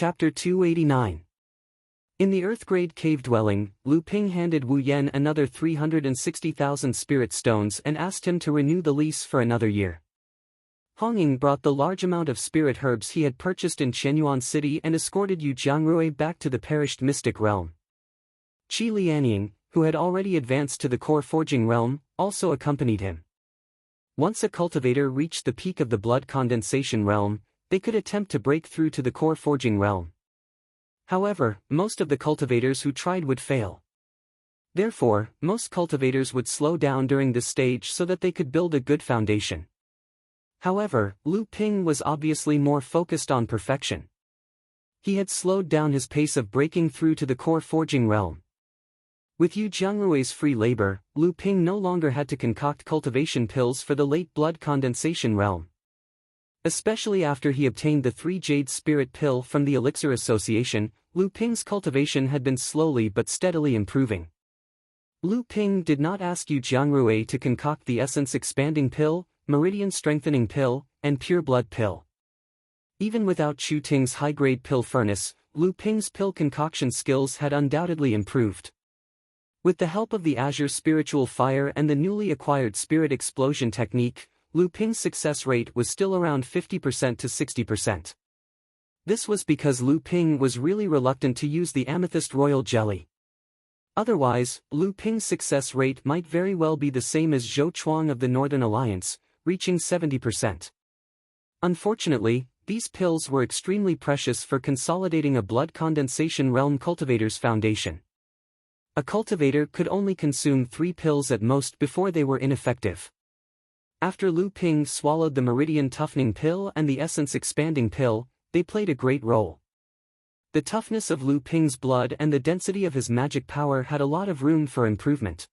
Chapter 289. In the Earth-grade cave dwelling, Lu Ping handed Wu Yan another 360,000 spirit stones and asked him to renew the lease for another year. Hong Ying brought the large amount of spirit herbs he had purchased in Shenyuan City and escorted Yu Jiangrui back to the perished mystic realm. Qi Lianying, who had already advanced to the core forging realm, also accompanied him. Once a cultivator reached the peak of the blood condensation realm, they could attempt to break through to the core forging realm. However, most of the cultivators who tried would fail. Therefore, most cultivators would slow down during this stage so that they could build a good foundation. However, Lu Ping was obviously more focused on perfection. He had slowed down his pace of breaking through to the core forging realm. With Yu Jiangrui's free labor, Lu Ping no longer had to concoct cultivation pills for the late blood condensation realm. Especially after he obtained the 3 Jade Spirit Pill from the Elixir Association, Lu Ping's cultivation had been slowly but steadily improving. Lu Ping did not ask Yu Jiangrui to concoct the Essence Expanding Pill, Meridian Strengthening Pill, and Pure Blood Pill. Even without Chu Ting's high-grade pill furnace, Lu Ping's pill concoction skills had undoubtedly improved. With the help of the Azure Spiritual Fire and the newly acquired Spirit Explosion technique, Lu Ping's success rate was still around 50% to 60%. This was because Lu Ping was really reluctant to use the Amethyst Royal Jelly. Otherwise, Lu Ping's success rate might very well be the same as Zhou Chuang of the Northern Alliance, reaching 70%. Unfortunately, these pills were extremely precious for consolidating a blood condensation realm cultivator's foundation. A cultivator could only consume 3 pills at most before they were ineffective. After Lu Ping swallowed the Meridian Toughening Pill and the Essence Expanding Pill, they played a great role. The toughness of Lu Ping's blood and the density of his magic power had a lot of room for improvement.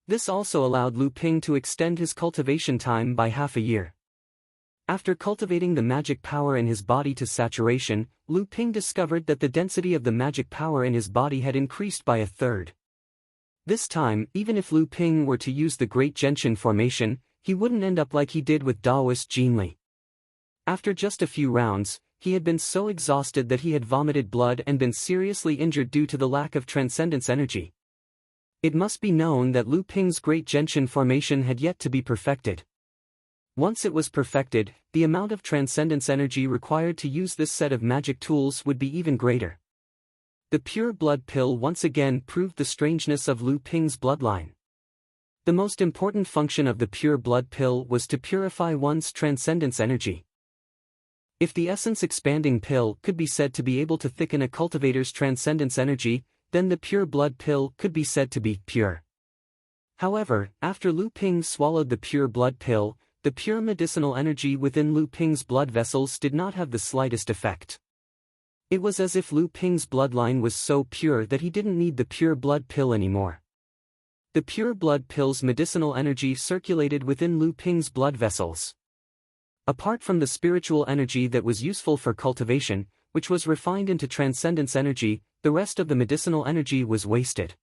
This also allowed Lu Ping to extend his cultivation time by half a year. After cultivating the magic power in his body to saturation, Lu Ping discovered that the density of the magic power in his body had increased by 1/3. This time, even if Lu Ping were to use the Great Genshin formation, he wouldn't end up like he did with Daoist Jinli. After just a few rounds, he had been so exhausted that he had vomited blood and been seriously injured due to the lack of transcendence energy. It must be known that Lu Ping's Great Genshin formation had yet to be perfected. Once it was perfected, the amount of transcendence energy required to use this set of magic tools would be even greater. The Pure Blood Pill once again proved the strangeness of Lu Ping's bloodline. The most important function of the Pure Blood Pill was to purify one's transcendence energy. If the Essence Expanding Pill could be said to be able to thicken a cultivator's transcendence energy, then the Pure Blood Pill could be said to be pure. However, after Lu Ping swallowed the Pure Blood Pill, the pure medicinal energy within Lu Ping's blood vessels did not have the slightest effect. It was as if Lu Ping's bloodline was so pure that he didn't need the Pure Blood Pill anymore. The Pure Blood Pill's medicinal energy circulated within Lu Ping's blood vessels. Apart from the spiritual energy that was useful for cultivation, which was refined into transcendence energy, the rest of the medicinal energy was wasted.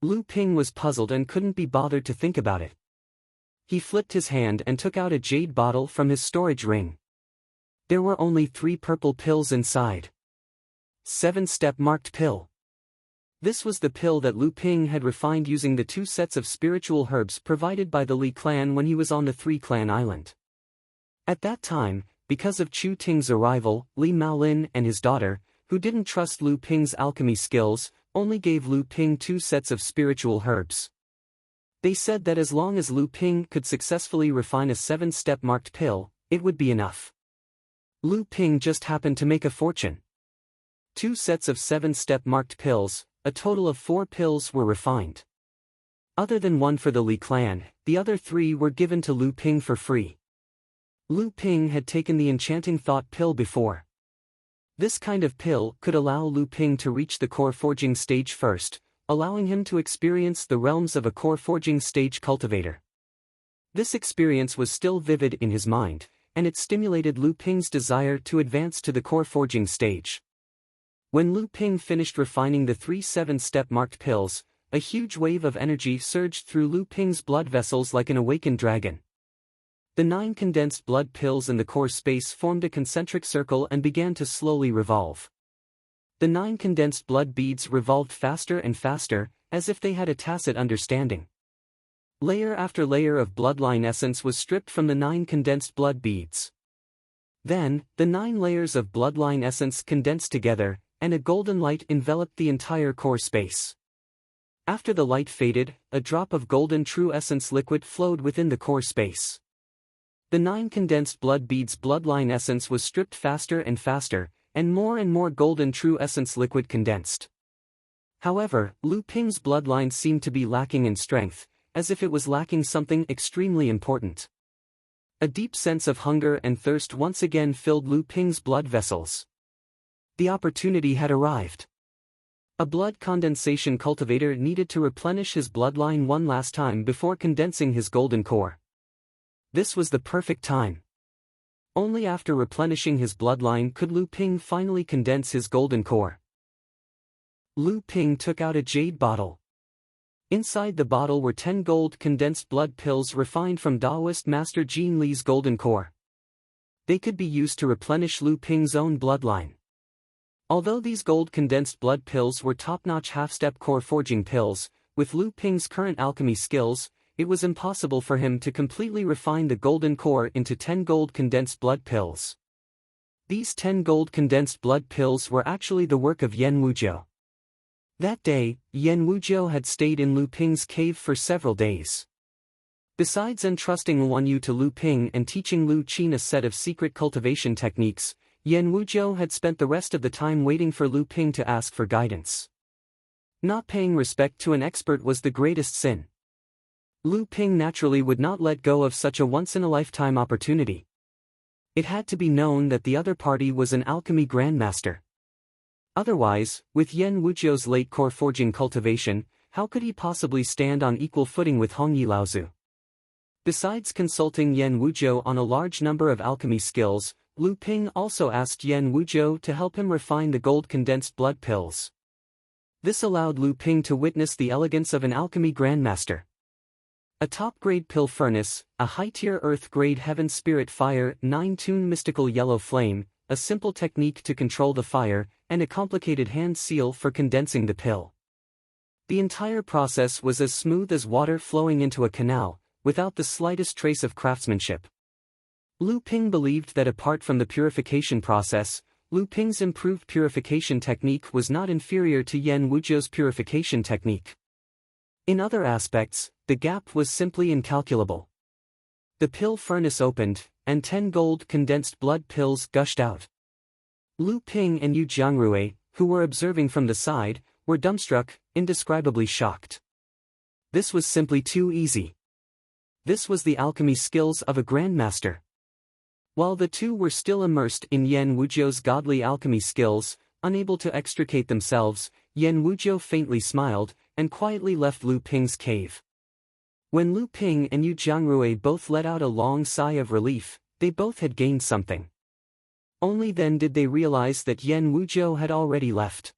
Lu Ping was puzzled and couldn't be bothered to think about it. He flipped his hand and took out a jade bottle from his storage ring. There were only 3 purple pills inside. 7-step marked pill. This was the pill that Lu Ping had refined using the 2 sets of spiritual herbs provided by the Li clan when he was on the 3-clan island. At that time, because of Chu Ting's arrival, Li Maolin and his daughter, who didn't trust Lu Ping's alchemy skills, only gave Lu Ping 2 sets of spiritual herbs. They said that as long as Lu Ping could successfully refine a 7-step marked pill, it would be enough. Lu Ping just happened to make a fortune. 2 sets of 7-step marked pills, a total of 4 pills were refined. Other than one for the Li clan, the other 3 were given to Lu Ping for free. Lu Ping had taken the Enchanting Thought pill before. This kind of pill could allow Lu Ping to reach the core forging stage first, allowing him to experience the realms of a core forging stage cultivator. This experience was still vivid in his mind, and it stimulated Lu Ping's desire to advance to the core forging stage. When Lu Ping finished refining the 3 7-step marked pills, a huge wave of energy surged through Lu Ping's blood vessels like an awakened dragon. The 9 condensed blood pills in the core space formed a concentric circle and began to slowly revolve. The 9 condensed blood beads revolved faster and faster, as if they had a tacit understanding. Layer after layer of bloodline essence was stripped from the 9 condensed blood beads. Then, the 9 layers of bloodline essence condensed together, and a golden light enveloped the entire core space. After the light faded, a drop of golden true essence liquid flowed within the core space. The 9 condensed blood beads' bloodline essence was stripped faster and faster, and more golden true essence liquid condensed. However, Lu Ping's bloodline seemed to be lacking in strength, as if it was lacking something extremely important. A deep sense of hunger and thirst once again filled Lu Ping's blood vessels. The opportunity had arrived. A blood condensation cultivator needed to replenish his bloodline one last time before condensing his golden core. This was the perfect time. Only after replenishing his bloodline could Lu Ping finally condense his golden core. Lu Ping took out a jade bottle. Inside the bottle were 10 gold condensed blood pills refined from Taoist Master Jin Li's golden core. They could be used to replenish Lu Ping's own bloodline. Although these gold condensed blood pills were top-notch half-step core forging pills, with Lu Ping's current alchemy skills, it was impossible for him to completely refine the golden core into 10 gold condensed blood pills. These 10 gold condensed blood pills were actually the work of Yan Wujiu. That day, Yan Wujiu had stayed in Lu Ping's cave for several days. Besides entrusting Wan Yu to Lu Ping and teaching Lu Qin a set of secret cultivation techniques, Yan Wujiu had spent the rest of the time waiting for Lu Ping to ask for guidance. Not paying respect to an expert was the greatest sin. Lu Ping naturally would not let go of such a once-in-a-lifetime opportunity. It had to be known that the other party was an alchemy grandmaster. Otherwise, with Yan Wujiu's late core forging cultivation, how could he possibly stand on equal footing with Hongyi Laozu? Besides consulting Yan Wujiu on a large number of alchemy skills, Lu Ping also asked Yan Wujiu to help him refine the gold condensed blood pills. This allowed Lu Ping to witness the elegance of an alchemy grandmaster. A top-grade pill furnace, a high-tier earth-grade heaven spirit fire, 9-tune mystical yellow flame, a simple technique to control the fire, and a complicated hand seal for condensing the pill. The entire process was as smooth as water flowing into a canal, without the slightest trace of craftsmanship. Lu Ping believed that apart from the purification process, Lu Ping's improved purification technique was not inferior to Yan Wujiu's purification technique. In other aspects, the gap was simply incalculable. The pill furnace opened, and 10 gold condensed blood pills gushed out. Lu Ping and Yu Jiangrui, who were observing from the side, were dumbstruck, indescribably shocked. This was simply too easy. This was the alchemy skills of a grandmaster. While the two were still immersed in Yan Wujiu's godly alchemy skills, unable to extricate themselves, Yan Wujiu faintly smiled, and quietly left Lu Ping's cave. When Lu Ping and Yu Jiangrui both let out a long sigh of relief, they both had gained something. Only then did they realize that Yan Wujiu had already left.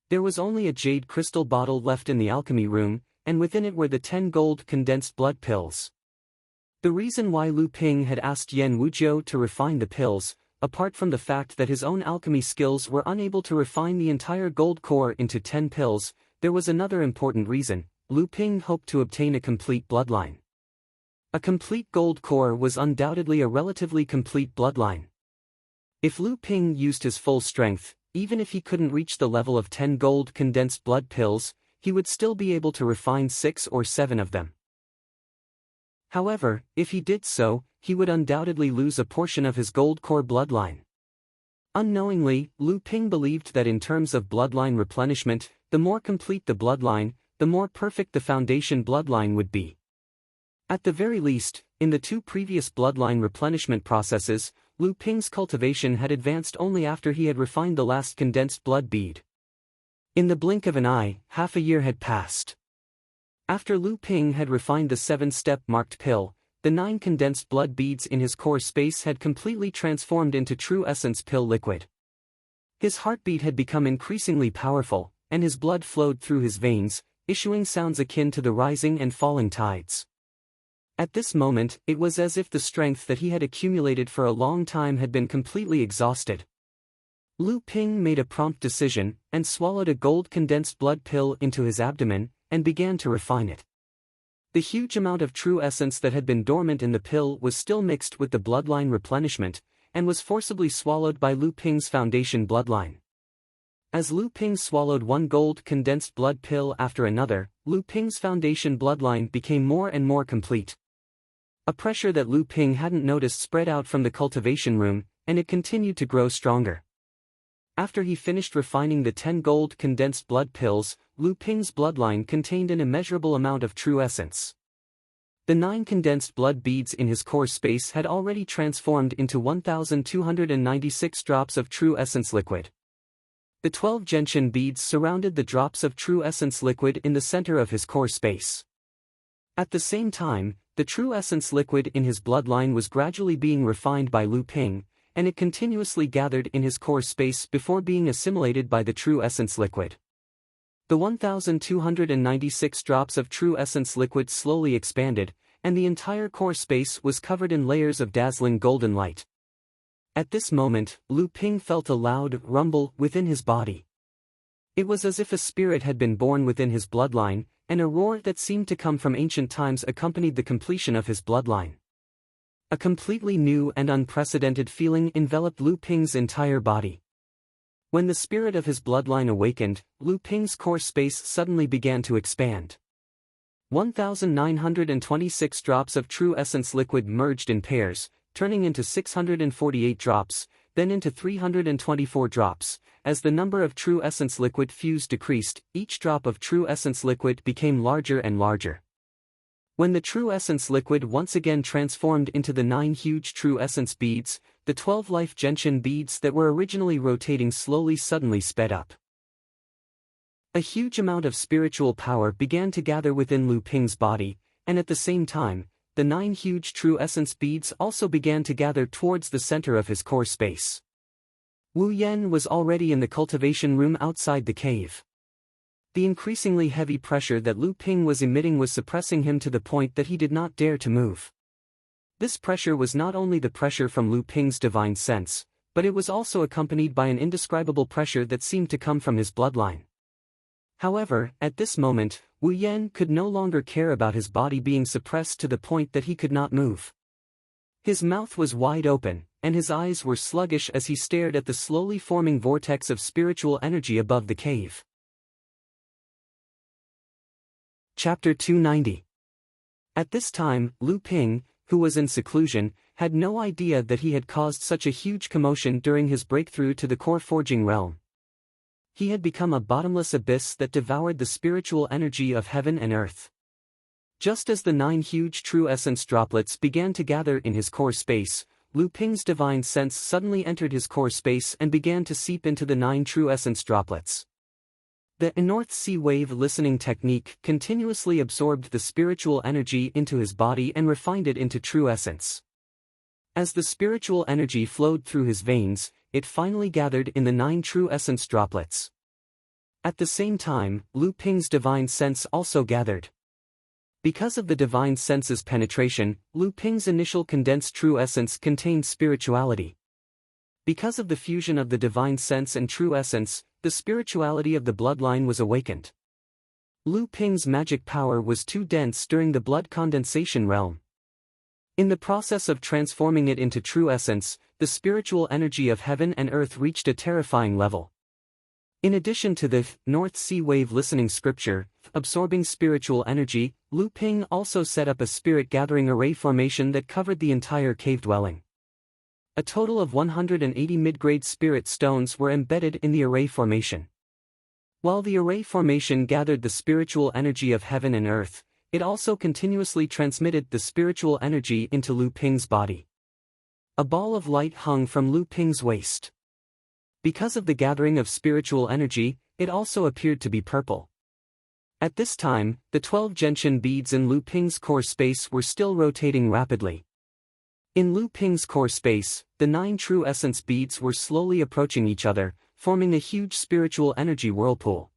There was only a jade crystal bottle left in the alchemy room, and within it were the 10 gold condensed blood pills. The reason why Lu Ping had asked Yan Wujiu to refine the pills, apart from the fact that his own alchemy skills were unable to refine the entire gold core into 10 pills, there was another important reason: Lu Ping hoped to obtain a complete bloodline. A complete gold core was undoubtedly a relatively complete bloodline. If Lu Ping used his full strength, even if he couldn't reach the level of 10 gold condensed blood pills, he would still be able to refine 6 or 7 of them. However, if he did so, he would undoubtedly lose a portion of his gold core bloodline. Unknowingly, Lu Ping believed that in terms of bloodline replenishment, the more complete the bloodline, the more perfect the foundation bloodline would be. At the very least, in the 2 previous bloodline replenishment processes, Lu Ping's cultivation had advanced only after he had refined the last condensed blood bead. In the blink of an eye, half a year had passed. After Lu Ping had refined the 7-step marked pill, the 9 condensed blood beads in his core space had completely transformed into true essence pill liquid. His heartbeat had become increasingly powerful, and his blood flowed through his veins, issuing sounds akin to the rising and falling tides. At this moment, it was as if the strength that he had accumulated for a long time had been completely exhausted. Lu Ping made a prompt decision, and swallowed a gold condensed blood pill into his abdomen, and began to refine it. The huge amount of true essence that had been dormant in the pill was still mixed with the bloodline replenishment, and was forcibly swallowed by Lu Ping's foundation bloodline. As Lu Ping swallowed one gold condensed blood pill after another, Lu Ping's foundation bloodline became more and more complete. A pressure that Lu Ping hadn't noticed spread out from the cultivation room, and it continued to grow stronger. After he finished refining the 10 gold condensed blood pills, Lu Ping's bloodline contained an immeasurable amount of true essence. The 9 condensed blood beads in his core space had already transformed into 1,296 drops of true essence liquid. The 12 gentian beads surrounded the drops of true essence liquid in the center of his core space. At the same time, the true essence liquid in his bloodline was gradually being refined by Lu Ping, and it continuously gathered in his core space before being assimilated by the true essence liquid. The 1,296 drops of true essence liquid slowly expanded, and the entire core space was covered in layers of dazzling golden light. At this moment, Lu Ping felt a loud rumble within his body. It was as if a spirit had been born within his bloodline, and a roar that seemed to come from ancient times accompanied the completion of his bloodline. A completely new and unprecedented feeling enveloped Lu Ping's entire body. When the spirit of his bloodline awakened, Lu Ping's core space suddenly began to expand. 1,926 drops of true essence liquid merged in pairs, turning into 648 drops, then into 324 drops. As the number of true essence liquid fused decreased, each drop of true essence liquid became larger and larger. When the true essence liquid once again transformed into the 9 huge true essence beads, the 12 life gentian beads that were originally rotating slowly suddenly sped up. A huge amount of spiritual power began to gather within Lu Ping's body, and at the same time, the 9 huge true essence beads also began to gather towards the center of his core space. Wu Yan was already in the cultivation room outside the cave. The increasingly heavy pressure that Lu Ping was emitting was suppressing him to the point that he did not dare to move. This pressure was not only the pressure from Lu Ping's divine sense, but it was also accompanied by an indescribable pressure that seemed to come from his bloodline. However, at this moment, Wu Yan could no longer care about his body being suppressed to the point that he could not move. His mouth was wide open, and his eyes were sluggish as he stared at the slowly forming vortex of spiritual energy above the cave. Chapter 290. At this time, Lu Ping, who was in seclusion, had no idea that he had caused such a huge commotion during his breakthrough to the core forging realm. He had become a bottomless abyss that devoured the spiritual energy of heaven and earth. Just as the 9 huge true essence droplets began to gather in his core space, Lu Ping's divine sense suddenly entered his core space and began to seep into the 9 true essence droplets. The North Sea Wave listening technique continuously absorbed the spiritual energy into his body and refined it into true essence. As the spiritual energy flowed through his veins, it finally gathered in the 9 true essence droplets. At the same time, Lu Ping's divine sense also gathered. Because of the divine sense's penetration, Lu Ping's initial condensed true essence contained spirituality. Because of the fusion of the divine sense and true essence, the spirituality of the bloodline was awakened. Lu Ping's magic power was too dense during the blood condensation realm. In the process of transforming it into true essence, the spiritual energy of heaven and earth reached a terrifying level. In addition to the North Sea Wave listening scripture, absorbing spiritual energy, Lu Ping also set up a spirit gathering array formation that covered the entire cave dwelling. A total of 180 mid-grade spirit stones were embedded in the array formation. While the array formation gathered the spiritual energy of heaven and earth, it also continuously transmitted the spiritual energy into Lu Ping's body. A ball of light hung from Lu Ping's waist. Because of the gathering of spiritual energy, it also appeared to be purple. At this time, the 12 gentian beads in Lu Ping's core space were still rotating rapidly. In Lu Ping's core space, the 9 true essence beads were slowly approaching each other, forming a huge spiritual energy whirlpool.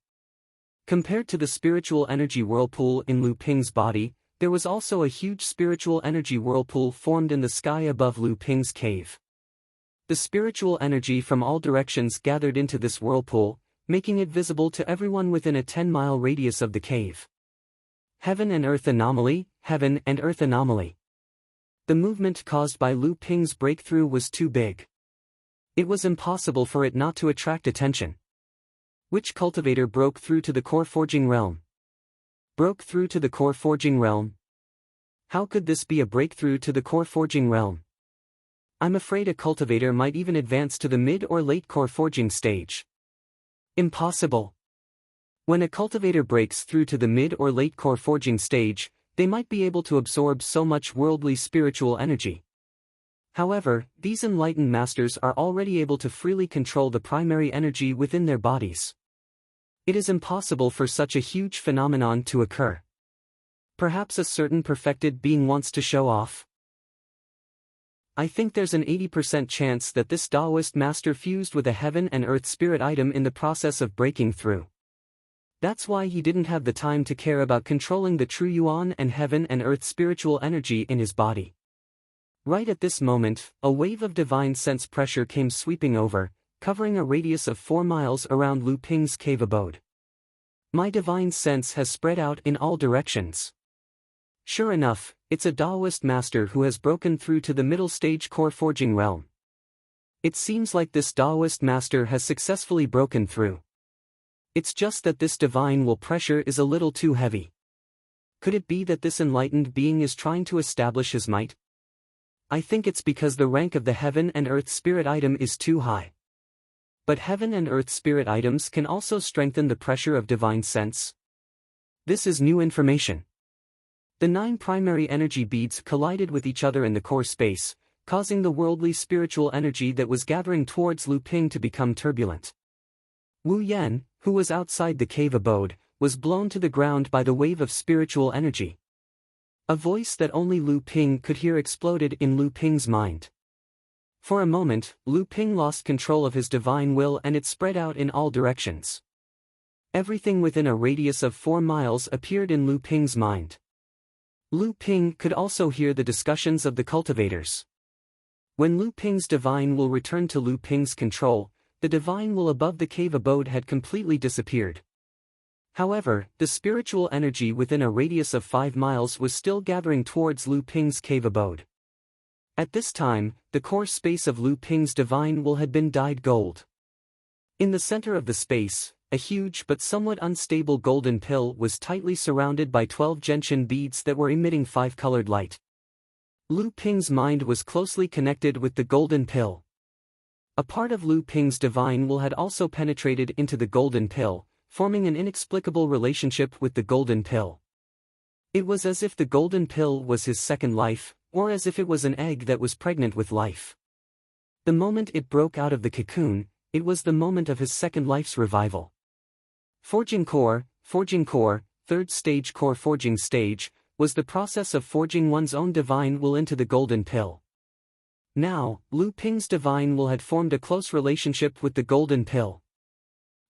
Compared to the spiritual energy whirlpool in Lu Ping's body, There was also a huge spiritual energy whirlpool formed in the sky above Lu Ping's cave. The spiritual energy from all directions gathered into this whirlpool, making it visible to everyone within a 10-mile radius of the cave. Heaven and Earth anomaly, Heaven and Earth anomaly. The movement caused by Lu Ping's breakthrough was too big. It was impossible for it not to attract attention. Which cultivator broke through to the core forging realm? Broke through to the core forging realm? How could this be a breakthrough to the core forging realm? I'm afraid a cultivator might even advance to the mid or late core forging stage. Impossible. When a cultivator breaks through to the mid or late core forging stage, they might be able to absorb so much worldly spiritual energy. However, these enlightened masters are already able to freely control the primary energy within their bodies. It is impossible for such a huge phenomenon to occur. Perhaps a certain perfected being wants to show off. I think there's an 80% chance that this Taoist master fused with a heaven and earth spirit item in the process of breaking through. That's why he didn't have the time to care about controlling the true yuan and heaven and earth spiritual energy in his body. Right at this moment, a wave of divine sense pressure came sweeping over, covering a radius of 4 miles around Lu Ping's cave abode. My divine sense has spread out in all directions. Sure enough, it's a Taoist master who has broken through to the middle stage core forging realm. It seems like this Taoist master has successfully broken through. It's just that this divine will pressure is a little too heavy. Could it be that this enlightened being is trying to establish his might? I think it's because the rank of the heaven and earth spirit item is too high. But heaven and earth spirit items can also strengthen the pressure of divine sense. This is new information. The 9 primary energy beads collided with each other in the core space, causing the worldly spiritual energy that was gathering towards Lu Ping to become turbulent. Wu Yan, who was outside the cave abode, was blown to the ground by the wave of spiritual energy. A voice that only Lu Ping could hear exploded in Lu Ping's mind. For a moment, Lu Ping lost control of his divine will and it spread out in all directions. Everything within a radius of 4 miles appeared in Lu Ping's mind. Lu Ping could also hear the discussions of the cultivators. When Lu Ping's divine will returned to Lu Ping's control, the divine will above the cave abode had completely disappeared. However, the spiritual energy within a radius of 5 miles was still gathering towards Lu Ping's cave abode. At this time, the core space of Lu Ping's divine will had been dyed gold. In the center of the space, a huge but somewhat unstable golden pill was tightly surrounded by 12 gentian beads that were emitting 5-colored light. Lu Ping's mind was closely connected with the golden pill. A part of Lu Ping's divine will had also penetrated into the golden pill, forming an inexplicable relationship with the golden pill. It was as if the golden pill was his second life, or as if it was an egg that was pregnant with life. The moment it broke out of the cocoon, it was the moment of his second life's revival. Forging core, third stage core forging stage, was the process of forging one's own divine will into the golden pill. Now, Lu Ping's divine will had formed a close relationship with the golden pill.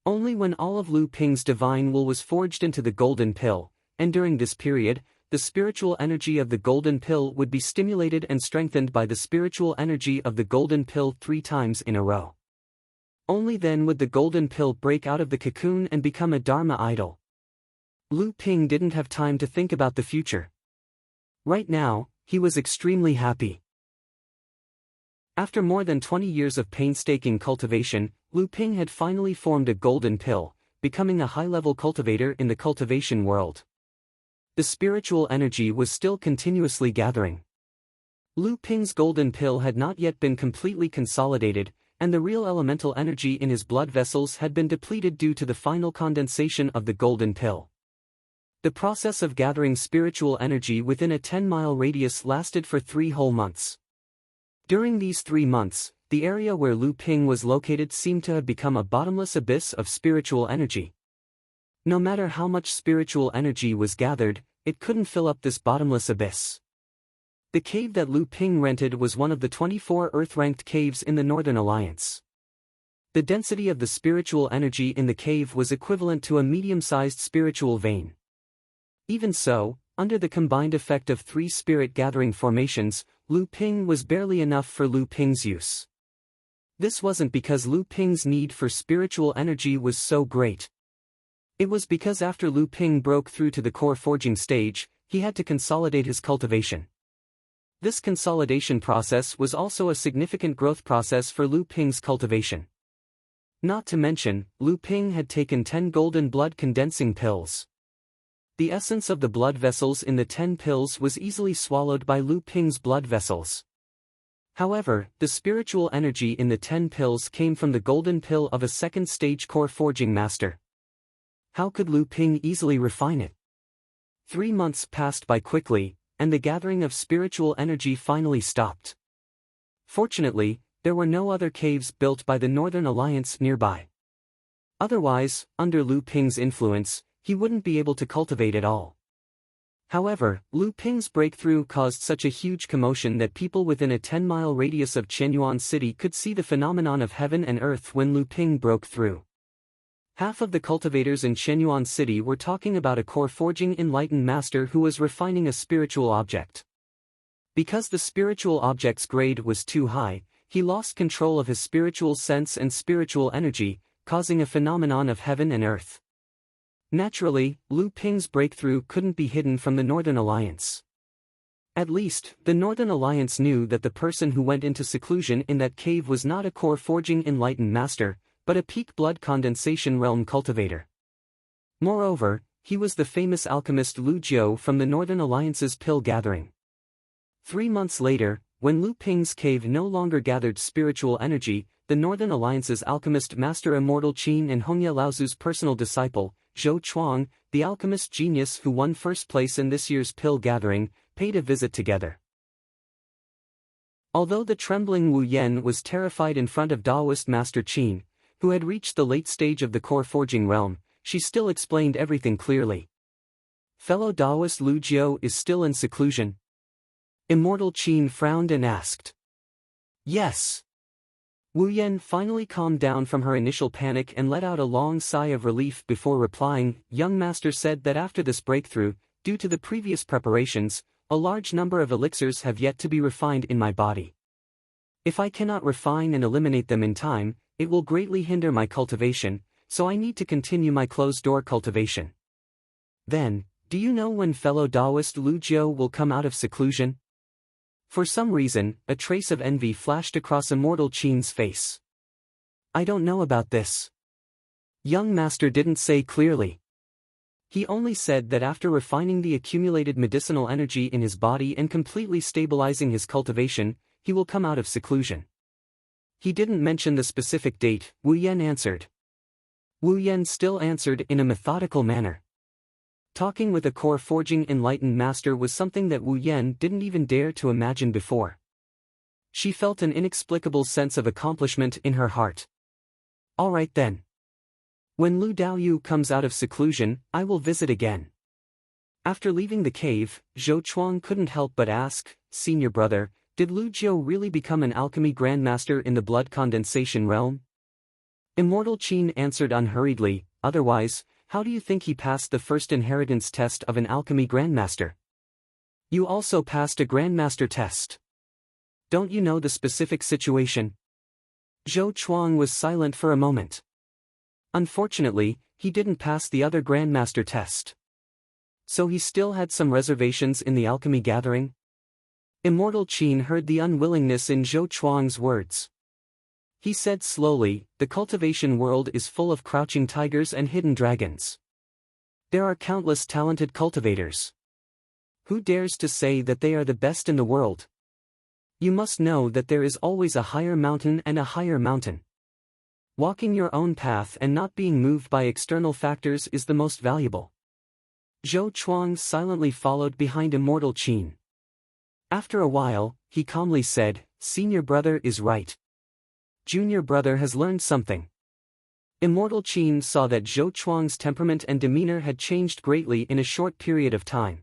Only when all of Lu Ping's divine will was forged into the golden pill, and during this period, the spiritual energy of the golden pill would be stimulated and strengthened by the spiritual energy of the golden pill 3 times in a row. Only then would the golden pill break out of the cocoon and become a Dharma idol. Lu Ping didn't have time to think about the future. Right now, he was extremely happy. After more than 20 years of painstaking cultivation, Lu Ping had finally formed a golden pill, becoming a high-level cultivator in the cultivation world. The spiritual energy was still continuously gathering. Lu Ping's golden pill had not yet been completely consolidated, and the real elemental energy in his blood vessels had been depleted due to the final condensation of the golden pill. The process of gathering spiritual energy within a 10-mile radius lasted for 3 whole months. During these 3 months, the area where Lu Ping was located seemed to have become a bottomless abyss of spiritual energy. No matter how much spiritual energy was gathered, it couldn't fill up this bottomless abyss. The cave that Lu Ping rented was one of the 24 Earth-ranked caves in the Northern Alliance. The density of the spiritual energy in the cave was equivalent to a medium-sized spiritual vein. Even so, under the combined effect of 3 spirit-gathering formations, Lu Ping was barely enough for Lu Ping's use. This wasn't because Lu Ping's need for spiritual energy was so great. It was because after Lu Ping broke through to the core forging stage, he had to consolidate his cultivation. This consolidation process was also a significant growth process for Lu Ping's cultivation. Not to mention, Lu Ping had taken 10 golden blood condensing pills. The essence of the blood vessels in the 10 pills was easily swallowed by Lu Ping's blood vessels. However, the spiritual energy in the 10 pills came from the golden pill of a second-stage core forging master. How could Lu Ping easily refine it? 3 months passed by quickly, and the gathering of spiritual energy finally stopped. Fortunately, there were no other caves built by the Northern Alliance nearby. Otherwise, under Lu Ping's influence, he wouldn't be able to cultivate at all. However, Lu Ping's breakthrough caused such a huge commotion that people within a 10-mile radius of Qianyuan City could see the phenomenon of heaven and earth when Lu Ping broke through. Half of the cultivators in Qianyuan City were talking about a core forging enlightened master who was refining a spiritual object. Because the spiritual object's grade was too high, he lost control of his spiritual sense and spiritual energy, causing a phenomenon of heaven and earth. Naturally, Lu Ping's breakthrough couldn't be hidden from the Northern Alliance. At least, the Northern Alliance knew that the person who went into seclusion in that cave was not a core forging enlightened master, but a peak blood condensation realm cultivator. Moreover, he was the famous alchemist Lu Jiu from the Northern Alliance's pill gathering. 3 months later, when Lu Ping's cave no longer gathered spiritual energy, the Northern Alliance's alchemist master Immortal Qin and Hongye Laozu's personal disciple, Zhou Chuang, the alchemist genius who won first place in this year's pill gathering, paid a visit together. Although the trembling Wu Yan was terrified in front of Daoist Master Qin, who had reached the late stage of the core forging realm, she still explained everything clearly. Fellow Daoist Lu Jiu is still in seclusion? Immortal Qin frowned and asked. Yes. Wu Yan finally calmed down from her initial panic and let out a long sigh of relief before replying. Young Master said that after this breakthrough, due to the previous preparations, a large number of elixirs have yet to be refined in my body. If I cannot refine and eliminate them in time, it will greatly hinder my cultivation, so I need to continue my closed-door cultivation. Then, do you know when fellow Daoist Lu Jiu will come out of seclusion? For some reason, a trace of envy flashed across Immortal Qin's face. I don't know about this. Young Master didn't say clearly. He only said that after refining the accumulated medicinal energy in his body and completely stabilizing his cultivation, he will come out of seclusion. He didn't mention the specific date, Wu Yan answered. Wu Yan still answered in a methodical manner. Talking with a core forging enlightened master was something that Wu Yan didn't even dare to imagine before. She felt an inexplicable sense of accomplishment in her heart. All right then. When Lu Daoyu comes out of seclusion, I will visit again. After leaving the cave, Zhou Chuang couldn't help but ask, Senior brother, did Lu Jiu really become an alchemy grandmaster in the blood condensation realm? Immortal Qin answered unhurriedly, otherwise, how do you think he passed the first inheritance test of an alchemy grandmaster? You also passed a grandmaster test. Don't you know the specific situation? Zhou Chuang was silent for a moment. Unfortunately, he didn't pass the other grandmaster test. So he still had some reservations in the alchemy gathering? Immortal Qin heard the unwillingness in Zhou Chuang's words. He said slowly, the cultivation world is full of crouching tigers and hidden dragons. There are countless talented cultivators. Who dares to say that they are the best in the world? You must know that there is always a higher mountain and a higher mountain. Walking your own path and not being moved by external factors is the most valuable. Zhou Chuang silently followed behind Immortal Qin. After a while, he calmly said, Senior brother is right. Junior brother has learned something. Immortal Qin saw that Zhou Chuang's temperament and demeanor had changed greatly in a short period of time.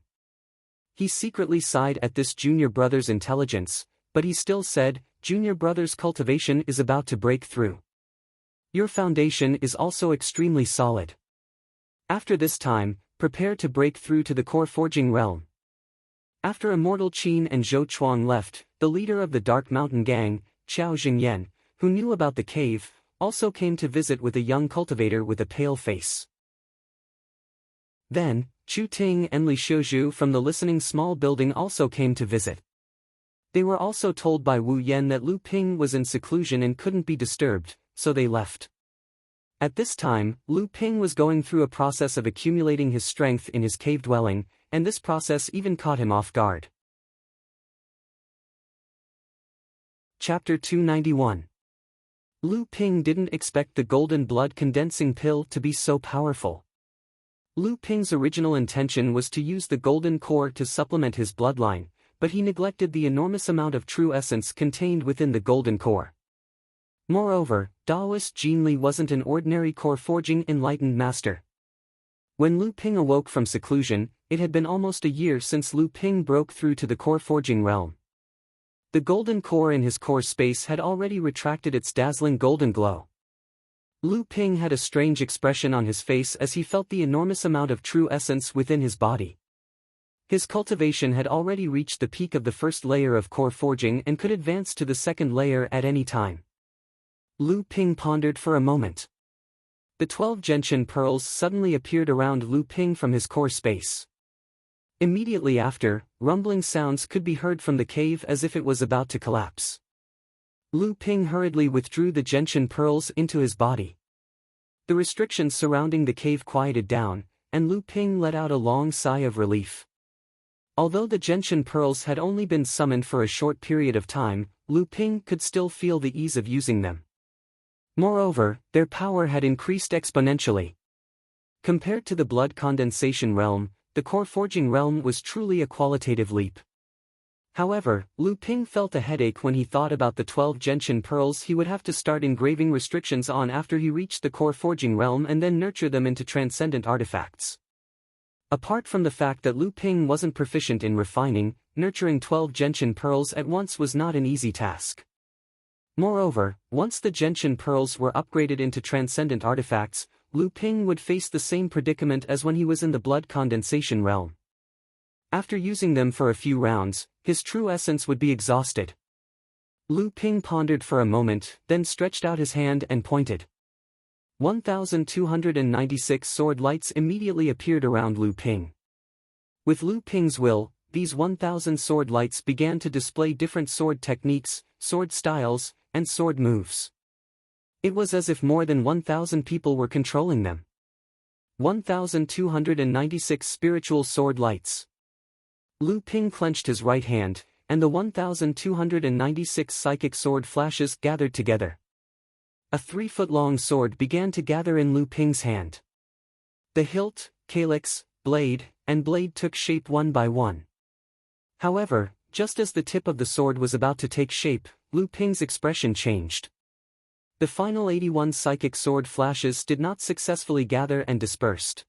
He secretly sighed at this junior brother's intelligence, but he still said, Junior brother's cultivation is about to break through. Your foundation is also extremely solid. After this time, prepare to break through to the core forging realm. After Immortal Qin and Zhou Chuang left, the leader of the Dark Mountain Gang, Qiao Jingyan, who knew about the cave, also came to visit with a young cultivator with a pale face. Then, Chu Ting and Li Xiuzhu from the listening small building also came to visit. They were also told by Wu Yan that Lu Ping was in seclusion and couldn't be disturbed, so they left. At this time, Lu Ping was going through a process of accumulating his strength in his cave dwelling, and this process even caught him off guard. Chapter 291. Lu Ping didn't expect the golden blood condensing pill to be so powerful. Lu Ping's original intention was to use the golden core to supplement his bloodline, but he neglected the enormous amount of true essence contained within the golden core. Moreover, Taoist Jin Li wasn't an ordinary core-forging enlightened master. When Lu Ping awoke from seclusion, it had been almost a year since Lu Ping broke through to the core-forging realm. The golden core in his core space had already retracted its dazzling golden glow. Lu Ping had a strange expression on his face as he felt the enormous amount of true essence within his body. His cultivation had already reached the peak of the first layer of core forging and could advance to the second layer at any time. Lu Ping pondered for a moment. The 12 gentian pearls suddenly appeared around Lu Ping from his core space. Immediately after, rumbling sounds could be heard from the cave as if it was about to collapse. Lu Ping hurriedly withdrew the gentian pearls into his body. The restrictions surrounding the cave quieted down, and Lu Ping let out a long sigh of relief. Although the gentian pearls had only been summoned for a short period of time, Lu Ping could still feel the ease of using them. Moreover, their power had increased exponentially. Compared to the blood condensation realm, the core forging realm was truly a qualitative leap. However, Lu Ping felt a headache when he thought about the 12 gentian pearls he would have to start engraving restrictions on after he reached the core forging realm and then nurture them into transcendent artifacts. Apart from the fact that Lu Ping wasn't proficient in refining, nurturing 12 gentian pearls at once was not an easy task. Moreover, once the gentian pearls were upgraded into transcendent artifacts, Lu Ping would face the same predicament as when he was in the blood condensation realm. After using them for a few rounds, his true essence would be exhausted. Lu Ping pondered for a moment, then stretched out his hand and pointed. 1,296 sword lights immediately appeared around Lu Ping. With Lu Ping's will, these 1,000 sword lights began to display different sword techniques, sword styles, and sword moves. It was as if more than 1,000 people were controlling them. 1,296 spiritual sword lights. Lu Ping clenched his right hand, and the 1,296 psychic sword flashes gathered together. A 3-foot-long sword began to gather in Lu Ping's hand. The hilt, calyx, blade, and blade took shape one by one. However, just as the tip of the sword was about to take shape, Lu Ping's expression changed. The final 81 psychic sword flashes did not successfully gather and dispersed.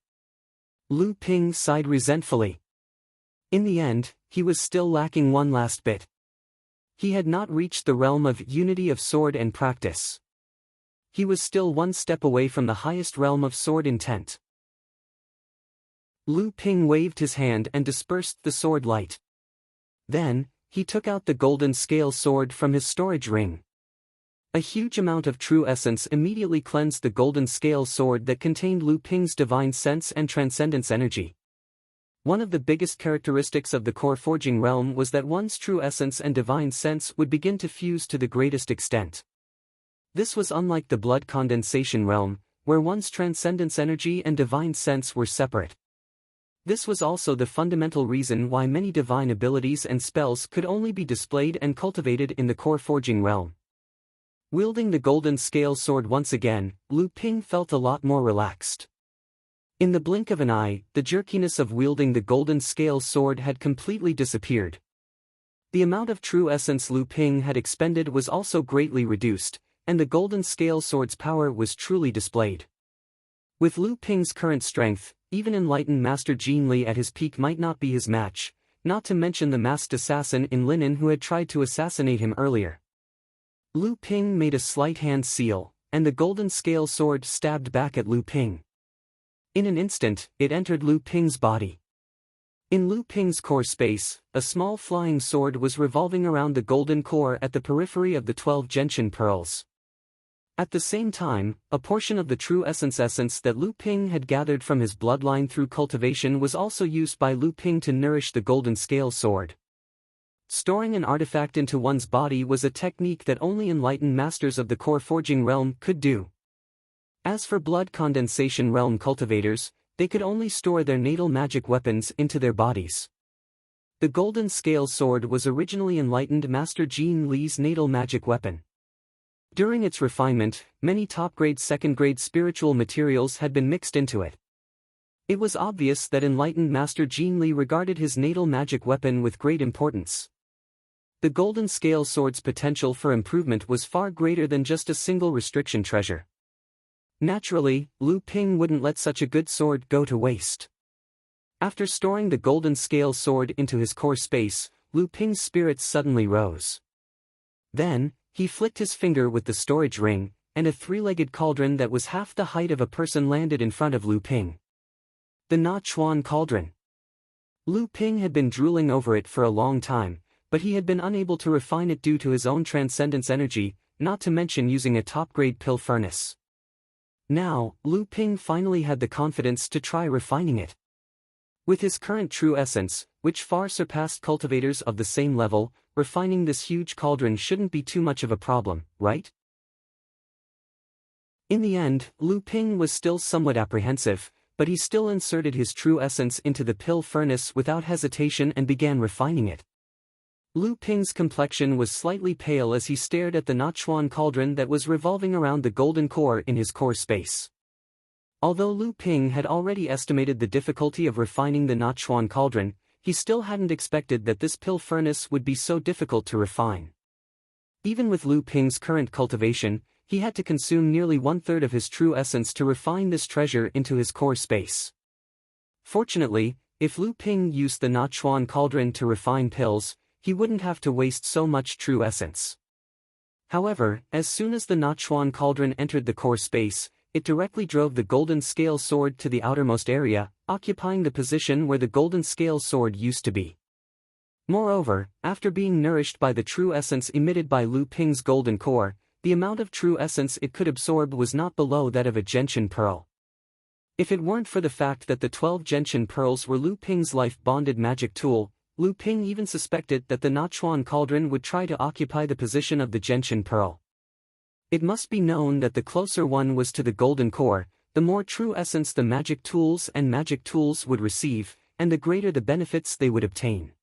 Lu Ping sighed resentfully. In the end, he was still lacking one last bit. He had not reached the realm of unity of sword and practice. He was still one step away from the highest realm of sword intent. Lu Ping waved his hand and dispersed the sword light. Then, he took out the golden scale sword from his storage ring. A huge amount of true essence immediately cleansed the golden scale sword that contained Lu Ping's divine sense and transcendence energy. One of the biggest characteristics of the core forging realm was that one's true essence and divine sense would begin to fuse to the greatest extent. This was unlike the blood condensation realm, where one's transcendence energy and divine sense were separate. This was also the fundamental reason why many divine abilities and spells could only be displayed and cultivated in the core forging realm. Wielding the golden scale sword once again, Lu Ping felt a lot more relaxed. In the blink of an eye, the jerkiness of wielding the golden scale sword had completely disappeared. The amount of true essence Lu Ping had expended was also greatly reduced, and the golden scale sword's power was truly displayed. With Lu Ping's current strength, even enlightened Master Jin Li at his peak might not be his match, not to mention the masked assassin in linen who had tried to assassinate him earlier. Lu Ping made a slight hand seal, and the golden scale sword stabbed back at Lu Ping. In an instant, it entered Lu Ping's body. In Lu Ping's core space, a small flying sword was revolving around the golden core at the periphery of the 12 gentian pearls. At the same time, a portion of the true essence that Lu Ping had gathered from his bloodline through cultivation was also used by Lu Ping to nourish the golden scale sword. Storing an artifact into one's body was a technique that only enlightened masters of the core forging realm could do. As for blood condensation realm cultivators, they could only store their natal magic weapons into their bodies. The golden scale sword was originally enlightened Master Jean Li's natal magic weapon. During its refinement, many top-grade second-grade spiritual materials had been mixed into it. It was obvious that enlightened Master Jean Li regarded his natal magic weapon with great importance. The golden scale sword's potential for improvement was far greater than just a single restriction treasure. Naturally, Lu Ping wouldn't let such a good sword go to waste. After storing the golden scale sword into his core space, Lu Ping's spirits suddenly rose. Then, he flicked his finger with the storage ring, and a three-legged cauldron that was half the height of a person landed in front of Lu Ping. The Na Chuan Cauldron. Lu Ping had been drooling over it for a long time, but he had been unable to refine it due to his own transcendence energy, not to mention using a top-grade pill furnace. Now, Lu Ping finally had the confidence to try refining it. With his current true essence, which far surpassed cultivators of the same level, refining this huge cauldron shouldn't be too much of a problem, right? In the end, Lu Ping was still somewhat apprehensive, but he still inserted his true essence into the pill furnace without hesitation and began refining it. Lu Ping's complexion was slightly pale as he stared at the Na Chuan cauldron that was revolving around the golden core in his core space. Although Lu Ping had already estimated the difficulty of refining the Na Chuan cauldron, he still hadn't expected that this pill furnace would be so difficult to refine. Even with Lu Ping's current cultivation, he had to consume nearly one-third of his true essence to refine this treasure into his core space. Fortunately, if Lu Ping used the Na Chuan cauldron to refine pills, he wouldn't have to waste so much true essence. However, as soon as the Na Chuan cauldron entered the core space, it directly drove the golden scale sword to the outermost area, occupying the position where the golden scale sword used to be. Moreover, after being nourished by the true essence emitted by Lu Ping's golden core, the amount of true essence it could absorb was not below that of a gentian pearl. If it weren't for the fact that the 12 gentian pearls were Lu Ping's life-bonded magic tool, Lu Ping even suspected that the Na Chuan cauldron would try to occupy the position of the gentian pearl. It must be known that the closer one was to the golden core, the more true essence the magic tools would receive, and the greater the benefits they would obtain.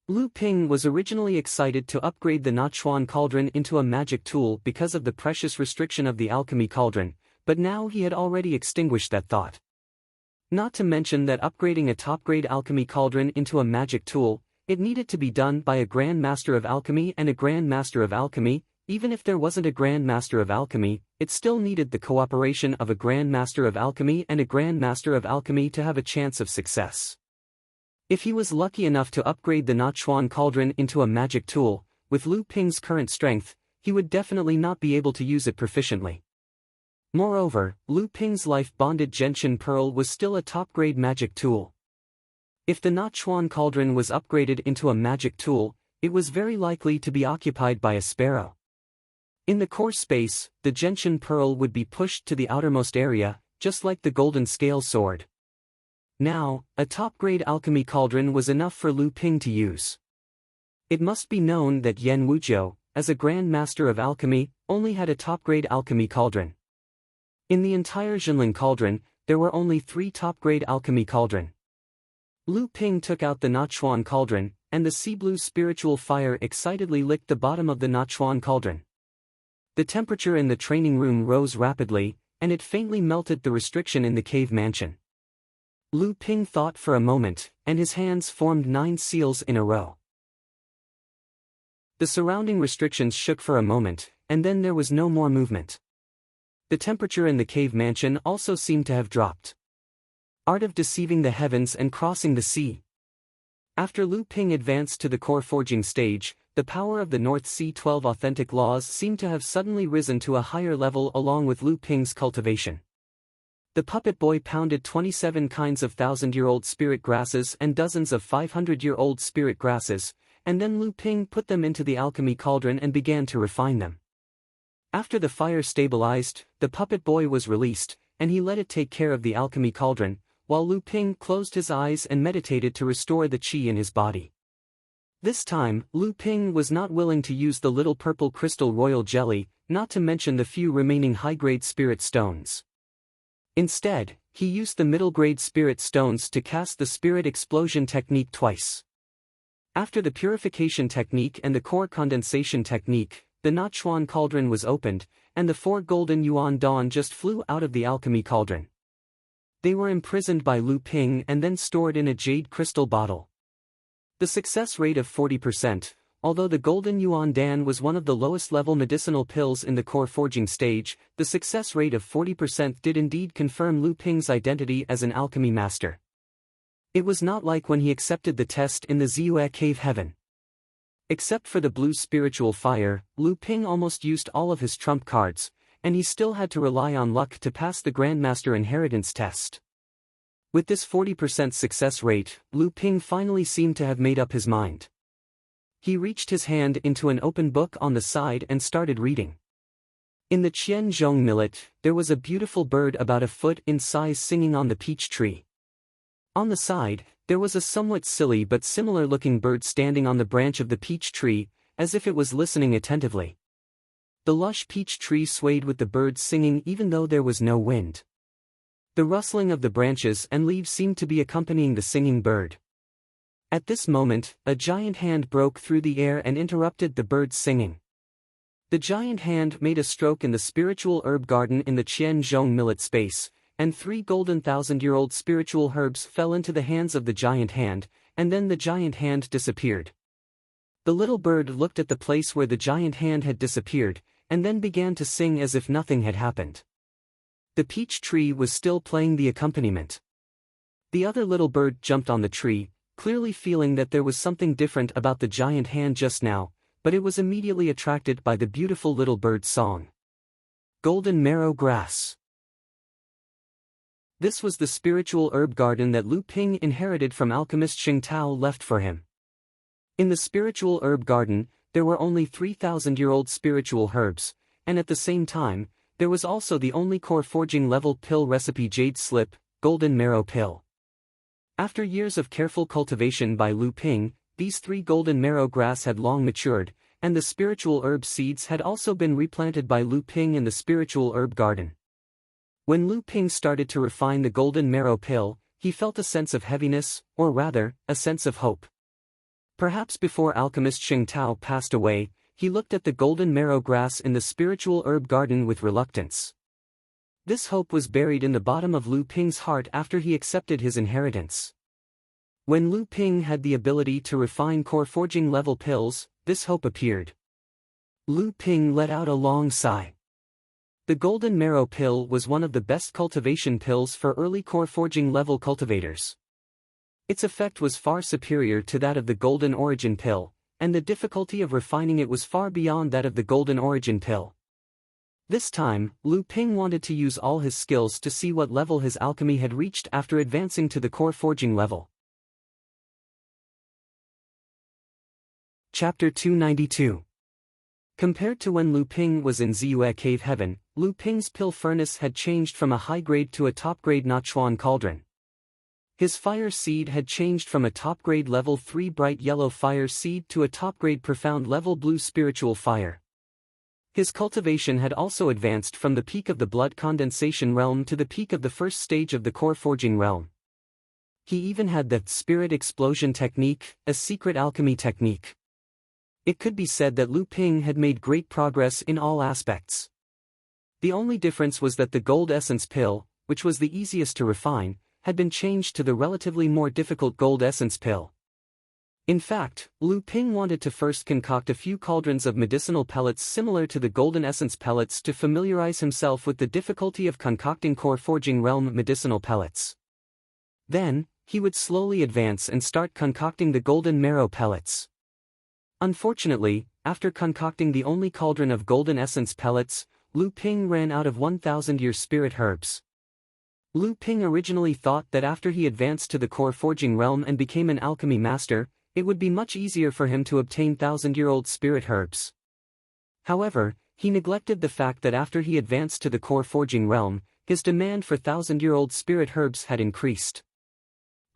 Lu Ping was originally excited to upgrade the Na Chuan cauldron into a magic tool because of the precious restriction of the alchemy cauldron, but now he had already extinguished that thought. Not to mention that upgrading a top-grade alchemy cauldron into a magic tool, it needed to be done by a Grand Master of Alchemy and a Grand Master of Alchemy. Even if there wasn't a Grand Master of Alchemy, it still needed the cooperation of a Grand Master of Alchemy and a Grand Master of Alchemy to have a chance of success. If he was lucky enough to upgrade the Na Chuan cauldron into a magic tool, with Lu Ping's current strength, he would definitely not be able to use it proficiently. Moreover, Lu Ping's life-bonded gentian pearl was still a top-grade magic tool. If the Na Chuan cauldron was upgraded into a magic tool, it was very likely to be occupied by a sparrow. In the core space, the gentian pearl would be pushed to the outermost area, just like the golden scale sword. Now, a top-grade alchemy cauldron was enough for Lu Ping to use. It must be known that Yan Wujiu, as a Grand Master of Alchemy, only had a top-grade alchemy cauldron. In the entire Jinling cauldron, there were only 3 top-grade alchemy cauldron. Lu Ping took out the Na Chuan cauldron, and the sea blue spiritual fire excitedly licked the bottom of the Na Chuan cauldron. The temperature in the training room rose rapidly, and it faintly melted the restriction in the cave mansion. Lu Ping thought for a moment, and his hands formed 9 seals in a row. The surrounding restrictions shook for a moment, and then there was no more movement. The temperature in the cave mansion also seemed to have dropped. Art of deceiving the heavens and crossing the sea. After Lu Ping advanced to the core forging stage, the power of the North Sea 12 authentic laws seemed to have suddenly risen to a higher level along with Lu Ping's cultivation. The puppet boy pounded 27 kinds of 1,000-year-old spirit grasses and dozens of 500-year-old spirit grasses, and then Lu Ping put them into the alchemy cauldron and began to refine them. After the fire stabilized, the puppet boy was released, and he let it take care of the alchemy cauldron, while Lu Ping closed his eyes and meditated to restore the qi in his body. This time, Lu Ping was not willing to use the little purple crystal royal jelly, not to mention the few remaining high-grade spirit stones. Instead, he used the middle-grade spirit stones to cast the spirit explosion technique twice. After the purification technique and the core condensation technique, the Nachuan cauldron was opened, and the 4 golden yuan dawn just flew out of the alchemy cauldron. They were imprisoned by Lu Ping and then stored in a jade crystal bottle. The success rate of 40%, although the golden yuan dan was one of the lowest level medicinal pills in the core forging stage, the success rate of 40% did indeed confirm Lu Ping's identity as an alchemy master. It was not like when he accepted the test in the Ziyue cave heaven. Except for the blue spiritual fire, Lu Ping almost used all of his trump cards, and he still had to rely on luck to pass the Grandmaster inheritance test. With this 40% success rate, Lu Ping finally seemed to have made up his mind. He reached his hand into an open book on the side and started reading. In the Qianzhong millet, there was a beautiful bird about a foot in size singing on the peach tree. On the side, there was a somewhat silly but similar-looking bird standing on the branch of the peach tree, as if it was listening attentively. The lush peach tree swayed with the birds singing even though there was no wind. The rustling of the branches and leaves seemed to be accompanying the singing bird. At this moment, a giant hand broke through the air and interrupted the bird's singing. The giant hand made a stroke in the spiritual herb garden in the Qianzhong millet space, and 3 golden 1,000-year-old spiritual herbs fell into the hands of the giant hand, and then the giant hand disappeared. The little bird looked at the place where the giant hand had disappeared, and then began to sing as if nothing had happened. The peach tree was still playing the accompaniment. The other little bird jumped on the tree, clearly feeling that there was something different about the giant hand just now, but it was immediately attracted by the beautiful little bird's song. Golden marrow grass. This was the spiritual herb garden that Lu Ping inherited from alchemist Xing Tao left for him. In the spiritual herb garden, there were only 3,000-year-old spiritual herbs, and at the same time, there was also the only core forging level pill recipe jade slip, golden marrow pill. After years of careful cultivation by Lu Ping, these 3 golden marrow grass had long matured, and the spiritual herb seeds had also been replanted by Lu Ping in the spiritual herb garden. When Lu Ping started to refine the golden marrow pill, he felt a sense of heaviness, or rather, a sense of hope. Perhaps before alchemist Xing Tao passed away, he looked at the golden marrow grass in the spiritual herb garden with reluctance. This hope was buried in the bottom of Lu Ping's heart after he accepted his inheritance. When Lu Ping had the ability to refine core forging level pills, this hope appeared. Lu Ping let out a long sigh. The golden marrow pill was one of the best cultivation pills for early core forging level cultivators. Its effect was far superior to that of the golden origin pill, and the difficulty of refining it was far beyond that of the golden origin pill. This time, Lu Ping wanted to use all his skills to see what level his alchemy had reached after advancing to the core forging level. Chapter 292. Compared to when Lu Ping was in Ziyue Cave Heaven, Lu Ping's pill furnace had changed from a high-grade to a top-grade Nachuan cauldron. His fire seed had changed from a top-grade level 3 bright yellow fire seed to a top-grade profound level blue spiritual fire. His cultivation had also advanced from the peak of the blood condensation realm to the peak of the first stage of the core forging realm. He even had the spirit explosion technique, a secret alchemy technique. It could be said that Lu Ping had made great progress in all aspects. The only difference was that the gold essence pill, which was the easiest to refine, had been changed to the relatively more difficult gold essence pill. In fact, Lu Ping wanted to first concoct a few cauldrons of medicinal pellets similar to the golden essence pellets to familiarize himself with the difficulty of concocting core forging realm medicinal pellets. Then, he would slowly advance and start concocting the golden marrow pellets. Unfortunately, after concocting the only cauldron of golden essence pellets, Lu Ping ran out of 1,000-year spirit herbs. Lu Ping originally thought that after he advanced to the core forging realm and became an alchemy master, it would be much easier for him to obtain thousand-year-old spirit herbs. However, he neglected the fact that after he advanced to the core forging realm, his demand for thousand-year-old spirit herbs had increased.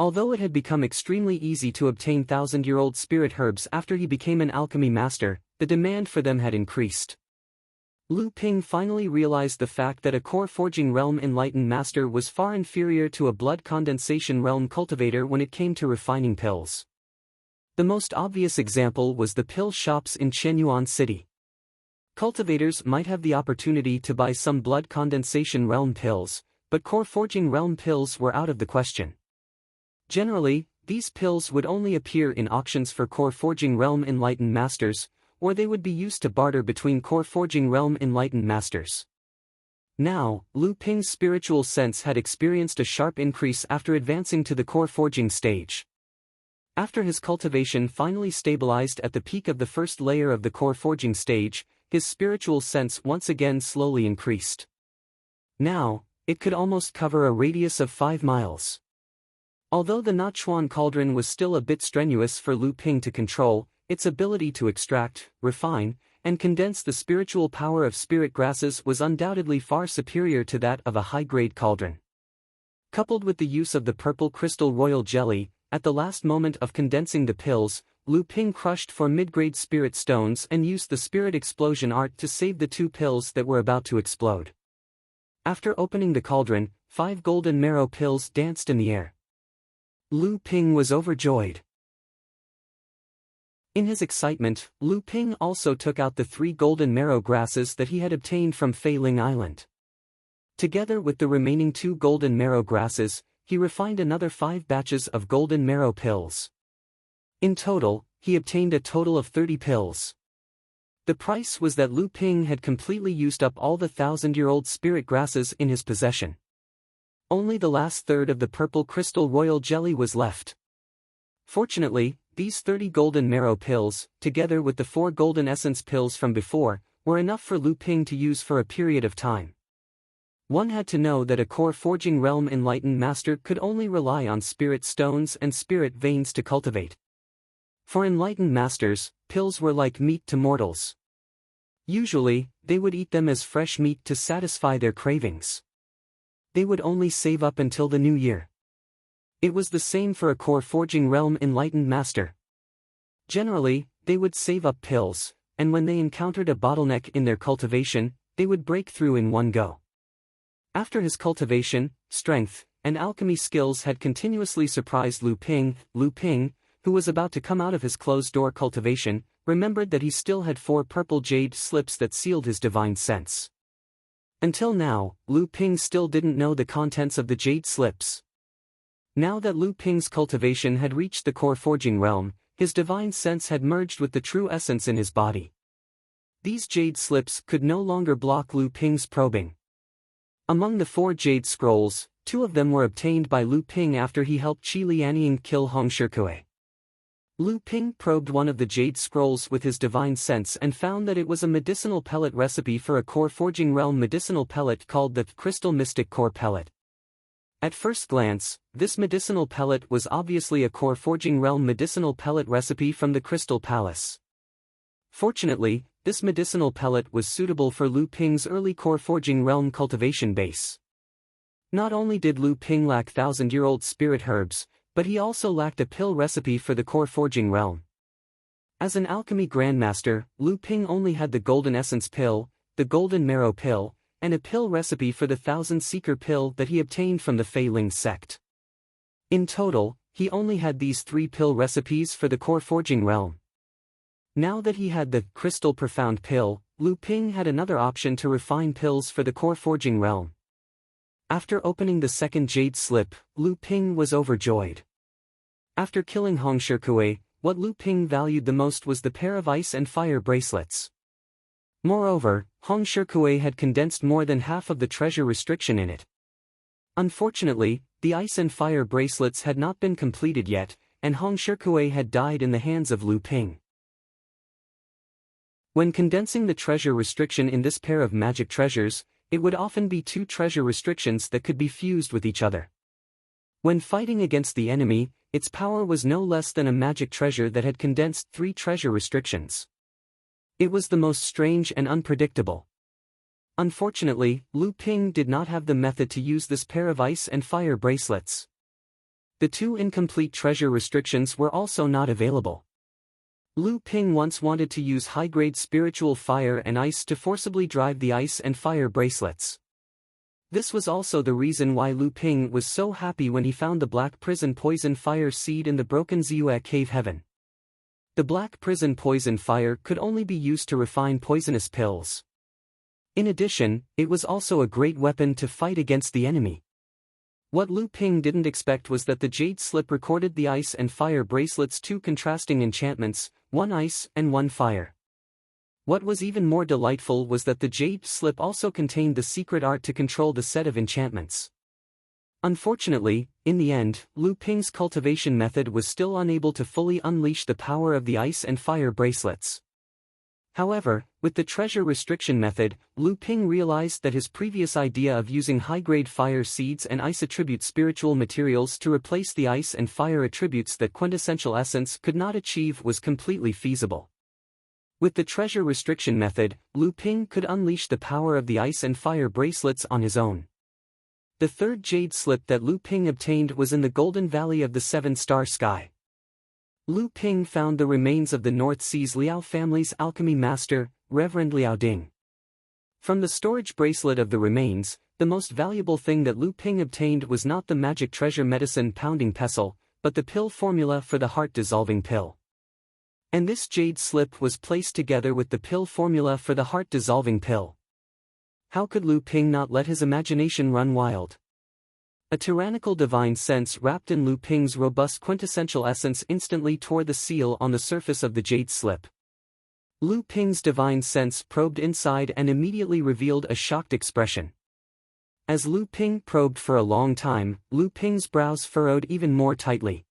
Although it had become extremely easy to obtain thousand-year-old spirit herbs after he became an alchemy master, the demand for them had increased. Lu Ping finally realized the fact that a core forging realm enlightened master was far inferior to a blood condensation realm cultivator when it came to refining pills. The most obvious example was the pill shops in Chenyuan City. Cultivators might have the opportunity to buy some blood condensation realm pills, but core forging realm pills were out of the question. Generally, these pills would only appear in auctions for core forging realm enlightened masters, or they would be used to barter between core forging realm enlightened masters. Now, Lu Ping's spiritual sense had experienced a sharp increase after advancing to the core forging stage. After his cultivation finally stabilized at the peak of the first layer of the core forging stage, his spiritual sense once again slowly increased. Now, it could almost cover a radius of 5 miles. Although the Nachuan cauldron was still a bit strenuous for Lu Ping to control, its ability to extract, refine, and condense the spiritual power of spirit grasses was undoubtedly far superior to that of a high-grade cauldron. Coupled with the use of the purple crystal royal jelly, at the last moment of condensing the pills, Lu Ping crushed 4 mid-grade spirit stones and used the spirit explosion art to save the 2 pills that were about to explode. After opening the cauldron, 5 golden marrow pills danced in the air. Lu Ping was overjoyed. In his excitement, Lu Ping also took out the 3 golden marrow grasses that he had obtained from Fei Ling Island. Together with the remaining 2 golden marrow grasses, he refined another 5 batches of golden marrow pills. In total, he obtained a total of 30 pills. The price was that Lu Ping had completely used up all the thousand-year-old spirit grasses in his possession. Only the last third of the purple crystal royal jelly was left. Fortunately, these 30 golden marrow pills, together with the 4 golden essence pills from before, were enough for Lu Ping to use for a period of time. One had to know that a core forging realm enlightened master could only rely on spirit stones and spirit veins to cultivate. For enlightened masters, pills were like meat to mortals. Usually, they would eat them as fresh meat to satisfy their cravings. They would only save up until the new year. It was the same for a core forging realm enlightened master. Generally, they would save up pills, and when they encountered a bottleneck in their cultivation, they would break through in one go. After his cultivation, strength, and alchemy skills had continuously surprised Lu Ping, who was about to come out of his closed-door cultivation, remembered that he still had 4 purple jade slips that sealed his divine sense. Until now, Lu Ping still didn't know the contents of the jade slips. Now that Lu Ping's cultivation had reached the core forging realm, his divine sense had merged with the true essence in his body. These jade slips could no longer block Lu Ping's probing. Among the 4 jade scrolls, 2 of them were obtained by Lu Ping after he helped Qi Lianying kill Hong Shikue. Lu Ping probed one of the jade scrolls with his divine sense and found that it was a medicinal pellet recipe for a core forging realm medicinal pellet called the Crystal Mystic Core Pellet. At first glance, this medicinal pellet was obviously a core forging realm medicinal pellet recipe from the Crystal Palace. Fortunately, this medicinal pellet was suitable for Lu Ping's early core forging realm cultivation base. Not only did Lu Ping lack thousand-year-old spirit herbs, but he also lacked a pill recipe for the core forging realm. As an alchemy grandmaster, Lu Ping only had the golden essence pill, the golden marrow pill, and a pill recipe for the Thousand Seeker pill that he obtained from the Fei Ling sect. In total, he only had these 3 pill recipes for the core forging realm. Now that he had the Crystal Profound pill, Lu Ping had another option to refine pills for the core forging realm. After opening the second jade slip, Lu Ping was overjoyed. After killing Hong Shikue, what Lu Ping valued the most was the pair of ice and fire bracelets. Moreover, Hong Shikue had condensed more than half of the treasure restriction in it. Unfortunately, the ice and fire bracelets had not been completed yet, and Hong Shikue had died in the hands of Lu Ping. When condensing the treasure restriction in this pair of magic treasures, it would often be two treasure restrictions that could be fused with each other. When fighting against the enemy, its power was no less than a magic treasure that had condensed three treasure restrictions. It was the most strange and unpredictable. Unfortunately, Lu Ping did not have the method to use this pair of ice and fire bracelets. The two incomplete treasure restrictions were also not available. Lu Ping once wanted to use high-grade spiritual fire and ice to forcibly drive the ice and fire bracelets. This was also the reason why Lu Ping was so happy when he found the black prison poison fire seed in the broken Ziyue cave heaven. The black prison poison fire could only be used to refine poisonous pills. In addition, it was also a great weapon to fight against the enemy. What Lu Ping didn't expect was that the jade slip recorded the ice and fire bracelets' two contrasting enchantments, one ice and one fire. What was even more delightful was that the jade slip also contained the secret art to control the set of enchantments. Unfortunately, in the end, Lu Ping's cultivation method was still unable to fully unleash the power of the ice and fire bracelets. However, with the treasure restriction method, Lu Ping realized that his previous idea of using high-grade fire seeds and ice attribute spiritual materials to replace the ice and fire attributes that quintessential essence could not achieve was completely feasible. With the treasure restriction method, Lu Ping could unleash the power of the ice and fire bracelets on his own. The third jade slip that Lu Ping obtained was in the Golden Valley of the Seven-Star Sky. Lu Ping found the remains of the North Sea's Liao family's alchemy master, Reverend Liao Ding. From the storage bracelet of the remains, the most valuable thing that Lu Ping obtained was not the magic treasure medicine pounding pestle, but the pill formula for the heart-dissolving pill. And this jade slip was placed together with the pill formula for the heart-dissolving pill. How could Lu Ping not let his imagination run wild? A tyrannical divine sense wrapped in Lu Ping's robust quintessential essence instantly tore the seal on the surface of the jade slip. Lu Ping's divine sense probed inside and immediately revealed a shocked expression. As Lu Ping probed for a long time, Lu Ping's brows furrowed even more tightly.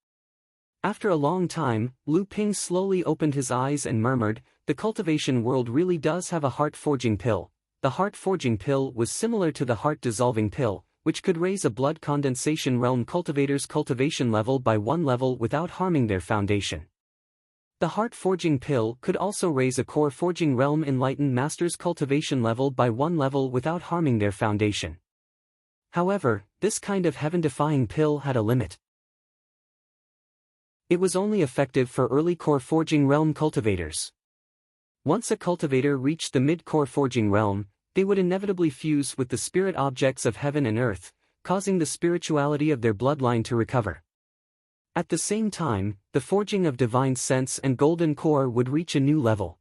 After a long time, Lu Ping slowly opened his eyes and murmured, "The cultivation world really does have a heart-forging pill." The heart-forging pill was similar to the heart-dissolving pill, which could raise a blood condensation realm cultivator's cultivation level by one level without harming their foundation. The heart-forging pill could also raise a core-forging realm enlightened master's cultivation level by one level without harming their foundation. However, this kind of heaven-defying pill had a limit. It was only effective for early core-forging realm cultivators. Once a cultivator reached the mid-core forging realm, they would inevitably fuse with the spirit objects of heaven and earth, causing the spirituality of their bloodline to recover. At the same time, the forging of divine sense and golden core would reach a new level.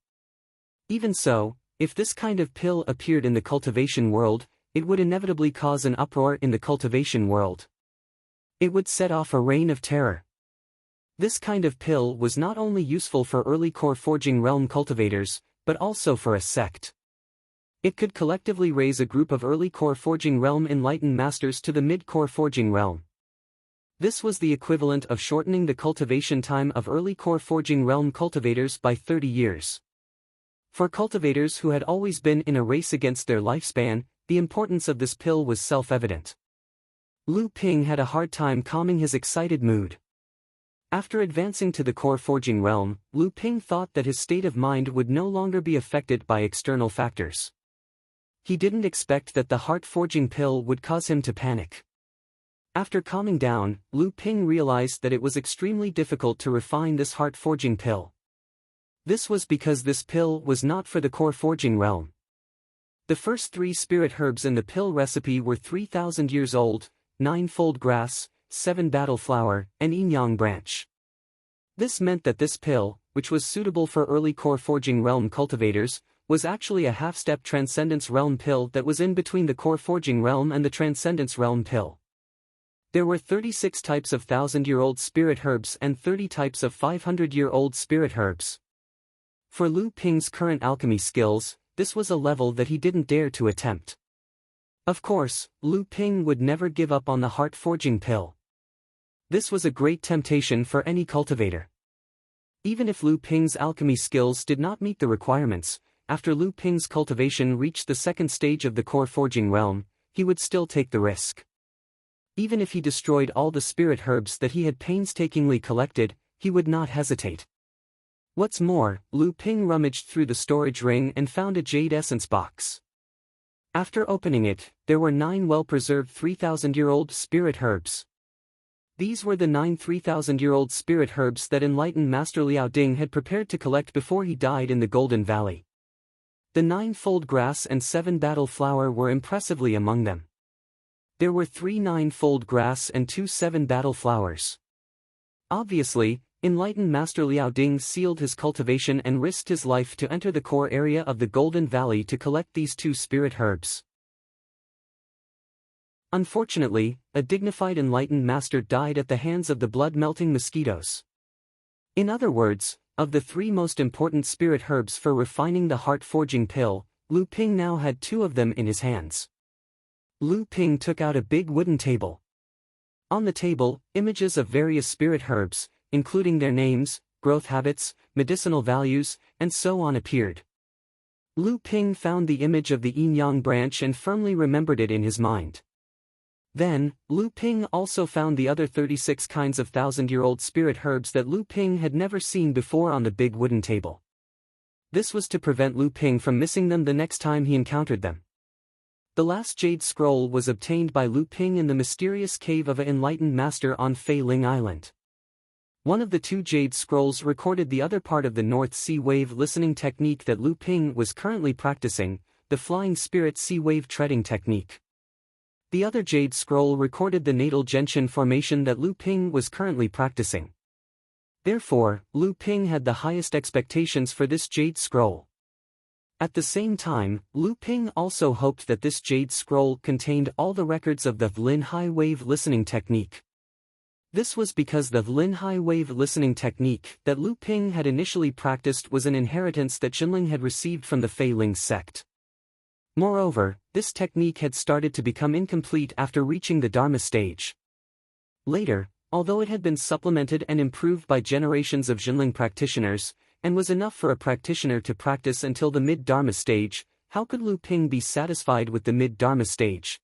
Even so, if this kind of pill appeared in the cultivation world, it would inevitably cause an uproar in the cultivation world. It would set off a reign of terror. This kind of pill was not only useful for early core forging realm cultivators, but also for a sect. It could collectively raise a group of early core forging realm enlightened masters to the mid-core forging realm. This was the equivalent of shortening the cultivation time of early core forging realm cultivators by 30 years. For cultivators who had always been in a race against their lifespan, the importance of this pill was self-evident. Lu Ping had a hard time calming his excited mood. After advancing to the core forging realm, Lu Ping thought that his state of mind would no longer be affected by external factors. He didn't expect that the heart-forging pill would cause him to panic. After calming down, Lu Ping realized that it was extremely difficult to refine this heart-forging pill. This was because this pill was not for the core forging realm. The first 3 spirit herbs in the pill recipe were 3,000 years old, 9-fold grass, 7 battle flower, and yin-yang branch. This meant that this pill, which was suitable for early core forging realm cultivators, was actually a half-step transcendence realm pill that was in between the core forging realm and the transcendence realm pill. There were 36 types of 1,000-year-old spirit herbs and 30 types of 500-year-old spirit herbs. For Lu Ping's current alchemy skills, this was a level that he didn't dare to attempt. Of course, Lu Ping would never give up on the heart-forging pill. This was a great temptation for any cultivator. Even if Lu Ping's alchemy skills did not meet the requirements, after Lu Ping's cultivation reached the second stage of the core forging realm, he would still take the risk. Even if he destroyed all the spirit herbs that he had painstakingly collected, he would not hesitate. What's more, Lu Ping rummaged through the storage ring and found a jade essence box. After opening it, there were 9 well-preserved 3,000-year-old spirit herbs. These were the 9 3,000-year-old spirit herbs that enlightened Master Liao Ding had prepared to collect before he died in the Golden Valley. The 9-fold grass and 7 battle flower were impressively among them. There were 3 9-fold grass and 2 7 battle flowers. Obviously, enlightened Master Liao Ding sealed his cultivation and risked his life to enter the core area of the Golden Valley to collect these 2 spirit herbs. Unfortunately, a dignified enlightened master died at the hands of the blood-melting mosquitoes. In other words, of the 3 most important spirit herbs for refining the heart-forging pill, Lu Ping now had 2 of them in his hands. Lu Ping took out a big wooden table. On the table, images of various spirit herbs, including their names, growth habits, medicinal values, and so on appeared. Lu Ping found the image of the yin-yang branch and firmly remembered it in his mind. Then, Lu Ping also found the other 36 kinds of 1,000-year-old spirit herbs that Lu Ping had never seen before on the big wooden table. This was to prevent Lu Ping from missing them the next time he encountered them. The last jade scroll was obtained by Lu Ping in the mysterious cave of an enlightened master on Fei Ling Island. One of the 2 jade scrolls recorded the other part of the North Sea wave listening technique that Lu Ping was currently practicing, the flying spirit sea wave treading technique. The other jade scroll recorded the natal gentian formation that Lu Ping was currently practicing. Therefore, Lu Ping had the highest expectations for this jade scroll. At the same time, Lu Ping also hoped that this jade scroll contained all the records of the Lin Hai wave listening technique. This was because the Lin Hai wave listening technique that Lu Ping had initially practiced was an inheritance that Jinling had received from the Fei Ling sect. Moreover, this technique had started to become incomplete after reaching the Dharma stage. Later, although it had been supplemented and improved by generations of Jinling practitioners, and was enough for a practitioner to practice until the mid-Dharma stage, how could Lu Ping be satisfied with the mid-Dharma stage?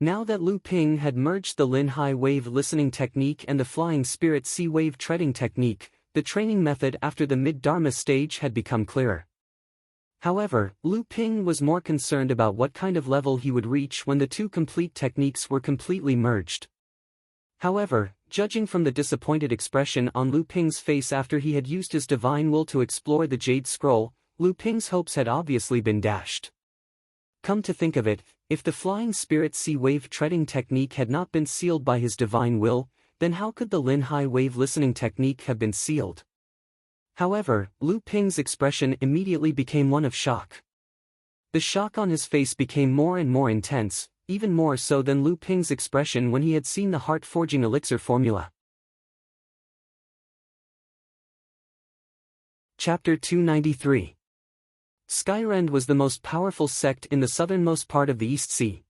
Now that Lu Ping had merged the Lin Hai wave listening technique and the flying spirit sea wave treading technique, the training method after the mid-Dharma stage had become clearer. However, Lu Ping was more concerned about what kind of level he would reach when the 2 complete techniques were completely merged. However, judging from the disappointed expression on Lu Ping's face after he had used his divine will to explore the Jade Scroll, Lu Ping's hopes had obviously been dashed. Come to think of it, if the flying spirit sea wave treading technique had not been sealed by his divine will, then how could the Lin Hai wave listening technique have been sealed? However, Lu Ping's expression immediately became one of shock. The shock on his face became more and more intense, even more so than Lu Ping's expression when he had seen the heart-forging elixir formula. Chapter 293. Skyrend was the most powerful sect in the southernmost part of the East Sea.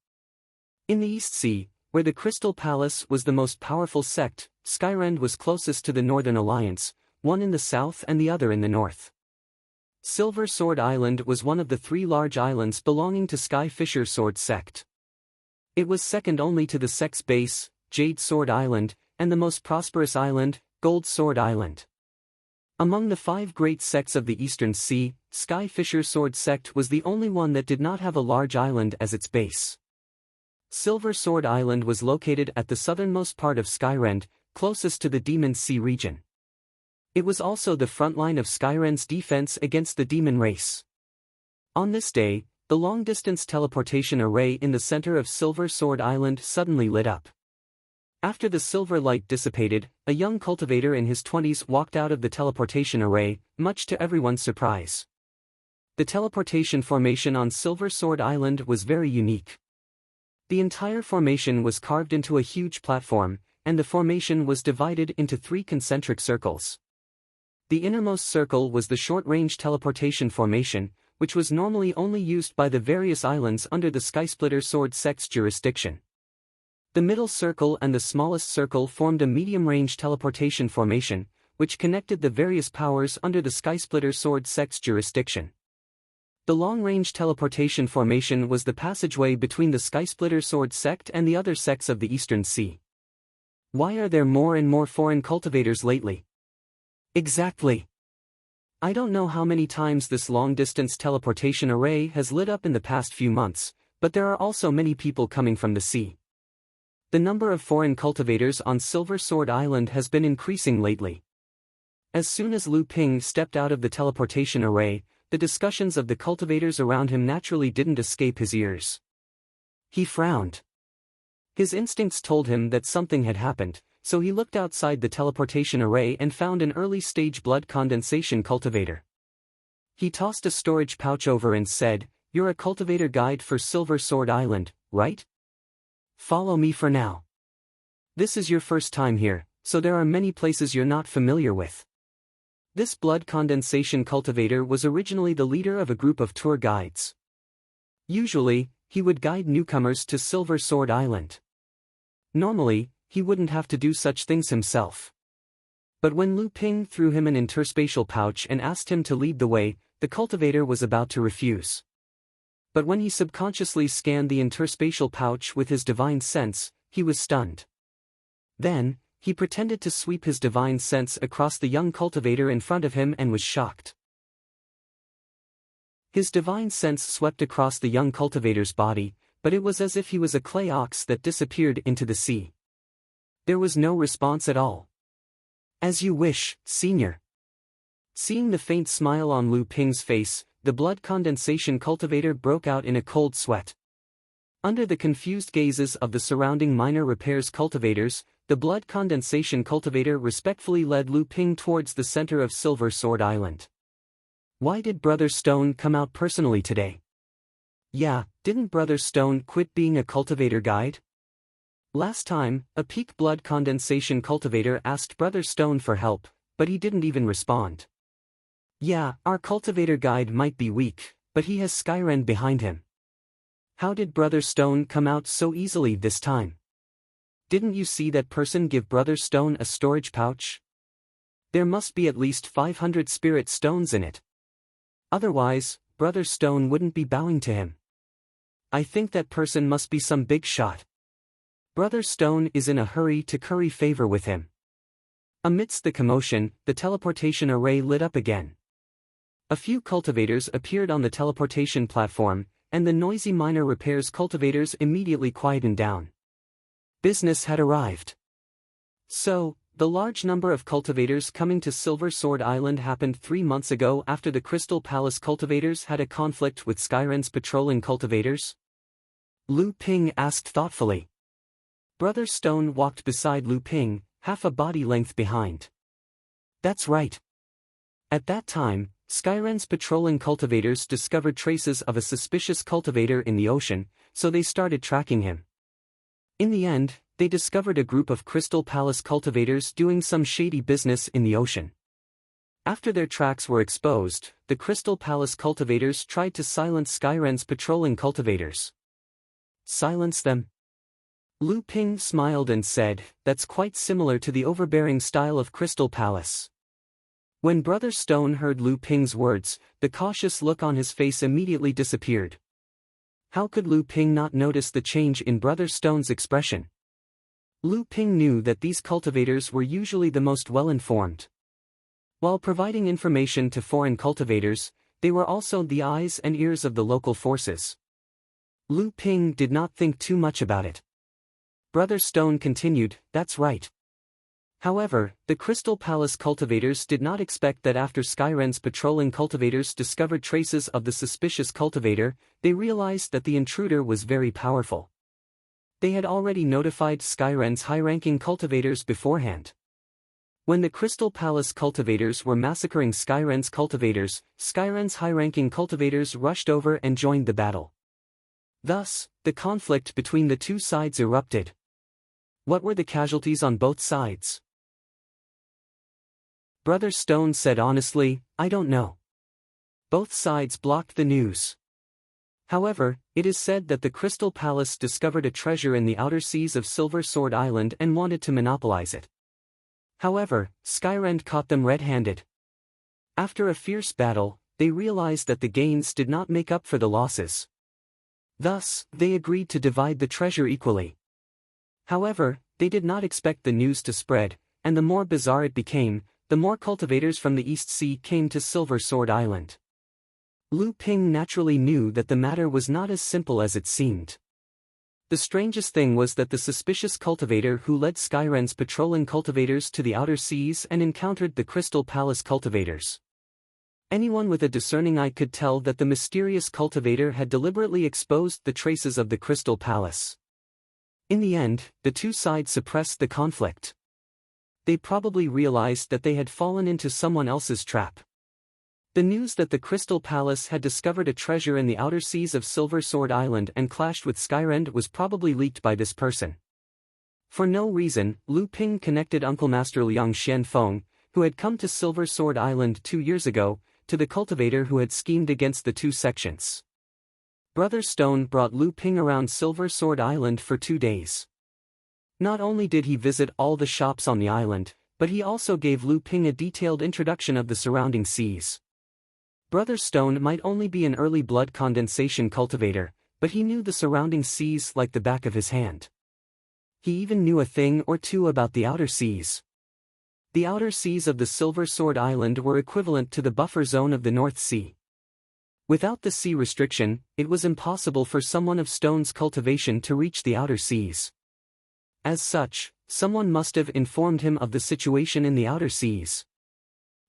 In the East Sea, where the Crystal Palace was the most powerful sect, Skyrend was closest to the Northern Alliance, one in the south and the other in the north. Silver Sword Island was one of the 3 large islands belonging to Sky Fisher Sword sect. It was second only to the sect's base, Jade Sword Island, and the most prosperous island, Gold Sword Island. Among the 5 great sects of the Eastern Sea, Sky Fisher Sword sect was the only one that did not have a large island as its base. Silver Sword Island was located at the southernmost part of Skyrend, closest to the Demon Sea region. It was also the front line of Skyrend's defense against the demon race. On this day, the long-distance teleportation array in the center of Silver Sword Island suddenly lit up. After the silver light dissipated, a young cultivator in his 20s walked out of the teleportation array, much to everyone's surprise. The teleportation formation on Silver Sword Island was very unique. The entire formation was carved into a huge platform, and the formation was divided into 3 concentric circles. The innermost circle was the short-range teleportation formation, which was normally only used by the various islands under the Skysplitter Sword sect's jurisdiction. The middle circle and the smallest circle formed a medium-range teleportation formation, which connected the various powers under the Skysplitter Sword sect's jurisdiction. The long-range teleportation formation was the passageway between the Skysplitter Sword sect and the other sects of the Eastern Sea. Why are there more and more foreign cultivators lately? Exactly. I don't know how many times this long-distance teleportation array has lit up in the past few months, but there are also many people coming from the sea. The number of foreign cultivators on Silver Sword Island has been increasing lately. As soon as Lu Ping stepped out of the teleportation array, the discussions of the cultivators around him naturally didn't escape his ears. He frowned. His instincts told him that something had happened, so he looked outside the teleportation array and found an early-stage blood condensation cultivator. He tossed a storage pouch over and said, "You're a cultivator guide for Silver Sword Island, right? Follow me for now. This is your first time here, so there are many places you're not familiar with." This blood condensation cultivator was originally the leader of a group of tour guides. Usually, he would guide newcomers to Silver Sword Island. Normally, he wouldn't have to do such things himself. But when Lu Ping threw him an interspatial pouch and asked him to lead the way, the cultivator was about to refuse. But when he subconsciously scanned the interspatial pouch with his divine sense, he was stunned. Then, he pretended to sweep his divine sense across the young cultivator in front of him and was shocked. His divine sense swept across the young cultivator's body, but it was as if he was a clay ox that disappeared into the sea. There was no response at all. "As you wish, Senior." Seeing the faint smile on Lu Ping's face, the blood condensation cultivator broke out in a cold sweat. Under the confused gazes of the surrounding minor repairs cultivators, the blood condensation cultivator respectfully led Lu Ping towards the center of Silver Sword Island. "Why did Brother Stone come out personally today?" "Yeah, didn't Brother Stone quit being a cultivator guide?" Last time, a peak blood condensation cultivator asked Brother Stone for help, but he didn't even respond. "Yeah, our cultivator guide might be weak, but he has Skyren behind him." "How did Brother Stone come out so easily this time? Didn't you see that person give Brother Stone a storage pouch? There must be at least 500 spirit stones in it. Otherwise, Brother Stone wouldn't be bowing to him. I think that person must be some big shot. Brother Stone is in a hurry to curry favor with him." Amidst the commotion, the teleportation array lit up again. A few cultivators appeared on the teleportation platform, and the noisy minor repairs cultivators immediately quietened down. Business had arrived. So, the large number of cultivators coming to Silver Sword Island happened 3 months ago after the Crystal Palace cultivators had a conflict with Skyren's patrolling cultivators? Lu Ping asked thoughtfully. Brother Stone walked beside Lu Ping, half a body length behind. "That's right. At that time, Skyren's patrolling cultivators discovered traces of a suspicious cultivator in the ocean, so they started tracking him. In the end, they discovered a group of Crystal Palace cultivators doing some shady business in the ocean. After their tracks were exposed, the Crystal Palace cultivators tried to silence Skyren's patrolling cultivators." "Silence them?" Lu Ping smiled and said, "That's quite similar to the overbearing style of Crystal Palace." When Brother Stone heard Lu Ping's words, the cautious look on his face immediately disappeared. How could Lu Ping not notice the change in Brother Stone's expression? Lu Ping knew that these cultivators were usually the most well-informed. While providing information to foreign cultivators, they were also the eyes and ears of the local forces. Lu Ping did not think too much about it. Brother Stone continued, "That's right." However, the Crystal Palace cultivators did not expect that after Skyren's patrolling cultivators discovered traces of the suspicious cultivator, they realized that the intruder was very powerful. They had already notified Skyren's high-ranking cultivators beforehand. When the Crystal Palace cultivators were massacring Skyren's cultivators, Skyren's high-ranking cultivators rushed over and joined the battle. Thus, the conflict between the two sides erupted. What were the casualties on both sides? Brother Stone said honestly, "I don't know. Both sides blocked the news. However, it is said that the Crystal Palace discovered a treasure in the outer seas of Silver Sword Island and wanted to monopolize it. However, Skyren caught them red-handed. After a fierce battle, they realized that the gains did not make up for the losses. Thus, they agreed to divide the treasure equally. However, they did not expect the news to spread, and the more bizarre it became, the more cultivators from the East Sea came to Silver Sword Island. Lu Ping naturally knew that the matter was not as simple as it seemed. The strangest thing was that the suspicious cultivator who led Skyren's patrolling cultivators to the outer seas and encountered the Crystal Palace cultivators. Anyone with a discerning eye could tell that the mysterious cultivator had deliberately exposed the traces of the Crystal Palace. In the end, the two sides suppressed the conflict. They probably realized that they had fallen into someone else's trap. The news that the Crystal Palace had discovered a treasure in the outer seas of Silver Sword Island and clashed with Skyrend was probably leaked by this person. For no reason, Lu Ping connected Uncle Master Liang Xianfeng, who had come to Silver Sword Island 2 years ago, to the cultivator who had schemed against the two sections. Brother Stone brought Lu Ping around Silver Sword Island for 2 days. Not only did he visit all the shops on the island, but he also gave Lu Ping a detailed introduction of the surrounding seas. Brother Stone might only be an early blood condensation cultivator, but he knew the surrounding seas like the back of his hand. He even knew a thing or two about the outer seas. The outer seas of the Silver Sword Island were equivalent to the buffer zone of the North Sea. Without the sea restriction, it was impossible for someone of Stone's cultivation to reach the outer seas. As such, someone must have informed him of the situation in the outer seas.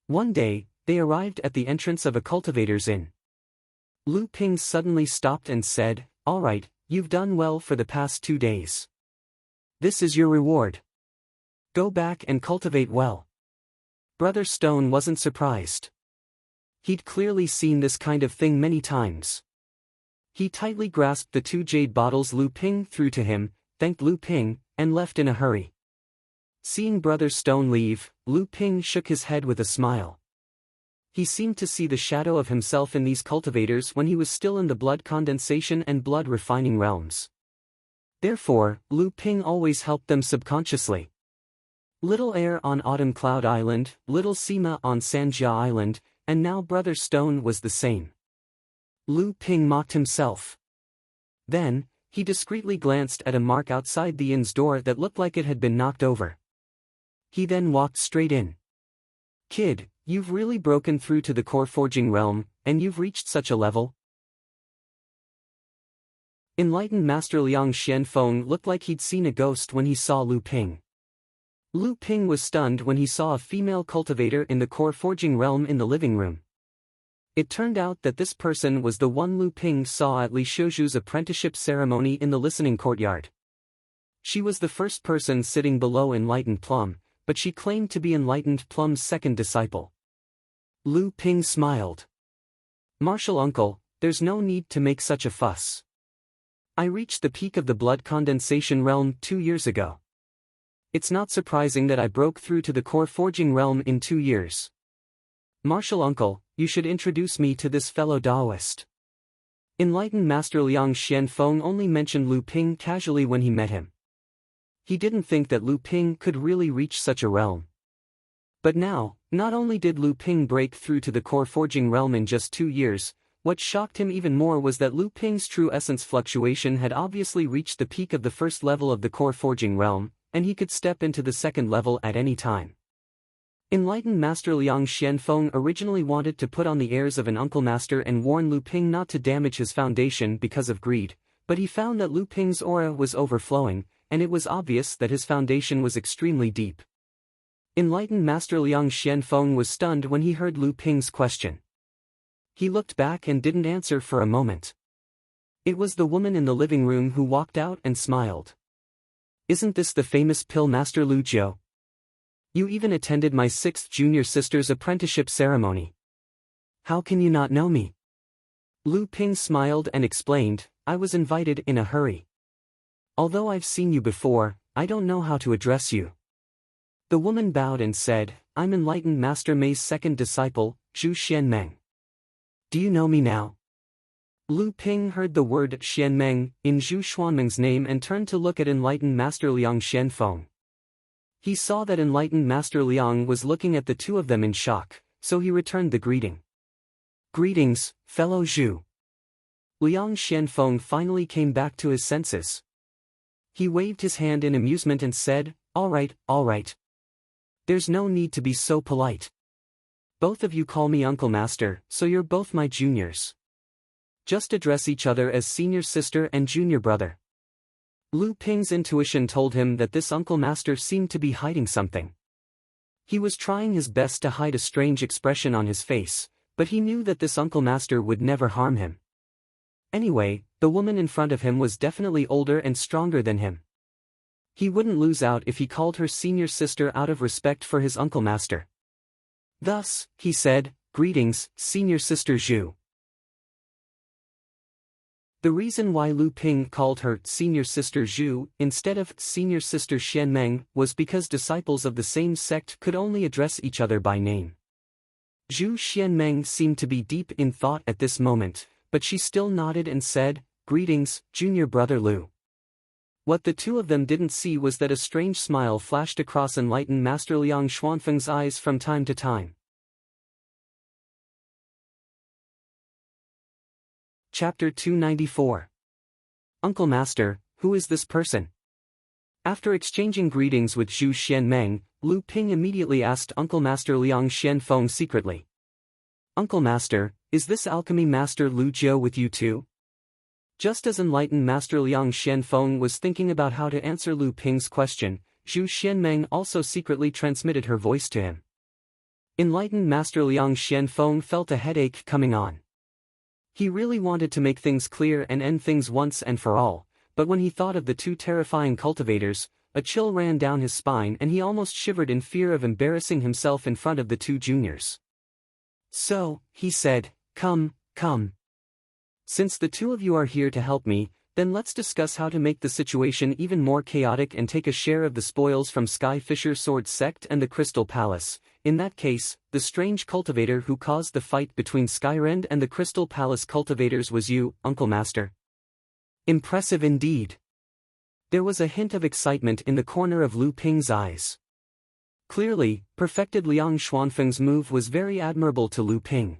One day, they arrived at the entrance of a cultivator's inn. Lu Ping suddenly stopped and said, "All right, you've done well for the past 2 days. This is your reward. Go back and cultivate well." Brother Stone wasn't surprised. He'd clearly seen this kind of thing many times. He tightly grasped the 2 jade bottles Lu Ping threw to him, thanked Lu Ping, and left in a hurry. Seeing Brother Stone leave, Lu Ping shook his head with a smile. He seemed to see the shadow of himself in these cultivators when he was still in the blood condensation and blood refining realms. Therefore, Lu Ping always helped them subconsciously. Little Air on Autumn Cloud Island, Little Sima on Sanjia Island, and now Brother Stone was the same. Lu Ping mocked himself. Then, he discreetly glanced at a mark outside the inn's door that looked like it had been knocked over. He then walked straight in. "Kid, you've really broken through to the core forging realm, and you've reached such a level?" Enlightened Master Liang Xianfeng looked like he'd seen a ghost when he saw Lu Ping. Lu Ping was stunned when he saw a female cultivator in the core forging realm in the living room. It turned out that this person was the one Lu Ping saw at Li Shouju's apprenticeship ceremony in the listening courtyard. She was the first person sitting below Enlightened Plum, but she claimed to be Enlightened Plum's second disciple. Lu Ping smiled. "Martial uncle, there's no need to make such a fuss. I reached the peak of the blood condensation realm 2 years ago. It's not surprising that I broke through to the core forging realm in 2 years. Martial uncle, you should introduce me to this fellow Taoist." Enlightened Master Liang Xianfeng only mentioned Lu Ping casually when he met him. He didn't think that Lu Ping could really reach such a realm. But now, not only did Lu Ping break through to the core forging realm in just 2 years, what shocked him even more was that Lu Ping's true essence fluctuation had obviously reached the peak of the first level of the core forging realm, and he could step into the second level at any time. Enlightened Master Liang Xianfeng originally wanted to put on the airs of an uncle master and warn Lu Ping not to damage his foundation because of greed, but he found that Lu Ping's aura was overflowing, and it was obvious that his foundation was extremely deep. Enlightened Master Liang Xianfeng was stunned when he heard Lu Ping's question. He looked back and didn't answer for a moment. It was the woman in the living room who walked out and smiled. "Isn't this the famous pill master Lu Jiu? You even attended my 6th junior sister's apprenticeship ceremony. How can you not know me?" Lu Ping smiled and explained, "I was invited in a hurry. Although I've seen you before, I don't know how to address you." The woman bowed and said, "I'm Enlightened Master Mei's second disciple, Zhu Xianmeng. Do you know me now?" Lu Ping heard the word Xianmeng in Zhu Xuanmeng's name and turned to look at Enlightened Master Liang Xianfeng. He saw that Enlightened Master Liang was looking at the two of them in shock, so he returned the greeting. Greetings, fellow Zhu. Liang Xianfeng finally came back to his senses. He waved his hand in amusement and said, all right. There's no need to be so polite. Both of you call me Uncle Master, so you're both my juniors. Just address each other as senior sister and junior brother. Lu Ping's intuition told him that this Uncle Master seemed to be hiding something. He was trying his best to hide a strange expression on his face, but he knew that this Uncle Master would never harm him. Anyway, the woman in front of him was definitely older and stronger than him. He wouldn't lose out if he called her senior sister out of respect for his Uncle Master. Thus, he said, greetings, senior sister Zhu. The reason why Lu Ping called her senior sister Zhu instead of senior sister Xianmeng was because disciples of the same sect could only address each other by name. Zhu Xianmeng seemed to be deep in thought at this moment, but she still nodded and said, greetings, junior brother Lu. What the two of them didn't see was that a strange smile flashed across enlightened Master Liang Xuanfeng's eyes from time to time. Chapter 294. Uncle Master, who is this person? After exchanging greetings with Zhu Xianmeng, Lu Ping immediately asked Uncle Master Liang Xianfeng secretly. Uncle Master, is this alchemy master Lu Jiu with you too? Just as enlightened Master Liang Xianfeng was thinking about how to answer Lu Ping's question, Zhu Xianmeng also secretly transmitted her voice to him. Enlightened Master Liang Xianfeng felt a headache coming on. He really wanted to make things clear and end things once and for all, but when he thought of the two terrifying cultivators, a chill ran down his spine and he almost shivered in fear of embarrassing himself in front of the two juniors. So, he said, come. Since the two of you are here to help me, then let's discuss how to make the situation even more chaotic and take a share of the spoils from Sky Fisher Sword Sect and the Crystal Palace. In that case, the strange cultivator who caused the fight between Skyrend and the Crystal Palace cultivators was you, Uncle Master. Impressive indeed. There was a hint of excitement in the corner of Lu Ping's eyes. Clearly, perfected Liang Xuanfeng's move was very admirable to Lu Ping.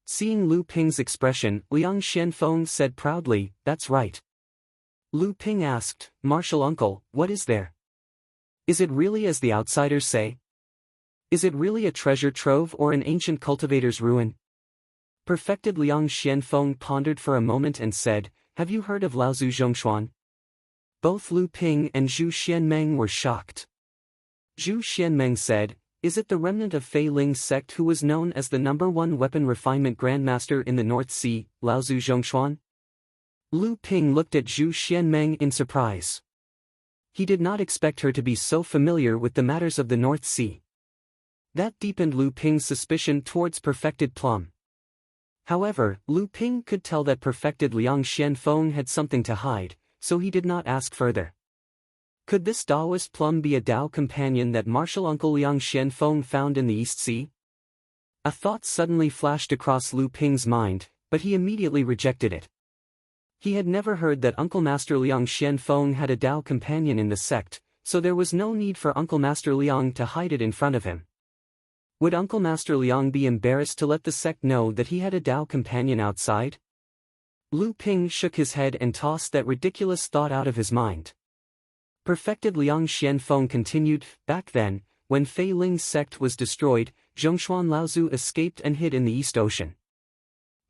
Seeing Lu Ping's expression, Liang Xianfeng said proudly, that's right. Lu Ping asked, Martial Uncle, what is there? Is it really as the outsiders say? Is it really a treasure trove or an ancient cultivator's ruin? Perfected Liang Xianfeng pondered for a moment and said, have you heard of Laozu Zhongshuan? Both Lu Ping and Zhu Xianmeng were shocked. Zhu Xianmeng said, is it the remnant of Fei Ling's sect who was known as the #1 weapon refinement grandmaster in the North Sea, Laozu Zhongshuan? Lu Ping looked at Zhu Xianmeng in surprise. He did not expect her to be so familiar with the matters of the North Sea. That deepened Lu Ping's suspicion towards Perfected Plum. However, Lu Ping could tell that Perfected Liang Xianfeng had something to hide, so he did not ask further. Could this Taoist plum be a Tao companion that martial Uncle Liang Xianfeng found in the East Sea? A thought suddenly flashed across Lu Ping's mind, but he immediately rejected it. He had never heard that Uncle Master Liang Xianfeng had a Tao companion in the sect, so there was no need for Uncle Master Liang to hide it in front of him. Would Uncle Master Liang be embarrassed to let the sect know that he had a Tao companion outside? Lu Ping shook his head and tossed that ridiculous thought out of his mind. Perfected Liang Xianfeng continued, back then, when Fei Ling's sect was destroyed, Zhongshuan Laozu escaped and hid in the East Ocean.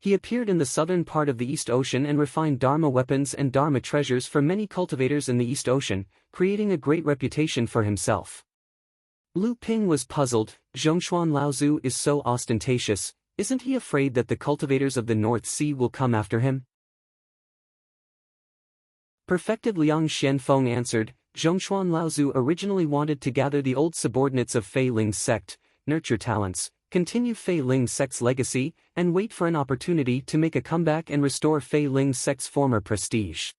He appeared in the southern part of the East Ocean and refined Dharma weapons and Dharma treasures for many cultivators in the East Ocean, creating a great reputation for himself. Lu Ping was puzzled. Zhongshuan Laozu is so ostentatious, isn't he afraid that the cultivators of the North Sea will come after him? Perfected Liang Xianfeng answered, Zhongshuan Laozu originally wanted to gather the old subordinates of Fei Ling's sect, nurture talents, continue Fei Ling's sect's legacy, and wait for an opportunity to make a comeback and restore Fei Ling's sect's former prestige.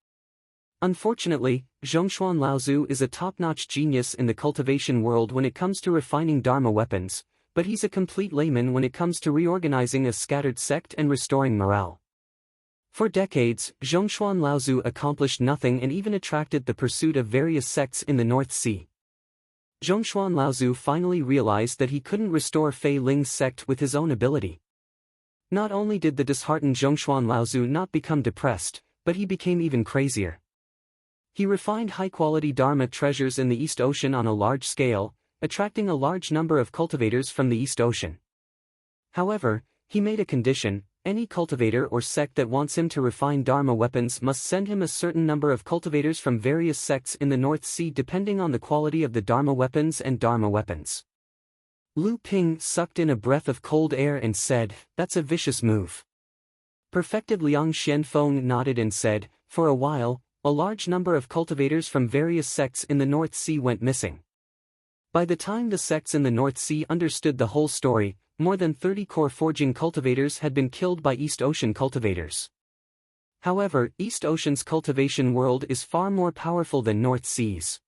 Unfortunately, Zhongshuan Laozu is a top-notch genius in the cultivation world when it comes to refining Dharma weapons, but he's a complete layman when it comes to reorganizing a scattered sect and restoring morale. For decades, Zhongshuan Laozu accomplished nothing and even attracted the pursuit of various sects in the North Sea. Zhongshuan Laozu finally realized that he couldn't restore Fei Ling's sect with his own ability. Not only did the disheartened Zhongshuan Laozu not become depressed, but he became even crazier. He refined high-quality Dharma treasures in the East Ocean on a large scale, attracting a large number of cultivators from the East Ocean. However, he made a condition: any cultivator or sect that wants him to refine Dharma weapons must send him a certain number of cultivators from various sects in the North Sea depending on the quality of the Dharma weapons and Dharma weapons. Lu Ping sucked in a breath of cold air and said, "That's a vicious move." Perfected Liang Xianfeng nodded and said, "For a while, a large number of cultivators from various sects in the North Sea went missing. By the time the sects in the North Sea understood the whole story, more than 30 core forging cultivators had been killed by East Ocean cultivators. However, East Ocean's cultivation world is far more powerful than North Sea's.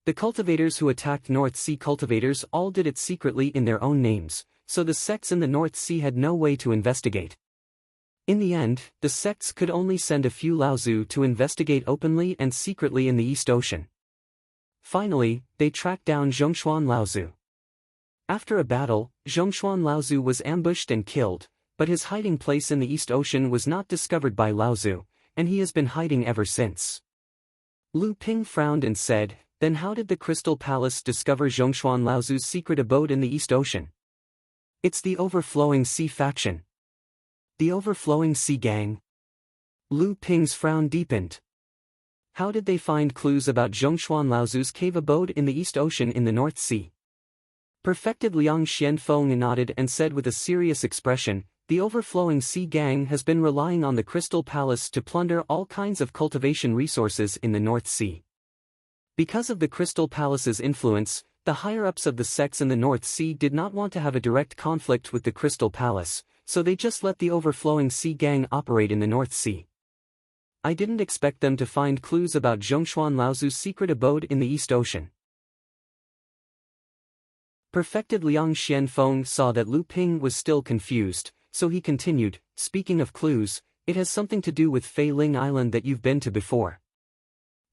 The cultivators who attacked North Sea cultivators all did it secretly in their own names, so the sects in the North Sea had no way to investigate. In the end, the sects could only send a few Laozu to investigate openly and secretly in the East Ocean. Finally, they tracked down Zhongshuan Laozu. After a battle, Zhongshuan Laozu was ambushed and killed, but his hiding place in the East Ocean was not discovered by Laozu, and he has been hiding ever since. Lu Ping frowned and said, "Then how did the Crystal Palace discover Zhongshuan Laozu's secret abode in the East Ocean?" "It's the Overflowing Sea faction." "The Overflowing Sea gang?" Lu Ping's frown deepened. "How did they find clues about Zhongshuan Laozu's cave abode in the East Ocean in the North Sea?" Perfected Liang Xianfeng nodded and said with a serious expression, "The Overflowing Sea gang has been relying on the Crystal Palace to plunder all kinds of cultivation resources in the North Sea. Because of the Crystal Palace's influence, the higher-ups of the sects in the North Sea did not want to have a direct conflict with the Crystal Palace, so they just let the Overflowing Sea gang operate in the North Sea. I didn't expect them to find clues about Zhongshuan Laozu's secret abode in the East Ocean." Perfected Liang Xianfeng saw that Lu Ping was still confused, so he continued, "Speaking of clues, it has something to do with Fei Ling Island that you've been to before."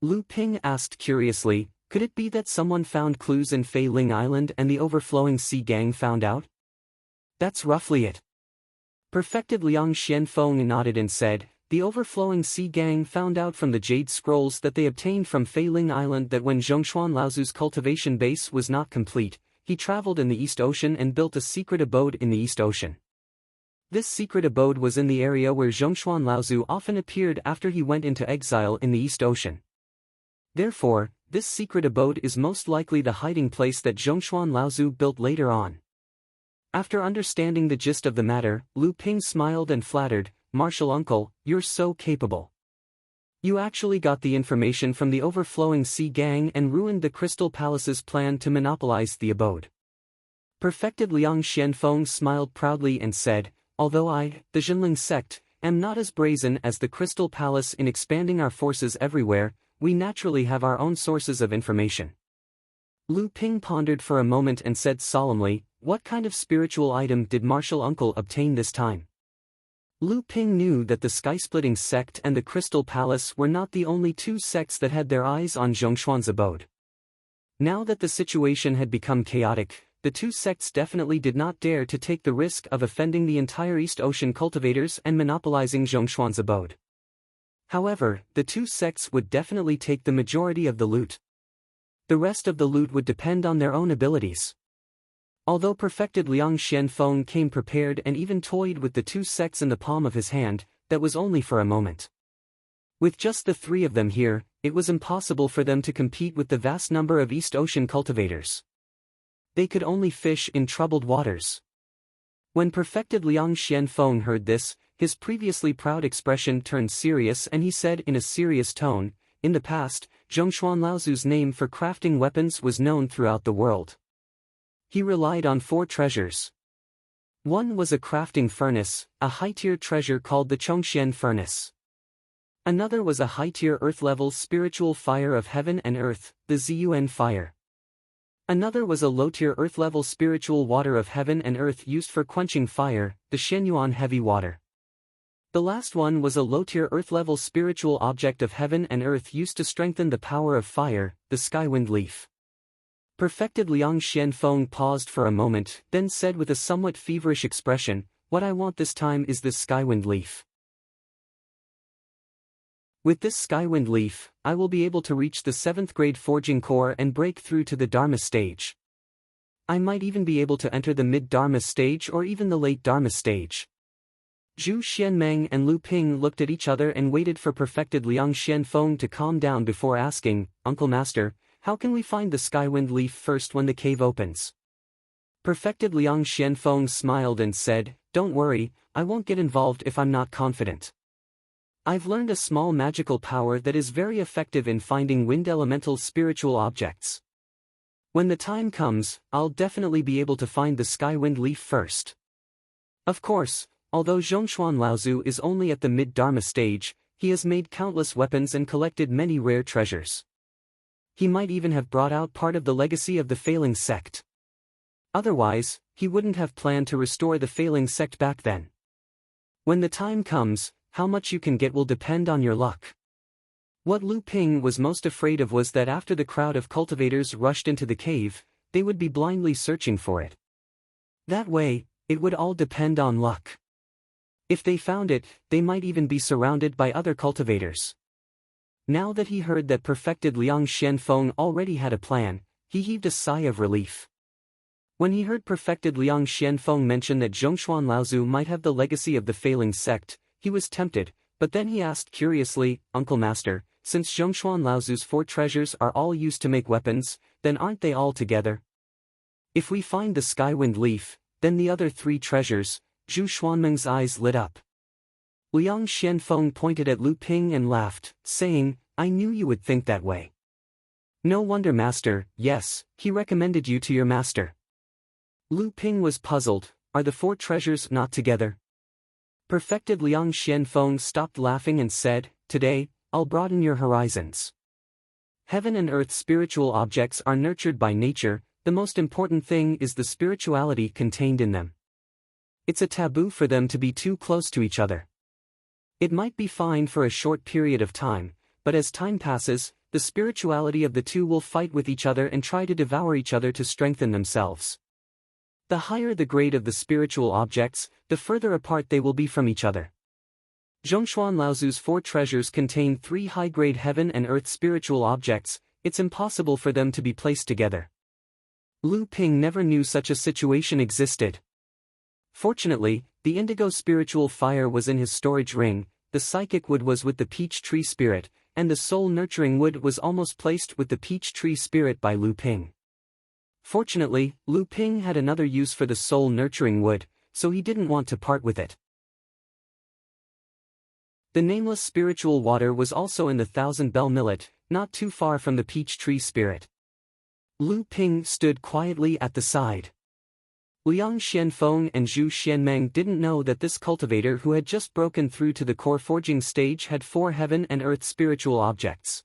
Lu Ping asked curiously, "Could it be that someone found clues in Fei Ling Island and the Overflowing Sea gang found out?" "That's roughly it." Perfected Liang Xianfeng nodded and said, "The Overflowing Sea gang found out from the Jade Scrolls that they obtained from Fei Ling Island that when Zhongshuan Laozu's cultivation base was not complete, he traveled in the East Ocean and built a secret abode in the East Ocean. This secret abode was in the area where Zhongshuan Laozu often appeared after he went into exile in the East Ocean. Therefore, this secret abode is most likely the hiding place that Zhongshuan Laozu built later on." After understanding the gist of the matter, Lu Ping smiled and flattered, "Martial uncle, you're so capable. You actually got the information from the Overflowing Sea gang and ruined the Crystal Palace's plan to monopolize the abode." Perfected Liang Xianfeng smiled proudly and said, "Although I, the Zhenling sect, am not as brazen as the Crystal Palace in expanding our forces everywhere, we naturally have our own sources of information." Lu Ping pondered for a moment and said solemnly, "What kind of spiritual item did Martial Uncle obtain this time?" Lu Ping knew that the Sky-Splitting sect and the Crystal Palace were not the only two sects that had their eyes on Zhongshuan's abode. Now that the situation had become chaotic, the two sects definitely did not dare to take the risk of offending the entire East Ocean cultivators and monopolizing Zhongshuan's abode. However, the two sects would definitely take the majority of the loot. The rest of the loot would depend on their own abilities. Although Perfected Liang Xianfeng came prepared and even toyed with the two sects in the palm of his hand, that was only for a moment. With just the three of them here, it was impossible for them to compete with the vast number of East Ocean cultivators. They could only fish in troubled waters. When Perfected Liang Xianfeng heard this, his previously proud expression turned serious and he said in a serious tone, "In the past, Zhongshuan Laozu's name for crafting weapons was known throughout the world. He relied on 4 treasures. One was a crafting furnace, a high-tier treasure called the Chongxian furnace. Another was a high-tier earth-level spiritual fire of heaven and earth, the Ziyuan fire. Another was a low-tier earth-level spiritual water of heaven and earth used for quenching fire, the Shenyuan heavy water. The last one was a low-tier earth-level spiritual object of heaven and earth used to strengthen the power of fire, the Skywind leaf." Perfected Liang Xianfeng paused for a moment, then said with a somewhat feverish expression, What I want this time is this Skywind leaf. With this Skywind leaf, I will be able to reach the 7th grade forging core and break through to the Dharma stage. I might even be able to enter the mid-Dharma stage or even the late Dharma stage. Zhu Xianmeng and Lu Ping looked at each other and waited for perfected Liang Xianfeng to calm down before asking, "Uncle Master, how can we find the Skywind leaf first when the cave opens?" Perfected Liang Xianfeng smiled and said, "Don't worry, I won't get involved if I'm not confident. I've learned a small magical power that is very effective in finding wind elemental spiritual objects. When the time comes, I'll definitely be able to find the Skywind leaf first." Of course, although Zhongshuan Laozu is only at the mid-Dharma stage, he has made countless weapons and collected many rare treasures. He might even have brought out part of the legacy of the failing sect. Otherwise, he wouldn't have planned to restore the failing sect back then. When the time comes, how much you can get will depend on your luck. What Lu Ping was most afraid of was that after the crowd of cultivators rushed into the cave, they would be blindly searching for it. That way, it would all depend on luck. If they found it, they might even be surrounded by other cultivators. Now that he heard that perfected Liang Xianfeng already had a plan, he heaved a sigh of relief. When he heard perfected Liang Xianfeng mention that Zhongshuan Laozu might have the legacy of the failing sect, he was tempted, but then he asked curiously, "Uncle Master, since Zhongshuan Laozu's 4 treasures are all used to make weapons, then aren't they all together? If we find the Skywind leaf, then the other 3 treasures." Zhu Xuanmeng's eyes lit up. Liang Xianfeng pointed at Lu Ping and laughed, saying, "I knew you would think that way. No wonder, Master. Yes, he recommended you to your master." Lu Ping was puzzled. Are the 4 treasures not together? Perfected Liang Xianfeng stopped laughing and said, "Today, I'll broaden your horizons. Heaven and earth spiritual objects are nurtured by nature, the most important thing is the spirituality contained in them. It's a taboo for them to be too close to each other. It might be fine for a short period of time, but as time passes, the spirituality of the two will fight with each other and try to devour each other to strengthen themselves. The higher the grade of the spiritual objects, the further apart they will be from each other. Zhongshuan Laozu's 4 treasures contain 3 high-grade heaven and earth spiritual objects. It's impossible for them to be placed together." Lu Ping never knew such a situation existed. Fortunately, the indigo spiritual fire was in his storage ring, the psychic wood was with the peach tree spirit, and the soul-nurturing wood was almost placed with the peach tree spirit by Lu Ping. Fortunately, Lu Ping had another use for the soul-nurturing wood, so he didn't want to part with it. The nameless spiritual water was also in the 1000-bell millet, not too far from the peach tree spirit. Lu Ping stood quietly at the side. Liang Xianfeng and Zhu Xianmeng didn't know that this cultivator who had just broken through to the core forging stage had 4 heaven and earth spiritual objects.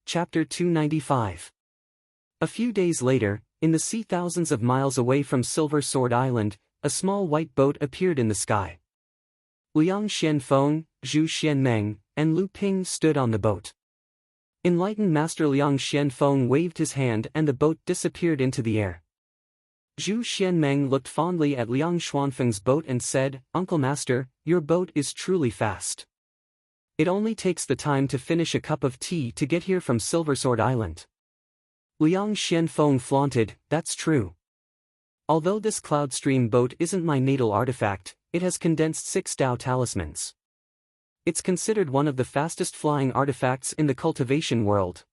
Chapter 295. A few days later, in the sea thousands of miles away from Silver Sword Island, a small white boat appeared in the sky. Liang Xianfeng, Zhu Xianmeng, and Lu Ping stood on the boat. Enlightened Master Liang Xianfeng waved his hand and the boat disappeared into the air. Zhu Xianmeng looked fondly at Liang Xuanfeng's boat and said, "Uncle Master, your boat is truly fast. It only takes the time to finish a cup of tea to get here from Silversword Island." Liang Xianfeng flaunted, "That's true. Although this Cloudstream boat isn't my natal artifact, it has condensed 6 Tao talismans. It's considered one of the fastest flying artifacts in the cultivation world."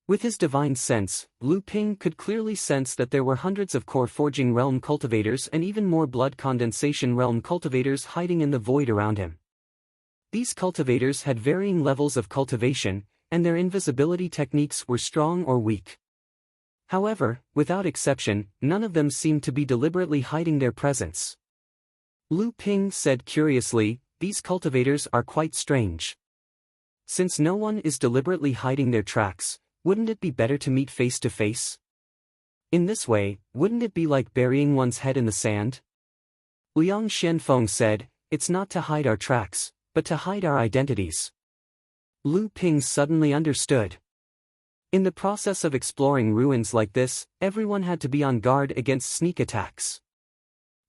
With his divine sense, Lu Ping could clearly sense that there were hundreds of core forging realm cultivators and even more blood condensation realm cultivators hiding in the void around him. These cultivators had varying levels of cultivation, and their invisibility techniques were strong or weak. However, without exception, none of them seemed to be deliberately hiding their presence. Lu Ping said curiously, "These cultivators are quite strange. Since no one is deliberately hiding their tracks, wouldn't it be better to meet face to face? In this way, wouldn't it be like burying one's head in the sand?" Liang Xianfeng said, "It's not to hide our tracks, but to hide our identities." Lu Ping suddenly understood. In the process of exploring ruins like this, everyone had to be on guard against sneak attacks.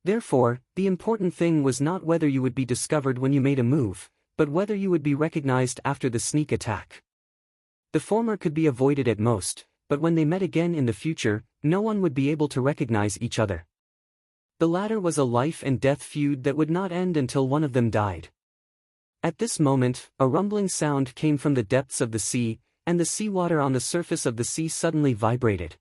Therefore, the important thing was not whether you would be discovered when you made a move, but whether you would be recognized after the sneak attack. The former could be avoided at most, but when they met again in the future, no one would be able to recognize each other. The latter was a life-and-death feud that would not end until one of them died. At this moment, a rumbling sound came from the depths of the sea, and the seawater on the surface of the sea suddenly vibrated.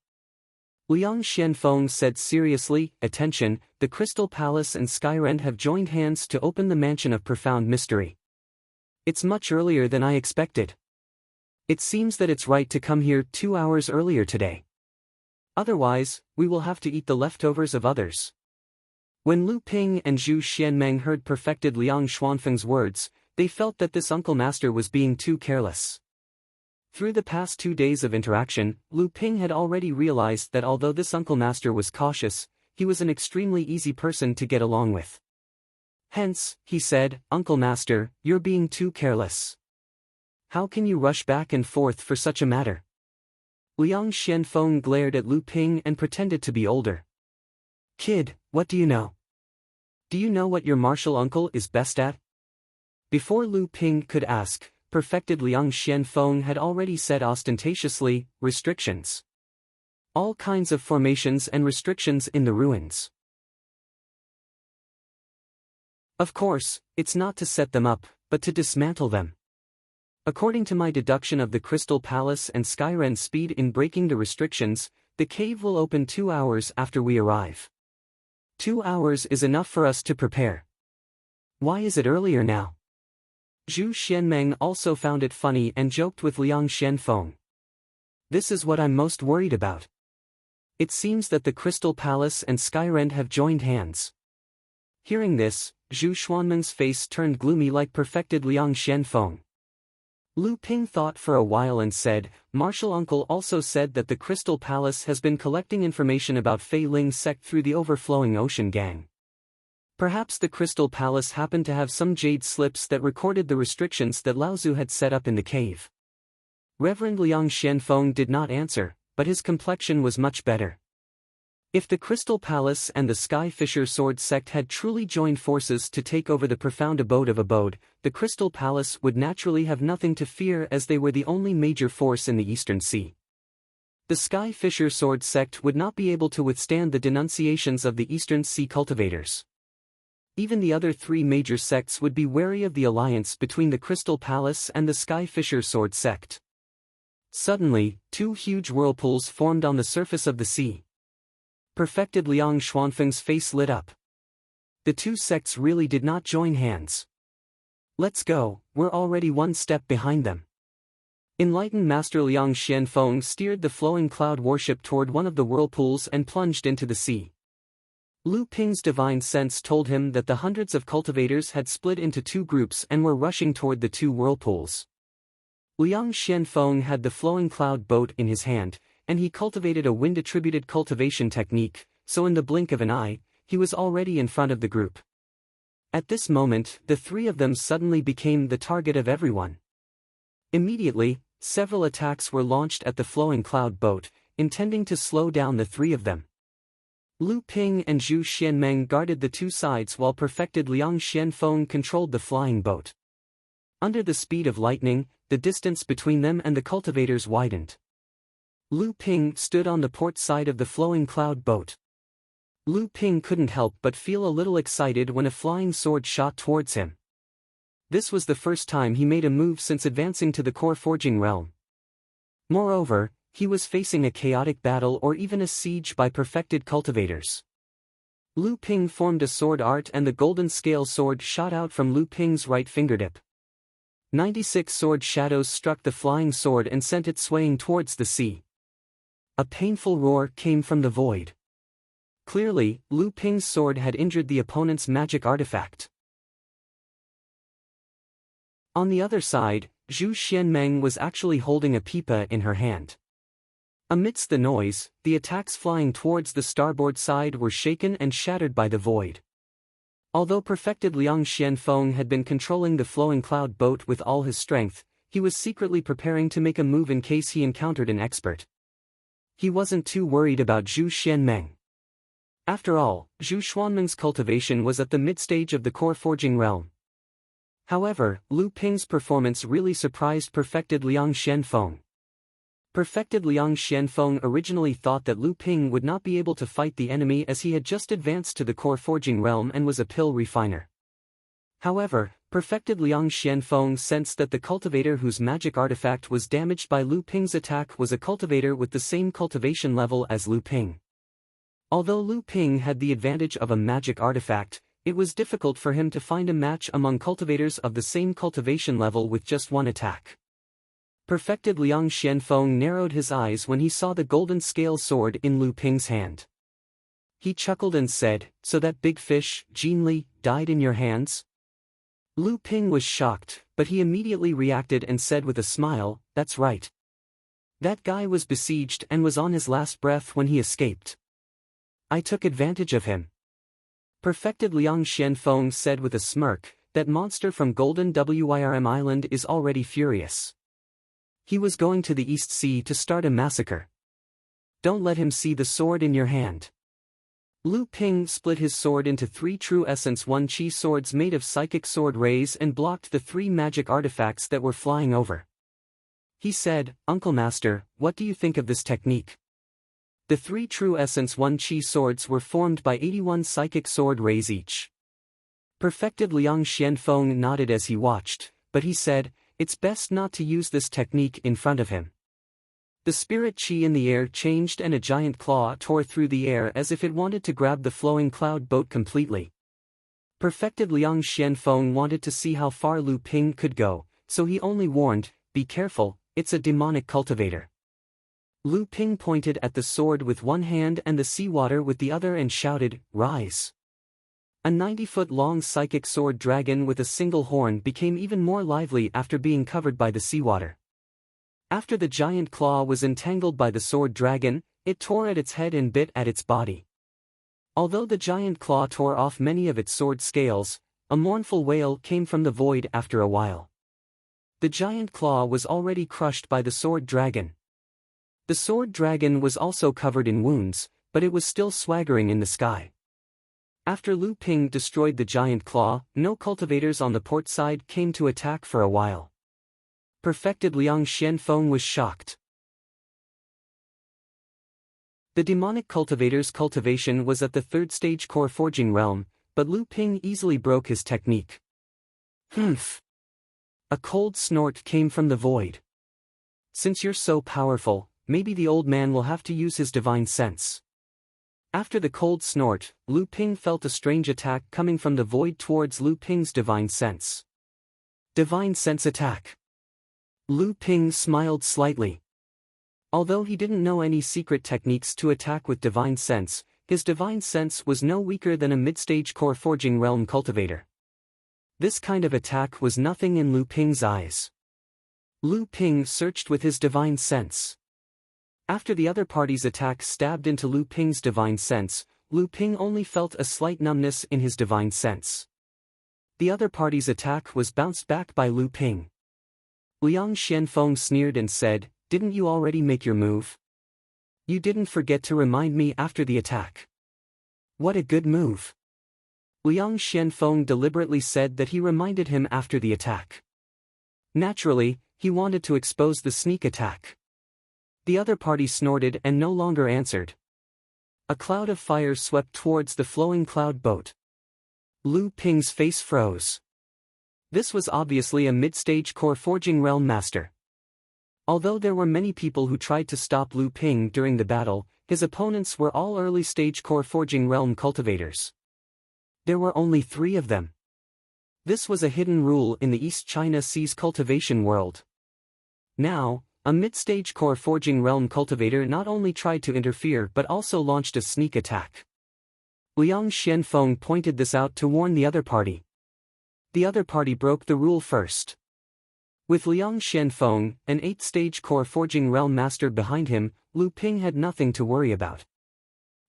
Liang Xianfeng said seriously, "Attention, the Crystal Palace and Skyrend have joined hands to open the Mansion of Profound Mystery. It's much earlier than I expected. It seems that it's right to come here 2 hours earlier today. Otherwise, we will have to eat the leftovers of others." When Lu Ping and Zhu Xianmeng heard perfected Liang Xuanfeng's words, they felt that this Uncle Master was being too careless. Through the past 2 days of interaction, Lu Ping had already realized that although this Uncle Master was cautious, he was an extremely easy person to get along with. Hence, he said, "Uncle Master, you're being too careless. How can you rush back and forth for such a matter?" Liang Xianfeng glared at Lu Ping and pretended to be older. "Kid, what do you know? Do you know what your martial uncle is best at?" Before Lu Ping could ask, perfected Liang Xianfeng had already said ostentatiously, "Restrictions. All kinds of formations and restrictions in the ruins. Of course, it's not to set them up, but to dismantle them. According to my deduction of the Crystal Palace and Skyrend's speed in breaking the restrictions, the cave will open 2 hours after we arrive. 2 hours is enough for us to prepare. Why is it earlier now?" Zhu Xianmeng also found it funny and joked with Liang Xianfeng. "This is what I'm most worried about. It seems that the Crystal Palace and Skyrend have joined hands." Hearing this, Zhu Xuanmeng's face turned gloomy like perfected Liang Xianfeng. Lu Ping thought for a while and said, "Martial Uncle also said that the Crystal Palace has been collecting information about Fei Ling's sect through the Overflowing Ocean Gang. Perhaps the Crystal Palace happened to have some jade slips that recorded the restrictions that Laozu had set up in the cave." Reverend Liang Xianfeng did not answer, but his complexion was much better. If the Crystal Palace and the Sky Fisher Sword sect had truly joined forces to take over the profound abode, the Crystal Palace would naturally have nothing to fear as they were the only major force in the Eastern Sea. The Sky Fisher Sword sect would not be able to withstand the denunciations of the Eastern Sea cultivators. Even the other 3 major sects would be wary of the alliance between the Crystal Palace and the Sky Fisher Sword sect. Suddenly, 2 huge whirlpools formed on the surface of the sea. Perfected Liang Xuanfeng's face lit up. The 2 sects really did not join hands. "Let's go, we're already 1 step behind them." Enlightened Master Liang Xianfeng steered the flowing cloud warship toward one of the whirlpools and plunged into the sea. Lu Ping's divine sense told him that the hundreds of cultivators had split into 2 groups and were rushing toward the 2 whirlpools. Liang Xianfeng had the flowing cloud boat in his hand, and he cultivated a wind-attributed cultivation technique, so in the blink of an eye, he was already in front of the group. At this moment, the 3 of them suddenly became the target of everyone. Immediately, several attacks were launched at the flowing cloud boat, intending to slow down the 3 of them. Lu Ping and Zhu Xianmeng guarded the 2 sides while perfected Liang Xianfeng controlled the flying boat. Under the speed of lightning, the distance between them and the cultivators widened. Lu Ping stood on the port side of the flowing cloud boat. Lu Ping couldn't help but feel a little excited when a flying sword shot towards him. This was the first time he made a move since advancing to the core forging realm. Moreover, he was facing a chaotic battle or even a siege by perfected cultivators. Lu Ping formed a sword art and the golden scale sword shot out from Lu Ping's right fingertip. 96 sword shadows struck the flying sword and sent it swaying towards the sea. A painful roar came from the void. Clearly, Lu Ping's sword had injured the opponent's magic artifact. On the other side, Zhu Xianmeng was actually holding a pipa in her hand. Amidst the noise, the attacks flying towards the starboard side were shaken and shattered by the void. Although perfected Liang Xianfeng had been controlling the flowing cloud boat with all his strength, he was secretly preparing to make a move in case he encountered an expert. He wasn't too worried about Zhu Xianmeng. After all, Zhu Xuanmeng's cultivation was at the mid-stage of the core forging realm. However, Lu Ping's performance really surprised Perfected Liang Xianfeng. Perfected Liang Xianfeng originally thought that Lu Ping would not be able to fight the enemy as he had just advanced to the core forging realm and was a pill refiner. However, Perfected Liang Xianfeng sensed that the cultivator whose magic artifact was damaged by Lu Ping's attack was a cultivator with the same cultivation level as Lu Ping. Although Lu Ping had the advantage of a magic artifact, it was difficult for him to find a match among cultivators of the same cultivation level with just one attack. Perfected Liang Xianfeng narrowed his eyes when he saw the golden scale sword in Lu Ping's hand. He chuckled and said, "So that big fish, Jin Li, died in your hands?" Lu Ping was shocked, but he immediately reacted and said with a smile, "That's right. That guy was besieged and was on his last breath when he escaped. I took advantage of him." Perfected Liang Xianfeng said with a smirk, "That monster from Golden Wyrm Island is already furious. He was going to the East Sea to start a massacre. Don't let him see the sword in your hand." Lu Ping split his sword into 3 True Essence 1 Qi swords made of psychic sword rays and blocked the 3 magic artifacts that were flying over. He said, "Uncle Master, what do you think of this technique?" The 3 True Essence 1 Qi swords were formed by 81 psychic sword rays each. Perfected Liang Xianfeng nodded as he watched, but he said, "It's best not to use this technique in front of him." The spirit qi in the air changed and a giant claw tore through the air as if it wanted to grab the flowing cloud boat completely. Perfected Liang Xianfeng wanted to see how far Lu Ping could go, so he only warned, "Be careful, it's a demonic cultivator." Lu Ping pointed at the sword with one hand and the seawater with the other and shouted, "Rise!" A 90-foot-long psychic sword dragon with a single horn became even more lively after being covered by the seawater. After the giant claw was entangled by the sword dragon, it tore at its head and bit at its body. Although the giant claw tore off many of its sword scales, a mournful wail came from the void after a while. The giant claw was already crushed by the sword dragon. The sword dragon was also covered in wounds, but it was still swaggering in the sky. After Lu Ping destroyed the giant claw, no cultivators on the port side came to attack for a while. Perfected Liang Xianfeng was shocked. The demonic cultivator's cultivation was at the 3rd stage core forging realm, but Lu Ping easily broke his technique. "Humph!" A cold snort came from the void. "Since you're so powerful, maybe the old man will have to use his divine sense." After the cold snort, Lu Ping felt a strange attack coming from the void towards Lu Ping's divine sense. Divine sense attack. Lu Ping smiled slightly. Although he didn't know any secret techniques to attack with divine sense, his divine sense was no weaker than a mid-stage core forging realm cultivator. This kind of attack was nothing in Lu Ping's eyes. Lu Ping searched with his divine sense. After the other party's attack stabbed into Lu Ping's divine sense, Lu Ping only felt a slight numbness in his divine sense. The other party's attack was bounced back by Lu Ping. Liang Xianfeng sneered and said, "Didn't you already make your move? You didn't forget to remind me after the attack." "What a good move." Liang Xianfeng deliberately said that he reminded him after the attack. Naturally, he wanted to expose the sneak attack. The other party snorted and no longer answered. A cloud of fire swept towards the flowing cloud boat. Lu Ping's face froze. This was obviously a mid-stage core forging realm master. Although there were many people who tried to stop Lu Ping during the battle, his opponents were all early-stage core forging realm cultivators. There were only 3 of them. This was a hidden rule in the East China Sea's cultivation world. Now, a mid-stage core forging realm cultivator not only tried to interfere but also launched a sneak attack. Liang Xianfeng pointed this out to warn the other party. The other party broke the rule first. With Liang Xianfeng, an 8th-stage core forging realm master behind him, Lu Ping had nothing to worry about.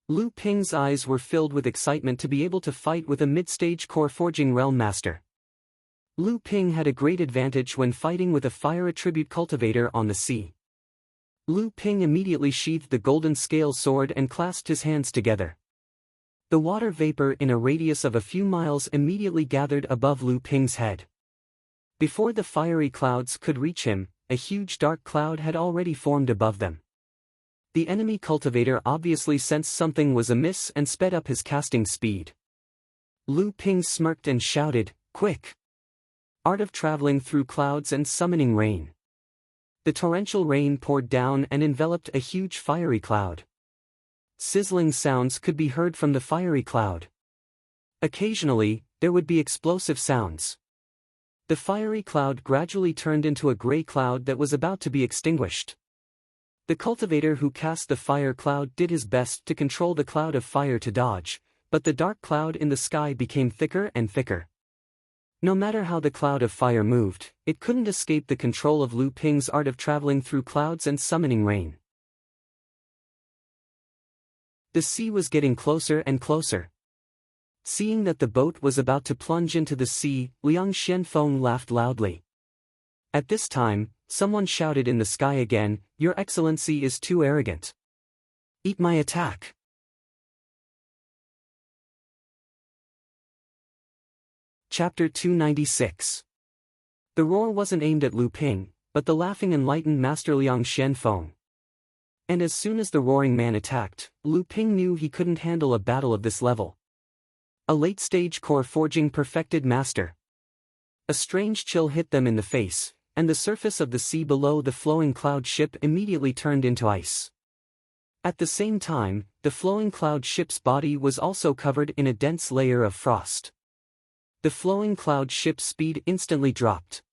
Lu Ping's eyes were filled with excitement to be able to fight with a mid-stage core forging realm master. Lu Ping had a great advantage when fighting with a fire attribute cultivator on the sea. Lu Ping immediately sheathed the golden scale sword and clasped his hands together. The water vapor in a radius of a few miles immediately gathered above Lu Ping's head. Before the fiery clouds could reach him, a huge dark cloud had already formed above them. The enemy cultivator obviously sensed something was amiss and sped up his casting speed. Lu Ping smirked and shouted, "Quick! Art of traveling through clouds and summoning rain." The torrential rain poured down and enveloped a huge fiery cloud. Sizzling sounds could be heard from the fiery cloud. Occasionally, there would be explosive sounds. The fiery cloud gradually turned into a gray cloud that was about to be extinguished. The cultivator who cast the fire cloud did his best to control the cloud of fire to dodge, but the dark cloud in the sky became thicker and thicker. No matter how the cloud of fire moved, it couldn't escape the control of Lu Ping's art of traveling through clouds and summoning rain. The sea was getting closer and closer. Seeing that the boat was about to plunge into the sea, Liang Xianfeng laughed loudly. At this time, someone shouted in the sky again, "Your Excellency is too arrogant. Eat my attack." Chapter 296. The roar wasn't aimed at Lu Ping, but the laughing enlightened Master Liang Xianfeng. And as soon as the roaring man attacked, Lu Ping knew he couldn't handle a battle of this level. A late-stage core forging perfected master. A strange chill hit them in the face, and the surface of the sea below the flowing cloud ship immediately turned into ice. At the same time, the flowing cloud ship's body was also covered in a dense layer of frost. The flowing cloud ship's speed instantly dropped.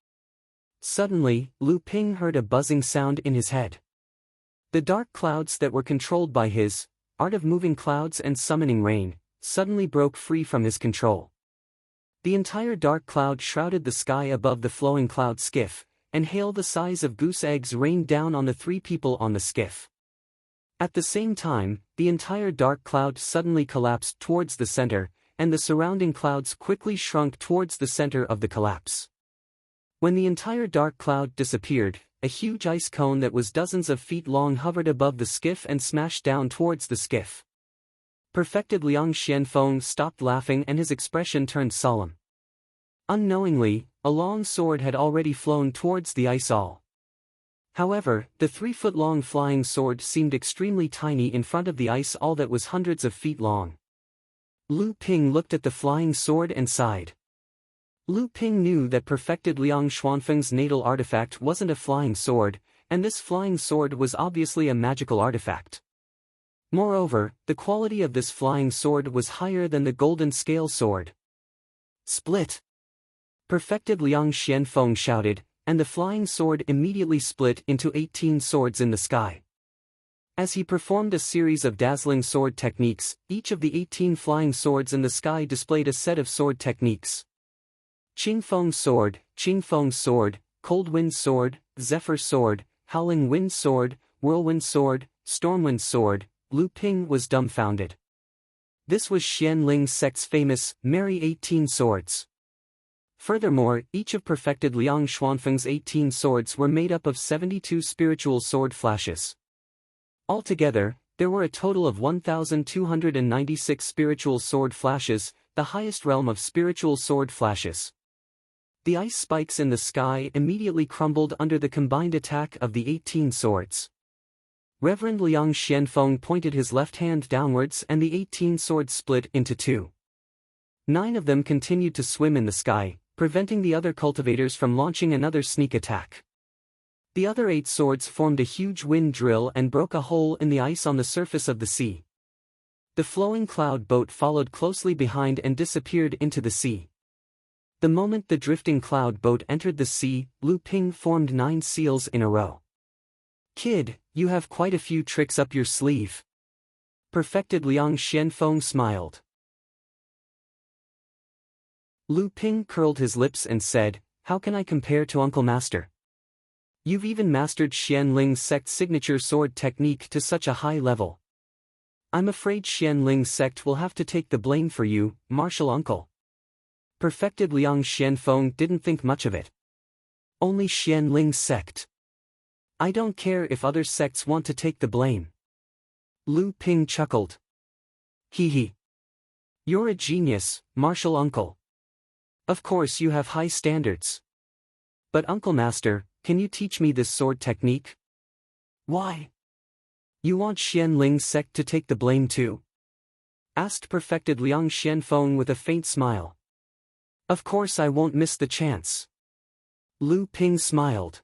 Suddenly, Lu Ping heard a buzzing sound in his head. The dark clouds that were controlled by his art of moving clouds and summoning rain suddenly broke free from his control. The entire dark cloud shrouded the sky above the flowing cloud skiff, and hail the size of goose eggs rained down on the three people on the skiff. At the same time, the entire dark cloud suddenly collapsed towards the center, and the surrounding clouds quickly shrunk towards the center of the collapse. When the entire dark cloud disappeared, a huge ice cone that was dozens of feet long hovered above the skiff and smashed down towards the skiff. Perfected Liang Xianfeng stopped laughing and his expression turned solemn. Unknowingly, a long sword had already flown towards the ice all. However, the 3-foot-long flying sword seemed extremely tiny in front of the ice all that was hundreds of feet long. Lu Ping looked at the flying sword and sighed. Lu Ping knew that perfected Liang Xuanfeng's natal artifact wasn't a flying sword, and this flying sword was obviously a magical artifact. Moreover, the quality of this flying sword was higher than the golden scale sword. Split! Perfected Liang Xianfeng shouted, and the flying sword immediately split into 18 swords in the sky. As he performed a series of dazzling sword techniques, each of the 18 flying swords in the sky displayed a set of sword techniques. Qingfeng sword, cold wind sword, zephyr sword, howling wind sword, whirlwind sword, stormwind sword. Lu Ping was dumbfounded. This was Xianling sect's famous, merry 18 swords. Furthermore, each of perfected Liang Xuanfeng's 18 swords were made up of 72 spiritual sword flashes. Altogether, there were a total of 1,296 spiritual sword flashes, the highest realm of spiritual sword flashes. The ice spikes in the sky immediately crumbled under the combined attack of the 18 swords. Reverend Liang Xianfeng pointed his left hand downwards and the 18 swords split into two. 9 of them continued to swim in the sky, preventing the other cultivators from launching another sneak attack. The other 8 swords formed a huge wind drill and broke a hole in the ice on the surface of the sea. The flowing cloud boat followed closely behind and disappeared into the sea. The moment the drifting cloud boat entered the sea, Lu Ping formed 9 seals in a row. "Kid, you have quite a few tricks up your sleeve." Perfected Liang Xianfeng smiled. Lu Ping curled his lips and said, "How can I compare to Uncle Master? You've even mastered Xianling's sect signature sword technique to such a high level. I'm afraid Xianling's sect will have to take the blame for you, martial uncle." Perfected Liang Xianfeng didn't think much of it. Only Xianling sect. I don't care if other sects want to take the blame. Lu Ping chuckled. Hee hee. You're a genius, martial uncle. Of course you have high standards. But Uncle Master, can you teach me this sword technique? Why? You want Xianling sect to take the blame too? Asked Perfected Liang Xianfeng with a faint smile. Of course I won't miss the chance. Lu Ping smiled.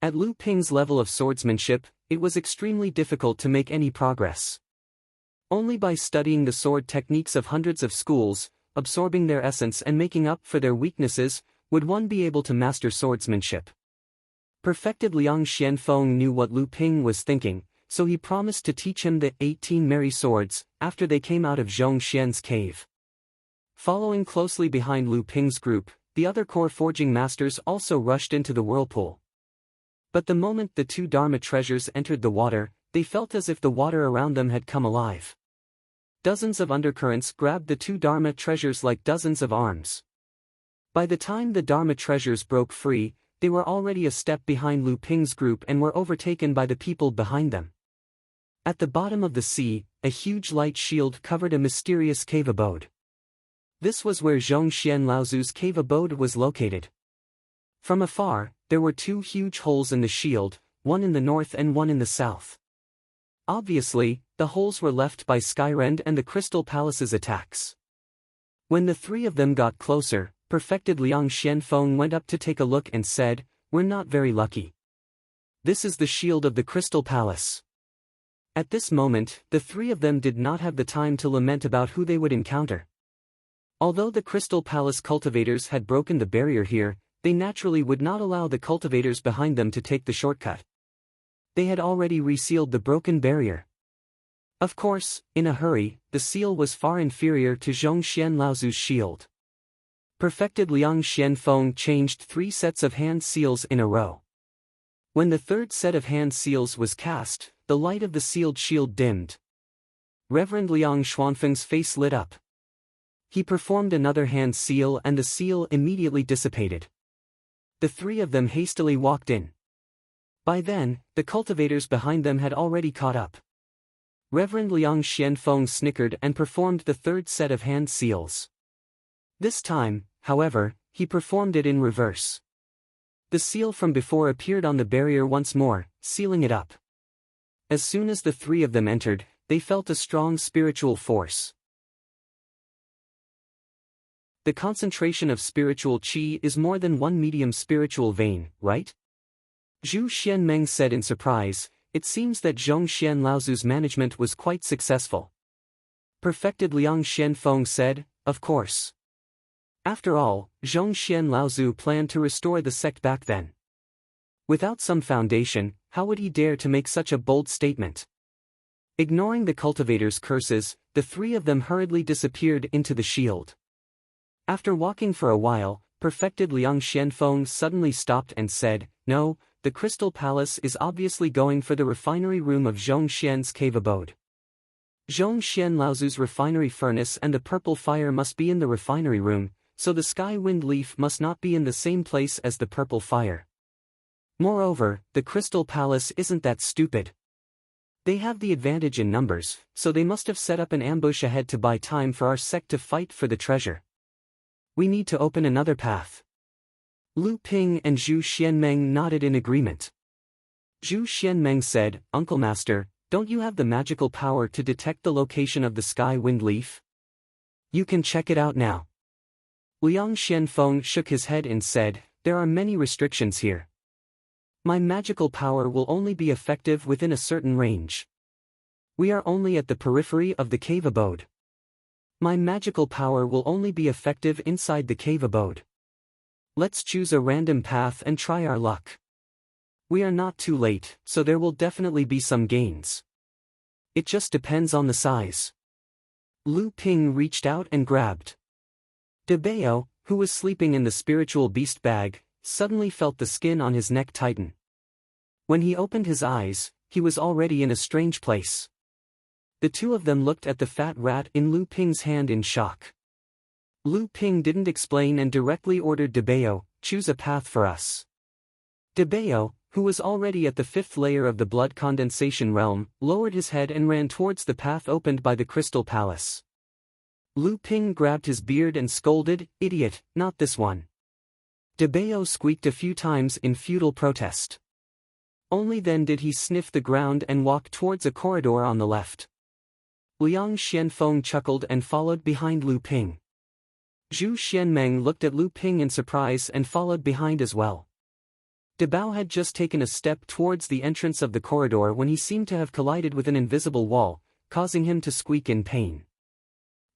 At Lu Ping's level of swordsmanship, it was extremely difficult to make any progress. Only by studying the sword techniques of hundreds of schools, absorbing their essence and making up for their weaknesses, would one be able to master swordsmanship. Perfected Liang Xianfeng knew what Lu Ping was thinking, so he promised to teach him the 18 merry swords, after they came out of Zhong Xian's cave. Following closely behind Lu Ping's group, the other core forging masters also rushed into the whirlpool. But the moment the two Dharma treasures entered the water, they felt as if the water around them had come alive. Dozens of undercurrents grabbed the two Dharma treasures like dozens of arms. By the time the Dharma treasures broke free, they were already a step behind Lu Ping's group and were overtaken by the people behind them. At the bottom of the sea, a huge light shield covered a mysterious cave abode. This was where Zhong Xian Laozu's cave abode was located. From afar, there were two huge holes in the shield, one in the north and one in the south. Obviously, the holes were left by Skyrend and the Crystal Palace's attacks. When the three of them got closer, Perfected Liang Xianfeng went up to take a look and said, "We're not very lucky. This is the shield of the Crystal Palace." At this moment, the three of them did not have the time to lament about who they would encounter. Although the Crystal Palace cultivators had broken the barrier here, they naturally would not allow the cultivators behind them to take the shortcut. They had already resealed the broken barrier. Of course, in a hurry, the seal was far inferior to Zhong Xian Laozu's shield. Perfected Liang Xianfeng changed 3 sets of hand seals in a row. When the third set of hand seals was cast, the light of the sealed shield dimmed. Reverend Liang Xuanfeng's face lit up. He performed another hand seal and the seal immediately dissipated. The three of them hastily walked in. By then, the cultivators behind them had already caught up. Reverend Liang Xianfeng snickered and performed the third set of hand seals. This time, however, he performed it in reverse. The seal from before appeared on the barrier once more, sealing it up. As soon as the three of them entered, they felt a strong spiritual force. The concentration of spiritual qi is more than one medium spiritual vein, right? Zhu Xianmeng said in surprise. It seems that Zhong Xian Laozu's management was quite successful. Perfected Liang Xianfeng said, "Of course. After all, Zhong Xian Laozu planned to restore the sect back then. Without some foundation, how would he dare to make such a bold statement?" Ignoring the cultivators' curses, the three of them hurriedly disappeared into the shield. After walking for a while, Perfected Liang Xianfeng suddenly stopped and said, "No, the Crystal Palace is obviously going for the refinery room of Zhong Xian's cave abode. Zhong Xian Laozu's refinery furnace and the purple fire must be in the refinery room, so the sky wind leaf must not be in the same place as the purple fire. Moreover, the Crystal Palace isn't that stupid. They have the advantage in numbers, so they must have set up an ambush ahead to buy time for our sect to fight for the treasure. We need to open another path." Lu Ping and Zhu Xianmeng nodded in agreement. Zhu Xianmeng said, "Uncle Master, don't you have the magical power to detect the location of the sky wind leaf? You can check it out now." Liang Xianfeng shook his head and said, "There are many restrictions here. My magical power will only be effective within a certain range. We are only at the periphery of the cave abode. My magical power will only be effective inside the cave abode. Let's choose a random path and try our luck. We are not too late, so there will definitely be some gains. It just depends on the size." Lu Ping reached out and grabbed. De Bao, who was sleeping in the spiritual beast bag, suddenly felt the skin on his neck tighten. When he opened his eyes, he was already in a strange place. The two of them looked at the fat rat in Lu Ping's hand in shock. Lu Ping didn't explain and directly ordered Debao, choose a path for us. Debao, who was already at the fifth layer of the blood condensation realm, lowered his head and ran towards the path opened by the Crystal Palace. Lu Ping grabbed his beard and scolded, "Idiot, not this one." Debao squeaked a few times in futile protest. Only then did he sniff the ground and walk towards a corridor on the left. Liang Xianfeng chuckled and followed behind Lu Ping. Zhu Xianmeng looked at Lu Ping in surprise and followed behind as well. Debao had just taken a step towards the entrance of the corridor when he seemed to have collided with an invisible wall, causing him to squeak in pain.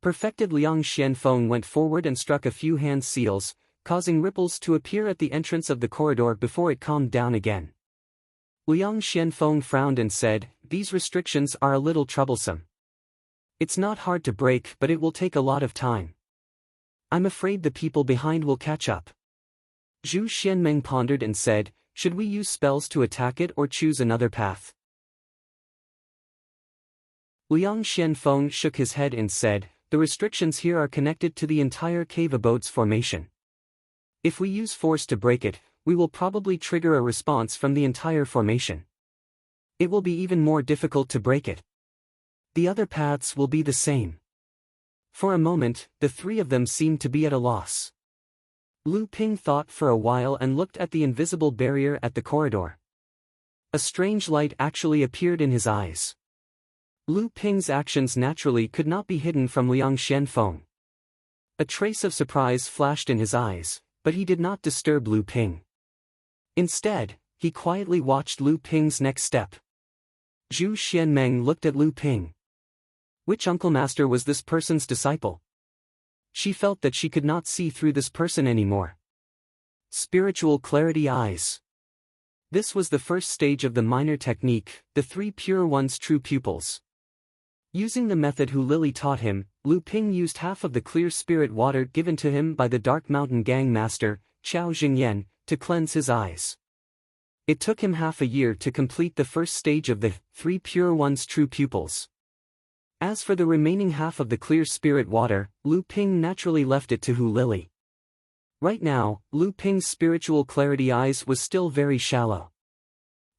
Perfected Liang Xianfeng went forward and struck a few hand seals, causing ripples to appear at the entrance of the corridor before it calmed down again. Liang Xianfeng frowned and said, "These restrictions are a little troublesome. It's not hard to break, but it will take a lot of time. I'm afraid the people behind will catch up." Zhu Xianmeng pondered and said, "Should we use spells to attack it or choose another path?" Liang Xianfeng shook his head and said, "The restrictions here are connected to the entire cave abode's formation. If we use force to break it, we will probably trigger a response from the entire formation. It will be even more difficult to break it. The other paths will be the same." For a moment, the three of them seemed to be at a loss. Lu Ping thought for a while and looked at the invisible barrier at the corridor. A strange light actually appeared in his eyes. Lu Ping's actions naturally could not be hidden from Liang Xianfeng. A trace of surprise flashed in his eyes, but he did not disturb Lu Ping. Instead, he quietly watched Lu Ping's next step. Zhu Xianmeng looked at Lu Ping. Which uncle master was this person's disciple? She felt that she could not see through this person anymore. Spiritual clarity eyes. This was the first stage of the minor technique, the three pure one's true pupils. Using the method Hu Lily taught him, Lu Ping used half of the clear spirit water given to him by the Dark Mountain Gang master, Qiao Jingyan, to cleanse his eyes. It took him half a year to complete the first stage of the three pure one's true pupils. As for the remaining half of the clear spirit water, Lu Ping naturally left it to Hu Lily. Right now, Lu Ping's spiritual clarity eyes was still very shallow.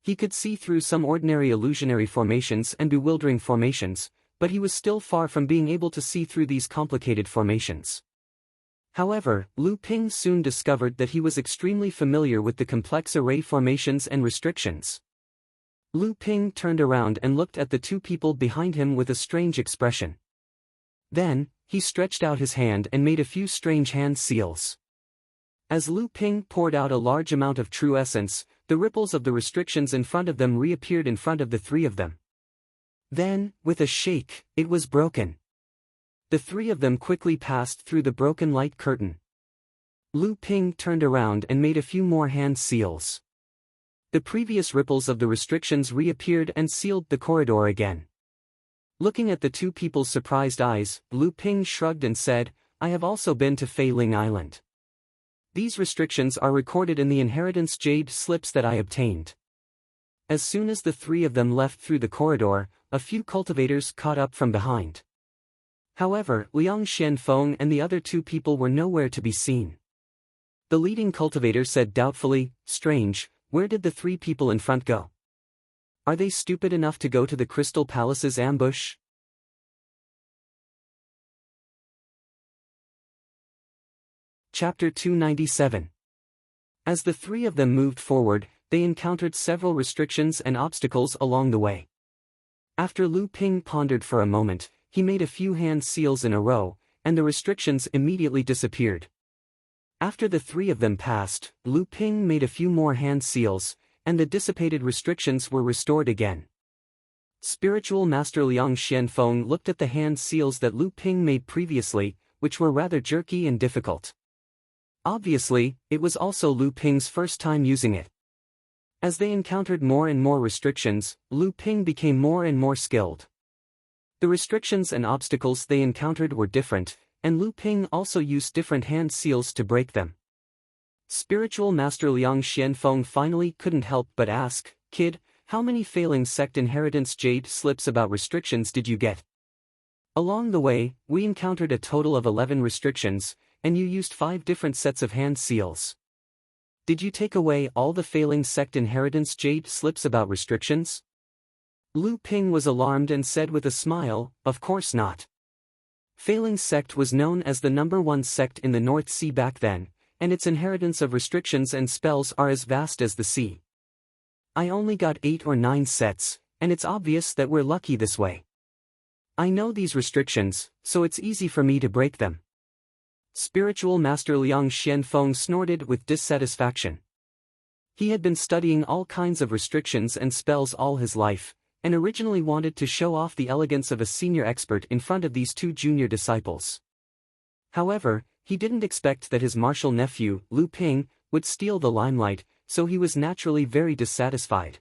He could see through some ordinary illusionary formations and bewildering formations, but he was still far from being able to see through these complicated formations. However, Lu Ping soon discovered that he was extremely familiar with the complex array formations and restrictions. Lu Ping turned around and looked at the two people behind him with a strange expression. Then, he stretched out his hand and made a few strange hand seals. As Lu Ping poured out a large amount of true essence, the ripples of the restrictions in front of them reappeared in front of the three of them. Then, with a shake, it was broken. The three of them quickly passed through the broken light curtain. Lu Ping turned around and made a few more hand seals. The previous ripples of the restrictions reappeared and sealed the corridor again. Looking at the two people's surprised eyes, Lu Ping shrugged and said, "I have also been to Fei Ling Island. These restrictions are recorded in the inheritance jade slips that I obtained." As soon as the three of them left through the corridor, a few cultivators caught up from behind. However, Liang Xianfeng and the other two people were nowhere to be seen. The leading cultivator said doubtfully, "Strange, where did the three people in front go? Are they stupid enough to go to the Crystal Palace's ambush?" Chapter 297. As the three of them moved forward, they encountered several restrictions and obstacles along the way. After Lu Ping pondered for a moment, he made a few hand seals in a row, and the restrictions immediately disappeared. After the three of them passed, Lu Ping made a few more hand seals, and the dissipated restrictions were restored again. Spiritual Master Liang Xianfeng looked at the hand seals that Lu Ping made previously, which were rather jerky and difficult. Obviously, it was also Lu Ping's first time using it. As they encountered more and more restrictions, Lu Ping became more and more skilled. The restrictions and obstacles they encountered were different, and Lu Ping also used different hand seals to break them. Spiritual Master Liang Xianfeng finally couldn't help but ask, "Kid, how many failing sect inheritance jade slips about restrictions did you get?" Along the way, we encountered a total of 11 restrictions, and you used 5 different sets of hand seals. Did you take away all the failing sect inheritance jade slips about restrictions? Lu Ping was alarmed and said with a smile, of course not. Failing sect was known as the #1 sect in the North Sea back then, and its inheritance of restrictions and spells are as vast as the sea. I only got 8 or 9 sets, and it's obvious that we're lucky this way. I know these restrictions, so it's easy for me to break them. Spiritual Master Liang Xianfeng snorted with dissatisfaction. He had been studying all kinds of restrictions and spells all his life, and originally wanted to show off the elegance of a senior expert in front of these 2 junior disciples. However, he didn't expect that his martial nephew, Lu Ping, would steal the limelight, so he was naturally very dissatisfied.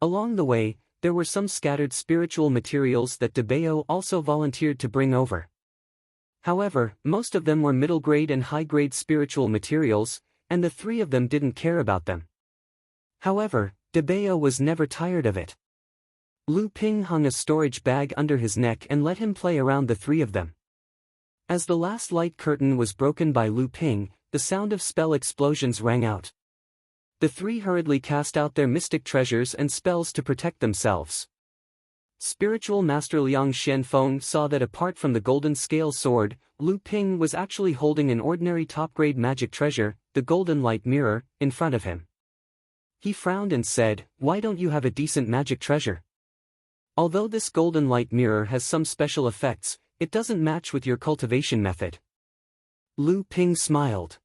Along the way, there were some scattered spiritual materials that De Bao also volunteered to bring over. However, most of them were middle-grade and high-grade spiritual materials, and the 3 of them didn't care about them. However, De Bao was never tired of it. Lu Ping hung a storage bag under his neck and let him play around the 3 of them. As the last light curtain was broken by Lu Ping, the sound of spell explosions rang out. The 3 hurriedly cast out their mystic treasures and spells to protect themselves. Spiritual Master Liang Xianfeng saw that apart from the golden scale sword, Lu Ping was actually holding an ordinary top-grade magic treasure, the golden light mirror, in front of him. He frowned and said, "Why don't you have a decent magic treasure? Although this golden light mirror has some special effects, it doesn't match with your cultivation method." Lu Ping smiled.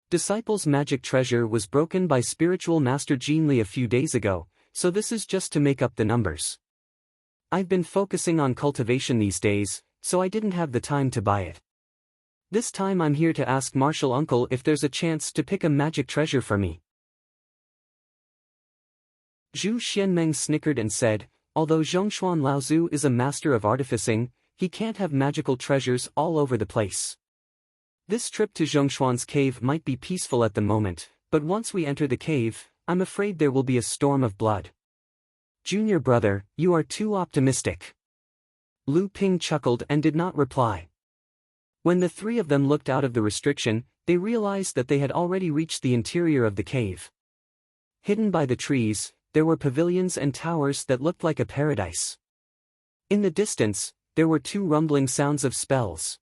Disciple's magic treasure was broken by Spiritual Master Jinli a few days ago, so this is just to make up the numbers. I've been focusing on cultivation these days, so I didn't have the time to buy it. This time I'm here to ask Martial Uncle if there's a chance to pick a magic treasure for me. Zhu Xianmeng snickered and said, although Zhongshuan Laozu is a master of artificing, he can't have magical treasures all over the place. This trip to Zhongshuan's cave might be peaceful at the moment, but once we enter the cave, I'm afraid there will be a storm of blood. Junior brother, you are too optimistic. Lu Ping chuckled and did not reply. When the 3 of them looked out of the restriction, they realized that they had already reached the interior of the cave. Hidden by the trees, there were pavilions and towers that looked like a paradise. In the distance, there were 2 rumbling sounds of spells.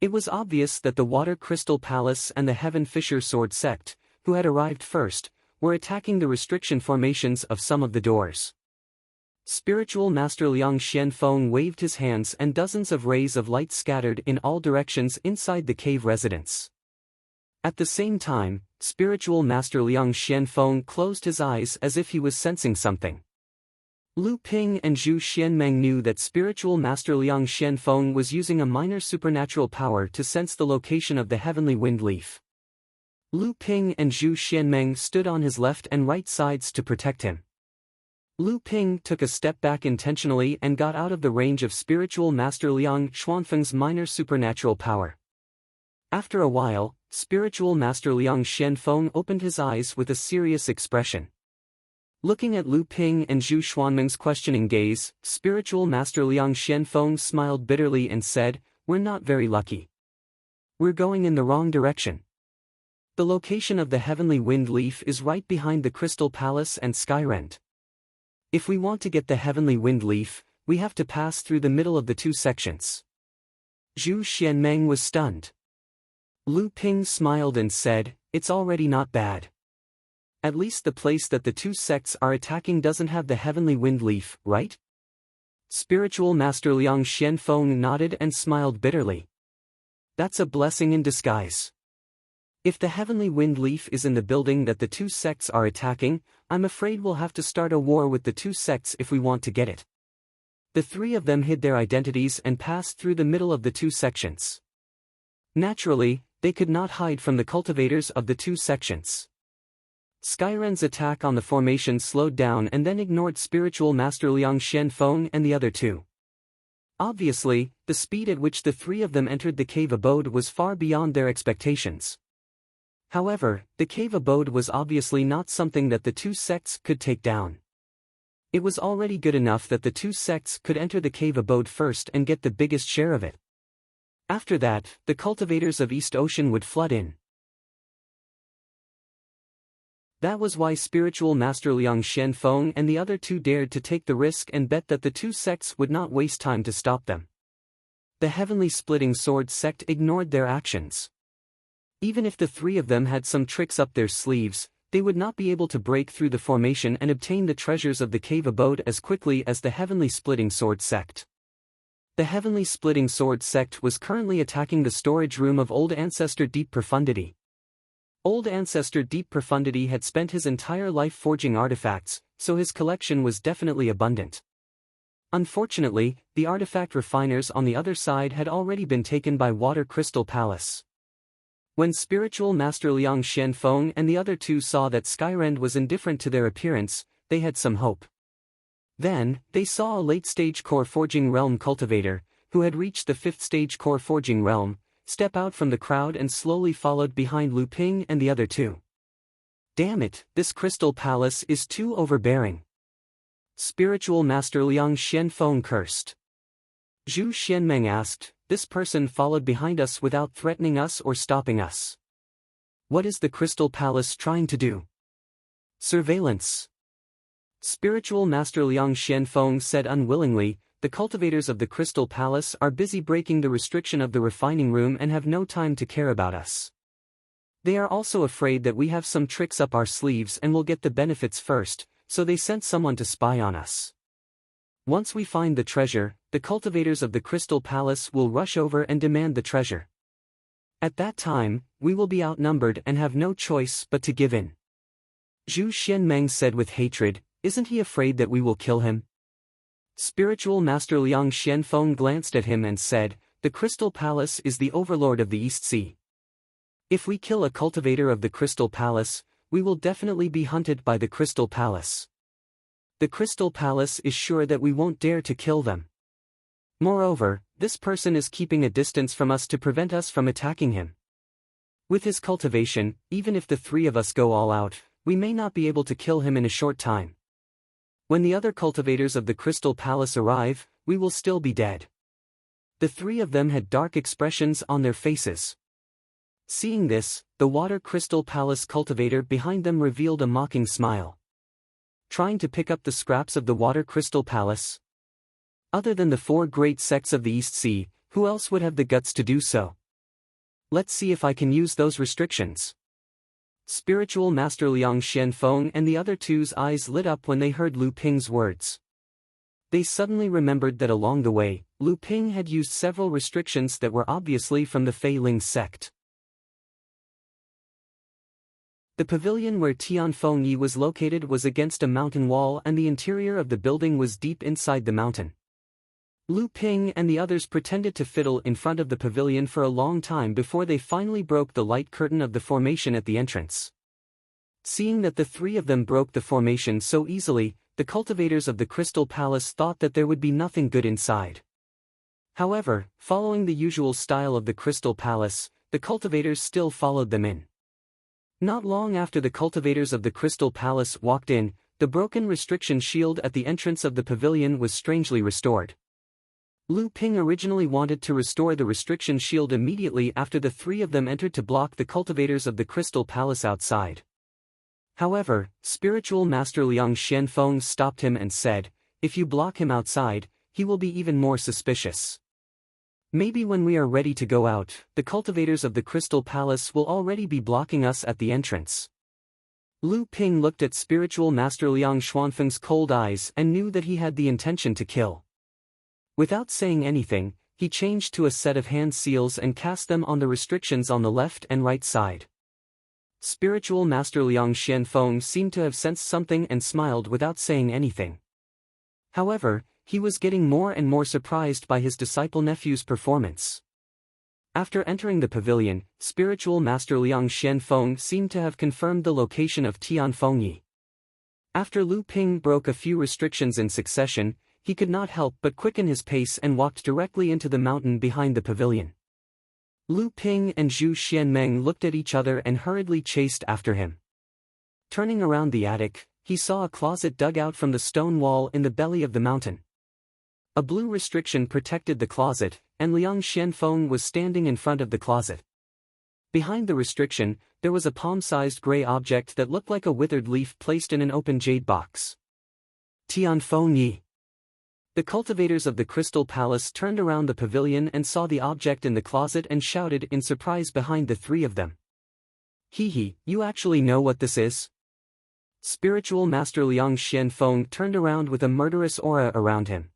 It was obvious that the Water Crystal Palace and the Heaven Fisher Sword sect, who had arrived first, were attacking the restriction formations of some of the doors. Spiritual Master Liang Xianfeng waved his hands and dozens of rays of light scattered in all directions inside the cave residence. At the same time, Spiritual Master Liang Xianfeng closed his eyes as if he was sensing something. Lu Ping and Zhu Xianmeng knew that Spiritual Master Liang Xianfeng was using a minor supernatural power to sense the location of the heavenly wind leaf. Lu Ping and Zhu Xianmeng stood on his left and right sides to protect him. Lu Ping took a step back intentionally and got out of the range of Spiritual Master Liang Xuanfeng's minor supernatural power. After a while, Spiritual Master Liang Xianfeng opened his eyes with a serious expression. Looking at Lu Ping and Zhu Xuanmeng's questioning gaze, Spiritual Master Liang Xianfeng smiled bitterly and said, "We're not very lucky. We're going in the wrong direction. The location of the heavenly wind leaf is right behind the Crystal Palace and Skyrend. If we want to get the heavenly wind leaf, we have to pass through the middle of the 2 sections." Zhu Xianmeng was stunned. Lu Ping smiled and said, "It's already not bad. At least the place that the 2 sects are attacking doesn't have the heavenly wind leaf, right?" Spiritual Master Liang Xianfeng nodded and smiled bitterly. "That's a blessing in disguise. If the heavenly wind leaf is in the building that the 2 sects are attacking, I'm afraid we'll have to start a war with the 2 sects if we want to get it." The 3 of them hid their identities and passed through the middle of the 2 sections. Naturally, they could not hide from the cultivators of the 2 sections. Skyrend's attack on the formation slowed down and then ignored Spiritual Master Liang Xianfeng and the other 2. Obviously, the speed at which the 3 of them entered the cave abode was far beyond their expectations. However, the cave abode was obviously not something that the 2 sects could take down. It was already good enough that the two sects could enter the cave abode first and get the biggest share of it. After that, the cultivators of East Ocean would flood in. That was why spiritual master Liang Xianfeng and the other two dared to take the risk and bet that the two sects would not waste time to stop them. The Heavenly Splitting Sword sect ignored their actions. Even if the three of them had some tricks up their sleeves, they would not be able to break through the formation and obtain the treasures of the cave abode as quickly as the Heavenly Splitting Sword sect. The Heavenly Splitting Sword sect was currently attacking the storage room of Old Ancestor Deep Profundity. Old Ancestor Deep Profundity had spent his entire life forging artifacts, so his collection was definitely abundant. Unfortunately, the artifact refiners on the other side had already been taken by Water Crystal Palace. When spiritual master Liang Xianfeng and the other two saw that Skyrend was indifferent to their appearance, they had some hope. Then, they saw a late-stage core forging realm cultivator, who had reached the 5th stage core forging realm, step out from the crowd and slowly followed behind Lu Ping and the other two. Damn it, this crystal palace is too overbearing. Spiritual master Liang Xianfeng cursed. Zhu Xianmeng asked, this person followed behind us without threatening us or stopping us. What is the crystal palace trying to do? Surveillance. Spiritual master Liang Xianfeng said unwillingly, the cultivators of the Crystal Palace are busy breaking the restriction of the refining room and have no time to care about us. They are also afraid that we have some tricks up our sleeves and will get the benefits first, so they sent someone to spy on us. Once we find the treasure, the cultivators of the Crystal Palace will rush over and demand the treasure. At that time, we will be outnumbered and have no choice but to give in. Zhu Xianmeng said with hatred, isn't he afraid that we will kill him? Spiritual master Liang Xianfeng glanced at him and said, the Crystal Palace is the overlord of the East Sea. If we kill a cultivator of the Crystal Palace, we will definitely be hunted by the Crystal Palace. The Crystal Palace is sure that we won't dare to kill them. Moreover, this person is keeping a distance from us to prevent us from attacking him. With his cultivation, even if the three of us go all out, we may not be able to kill him in a short time. When the other cultivators of the Crystal Palace arrive, we will still be dead. The three of them had dark expressions on their faces. Seeing this, the Water Crystal Palace cultivator behind them revealed a mocking smile. Trying to pick up the scraps of the Water Crystal Palace? Other than the four great sects of the East Sea, who else would have the guts to do so? Let's see if I can use those restrictions. Spiritual master Liang Xianfeng and the other two's eyes lit up when they heard Lu Ping's words. They suddenly remembered that along the way, Lu Ping had used several restrictions that were obviously from the Fei Ling sect. The pavilion where Tianfeng Yi was located was against a mountain wall and the interior of the building was deep inside the mountain. Lu Ping and the others pretended to fiddle in front of the pavilion for a long time before they finally broke the light curtain of the formation at the entrance. Seeing that the three of them broke the formation so easily, the cultivators of the Crystal Palace thought that there would be nothing good inside. However, following the usual style of the Crystal Palace, the cultivators still followed them in. Not long after the cultivators of the Crystal Palace walked in, the broken restriction shield at the entrance of the pavilion was strangely restored. Lu Ping originally wanted to restore the restriction shield immediately after the three of them entered to block the cultivators of the Crystal Palace outside. However, spiritual master Liang Xianfeng stopped him and said, if you block him outside, he will be even more suspicious. Maybe when we are ready to go out, the cultivators of the Crystal Palace will already be blocking us at the entrance. Lu Ping looked at spiritual master Liang Xianfeng's cold eyes and knew that he had the intention to kill. Without saying anything, he changed to a set of hand seals and cast them on the restrictions on the left and right side. Spiritual master Liang Xianfeng seemed to have sensed something and smiled without saying anything. However, he was getting more and more surprised by his disciple nephew's performance. After entering the pavilion, spiritual master Liang Xianfeng seemed to have confirmed the location of Tianfeng Yi. After Lu Ping broke a few restrictions in succession, he could not help but quicken his pace and walked directly into the mountain behind the pavilion. Lu Ping and Zhu Xianmeng looked at each other and hurriedly chased after him. Turning around the attic, he saw a closet dug out from the stone wall in the belly of the mountain. A blue restriction protected the closet, and Liang Xianfeng was standing in front of the closet. Behind the restriction, there was a palm-sized gray object that looked like a withered leaf placed in an open jade box. Tianfeng Yi. The cultivators of the Crystal Palace turned around the pavilion and saw the object in the closet and shouted in surprise behind the three of them. Hee, you actually know what this is? Spiritual Master Liang Xianfeng turned around with a murderous aura around him.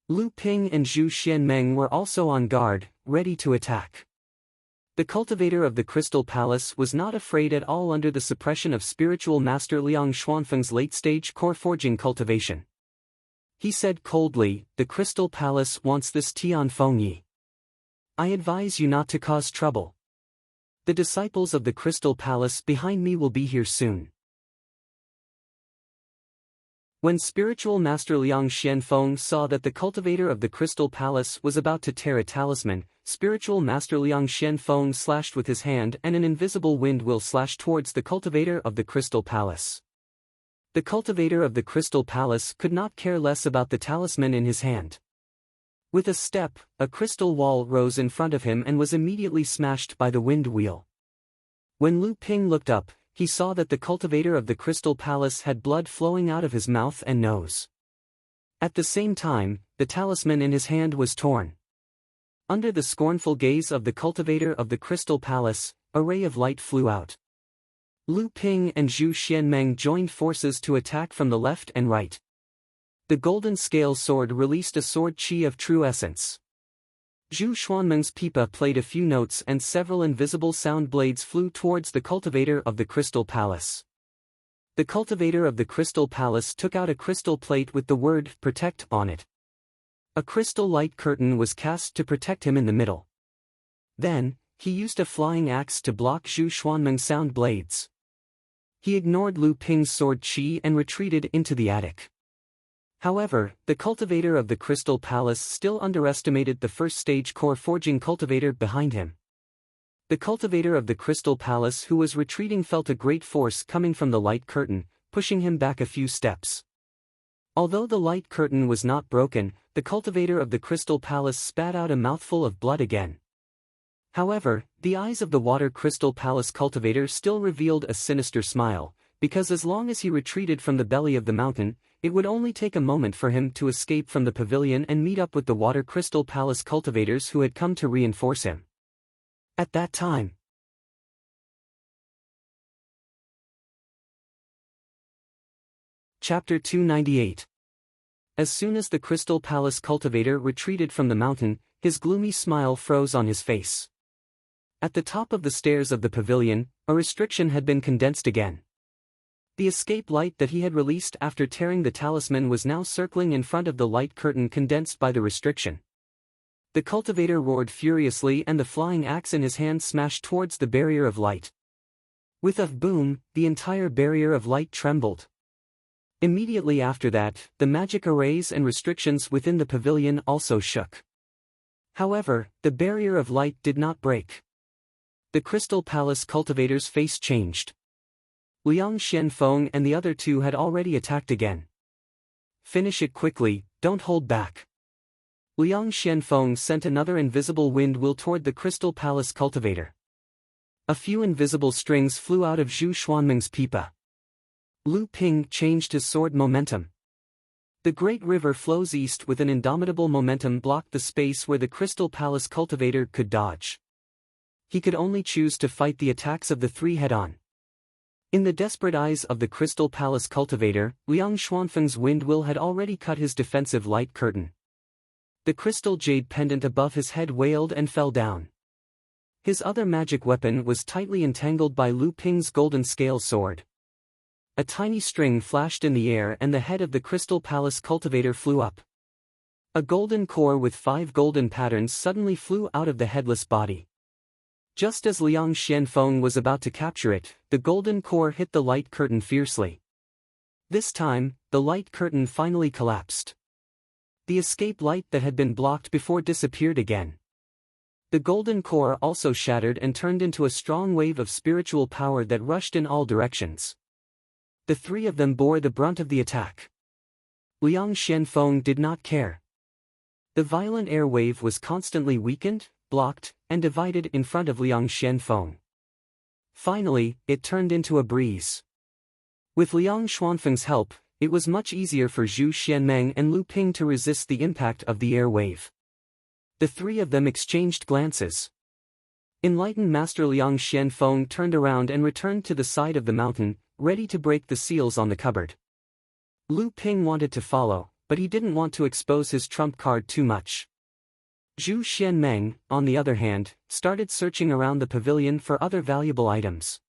Lu Ping and Zhu Xianmeng were also on guard, ready to attack. The cultivator of the Crystal Palace was not afraid at all under the suppression of Spiritual Master Liang Xuanfeng's late-stage core forging cultivation. He said coldly, "The Crystal Palace wants this Tianfeng Yi. I advise you not to cause trouble. The disciples of the Crystal Palace behind me will be here soon." When Spiritual Master Liang Xianfeng saw that the cultivator of the Crystal Palace was about to tear a talisman, Spiritual Master Liang Xianfeng slashed with his hand and an invisible wind will slashed towards the cultivator of the Crystal Palace. The cultivator of the Crystal Palace could not care less about the talisman in his hand. With a step, a crystal wall rose in front of him and was immediately smashed by the wind wheel. When Lu Ping looked up, he saw that the cultivator of the Crystal Palace had blood flowing out of his mouth and nose. At the same time, the talisman in his hand was torn. Under the scornful gaze of the cultivator of the Crystal Palace, a ray of light flew out. Lu Ping and Zhu Xianmeng joined forces to attack from the left and right. The golden scale sword released a sword chi of true essence. Zhu Xuanmeng's pipa played a few notes and several invisible sound blades flew towards the cultivator of the Crystal Palace. The cultivator of the Crystal Palace took out a crystal plate with the word "Protect" on it. A crystal light curtain was cast to protect him in the middle. Then, he used a flying axe to block Zhu Xuanmeng's sound blades. He ignored Lu Ping's sword chi and retreated into the attic. However, the cultivator of the Crystal Palace still underestimated the first-stage core forging cultivator behind him. The cultivator of the Crystal Palace who was retreating felt a great force coming from the light curtain, pushing him back a few steps. Although the light curtain was not broken, the cultivator of the Crystal Palace spat out a mouthful of blood again. However, the eyes of the Water Crystal Palace cultivator still revealed a sinister smile, because as long as he retreated from the belly of the mountain, it would only take a moment for him to escape from the pavilion and meet up with the Water Crystal Palace cultivators who had come to reinforce him. At that time, Chapter 298. As soon as the Crystal Palace cultivator retreated from the mountain, his gloomy smile froze on his face. At the top of the stairs of the pavilion, a restriction had been condensed again. The escape light that he had released after tearing the talisman was now circling in front of the light curtain condensed by the restriction. The cultivator roared furiously and the flying axe in his hand smashed towards the barrier of light. With a boom, the entire barrier of light trembled. Immediately after that, the magic arrays and restrictions within the pavilion also shook. However, the barrier of light did not break. The Crystal Palace cultivator's face changed. Liang Xianfeng and the other two had already attacked again. "Finish it quickly, don't hold back." Liang Xianfeng sent another invisible wind wheel toward the Crystal Palace cultivator. A few invisible strings flew out of Zhu Xuanmeng's pipa. Lu Ping changed his sword momentum. The great river flows east with an indomitable momentum blocked the space where the Crystal Palace cultivator could dodge. He could only choose to fight the attacks of the three head-on. In the desperate eyes of the Crystal Palace cultivator, Liang Xuanfeng's wind wheel had already cut his defensive light curtain. The crystal jade pendant above his head wailed and fell down. His other magic weapon was tightly entangled by Lu Ping's golden scale sword. A tiny string flashed in the air and the head of the Crystal Palace cultivator flew up. A golden core with 5 golden patterns suddenly flew out of the headless body. Just as Liang Xianfeng was about to capture it, the golden core hit the light curtain fiercely. This time, the light curtain finally collapsed. The escape light that had been blocked before disappeared again. The golden core also shattered and turned into a strong wave of spiritual power that rushed in all directions. The three of them bore the brunt of the attack. Liang Xianfeng did not care. The violent air wave was constantly weakened, blocked, and divided in front of Liang Xianfeng. Finally, it turned into a breeze. With Liang Xuanfeng's help, it was much easier for Zhu Xianmeng and Lu Ping to resist the impact of the air wave. The three of them exchanged glances. Enlightened Master Liang Xianfeng turned around and returned to the side of the mountain, ready to break the seals on the cupboard. Lu Ping wanted to follow, but he didn't want to expose his trump card too much. Zhu Xianmeng, on the other hand, started searching around the pavilion for other valuable items.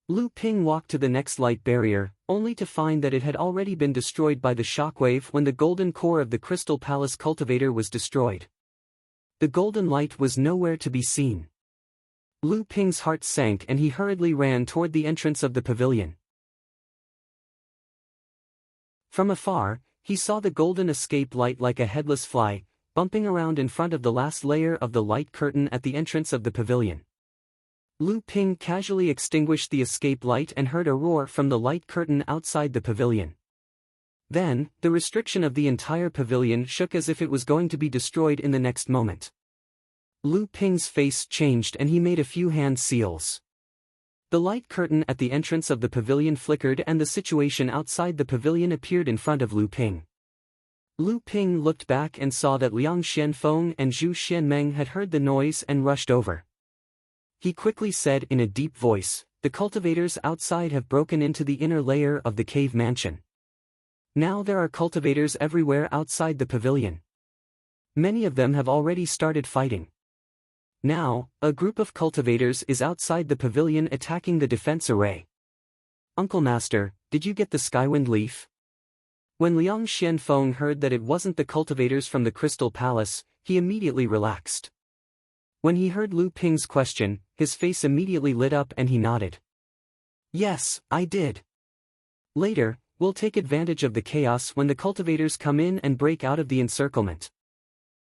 Lu Ping walked to the next light barrier, only to find that it had already been destroyed by the shockwave when the golden core of the Crystal Palace cultivator was destroyed. The golden light was nowhere to be seen. Lu Ping's heart sank and he hurriedly ran toward the entrance of the pavilion. From afar, he saw the golden escape light like a headless fly, bumping around in front of the last layer of the light curtain at the entrance of the pavilion. Lu Ping casually extinguished the escape light and heard a roar from the light curtain outside the pavilion. Then, the restriction of the entire pavilion shook as if it was going to be destroyed in the next moment. Lu Ping's face changed and he made a few hand seals. The light curtain at the entrance of the pavilion flickered and the situation outside the pavilion appeared in front of Lu Ping. Lu Ping looked back and saw that Liang Xianfeng and Zhu Xianmeng had heard the noise and rushed over. He quickly said in a deep voice, "The cultivators outside have broken into the inner layer of the cave mansion. Now there are cultivators everywhere outside the pavilion. Many of them have already started fighting. Now, a group of cultivators is outside the pavilion attacking the defense array. Uncle Master, did you get the Skywind leaf?" When Liang Xianfeng heard that it wasn't the cultivators from the Crystal Palace, he immediately relaxed. When he heard Lu Ping's question, his face immediately lit up and he nodded. "Yes, I did. Later, we'll take advantage of the chaos when the cultivators come in and break out of the encirclement.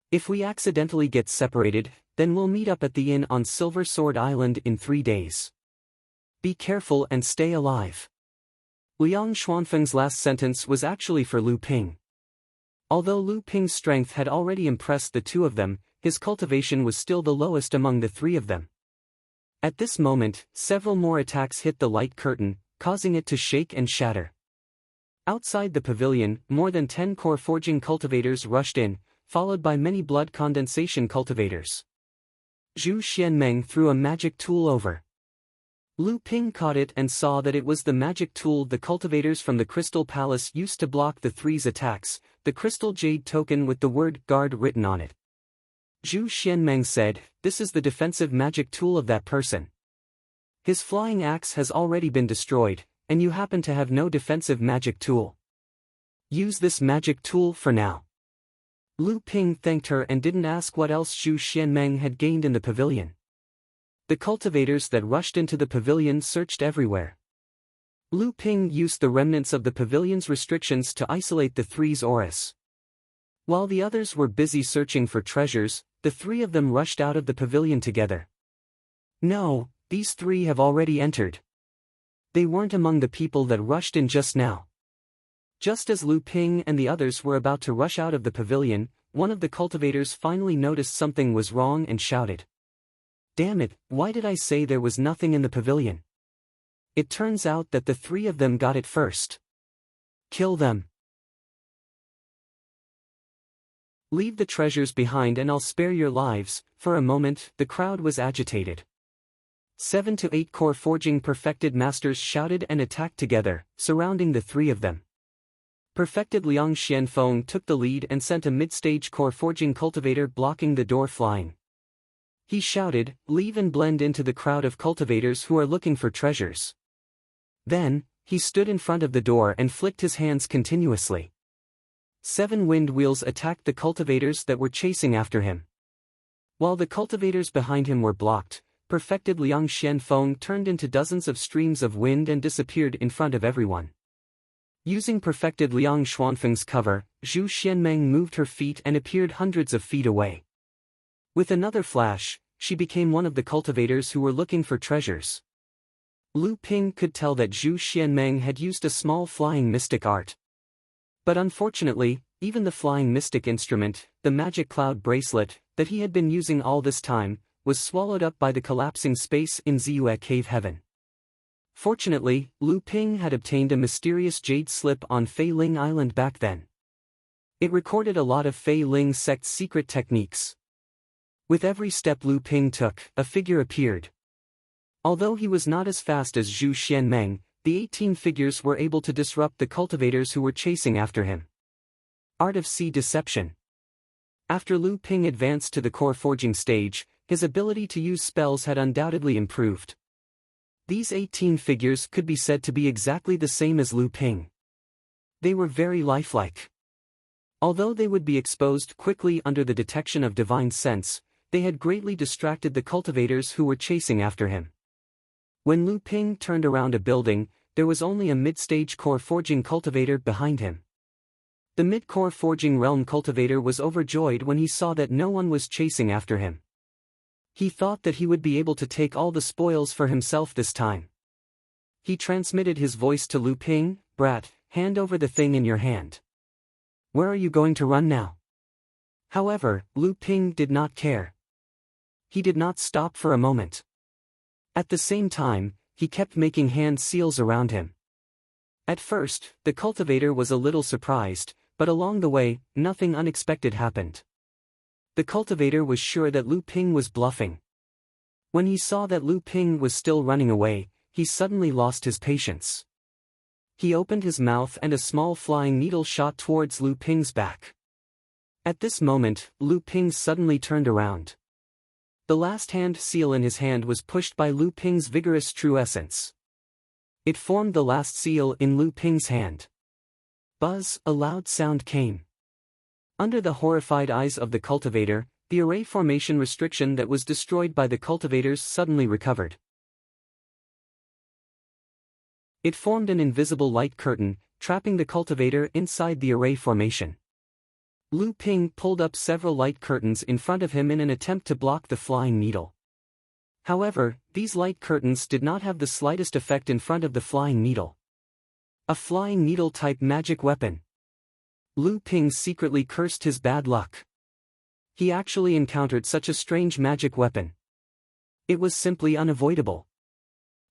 If we accidentally get separated, then we'll meet up at the inn on Silver Sword Island in 3 days. Be careful and stay alive." Liang Xuanfeng's last sentence was actually for Lu Ping. Although Lu Ping's strength had already impressed the two of them, his cultivation was still the lowest among the three of them. At this moment, several more attacks hit the light curtain, causing it to shake and shatter. Outside the pavilion, more than 10 core forging cultivators rushed in, followed by many blood condensation cultivators. Zhu Xianmeng threw a magic tool over. Lu Ping caught it and saw that it was the magic tool the cultivators from the Crystal Palace used to block the three's attacks, the crystal jade token with the word guard written on it. Zhu Xianmeng said, "This is the defensive magic tool of that person. His flying axe has already been destroyed, and you happen to have no defensive magic tool. Use this magic tool for now." Lu Ping thanked her and didn't ask what else Zhu Xianmeng had gained in the pavilion. The cultivators that rushed into the pavilion searched everywhere. Lu Ping used the remnants of the pavilion's restrictions to isolate the three's auras. While the others were busy searching for treasures, the three of them rushed out of the pavilion together. No, these three have already entered. They weren't among the people that rushed in just now. Just as Lu Ping and the others were about to rush out of the pavilion, one of the cultivators finally noticed something was wrong and shouted, "Damn it, why did I say there was nothing in the pavilion? It turns out that the three of them got it first. Kill them. Leave the treasures behind and I'll spare your lives." For a moment, the crowd was agitated. 7 to 8 core forging perfected masters shouted and attacked together, surrounding the three of them. Perfected Liang Xianfeng took the lead and sent a mid-stage core forging cultivator blocking the door flying. He shouted, "Leave and blend into the crowd of cultivators who are looking for treasures." Then, he stood in front of the door and flicked his hands continuously. 7 wind wheels attacked the cultivators that were chasing after him. While the cultivators behind him were blocked, perfected Liang Xianfeng turned into dozens of streams of wind and disappeared in front of everyone. Using perfected Liang Xuanfeng's cover, Zhu Xianmeng moved her feet and appeared hundreds of feet away. With another flash, she became one of the cultivators who were looking for treasures. Lu Ping could tell that Zhu Xianmeng had used a small flying mystic art. But unfortunately, even the flying mystic instrument, the magic cloud bracelet, that he had been using all this time, was swallowed up by the collapsing space in Ziyue Cave Heaven. Fortunately, Lu Ping had obtained a mysterious jade slip on Fei Ling Island back then. It recorded a lot of Fei Ling sect's secret techniques. With every step Lu Ping took, a figure appeared. Although he was not as fast as Zhu Xianmeng, the 18 figures were able to disrupt the cultivators who were chasing after him. Art of Sea Deception. After Lu Ping advanced to the core forging stage, his ability to use spells had undoubtedly improved. These 18 figures could be said to be exactly the same as Lu Ping. They were very lifelike. Although they would be exposed quickly under the detection of divine sense, they had greatly distracted the cultivators who were chasing after him. When Lu Ping turned around a building, there was only a mid-stage core forging cultivator behind him. The mid-core forging realm cultivator was overjoyed when he saw that no one was chasing after him. He thought that he would be able to take all the spoils for himself this time. He transmitted his voice to Lu Ping, "Brat, hand over the thing in your hand. Where are you going to run now?" However, Lu Ping did not care. He did not stop for a moment. At the same time, he kept making hand seals around him. At first, the cultivator was a little surprised, but along the way, nothing unexpected happened. The cultivator was sure that Lu Ping was bluffing. When he saw that Lu Ping was still running away, he suddenly lost his patience. He opened his mouth and a small flying needle shot towards Lu Ping's back. At this moment, Lu Ping suddenly turned around. The last hand seal in his hand was pushed by Lu Ping's vigorous true essence. It formed the last seal in Lu Ping's hand. Buzz, a loud sound came. Under the horrified eyes of the cultivator, the array formation restriction that was destroyed by the cultivators suddenly recovered. It formed an invisible light curtain, trapping the cultivator inside the array formation. Lu Ping pulled up several light curtains in front of him in an attempt to block the flying needle. However, these light curtains did not have the slightest effect in front of the flying needle. A flying needle-type magic weapon. Lu Ping secretly cursed his bad luck. He actually encountered such a strange magic weapon. It was simply unavoidable.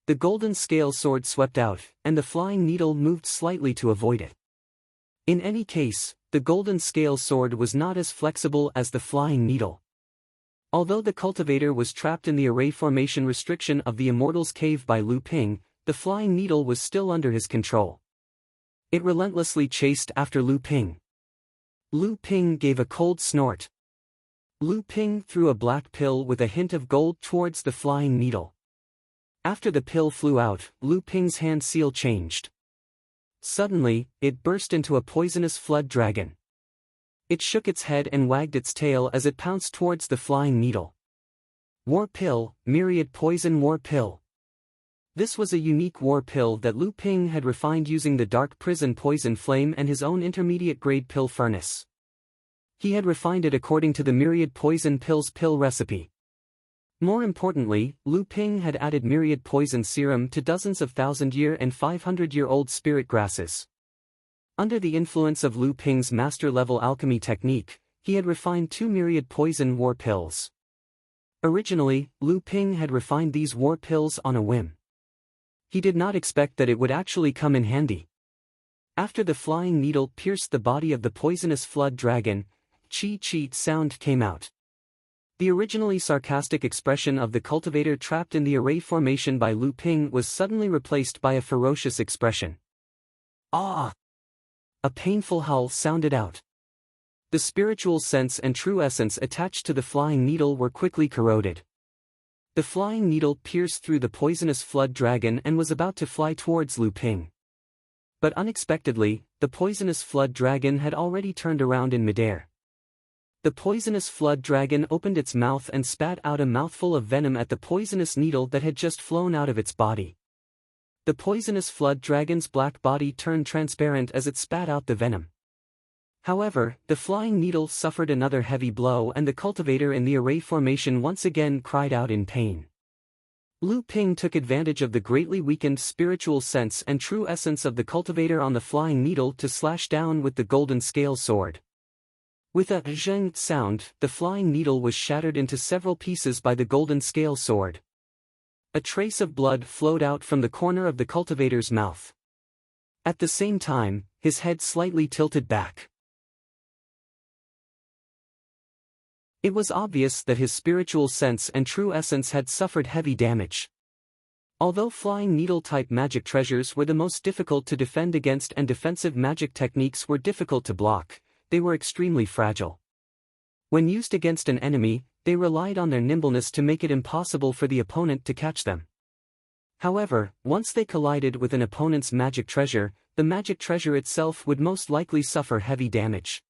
The golden scale sword swept out, and the flying needle moved slightly to avoid it. In any case, the golden scale sword was not as flexible as the flying needle. Although the cultivator was trapped in the array formation restriction of the Immortal's Cave by Lu Ping, the flying needle was still under his control. It relentlessly chased after Lu Ping. Lu Ping gave a cold snort. Lu Ping threw a black pill with a hint of gold towards the flying needle. After the pill flew out, Lu Ping's hand seal changed. Suddenly, it burst into a poisonous flood dragon. It shook its head and wagged its tail as it pounced towards the flying needle. War Pill, Myriad Poison War Pill. This was a unique war pill that Lu Ping had refined using the Dark Prison Poison Flame and his own intermediate-grade pill furnace. He had refined it according to the Myriad Poison Pills pill recipe. More importantly, Lu Ping had added Myriad Poison Serum to dozens of 1,000-year and 500-year-old spirit grasses. Under the influence of Lu Ping's master-level alchemy technique, he had refined 2 Myriad Poison War Pills. Originally, Lu Ping had refined these war pills on a whim. He did not expect that it would actually come in handy. After the flying needle pierced the body of the poisonous flood dragon, "Chi-chi" sound came out. The originally sarcastic expression of the cultivator trapped in the array formation by Lu Ping was suddenly replaced by a ferocious expression. "Ah!" A painful howl sounded out. The spiritual sense and true essence attached to the flying needle were quickly corroded. The flying needle pierced through the poisonous flood dragon and was about to fly towards Lu Ping. But unexpectedly, the poisonous flood dragon had already turned around in midair. The poisonous flood dragon opened its mouth and spat out a mouthful of venom at the poisonous needle that had just flown out of its body. The poisonous flood dragon's black body turned transparent as it spat out the venom. However, the flying needle suffered another heavy blow and the cultivator in the array formation once again cried out in pain. Lu Ping took advantage of the greatly weakened spiritual sense and true essence of the cultivator on the flying needle to slash down with the golden scale sword. With a zheng sound, the flying needle was shattered into several pieces by the golden scale sword. A trace of blood flowed out from the corner of the cultivator's mouth. At the same time, his head slightly tilted back. It was obvious that his spiritual sense and true essence had suffered heavy damage. Although flying needle-type magic treasures were the most difficult to defend against and defensive magic techniques were difficult to block, they were extremely fragile. When used against an enemy, they relied on their nimbleness to make it impossible for the opponent to catch them. However, once they collided with an opponent's magic treasure, the magic treasure itself would most likely suffer heavy damage.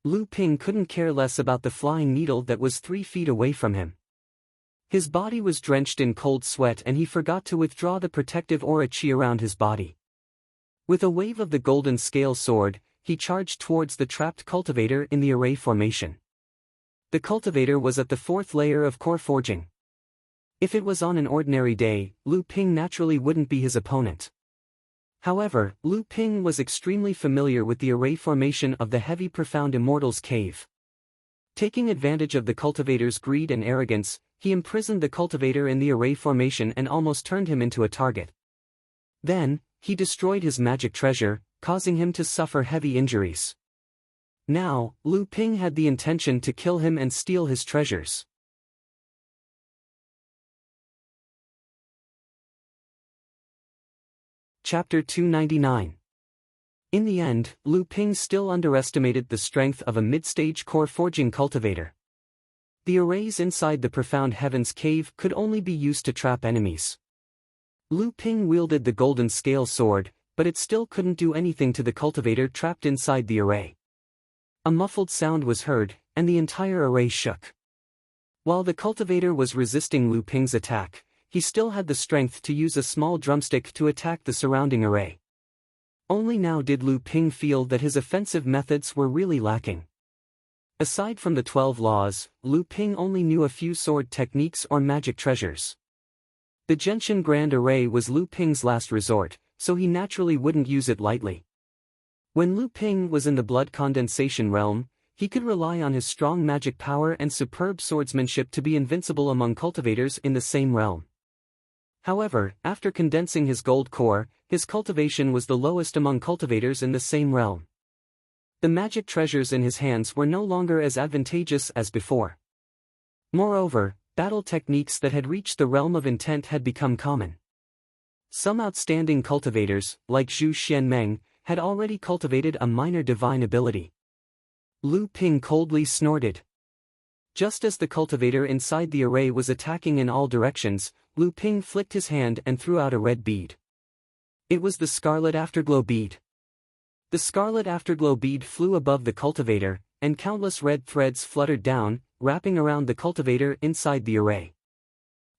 Lu Ping couldn't care less about the flying needle that was 3 feet away from him. His body was drenched in cold sweat and he forgot to withdraw the protective aura chi around his body. With a wave of the golden scale sword, he charged towards the trapped cultivator in the array formation. The cultivator was at the 4th layer of core forging. If it was on an ordinary day, Lu Ping naturally wouldn't be his opponent. However, Lu Ping was extremely familiar with the array formation of the heavy profound immortal's cave. Taking advantage of the cultivator's greed and arrogance, he imprisoned the cultivator in the array formation and almost turned him into a target. Then, he destroyed his magic treasure, causing him to suffer heavy injuries. Now, Lu Ping had the intention to kill him and steal his treasures. Chapter 299. In the end, Lu Ping still underestimated the strength of a mid-stage core forging cultivator. The arrays inside the profound heavens cave could only be used to trap enemies. Lu Ping wielded the golden scale sword, but it still couldn't do anything to the cultivator trapped inside the array. A muffled sound was heard, and the entire array shook. While the cultivator was resisting Lu Ping's attack, he still had the strength to use a small drumstick to attack the surrounding array. Only now did Lu Ping feel that his offensive methods were really lacking. Aside from the 12 laws, Lu Ping only knew a few sword techniques or magic treasures. The Genshin Grand Array was Lu Ping's last resort, so he naturally wouldn't use it lightly. When Lu Ping was in the blood condensation realm, he could rely on his strong magic power and superb swordsmanship to be invincible among cultivators in the same realm. However, after condensing his gold core, his cultivation was the lowest among cultivators in the same realm. The magic treasures in his hands were no longer as advantageous as before. Moreover, battle techniques that had reached the realm of intent had become common. Some outstanding cultivators, like Zhu Xianmeng, had already cultivated a minor divine ability. Lu Ping coldly snorted. Just as the cultivator inside the array was attacking in all directions, Lu Ping flicked his hand and threw out a red bead. It was the Scarlet Afterglow bead. The Scarlet Afterglow bead flew above the cultivator, and countless red threads fluttered down, wrapping around the cultivator inside the array.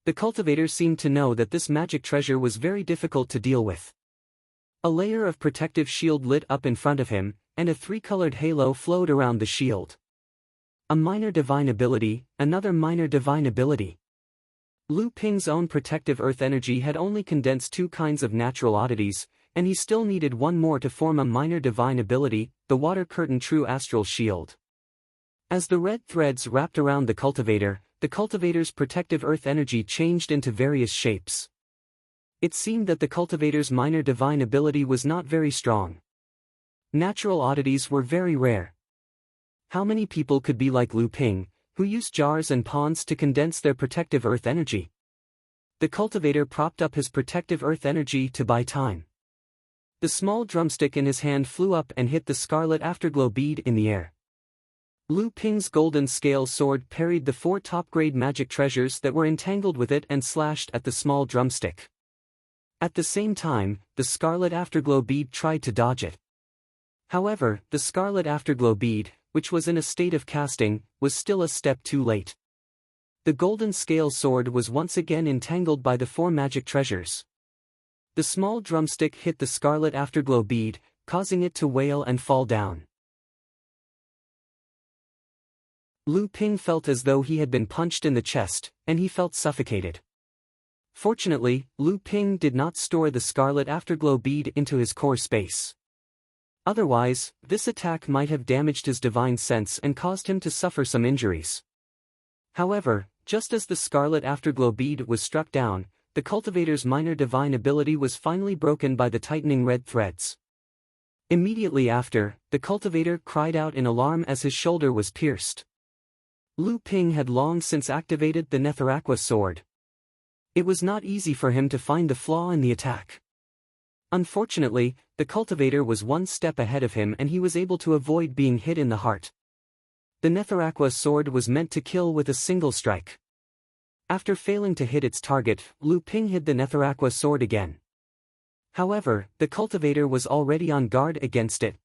The cultivator seemed to know that this magic treasure was very difficult to deal with. A layer of protective shield lit up in front of him, and a 3-colored halo flowed around the shield. A minor divine ability, another minor divine ability. Lu Ping's own protective earth energy had only condensed 2 kinds of natural oddities, and he still needed one more to form a minor divine ability, the Water Curtain True Astral Shield. As the red threads wrapped around the cultivator's protective earth energy changed into various shapes. It seemed that the cultivator's minor divine ability was not very strong. Natural oddities were very rare. How many people could be like Lu Ping, who used jars and ponds to condense their protective earth energy? The cultivator propped up his protective earth energy to buy time. The small drumstick in his hand flew up and hit the Scarlet Afterglow bead in the air. Lu Ping's golden scale sword parried the 4 top-grade magic treasures that were entangled with it and slashed at the small drumstick. At the same time, the Scarlet Afterglow bead tried to dodge it. However, the Scarlet Afterglow bead, which was in a state of casting, was still a step too late. The golden scale sword was once again entangled by the 4 magic treasures. The small drumstick hit the Scarlet Afterglow bead, causing it to wail and fall down. Lu Ping felt as though he had been punched in the chest, and he felt suffocated. Fortunately, Lu Ping did not store the scarlet afterglow bead into his core space. Otherwise, this attack might have damaged his divine sense and caused him to suffer some injuries. However, just as the scarlet afterglow bead was struck down, the cultivator's minor divine ability was finally broken by the tightening red threads. Immediately after, the cultivator cried out in alarm as his shoulder was pierced. Lu Ping had long since activated the Netheraqua sword. It was not easy for him to find the flaw in the attack. Unfortunately, the cultivator was one step ahead of him and he was able to avoid being hit in the heart. The Netheraqua sword was meant to kill with a single strike. After failing to hit its target, Lu Ping hid the Netheraqua sword again. However, the cultivator was already on guard against it.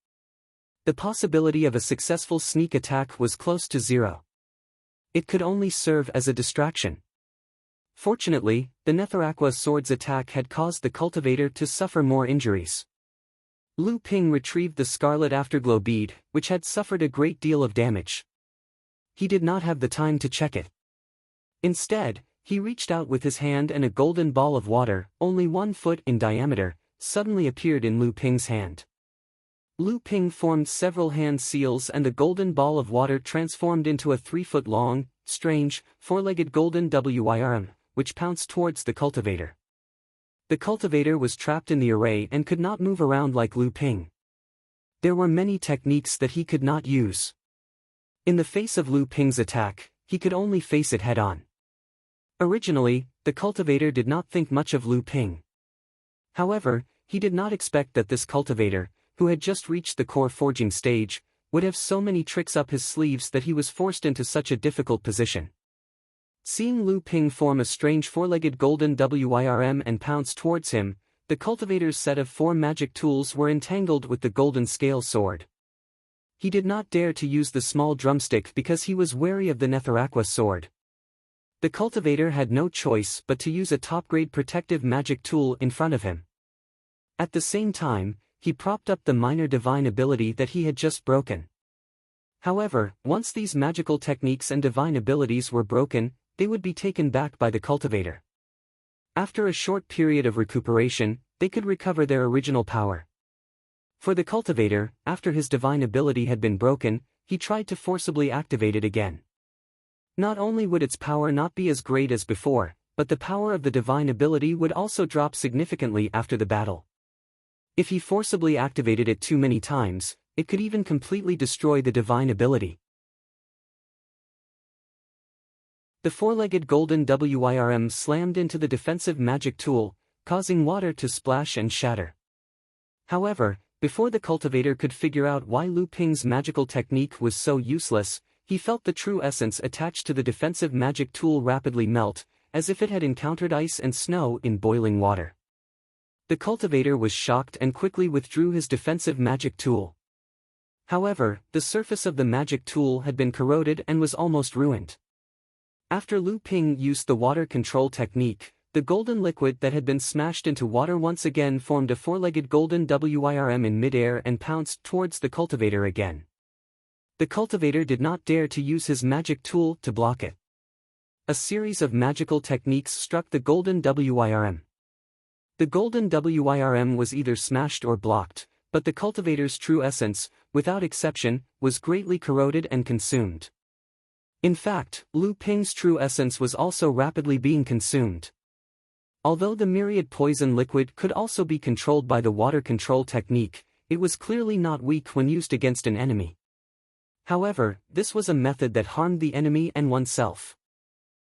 The possibility of a successful sneak attack was close to zero. It could only serve as a distraction. Fortunately, the Netheraqua sword's attack had caused the cultivator to suffer more injuries. Lu Ping retrieved the scarlet afterglow bead, which had suffered a great deal of damage. He did not have the time to check it. Instead, he reached out with his hand and a golden ball of water, only 1 foot in diameter, suddenly appeared in Lu Ping's hand. Lu Ping formed several hand seals and the golden ball of water transformed into a 3-foot-long, strange, 4-legged golden worm, which pounced towards the cultivator. The cultivator was trapped in the array and could not move around like Lu Ping. There were many techniques that he could not use. In the face of Lu Ping's attack, he could only face it head-on. Originally, the cultivator did not think much of Lu Ping. However, he did not expect that this cultivator, who had just reached the core forging stage, would have so many tricks up his sleeves that he was forced into such a difficult position. Seeing Lu Ping form a strange 4-legged golden worm and pounce towards him, the cultivator's set of 4 magic tools were entangled with the golden scale sword. He did not dare to use the small drumstick because he was wary of the Netheraqua sword. The cultivator had no choice but to use a top-grade protective magic tool in front of him. At the same time, he propped up the minor divine ability that he had just broken. However, once these magical techniques and divine abilities were broken, they would be taken back by the cultivator. After a short period of recuperation, they could recover their original power. For the cultivator, after his divine ability had been broken, he tried to forcibly activate it again. Not only would its power not be as great as before, but the power of the divine ability would also drop significantly after the battle. If he forcibly activated it too many times, it could even completely destroy the divine ability. The 4-legged golden worm slammed into the defensive magic tool, causing water to splash and shatter. However, before the cultivator could figure out why Lu Ping's magical technique was so useless, he felt the true essence attached to the defensive magic tool rapidly melt, as if it had encountered ice and snow in boiling water. The cultivator was shocked and quickly withdrew his defensive magic tool. However, the surface of the magic tool had been corroded and was almost ruined. After Lu Ping used the water control technique, the golden liquid that had been smashed into water once again formed a 4-legged golden worm in midair and pounced towards the cultivator again. The cultivator did not dare to use his magic tool to block it. A series of magical techniques struck the golden worm. The golden worm was either smashed or blocked, but the cultivator's true essence, without exception, was greatly corroded and consumed. In fact, Lu Ping's true essence was also rapidly being consumed. Although the myriad poison liquid could also be controlled by the water control technique, it was clearly not weak when used against an enemy. However, this was a method that harmed the enemy and oneself.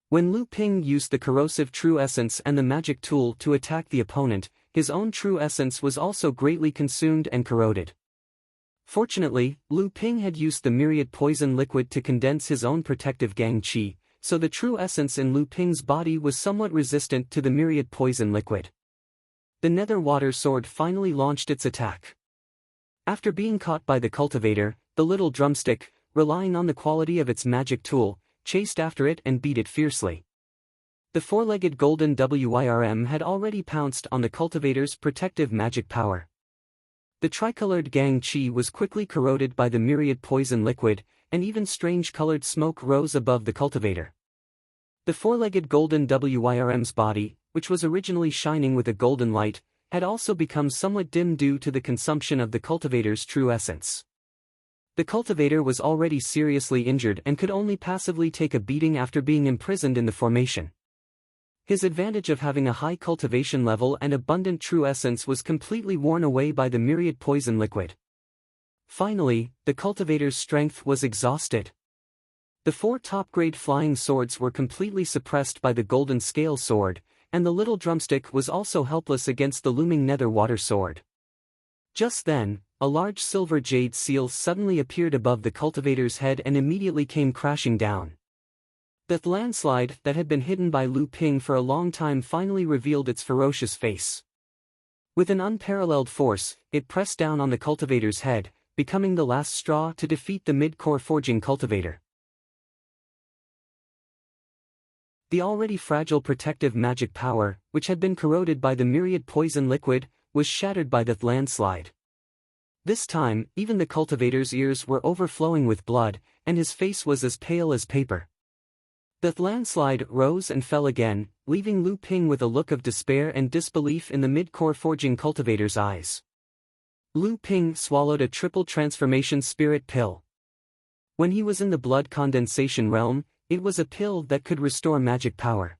When Lu Ping used the corrosive true essence and the magic tool to attack the opponent, his own true essence was also greatly consumed and corroded. Fortunately, Lu Ping had used the myriad poison liquid to condense his own protective gang qi, so the true essence in Lu Ping's body was somewhat resistant to the myriad poison liquid. The nether water sword finally launched its attack. After being caught by the cultivator, the little drumstick, relying on the quality of its magic tool, chased after it and beat it fiercely. The 4-legged golden worm had already pounced on the cultivator's protective magic power. The tricolored gang qi was quickly corroded by the myriad poison liquid, and even strange colored smoke rose above the cultivator. The 4-legged golden worm's body, which was originally shining with a golden light, had also become somewhat dim due to the consumption of the cultivator's true essence. The cultivator was already seriously injured and could only passively take a beating after being imprisoned in the formation. His advantage of having a high cultivation level and abundant true essence was completely worn away by the myriad poison liquid. Finally, the cultivator's strength was exhausted. The 4 top-grade flying swords were completely suppressed by the golden scale sword, and the little drumstick was also helpless against the looming nether water sword. Just then, a large silver jade seal suddenly appeared above the cultivator's head and immediately came crashing down. The landslide that had been hidden by Lu Ping for a long time finally revealed its ferocious face. With an unparalleled force, it pressed down on the cultivator's head, becoming the last straw to defeat the mid-core forging cultivator. The already fragile protective magic power, which had been corroded by the myriad poison liquid, was shattered by the landslide. This time, even the cultivator's ears were overflowing with blood, and his face was as pale as paper. The landslide rose and fell again, leaving Lu Ping with a look of despair and disbelief in the mid-core forging cultivator's eyes. Lu Ping swallowed a triple transformation spirit pill. When he was in the blood condensation realm, it was a pill that could restore magic power.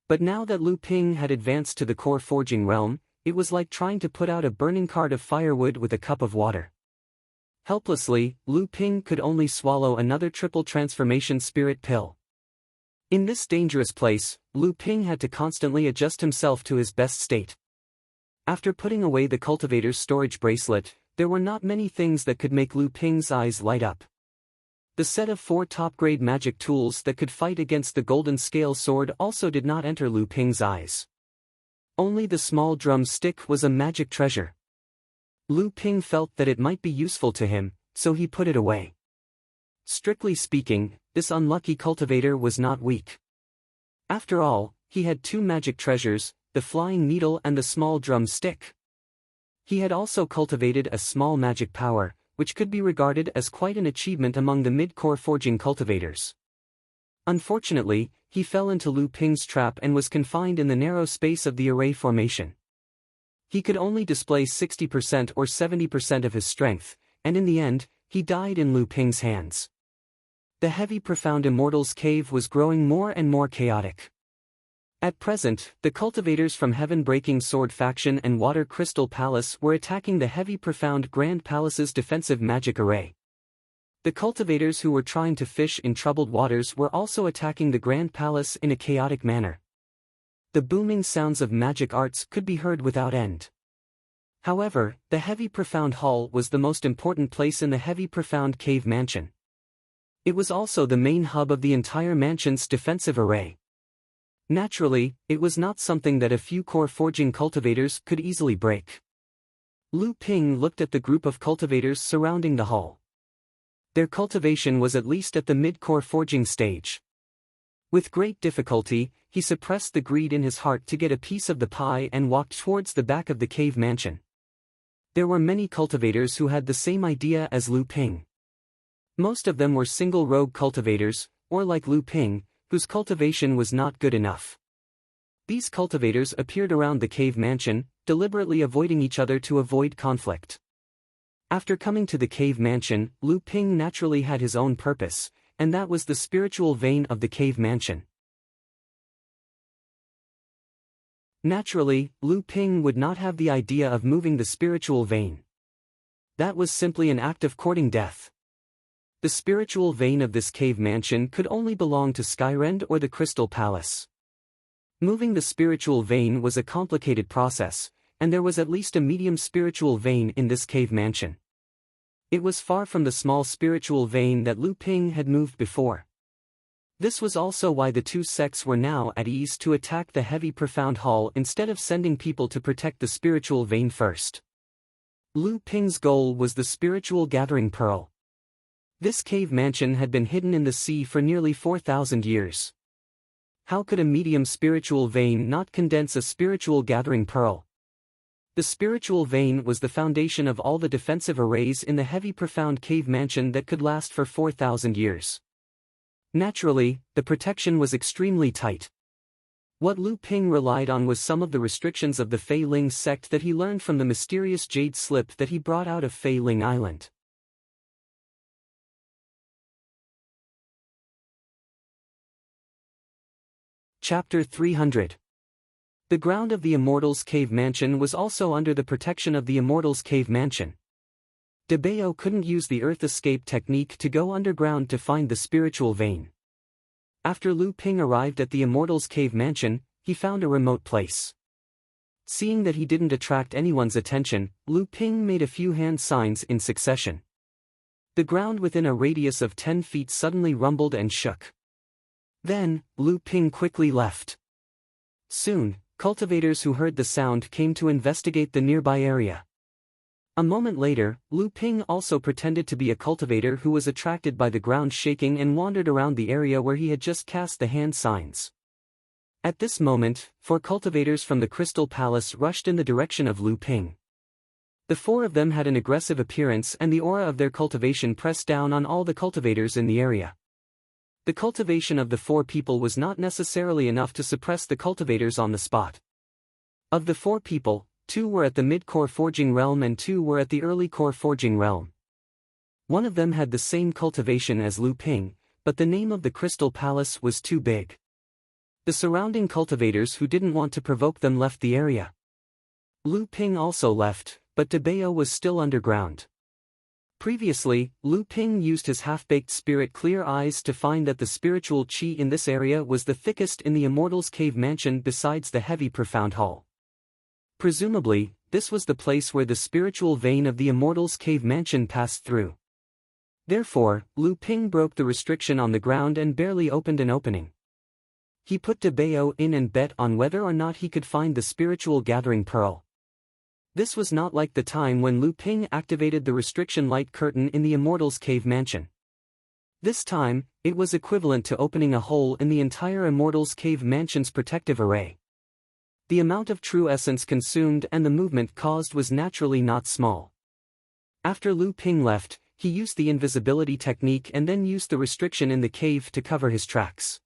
But now that Lu Ping had advanced to the core forging realm, it was like trying to put out a burning cart of firewood with a cup of water. Helplessly, Lu Ping could only swallow another triple transformation spirit pill. In this dangerous place, Lu Ping had to constantly adjust himself to his best state. After putting away the cultivator's storage bracelet, there were not many things that could make Lu Ping's eyes light up. The set of 4 top-grade magic tools that could fight against the golden scale sword also did not enter Lu Ping's eyes. Only the small drum stick was a magic treasure. Lu Ping felt that it might be useful to him, so he put it away. Strictly speaking, this unlucky cultivator was not weak. After all, he had 2 magic treasures, the flying needle and the small drum stick. He had also cultivated a small magic power, which could be regarded as quite an achievement among the mid-core forging cultivators. Unfortunately, he fell into Lu Ping's trap and was confined in the narrow space of the array formation. He could only display 60% or 70% of his strength, and in the end, he died in Lu Ping's hands. The heavy profound immortal's cave was growing more and more chaotic. At present, the cultivators from Heaven-Breaking Sword Faction and Water Crystal Palace were attacking the heavy profound Grand Palace's defensive magic array. The cultivators who were trying to fish in troubled waters were also attacking the Grand Palace in a chaotic manner. The booming sounds of magic arts could be heard without end. However, the heavy profound hall was the most important place in the heavy profound cave mansion. It was also the main hub of the entire mansion's defensive array. Naturally, it was not something that a few core forging cultivators could easily break. Lu Ping looked at the group of cultivators surrounding the hall. Their cultivation was at least at the mid-core forging stage. With great difficulty, he suppressed the greed in his heart to get a piece of the pie and walked towards the back of the cave mansion. There were many cultivators who had the same idea as Lu Ping. Most of them were single rogue cultivators, or like Lu Ping, whose cultivation was not good enough. These cultivators appeared around the cave mansion, deliberately avoiding each other to avoid conflict. After coming to the cave mansion, Lu Ping naturally had his own purpose, and that was the spiritual vein of the cave mansion. Naturally, Lu Ping would not have the idea of moving the spiritual vein. That was simply an act of courting death. The spiritual vein of this cave mansion could only belong to Skyrend or the Crystal Palace. Moving the spiritual vein was a complicated process, and there was at least a medium spiritual vein in this cave mansion. It was far from the small spiritual vein that Lu Ping had moved before. This was also why the 2 sects were now at ease to attack the heavy profound hall instead of sending people to protect the spiritual vein first. Lu Ping's goal was the spiritual gathering pearl. This cave mansion had been hidden in the sea for nearly 4,000 years. How could a medium spiritual vein not condense a spiritual gathering pearl? The spiritual vein was the foundation of all the defensive arrays in the heavy profound cave mansion that could last for 4,000 years. Naturally, the protection was extremely tight. What Lu Ping relied on was some of the restrictions of the Fei Ling sect that he learned from the mysterious jade slip that he brought out of Fei Ling Island. Chapter 300. The ground of the Immortals Cave Mansion was also under the protection of the Immortals Cave Mansion. De Bayo couldn't use the Earth Escape technique to go underground to find the spiritual vein. After Lu Ping arrived at the Immortals Cave Mansion, he found a remote place. Seeing that he didn't attract anyone's attention, Lu Ping made a few hand signs in succession. The ground within a radius of 10 feet suddenly rumbled and shook. Then, Lu Ping quickly left. Soon, cultivators who heard the sound came to investigate the nearby area. A moment later, Lu Ping also pretended to be a cultivator who was attracted by the ground shaking and wandered around the area where he had just cast the hand signs. At this moment, 4 cultivators from the Crystal Palace rushed in the direction of Lu Ping. The 4 of them had an aggressive appearance and the aura of their cultivation pressed down on all the cultivators in the area. The cultivation of the 4 people was not necessarily enough to suppress the cultivators on the spot. Of the 4 people, 2 were at the mid-core forging realm and 2 were at the early core forging realm. One of them had the same cultivation as Lu Ping, but the name of the Crystal Palace was too big. The surrounding cultivators who didn't want to provoke them left the area. Lu Ping also left, but De Bayo was still underground. Previously, Lu Ping used his half-baked spirit clear eyes to find that the spiritual qi in this area was the thickest in the Immortals Cave Mansion besides the heavy profound hall. Presumably, this was the place where the spiritual vein of the Immortals Cave Mansion passed through. Therefore, Lu Ping broke the restriction on the ground and barely opened an opening. He put De Bayo in and bet on whether or not he could find the spiritual gathering pearl. This was not like the time when Lu Ping activated the restriction light curtain in the Immortals Cave Mansion. This time, it was equivalent to opening a hole in the entire Immortals Cave Mansion's protective array. The amount of true essence consumed and the movement caused was naturally not small. After Lu Ping left, he used the invisibility technique and then used the restriction in the cave to cover his tracks.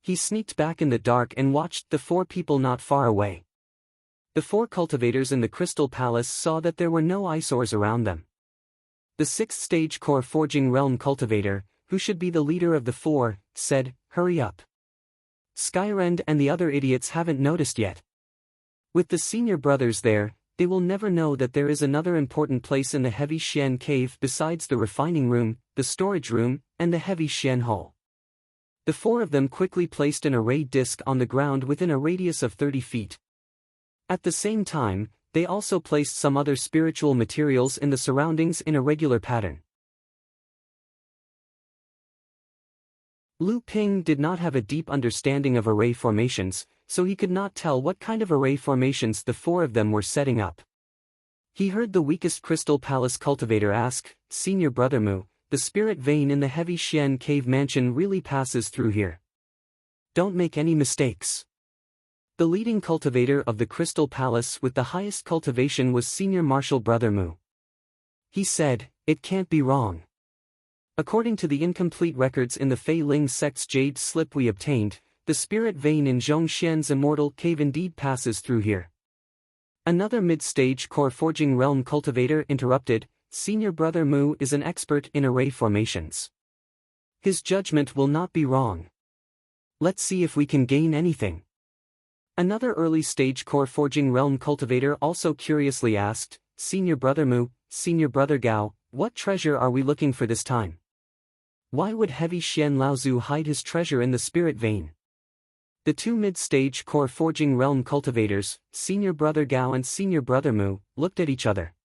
He sneaked back in the dark and watched the 4 people not far away. The 4 cultivators in the Crystal Palace saw that there were no eyesores around them. The 6th stage core forging realm cultivator, who should be the leader of the 4, said, "Hurry up. Skyrend and the other idiots haven't noticed yet. With the senior brothers there, they will never know that there is another important place in the Heavy Xian Cave besides the refining room, the storage room, and the Heavy Xian Hall." The 4 of them quickly placed an array disc on the ground within a radius of 30 feet. At the same time, they also placed some other spiritual materials in the surroundings in a regular pattern. Lu Ping did not have a deep understanding of array formations, so he could not tell what kind of array formations the 4 of them were setting up. He heard the weakest Crystal Palace cultivator ask, "Senior Brother Mu, the spirit vein in the Heavy Xian Cave Mansion really passes through here. Don't make any mistakes." The leading cultivator of the Crystal Palace with the highest cultivation was Senior Martial Brother Mu. He said, "It can't be wrong. According to the incomplete records in the Fei Ling sect's jade slip we obtained, the spirit vein in Zhongxian's immortal cave indeed passes through here." Another mid-stage core forging realm cultivator interrupted, "Senior Brother Mu is an expert in array formations. His judgment will not be wrong. Let's see if we can gain anything." Another early-stage core forging realm cultivator also curiously asked, "Senior Brother Mu, Senior Brother Gao, what treasure are we looking for this time? Why would Heavy Xian Laozu hide his treasure in the spirit vein?" The 2 mid-stage core forging realm cultivators, Senior Brother Gao and Senior Brother Mu, looked at each other.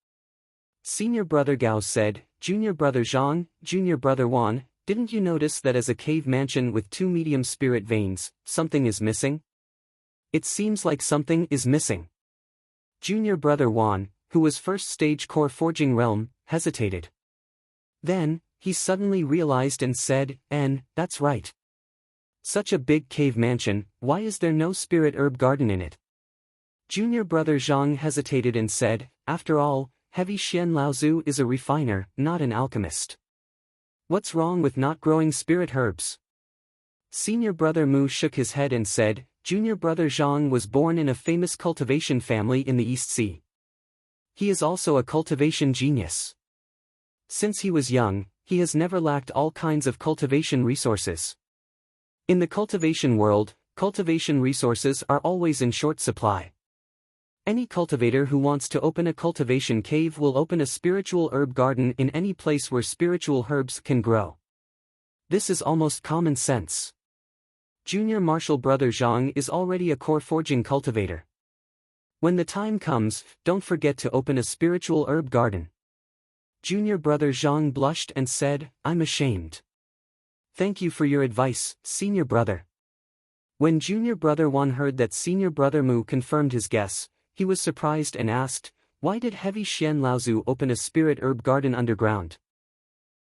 Senior Brother Gao said, "Junior Brother Zhang, Junior Brother Wan, didn't you notice that as a cave mansion with 2 medium spirit veins, something is missing? It seems like something is missing." Junior Brother Wan, who was first stage core forging realm, hesitated. Then, he suddenly realized and said, "That's right. Such a big cave mansion, why is there no spirit herb garden in it?" Junior Brother Zhang hesitated and said, "After all, Heavy Xian Laozu is a refiner, not an alchemist. What's wrong with not growing spirit herbs?" Senior Brother Mu shook his head and said, Junior brother Zhang was born in a famous cultivation family in the East Sea. He is also a cultivation genius. Since he was young, he has never lacked all kinds of cultivation resources. In the cultivation world, cultivation resources are always in short supply. Any cultivator who wants to open a cultivation cave will open a spiritual herb garden in any place where spiritual herbs can grow. This is almost common sense. Junior martial brother Zhang is already a core forging cultivator. When the time comes, don't forget to open a spiritual herb garden. Junior brother Zhang blushed and said, "I'm ashamed." "Thank you for your advice, senior brother." When junior brother Wan heard that senior brother Mu confirmed his guess, he was surprised and asked, "Why did heavy Xian Laozu open a spirit herb garden underground?"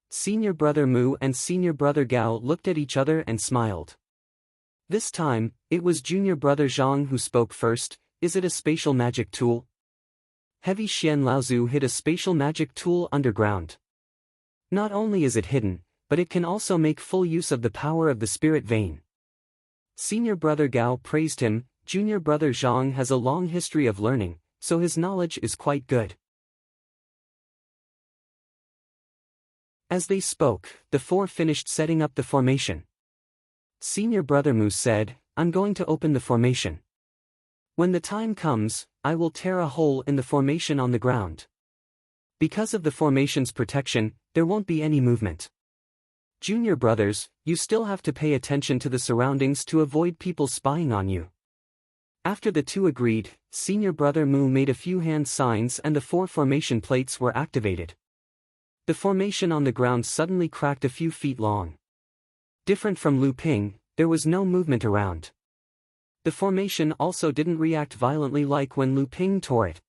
Senior brother Mu and senior brother Gao looked at each other and smiled. This time, it was junior brother Zhang who spoke first. "Is it a spatial magic tool?" Heavy Xian Laozu hid a spatial magic tool underground. Not only is it hidden, but it can also make full use of the power of the spirit vein. Senior brother Gao praised him. Junior brother Zhang has a long history of learning, so his knowledge is quite good. As they spoke, the four finished setting up the formation. Senior brother Mu said, "I'm going to open the formation. When the time comes, I will tear a hole in the formation on the ground. Because of the formation's protection, there won't be any movement. Junior brothers, you still have to pay attention to the surroundings to avoid people spying on you." After the two agreed, senior brother Mu made a few hand signs and the four formation plates were activated. The formation on the ground suddenly cracked a few feet long. Different from Lu Ping, there was no movement around. The formation also didn't react violently like when Lu Ping tore it.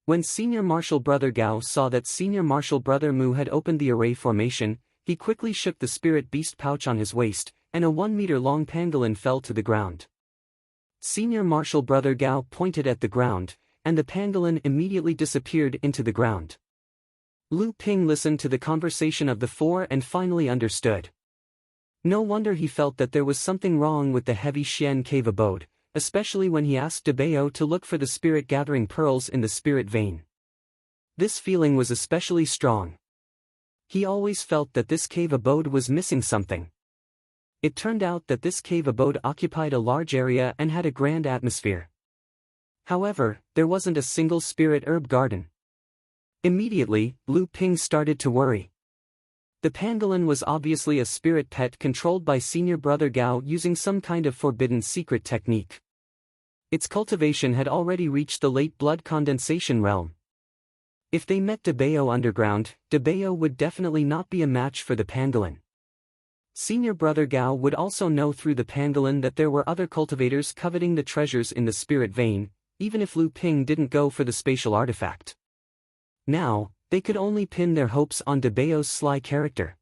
When senior martial brother Gao saw that senior martial brother Mu had opened the array formation, he quickly shook the spirit beast pouch on his waist, and a 1-meter-long pangolin fell to the ground. Senior martial brother Gao pointed at the ground, and the pangolin immediately disappeared into the ground. Lu Ping listened to the conversation of the four and finally understood. No wonder he felt that there was something wrong with the heavy Xian cave abode, especially when he asked Debao to look for the spirit-gathering pearls in the spirit vein. This feeling was especially strong. He always felt that this cave abode was missing something. It turned out that this cave abode occupied a large area and had a grand atmosphere. However, there wasn't a single spirit herb garden. Immediately, Lu Ping started to worry. The pangolin was obviously a spirit pet controlled by senior brother Gao using some kind of forbidden secret technique. Its cultivation had already reached the late blood condensation realm. If they met Debao underground, Debao would definitely not be a match for the pangolin. Senior brother Gao would also know through the pangolin that there were other cultivators coveting the treasures in the spirit vein, even if Lu Ping didn't go for the spatial artifact. Now, they could only pin their hopes on Debao's sly character.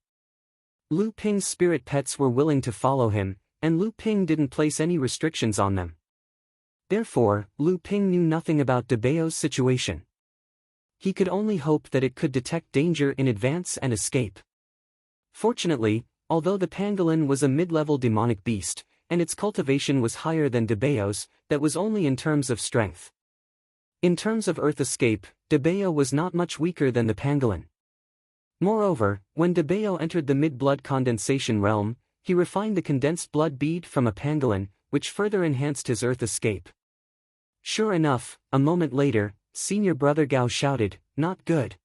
Lu Ping's spirit pets were willing to follow him, and Lu Ping didn't place any restrictions on them. Therefore, Lu Ping knew nothing about Debao's situation. He could only hope that it could detect danger in advance and escape. Fortunately, although the pangolin was a mid-level demonic beast, and its cultivation was higher than Debao's, that was only in terms of strength. In terms of earth escape, Debao was not much weaker than the pangolin. Moreover, when Debao entered the mid-blood condensation realm, he refined the condensed blood bead from a pangolin, which further enhanced his earth escape. Sure enough, a moment later, senior brother Gao shouted, "Not good.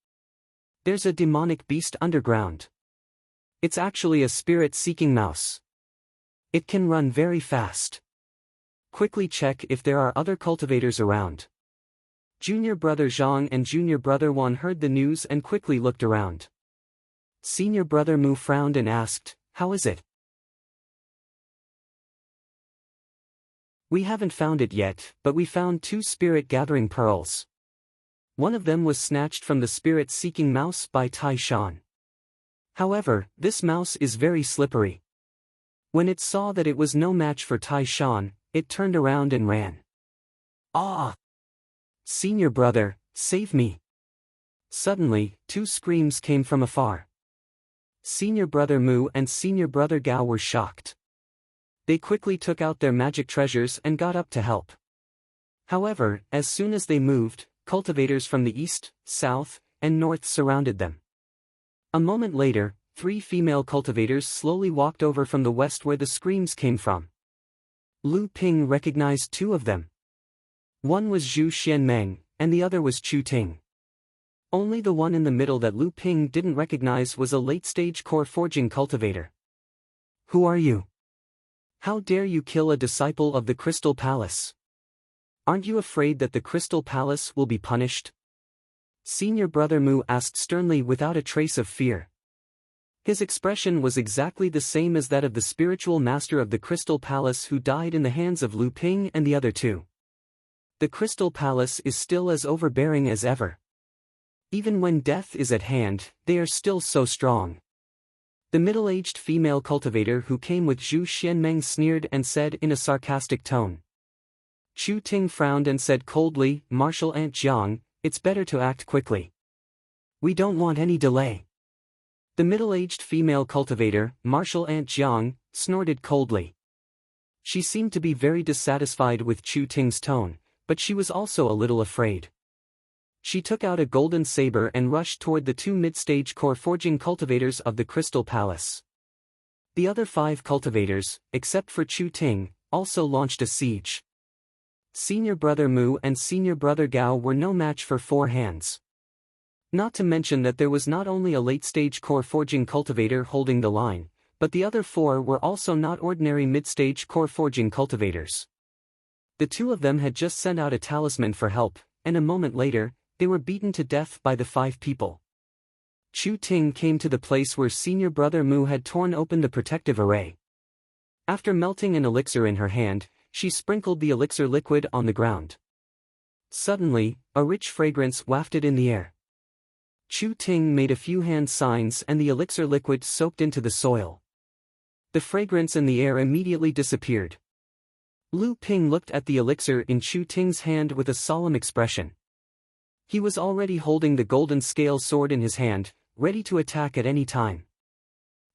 There's a demonic beast underground. It's actually a spirit-seeking mouse. It can run very fast. Quickly check if there are other cultivators around." Junior brother Zhang and junior brother Wan heard the news and quickly looked around. Senior brother Mu frowned and asked, "How is it?" "We haven't found it yet, but we found 2 spirit-gathering pearls. One of them was snatched from the spirit-seeking mouse by Tai Shan. However, this mouse is very slippery. When it saw that it was no match for Tai Shan, it turned around and ran." "Ah! Senior brother, save me!" Suddenly, 2 screams came from afar. Senior brother Mu and senior brother Gao were shocked. They quickly took out their magic treasures and got up to help. However, as soon as they moved, cultivators from the east, south, and north surrounded them. A moment later, 3 female cultivators slowly walked over from the west where the screams came from. Lu Ping recognized 2 of them. One was Zhu Xianmeng, and the other was Chu Ting. Only the one in the middle that Lu Ping didn't recognize was a late-stage core forging cultivator. Who are you? How dare you kill a disciple of the Crystal Palace? Aren't you afraid that the Crystal Palace will be punished? Senior Brother Mu asked sternly without a trace of fear. His expression was exactly the same as that of the spiritual master of the Crystal Palace who died in the hands of Lu Ping and the other 2. The Crystal Palace is still as overbearing as ever. Even when death is at hand, they are still so strong. The middle-aged female cultivator who came with Zhu Xianmeng sneered and said in a sarcastic tone. Chu Ting frowned and said coldly, Martial Aunt Jiang, it's better to act quickly. We don't want any delay. The middle-aged female cultivator, Martial Aunt Jiang, snorted coldly. She seemed to be very dissatisfied with Chu Ting's tone, but she was also a little afraid. She took out a golden saber and rushed toward the 2 mid-stage core forging cultivators of the Crystal Palace. The other 5 cultivators, except for Chu Ting, also launched a siege. Senior Brother Mu and Senior Brother Gao were no match for 4 hands. Not to mention that there was not only a late-stage core forging cultivator holding the line, but the other 4 were also not ordinary mid-stage core forging cultivators. The 2 of them had just sent out a talisman for help, and a moment later, they were beaten to death by the 5 people. Chu Ting came to the place where Senior Brother Mu had torn open the protective array. After melting an elixir in her hand, she sprinkled the elixir liquid on the ground. Suddenly, a rich fragrance wafted in the air. Chu Ting made a few hand signs and the elixir liquid soaked into the soil. The fragrance in the air immediately disappeared. Lu Ping looked at the elixir in Chu Ting's hand with a solemn expression. He was already holding the golden scale sword in his hand, ready to attack at any time.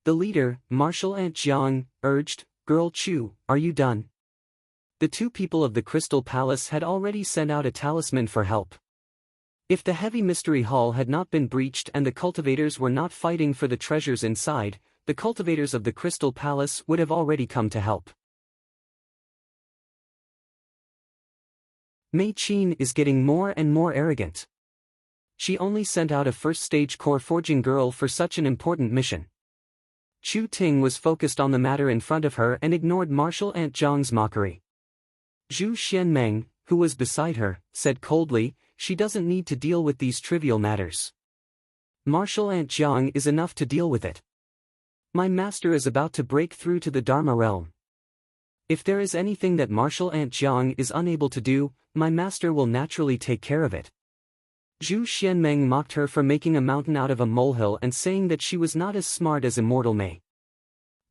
The leader, Martial Aunt Jiang, urged, Girl Chu, are you done? The 2 people of the Crystal Palace had already sent out a talisman for help. If the heavy mystery hall had not been breached and the cultivators were not fighting for the treasures inside, the cultivators of the Crystal Palace would have already come to help. Mei Qin is getting more and more arrogant. She only sent out a first-stage core forging girl for such an important mission. Chu Ting was focused on the matter in front of her and ignored Martial Aunt Jiang's mockery. Zhu Xianmeng, who was beside her, said coldly, she doesn't need to deal with these trivial matters. Martial Aunt Jiang is enough to deal with it. My master is about to break through to the Dharma realm. If there is anything that Martial Aunt Jiang is unable to do, my master will naturally take care of it. Zhu Xianmeng mocked her for making a mountain out of a molehill and saying that she was not as smart as Immortal Mei.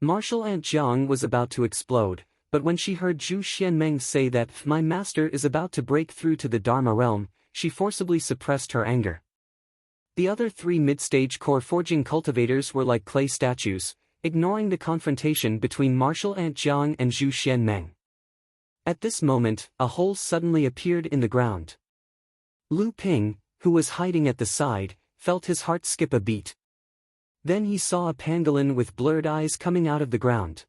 Martial Aunt Jiang was about to explode, but when she heard Zhu Xianmeng say that my master is about to break through to the Dharma realm, she forcibly suppressed her anger. The other 3 mid-stage core forging cultivators were like clay statues, ignoring the confrontation between Martial Aunt Jiang and Zhu Xianmeng. At this moment, a hole suddenly appeared in the ground. Lu Ping, who was hiding at the side, felt his heart skip a beat. Then he saw a pangolin with blurred eyes coming out of the ground.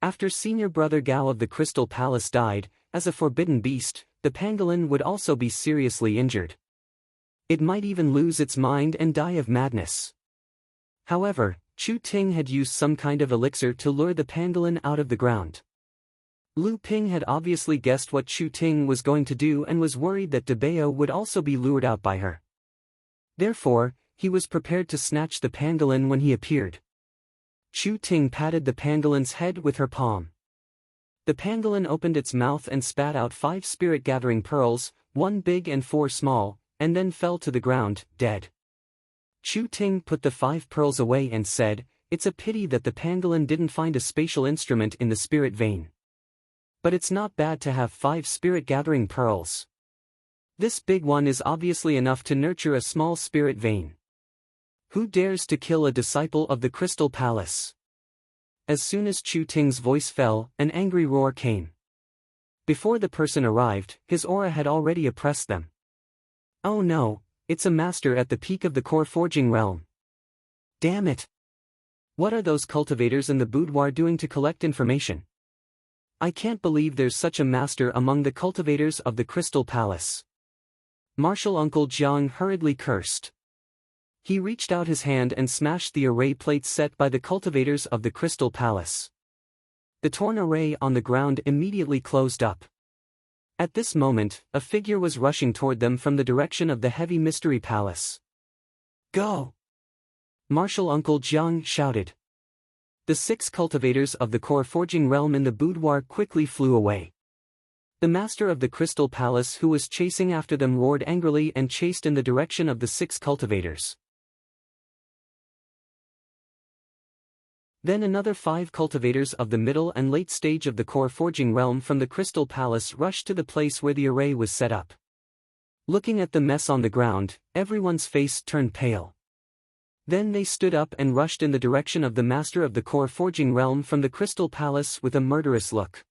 After Senior Brother Gao of the Crystal Palace died, as a forbidden beast, the pangolin would also be seriously injured. It might even lose its mind and die of madness. However, Chu Ting had used some kind of elixir to lure the pangolin out of the ground. Lu Ping had obviously guessed what Chu Ting was going to do and was worried that Debao would also be lured out by her. Therefore, he was prepared to snatch the pangolin when he appeared. Chu Ting patted the pangolin's head with her palm. The pangolin opened its mouth and spat out 5 spirit-gathering pearls, 1 big and 4 small, and then fell to the ground, dead. Chu Ting put the 5 pearls away and said, "It's a pity that the pangolin didn't find a spatial instrument in the spirit vein. But it's not bad to have 5 spirit-gathering pearls. This big one is obviously enough to nurture a small spirit vein. Who dares to kill a disciple of the Crystal Palace?" As soon as Chu Ting's voice fell, an angry roar came. Before the person arrived, his aura had already oppressed them. Oh no, it's a master at the peak of the core forging realm. Damn it! What are those cultivators in the boudoir doing to collect information? I can't believe there's such a master among the cultivators of the Crystal Palace. Martial Uncle Jiang hurriedly cursed. He reached out his hand and smashed the array plates set by the cultivators of the Crystal Palace. The torn array on the ground immediately closed up. At this moment, a figure was rushing toward them from the direction of the Heavy Mystery Palace. Go! Martial Uncle Jiang shouted. The 6 cultivators of the core forging realm in the boudoir quickly flew away. The master of the Crystal Palace who was chasing after them roared angrily and chased in the direction of the 6 cultivators. Then another 5 cultivators of the middle and late stage of the core forging realm from the Crystal Palace rushed to the place where the array was set up. Looking at the mess on the ground, everyone's face turned pale. Then they stood up and rushed in the direction of the master of the core forging realm from the Crystal Palace with a murderous look.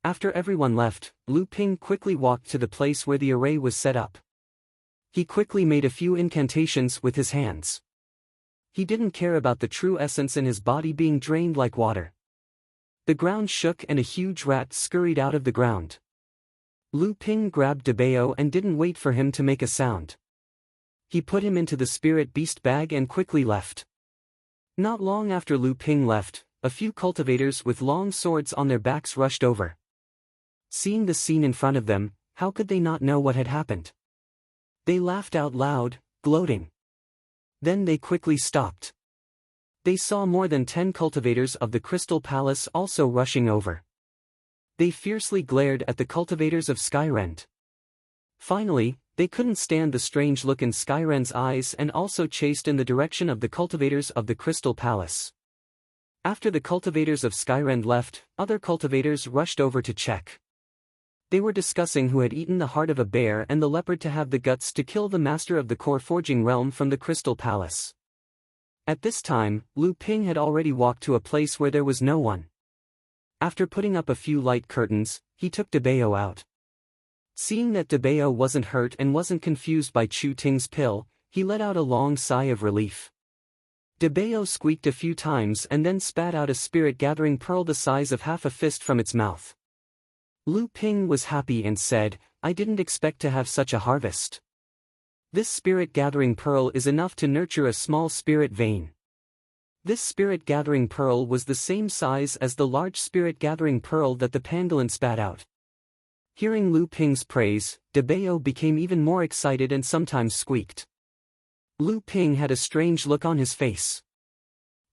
After everyone left, Lu Ping quickly walked to the place where the array was set up. He quickly made a few incantations with his hands. He didn't care about the true essence in his body being drained like water. The ground shook and a huge rat scurried out of the ground. Lu Ping grabbed Debao and didn't wait for him to make a sound. He put him into the spirit beast bag and quickly left. Not long after Lu Ping left, a few cultivators with long swords on their backs rushed over. Seeing the scene in front of them, how could they not know what had happened? They laughed out loud, gloating. Then they quickly stopped. They saw more than 10 cultivators of the Crystal Palace also rushing over. They fiercely glared at the cultivators of Skyrend. Finally, they couldn't stand the strange look in Skyrend's eyes and also chased in the direction of the cultivators of the Crystal Palace. After the cultivators of Skyrend left, other cultivators rushed over to check. They were discussing who had eaten the heart of a bear and the leopard to have the guts to kill the master of the core forging realm from the Crystal Palace. At this time, Lu Ping had already walked to a place where there was no one. After putting up a few light curtains, he took Debao out. Seeing that Debao wasn't hurt and wasn't confused by Chu Ting's pill, he let out a long sigh of relief. Debao squeaked a few times and then spat out a spirit-gathering pearl the size of half a fist from its mouth. Lu Ping was happy and said, "I didn't expect to have such a harvest. This spirit-gathering pearl is enough to nurture a small spirit vein." This spirit-gathering pearl was the same size as the large spirit-gathering pearl that the pangolin spat out. Hearing Lu Ping's praise, Debao became even more excited and sometimes squeaked. Lu Ping had a strange look on his face.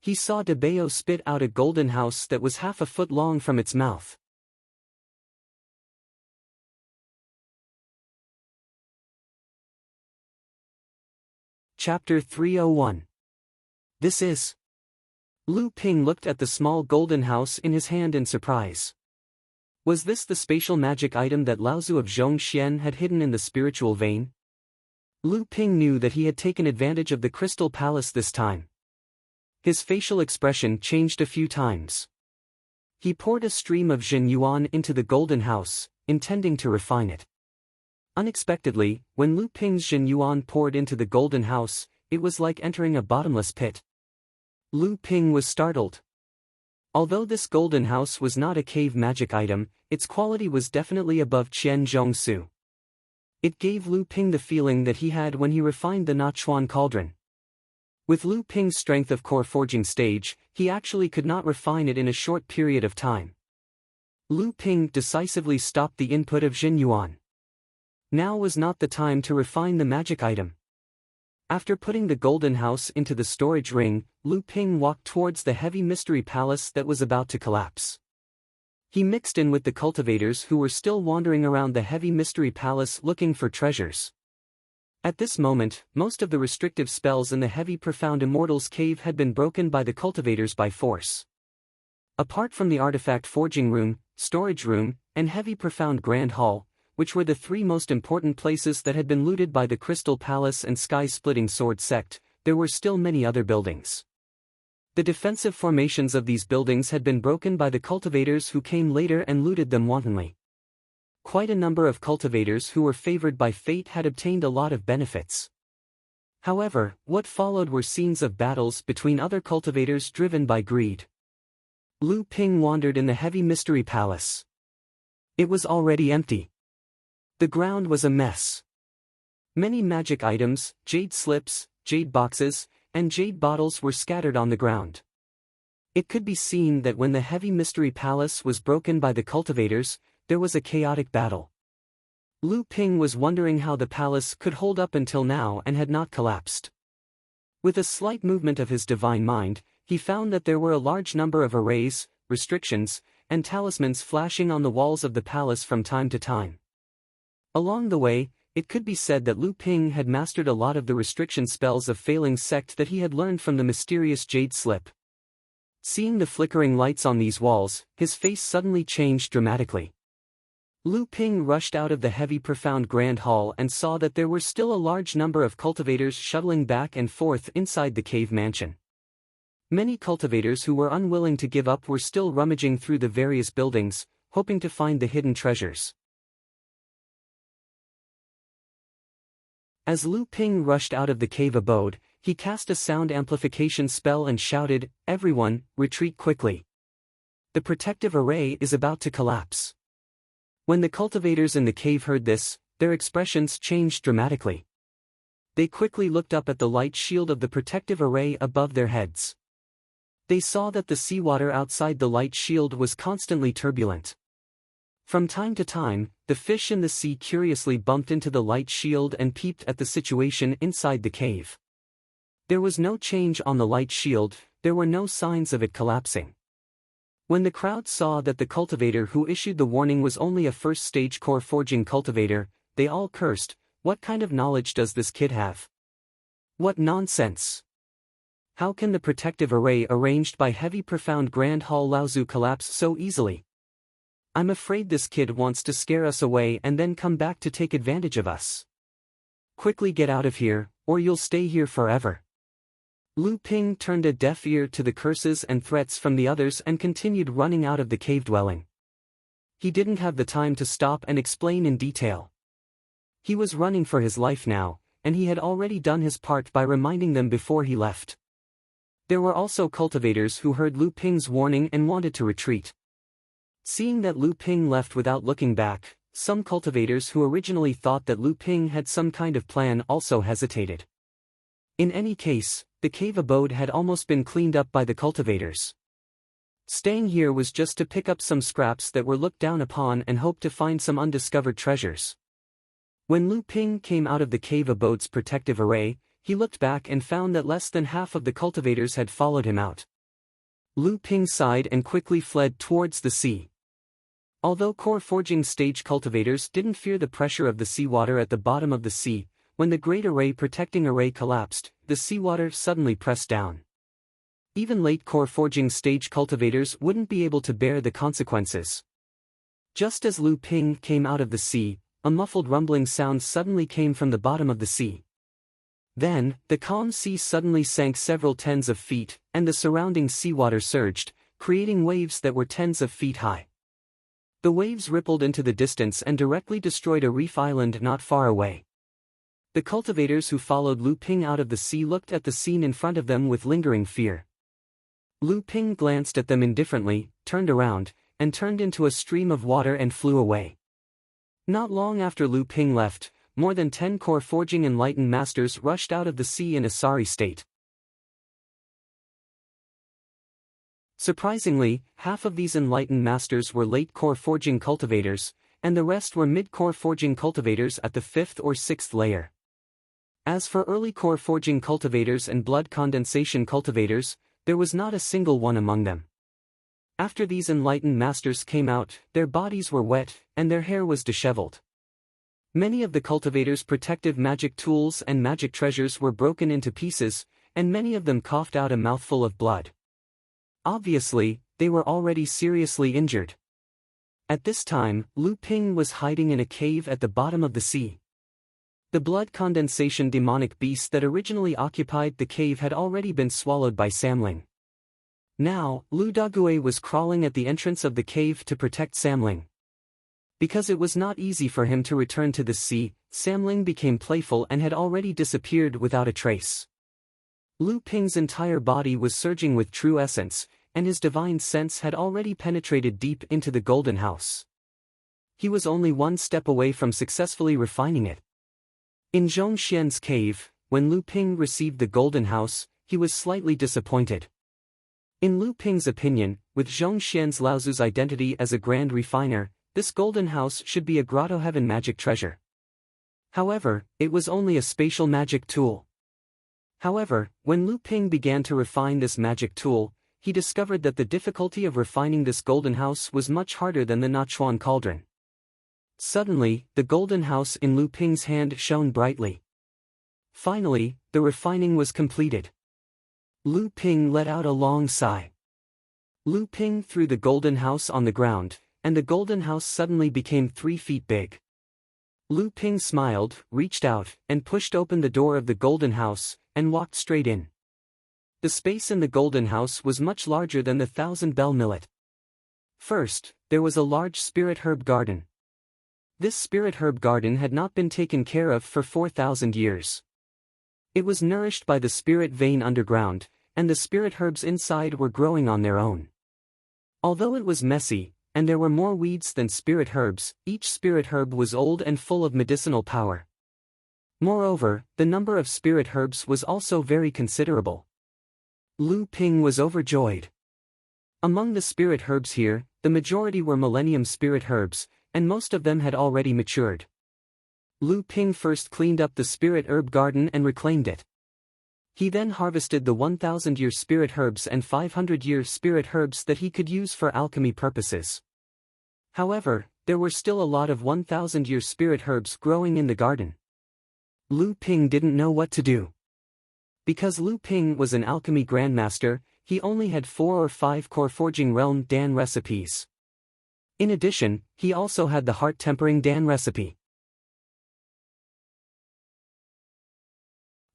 He saw Debao spit out a golden house that was half a foot long from its mouth. Chapter 301. This is. Lu Ping looked at the small golden house in his hand in surprise. Was this the spatial magic item that Laozu of Zhongxian had hidden in the spiritual vein? Lu Ping knew that he had taken advantage of the Crystal Palace this time. His facial expression changed a few times. He poured a stream of Jin Yuan into the golden house, intending to refine it. Unexpectedly, when Lu Ping's Jin Yuan poured into the golden house, it was like entering a bottomless pit. Lu Ping was startled. Although this golden house was not a cave magic item, its quality was definitely above Qian Zhongsu. It gave Lu Ping the feeling that he had when he refined the Nachuan cauldron. With Lu Ping's strength of core forging stage, he actually could not refine it in a short period of time. Lu Ping decisively stopped the input of Jin Yuan. Now was not the time to refine the magic item. After putting the golden house into the storage ring, Lu Ping walked towards the heavy mystery palace that was about to collapse. He mixed in with the cultivators who were still wandering around the heavy mystery palace looking for treasures. At this moment, most of the restrictive spells in the heavy profound immortals cave had been broken by the cultivators by force. Apart from the artifact forging room, storage room, and heavy profound grand hall, which were the 3 most important places that had been looted by the Crystal Palace and Sky-Splitting Sword sect, there were still many other buildings. The defensive formations of these buildings had been broken by the cultivators who came later and looted them wantonly. Quite a number of cultivators who were favored by fate had obtained a lot of benefits. However, what followed were scenes of battles between other cultivators driven by greed. Lu Ping wandered in the heavy mystery palace. It was already empty. The ground was a mess. Many magic items, jade slips, jade boxes, and jade bottles were scattered on the ground. It could be seen that when the heavy mystery palace was broken by the cultivators, there was a chaotic battle. Lu Ping was wondering how the palace could hold up until now and had not collapsed. With a slight movement of his divine mind, he found that there were a large number of arrays, restrictions, and talismans flashing on the walls of the palace from time to time. Along the way, it could be said that Lu Ping had mastered a lot of the restriction spells of Failing Sect that he had learned from the mysterious jade slip. Seeing the flickering lights on these walls, his face suddenly changed dramatically. Lu Ping rushed out of the heavy profound grand hall and saw that there were still a large number of cultivators shuttling back and forth inside the cave mansion. Many cultivators who were unwilling to give up were still rummaging through the various buildings, hoping to find the hidden treasures. As Lu Ping rushed out of the cave abode, he cast a sound amplification spell and shouted, "Everyone, retreat quickly. The protective array is about to collapse." When the cultivators in the cave heard this, their expressions changed dramatically. They quickly looked up at the light shield of the protective array above their heads. They saw that the seawater outside the light shield was constantly turbulent. From time to time, the fish in the sea curiously bumped into the light shield and peeped at the situation inside the cave. There was no change on the light shield, there were no signs of it collapsing. When the crowd saw that the cultivator who issued the warning was only a first-stage core forging cultivator, they all cursed, "What kind of knowledge does this kid have? What nonsense! How can the protective array arranged by heavy profound Grand Hall Laozu collapse so easily? I'm afraid this kid wants to scare us away and then come back to take advantage of us. Quickly get out of here, or you'll stay here forever." Lu Ping turned a deaf ear to the curses and threats from the others and continued running out of the cave dwelling. He didn't have the time to stop and explain in detail. He was running for his life now, and he had already done his part by reminding them before he left. There were also cultivators who heard Lu Ping's warning and wanted to retreat. Seeing that Lu Ping left without looking back, some cultivators who originally thought that Lu Ping had some kind of plan also hesitated. In any case, the cave abode had almost been cleaned up by the cultivators. Staying here was just to pick up some scraps that were looked down upon and hope to find some undiscovered treasures. When Lu Ping came out of the cave abode's protective array, he looked back and found that less than half of the cultivators had followed him out. Lu Ping sighed and quickly fled towards the sea. Although core forging stage cultivators didn't fear the pressure of the seawater at the bottom of the sea, when the great array protecting array collapsed, the seawater suddenly pressed down. Even late core forging stage cultivators wouldn't be able to bear the consequences. Just as Lu Ping came out of the sea, a muffled rumbling sound suddenly came from the bottom of the sea. Then, the calm sea suddenly sank several tens of feet, and the surrounding seawater surged, creating waves that were tens of feet high. The waves rippled into the distance and directly destroyed a reef island not far away. The cultivators who followed Lu Ping out of the sea looked at the scene in front of them with lingering fear. Lu Ping glanced at them indifferently, turned around, and turned into a stream of water and flew away. Not long after Lu Ping left, more than 10 core forging enlightened masters rushed out of the sea in a sorry state. Surprisingly, half of these enlightened masters were late core forging cultivators, and the rest were mid-core forging cultivators at the 5th or 6th layer. As for early core forging cultivators and blood condensation cultivators, there was not a single one among them. After these enlightened masters came out, their bodies were wet, and their hair was disheveled. Many of the cultivators' protective magic tools and magic treasures were broken into pieces, and many of them coughed out a mouthful of blood. Obviously, they were already seriously injured. At this time, Lu Ping was hiding in a cave at the bottom of the sea. The blood condensation demonic beast that originally occupied the cave had already been swallowed by Samling. Now, Lu Dague was crawling at the entrance of the cave to protect Samling. Because it was not easy for him to return to the sea, Samling became playful and had already disappeared without a trace. Lu Ping's entire body was surging with true essence, and his divine sense had already penetrated deep into the golden house. He was only one step away from successfully refining it. In Zhong Xian's cave, when Lu Ping received the golden house, he was slightly disappointed. In Lu Ping's opinion, with Zhong Xian's Laozu's identity as a grand refiner, this golden house should be a grotto heaven magic treasure. However, it was only a spatial magic tool. However, when Lu Ping began to refine this magic tool, he discovered that the difficulty of refining this golden house was much harder than the Nachuan cauldron. Suddenly, the golden house in Lu Ping's hand shone brightly. Finally, the refining was completed. Lu Ping let out a long sigh. Lu Ping threw the golden house on the ground, and the golden house suddenly became 3 feet big. Lu Ping smiled, reached out, and pushed open the door of the golden house, and walked straight in. The space in the golden house was much larger than the 1,000-bell millet. First, there was a large spirit herb garden. This spirit herb garden had not been taken care of for 4,000 years. It was nourished by the spirit vein underground, and the spirit herbs inside were growing on their own. Although it was messy, and there were more weeds than spirit herbs, each spirit herb was old and full of medicinal power. Moreover, the number of spirit herbs was also very considerable. Lu Ping was overjoyed. Among the spirit herbs here, the majority were millennium spirit herbs, and most of them had already matured. Lu Ping first cleaned up the spirit herb garden and reclaimed it. He then harvested the 1,000-year spirit herbs and 500-year spirit herbs that he could use for alchemy purposes. However, there were still a lot of 1,000-year spirit herbs growing in the garden. Lu Ping didn't know what to do. Because Lu Ping was an alchemy grandmaster, he only had 4 or 5 core forging realm Dan recipes. In addition, he also had the heart tempering Dan recipe.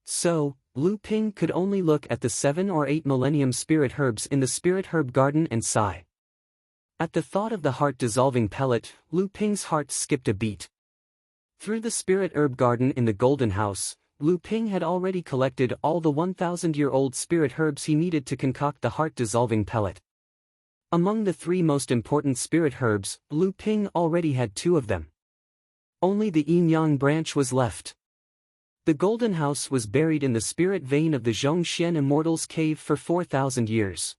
So, Lu Ping could only look at the 7 or 8 millennium spirit herbs in the spirit herb garden and sigh. At the thought of the heart-dissolving pellet, Lu Ping's heart skipped a beat. Through the spirit herb garden in the golden house, Lu Ping had already collected all the 1,000-year-old spirit herbs he needed to concoct the heart-dissolving pellet. Among the 3 most important spirit herbs, Lu Ping already had 2 of them. Only the yin-yang branch was left. The golden house was buried in the spirit vein of the Zhongxian Immortals cave for 4,000 years.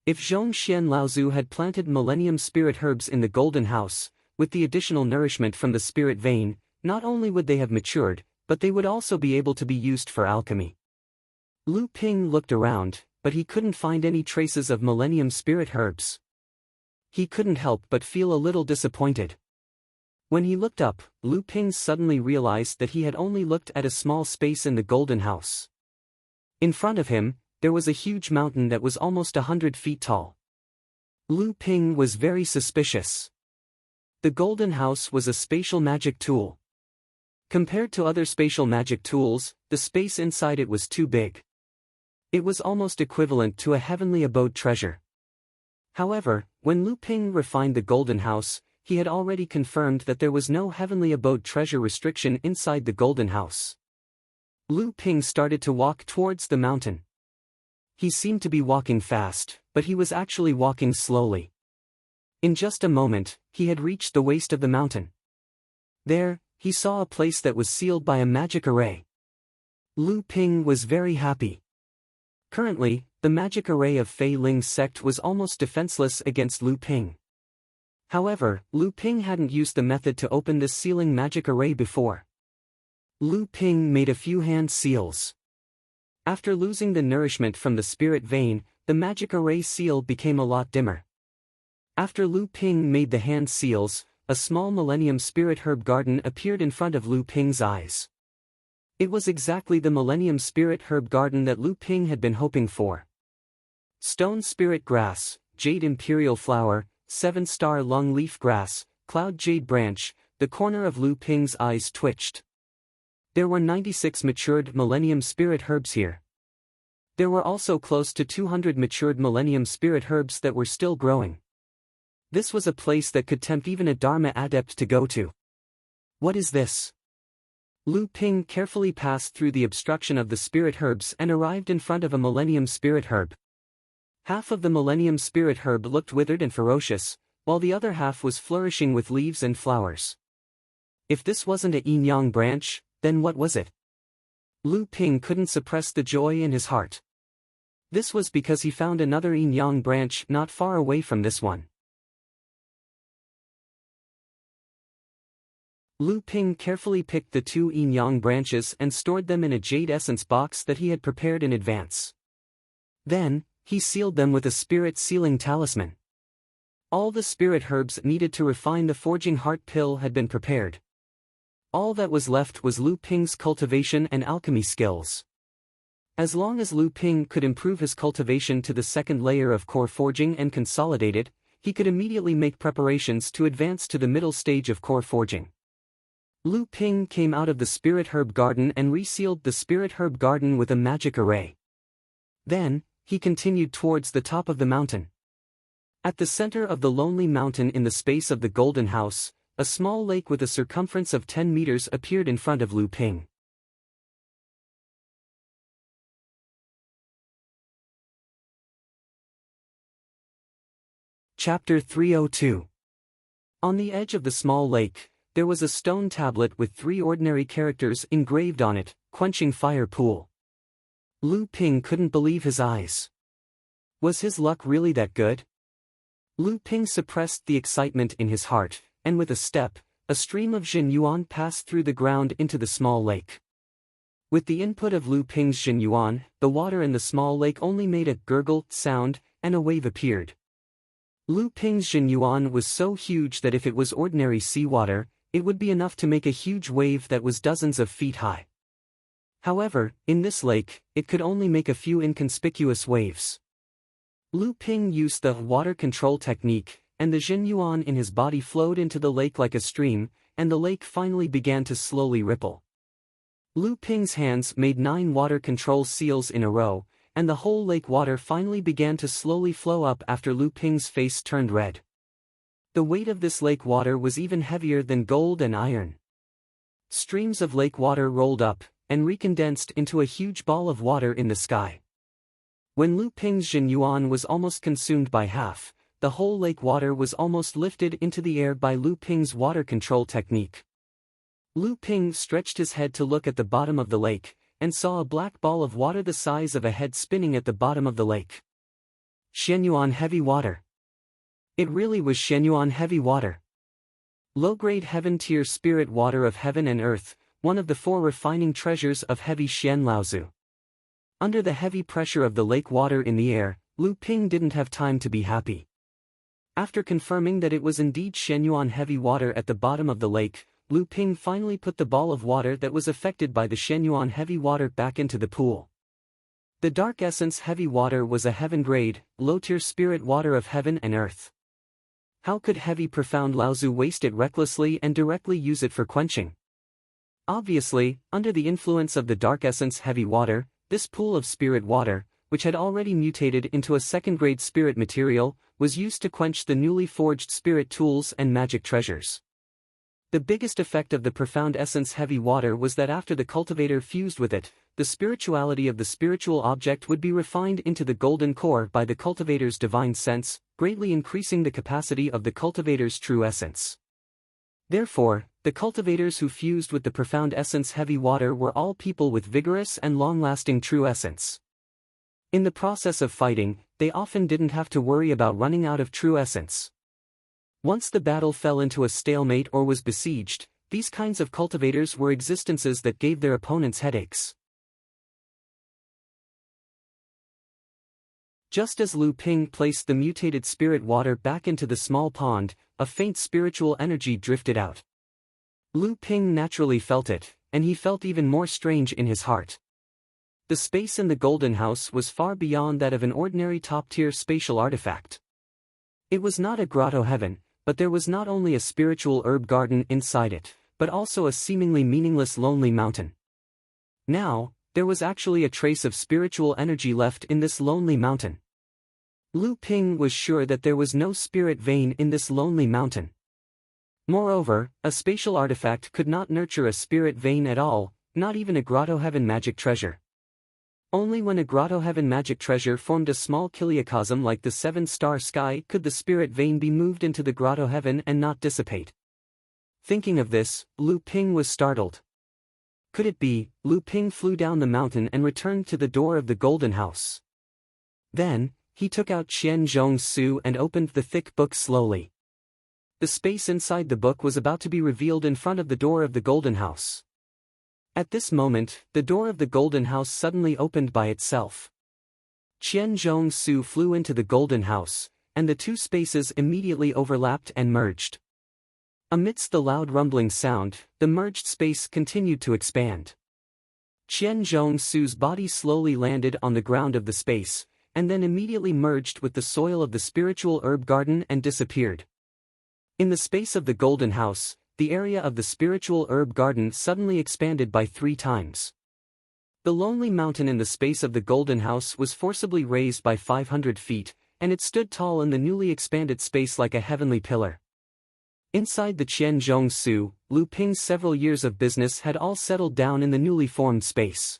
If Zhongxian Laozu had planted millennium spirit herbs in the golden house, with the additional nourishment from the spirit vein, not only would they have matured, but they would also be able to be used for alchemy. Lu Ping looked around, but he couldn't find any traces of millennium spirit herbs. He couldn't help but feel a little disappointed. When he looked up, Lu Ping suddenly realized that he had only looked at a small space in the golden house. In front of him, there was a huge mountain that was almost 100 feet tall. Lu Ping was very suspicious. The golden house was a spatial magic tool. Compared to other spatial magic tools, the space inside it was too big. It was almost equivalent to a heavenly abode treasure. However, when Lu Ping refined the golden house, he had already confirmed that there was no heavenly abode treasure restriction inside the golden house. Lu Ping started to walk towards the mountain. He seemed to be walking fast, but he was actually walking slowly. In just a moment, he had reached the waist of the mountain. There, he saw a place that was sealed by a magic array. Lu Ping was very happy. Currently, the magic array of Fei Ling's sect was almost defenseless against Lu Ping. However, Lu Ping hadn't used the method to open this sealing magic array before. Lu Ping made a few hand seals. After losing the nourishment from the spirit vein, the magic array seal became a lot dimmer. After Lu Ping made the hand seals, a small millennium spirit herb garden appeared in front of Lu Ping's eyes. It was exactly the millennium spirit herb garden that Lu Ping had been hoping for. Stone spirit grass, jade imperial flower, 7-star lung leaf grass, cloud jade branch. The corner of Lu Ping's eyes twitched. There were 96 matured millennium spirit herbs here. There were also close to 200 matured millennium spirit herbs that were still growing. This was a place that could tempt even a Dharma adept to go to. What is this? Lu Ping carefully passed through the obstruction of the spirit herbs and arrived in front of a millennium spirit herb. Half of the millennium spirit herb looked withered and ferocious, while the other half was flourishing with leaves and flowers. If this wasn't a yin-yang branch, then what was it? Lu Ping couldn't suppress the joy in his heart. This was because he found another yin-yang branch not far away from this one. Lu Ping carefully picked the 2 yin-yang branches and stored them in a jade essence box that he had prepared in advance. Then, he sealed them with a spirit sealing talisman. All the spirit herbs needed to refine the forging heart pill had been prepared. All that was left was Lu Ping's cultivation and alchemy skills. As long as Lu Ping could improve his cultivation to the second layer of core forging and consolidate it, he could immediately make preparations to advance to the middle stage of core forging. Lu Ping came out of the spirit herb garden and resealed the spirit herb garden with a magic array. Then, he continued towards the top of the mountain. At the center of the lonely mountain in the space of the golden house, a small lake with a circumference of 10 meters appeared in front of Lu Ping. Chapter 302. On the edge of the small lake, there was a stone tablet with 3 ordinary characters engraved on it, quenching fire pool. Lu Ping couldn't believe his eyes. Was his luck really that good? Lu Ping suppressed the excitement in his heart, and with a step, a stream of Jin Yuan passed through the ground into the small lake. With the input of Lu Ping's Jin Yuan, the water in the small lake only made a gurgle sound, and a wave appeared. Lu Ping's Jin Yuan was so huge that if it was ordinary seawater, it would be enough to make a huge wave that was dozens of feet high. However, in this lake, it could only make a few inconspicuous waves. Lu Ping used the water control technique, and the Jin Yuan in his body flowed into the lake like a stream, and the lake finally began to slowly ripple. Lu Ping's hands made 9 water control seals in a row, and the whole lake water finally began to slowly flow up after Lu Ping's face turned red. The weight of this lake water was even heavier than gold and iron. Streams of lake water rolled up, and recondensed into a huge ball of water in the sky. When Lu Ping's Jin Yuan was almost consumed by half, the whole lake water was almost lifted into the air by Lu Ping's water control technique. Lu Ping stretched his head to look at the bottom of the lake, and saw a black ball of water the size of a head spinning at the bottom of the lake. Shenyuan heavy water. It really was Shenyuan heavy water. Low-grade heaven-tier spirit water of heaven and earth, one of the 4 refining treasures of heavy Xian Laozu. Under the heavy pressure of the lake water in the air, Lu Ping didn't have time to be happy. After confirming that it was indeed Shenyuan heavy water at the bottom of the lake, Lu Ping finally put the ball of water that was affected by the Shenyuan heavy water back into the pool. The dark essence heavy water was a heaven-grade, low-tier spirit water of heaven and earth. How could heavy profound Laozu waste it recklessly and directly use it for quenching? Obviously, under the influence of the dark essence heavy water, this pool of spirit water, which had already mutated into a second-grade spirit material, was used to quench the newly forged spirit tools and magic treasures. The biggest effect of the profound essence heavy water was that after the cultivator fused with it, the spirituality of the spiritual object would be refined into the golden core by the cultivator's divine sense, greatly increasing the capacity of the cultivator's true essence. Therefore, the cultivators who fused with the profound essence heavy water were all people with vigorous and long-lasting true essence. In the process of fighting, they often didn't have to worry about running out of true essence. Once the battle fell into a stalemate or was besieged, these kinds of cultivators were existences that gave their opponents headaches. Just as Lu Ping placed the mutated spirit water back into the small pond, a faint spiritual energy drifted out. Lu Ping naturally felt it, and he felt even more strange in his heart. The space in the Golden House was far beyond that of an ordinary top-tier spatial artifact. It was not a grotto heaven, but there was not only a spiritual herb garden inside it, but also a seemingly meaningless lonely mountain. Now, There was actually a trace of spiritual energy left in this lonely mountain. Lu Ping was sure that there was no spirit vein in this lonely mountain. Moreover, a spatial artifact could not nurture a spirit vein at all, not even a grotto heaven magic treasure. Only when a grotto heaven magic treasure formed a small kiliacosm like the seven-star sky could the spirit vein be moved into the grotto heaven and not dissipate. Thinking of this, Lu Ping was startled. Could it be? Lu Ping flew down the mountain and returned to the door of the golden house. Then, he took out Qian Zhong Su and opened the thick book slowly. The space inside the book was about to be revealed in front of the door of the golden house. At this moment, the door of the golden house suddenly opened by itself. Qian Zhong Su flew into the golden house, and the two spaces immediately overlapped and merged. Amidst the loud rumbling sound, the merged space continued to expand. Qian Zhong Su's body slowly landed on the ground of the space, and then immediately merged with the soil of the spiritual herb garden and disappeared. In the space of the golden house, the area of the spiritual herb garden suddenly expanded by 3 times. The lonely mountain in the space of the golden house was forcibly raised by 500 feet, and it stood tall in the newly expanded space like a heavenly pillar. Inside the Qian Zhong Su, Lu Ping's several years of business had all settled down in the newly formed space.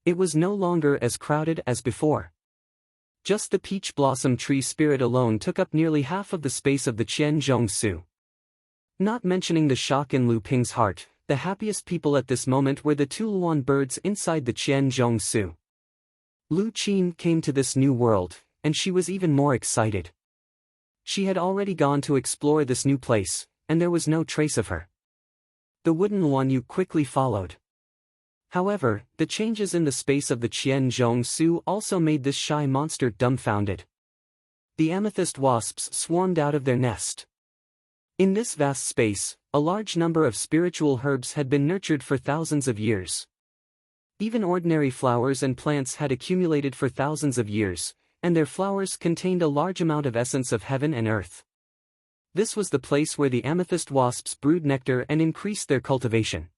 It was no longer as crowded as before. Just the peach blossom tree spirit alone took up nearly half of the space of the Qian Zhong Su. Not mentioning the shock in Lu Ping's heart, the happiest people at this moment were the 2 luan birds inside the Qian Zhong Su. Lu Qin came to this new world, and she was even more excited. She had already gone to explore this new place, and there was no trace of her. The wooden luan yu quickly followed. However, the changes in the space of the Qian Zhong Su also made this shy monster dumbfounded. The amethyst wasps swarmed out of their nest. In this vast space, a large number of spiritual herbs had been nurtured for thousands of years. Even ordinary flowers and plants had accumulated for thousands of years, and their flowers contained a large amount of essence of heaven and earth. This was the place where the amethyst wasps brewed nectar and increased their cultivation.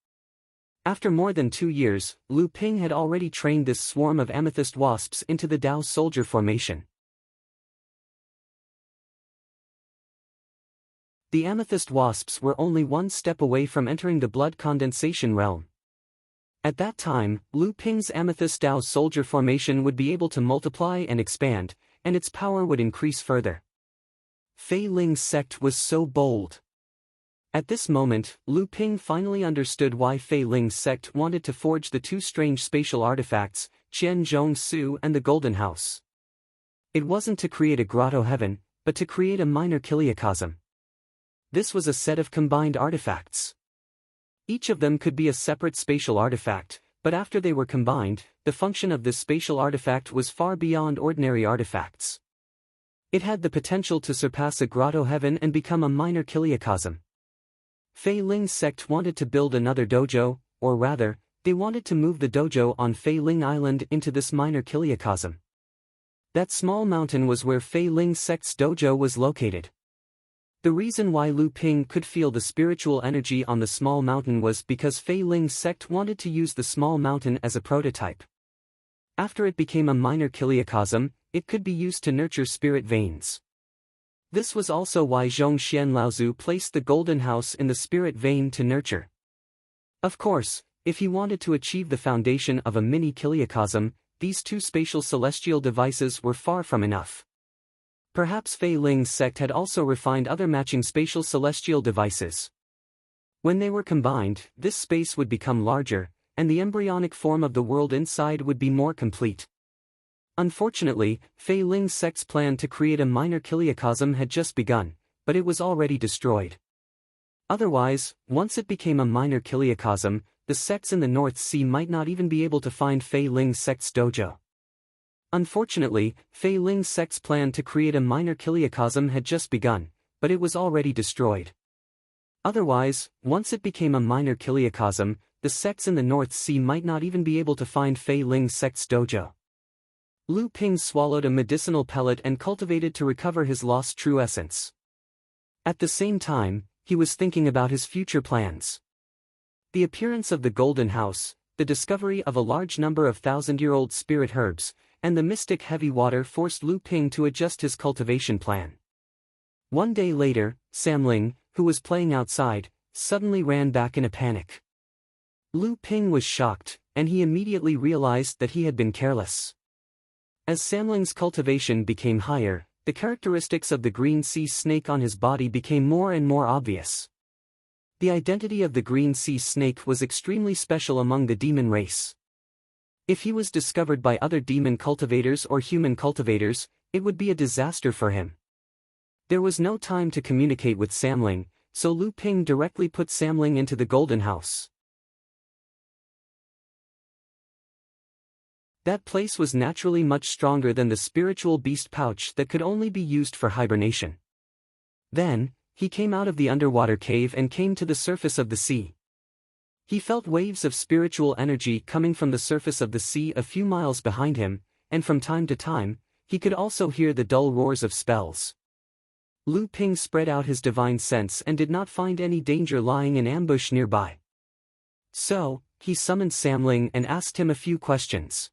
After more than 2 years, Lu Ping had already trained this swarm of amethyst wasps into the Dao soldier formation. The amethyst wasps were only 1 step away from entering the blood condensation realm. At that time, Lu Ping's amethyst Dao soldier formation would be able to multiply and expand, and its power would increase further. Fei Ling's sect was so bold. At this moment, Lu Ping finally understood why Fei Ling's sect wanted to forge the 2 strange spatial artifacts, Qian Zhong Su and the Golden House. It wasn't to create a grotto heaven, but to create a minor kiliacosm. This was a set of combined artifacts. Each of them could be a separate spatial artifact, but after they were combined, the function of this spatial artifact was far beyond ordinary artifacts. It had the potential to surpass a grotto heaven and become a minor kiliacosm. Fei Ling's sect wanted to build another dojo, or rather, they wanted to move the dojo on Fei Ling Island into this minor kiliacosm. That small mountain was where Fei Ling's sect's dojo was located. The reason why Lu Ping could feel the spiritual energy on the small mountain was because Fei Ling's sect wanted to use the small mountain as a prototype. After it became a minor kiliacosm, it could be used to nurture spirit veins. This was also why Zhongxian Laozu placed the golden house in the spirit vein to nurture. Of course, if he wanted to achieve the foundation of a mini kiliacosm, these 2 spatial celestial devices were far from enough. Perhaps Fei Ling's sect had also refined other matching spatial celestial devices. When they were combined, this space would become larger, and the embryonic form of the world inside would be more complete. Unfortunately, Fei Ling's sect's plan to create a minor kiliacosm had just begun, but it was already destroyed. Otherwise, once it became a minor kiliacosm, the sects in the North Sea might not even be able to find Fei Ling's sect's dojo. Unfortunately, Fei Ling's sect's plan to create a minor kiliacosm had just begun, but it was already destroyed. Otherwise, once it became a minor kiliacosm, the sects in the North Sea might not even be able to find Fei Ling's sect's dojo. Lu Ping swallowed a medicinal pellet and cultivated to recover his lost true essence. At the same time, he was thinking about his future plans. The appearance of the Golden House, the discovery of a large number of thousand-year-old spirit herbs, and the mystic heavy water forced Lu Ping to adjust his cultivation plan. One day later, Sam Ling, who was playing outside, suddenly ran back in a panic. Lu Ping was shocked, and he immediately realized that he had been careless. As Sam Ling's cultivation became higher, the characteristics of the green sea snake on his body became more and more obvious. The identity of the green sea snake was extremely special among the demon race. If he was discovered by other demon cultivators or human cultivators, it would be a disaster for him. There was no time to communicate with Sam Ling, so Lu Ping directly put Sam Ling into the Golden House. That place was naturally much stronger than the spiritual beast pouch that could only be used for hibernation. Then, he came out of the underwater cave and came to the surface of the sea. He felt waves of spiritual energy coming from the surface of the sea a few miles behind him, and from time to time, he could also hear the dull roars of spells. Lu Ping spread out his divine sense and did not find any danger lying in ambush nearby. So, he summoned Sam Ling and asked him a few questions.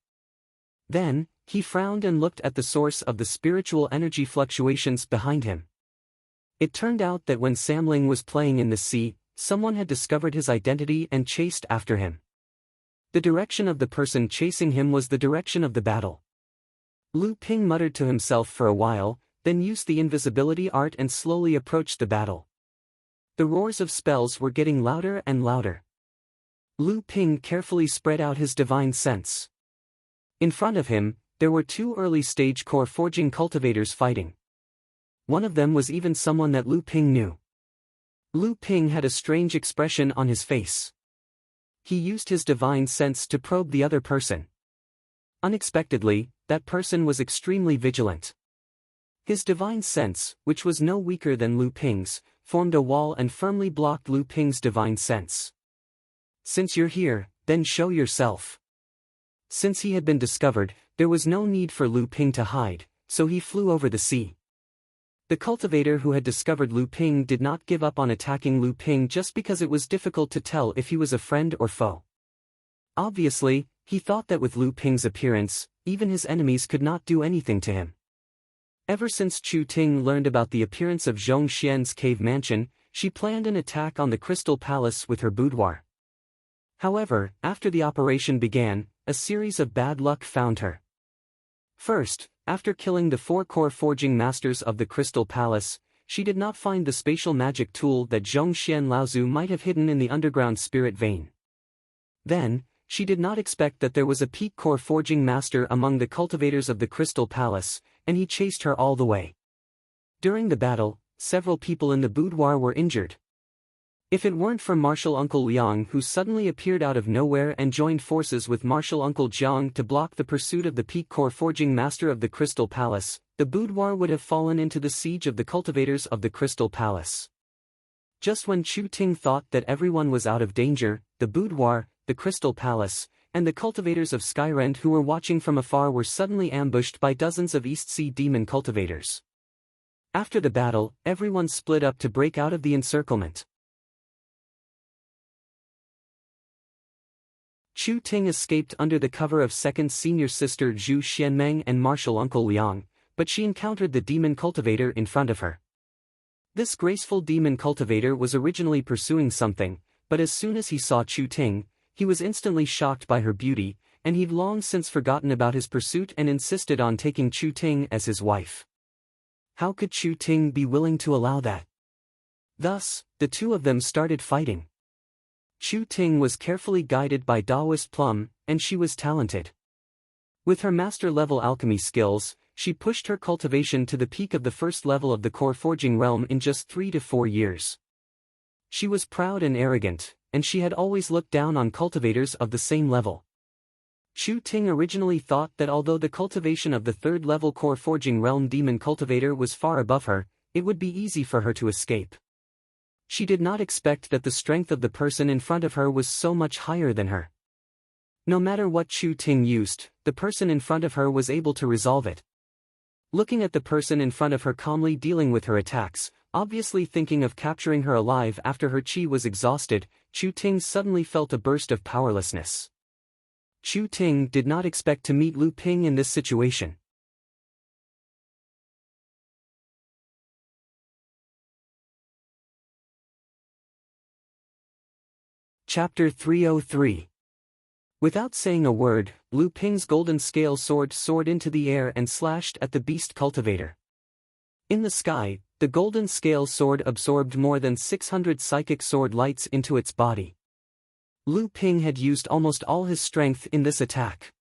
Then, he frowned and looked at the source of the spiritual energy fluctuations behind him. It turned out that when Sam Ling was playing in the sea, someone had discovered his identity and chased after him. The direction of the person chasing him was the direction of the battle. Lu Ping muttered to himself for a while, then used the invisibility art and slowly approached the battle. The roars of spells were getting louder and louder. Lu Ping carefully spread out his divine sense. In front of him, there were two early-stage core forging cultivators fighting. One of them was even someone that Lu Ping knew. Lu Ping had a strange expression on his face. He used his divine sense to probe the other person. Unexpectedly, that person was extremely vigilant. His divine sense, which was no weaker than Lu Ping's, formed a wall and firmly blocked Lu Ping's divine sense. "Since you're here, then show yourself." Since he had been discovered, there was no need for Lu Ping to hide, so he flew over the sea. The cultivator who had discovered Lu Ping did not give up on attacking Lu Ping just because it was difficult to tell if he was a friend or foe. Obviously, he thought that with Lu Ping's appearance, even his enemies could not do anything to him. Ever since Chu Ting learned about the appearance of Zhong Xian's cave mansion, she planned an attack on the Crystal Palace with her boudoir. However, after the operation began, a series of bad luck found her. First, after killing the 4 core forging masters of the Crystal Palace, she did not find the spatial magic tool that Zhong Xian Laozu might have hidden in the underground spirit vein. Then, she did not expect that there was a peak core forging master among the cultivators of the Crystal Palace, and he chased her all the way. During the battle, several people in the boudoir were injured. If it weren't for Martial Uncle Liang who suddenly appeared out of nowhere and joined forces with Martial Uncle Jiang to block the pursuit of the peak core forging master of the Crystal Palace, the boudoir would have fallen into the siege of the cultivators of the Crystal Palace. Just when Chu Ting thought that everyone was out of danger, the boudoir, the Crystal Palace, and the cultivators of Skyrend who were watching from afar were suddenly ambushed by dozens of East Sea demon cultivators. After the battle, everyone split up to break out of the encirclement. Chu Ting escaped under the cover of second senior sister Zhu Xianmeng and Martial Uncle Liang, but she encountered the demon cultivator in front of her. This graceful demon cultivator was originally pursuing something, but as soon as he saw Chu Ting, he was instantly shocked by her beauty, and he'd long since forgotten about his pursuit and insisted on taking Chu Ting as his wife. How could Chu Ting be willing to allow that? Thus, the two of them started fighting. Chu Ting was carefully guided by Daoist Plum, and she was talented. With her master-level alchemy skills, she pushed her cultivation to the peak of the first level of the core forging realm in just 3 to 4 years. She was proud and arrogant, and she had always looked down on cultivators of the same level. Chu Ting originally thought that although the cultivation of the third-level core forging realm demon cultivator was far above her, it would be easy for her to escape. She did not expect that the strength of the person in front of her was so much higher than her. No matter what Chu Ting used, the person in front of her was able to resolve it. Looking at the person in front of her calmly dealing with her attacks, obviously thinking of capturing her alive after her chi was exhausted, Chu Ting suddenly felt a burst of powerlessness. Chu Ting did not expect to meet Lu Ping in this situation. Chapter 303. Without saying a word, Lu Ping's golden scale sword soared into the air and slashed at the beast cultivator. In the sky, the golden scale sword absorbed more than 600 psychic sword lights into its body. Lu Ping had used almost all his strength in this attack.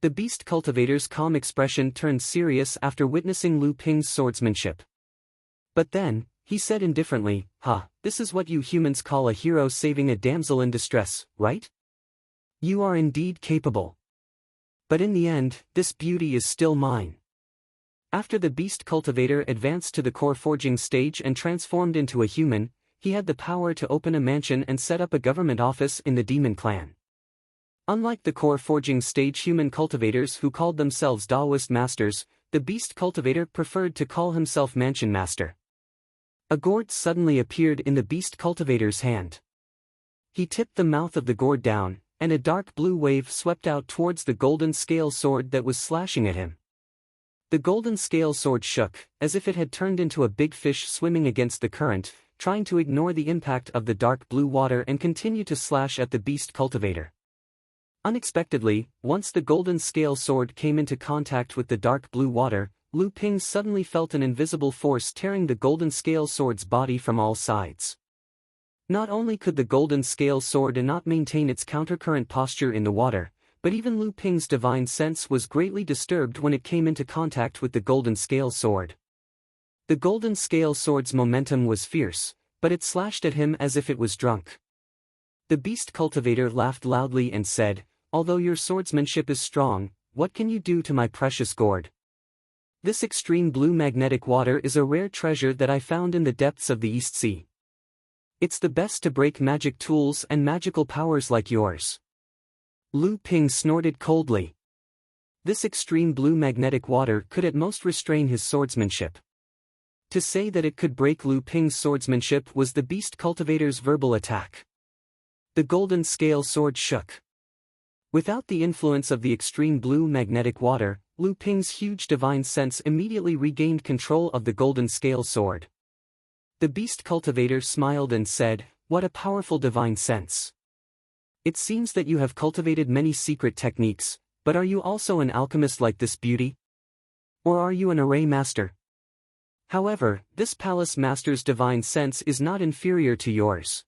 The beast cultivator's calm expression turned serious after witnessing Lu Ping's swordsmanship. But then, he said indifferently, this is what you humans call a hero saving a damsel in distress, right? You are indeed capable. But in the end, this beauty is still mine. After the beast cultivator advanced to the core forging stage and transformed into a human, he had the power to open a mansion and set up a government office in the demon clan. Unlike the core forging stage human cultivators who called themselves Daoist masters, the beast cultivator preferred to call himself mansion master. A gourd suddenly appeared in the beast cultivator's hand. He tipped the mouth of the gourd down, and a dark blue wave swept out towards the golden scale sword that was slashing at him. The golden scale sword shook, as if it had turned into a big fish swimming against the current, trying to ignore the impact of the dark blue water and continue to slash at the beast cultivator. Unexpectedly, once the golden scale sword came into contact with the dark blue water, Lu Ping suddenly felt an invisible force tearing the golden scale sword's body from all sides. Not only could the golden scale sword not maintain its countercurrent posture in the water, but even Lu Ping's divine sense was greatly disturbed when it came into contact with the golden scale sword. The golden scale sword's momentum was fierce, but it slashed at him as if it was drunk. The beast cultivator laughed loudly and said, "Although your swordsmanship is strong, what can you do to my precious gourd? This extreme blue magnetic water is a rare treasure that I found in the depths of the East Sea. It's the best to break magic tools and magical powers like yours." Lu Ping snorted coldly. This extreme blue magnetic water could at most restrain his swordsmanship. To say that it could break Lu Ping's swordsmanship was the beast cultivator's verbal attack. The golden scale sword shook. Without the influence of the extreme blue magnetic water, Lu Ping's huge divine sense immediately regained control of the golden scale sword. The beast cultivator smiled and said, "What a powerful divine sense. It seems that you have cultivated many secret techniques, but are you also an alchemist like this beauty? Or are you an array master? However, this palace master's divine sense is not inferior to yours."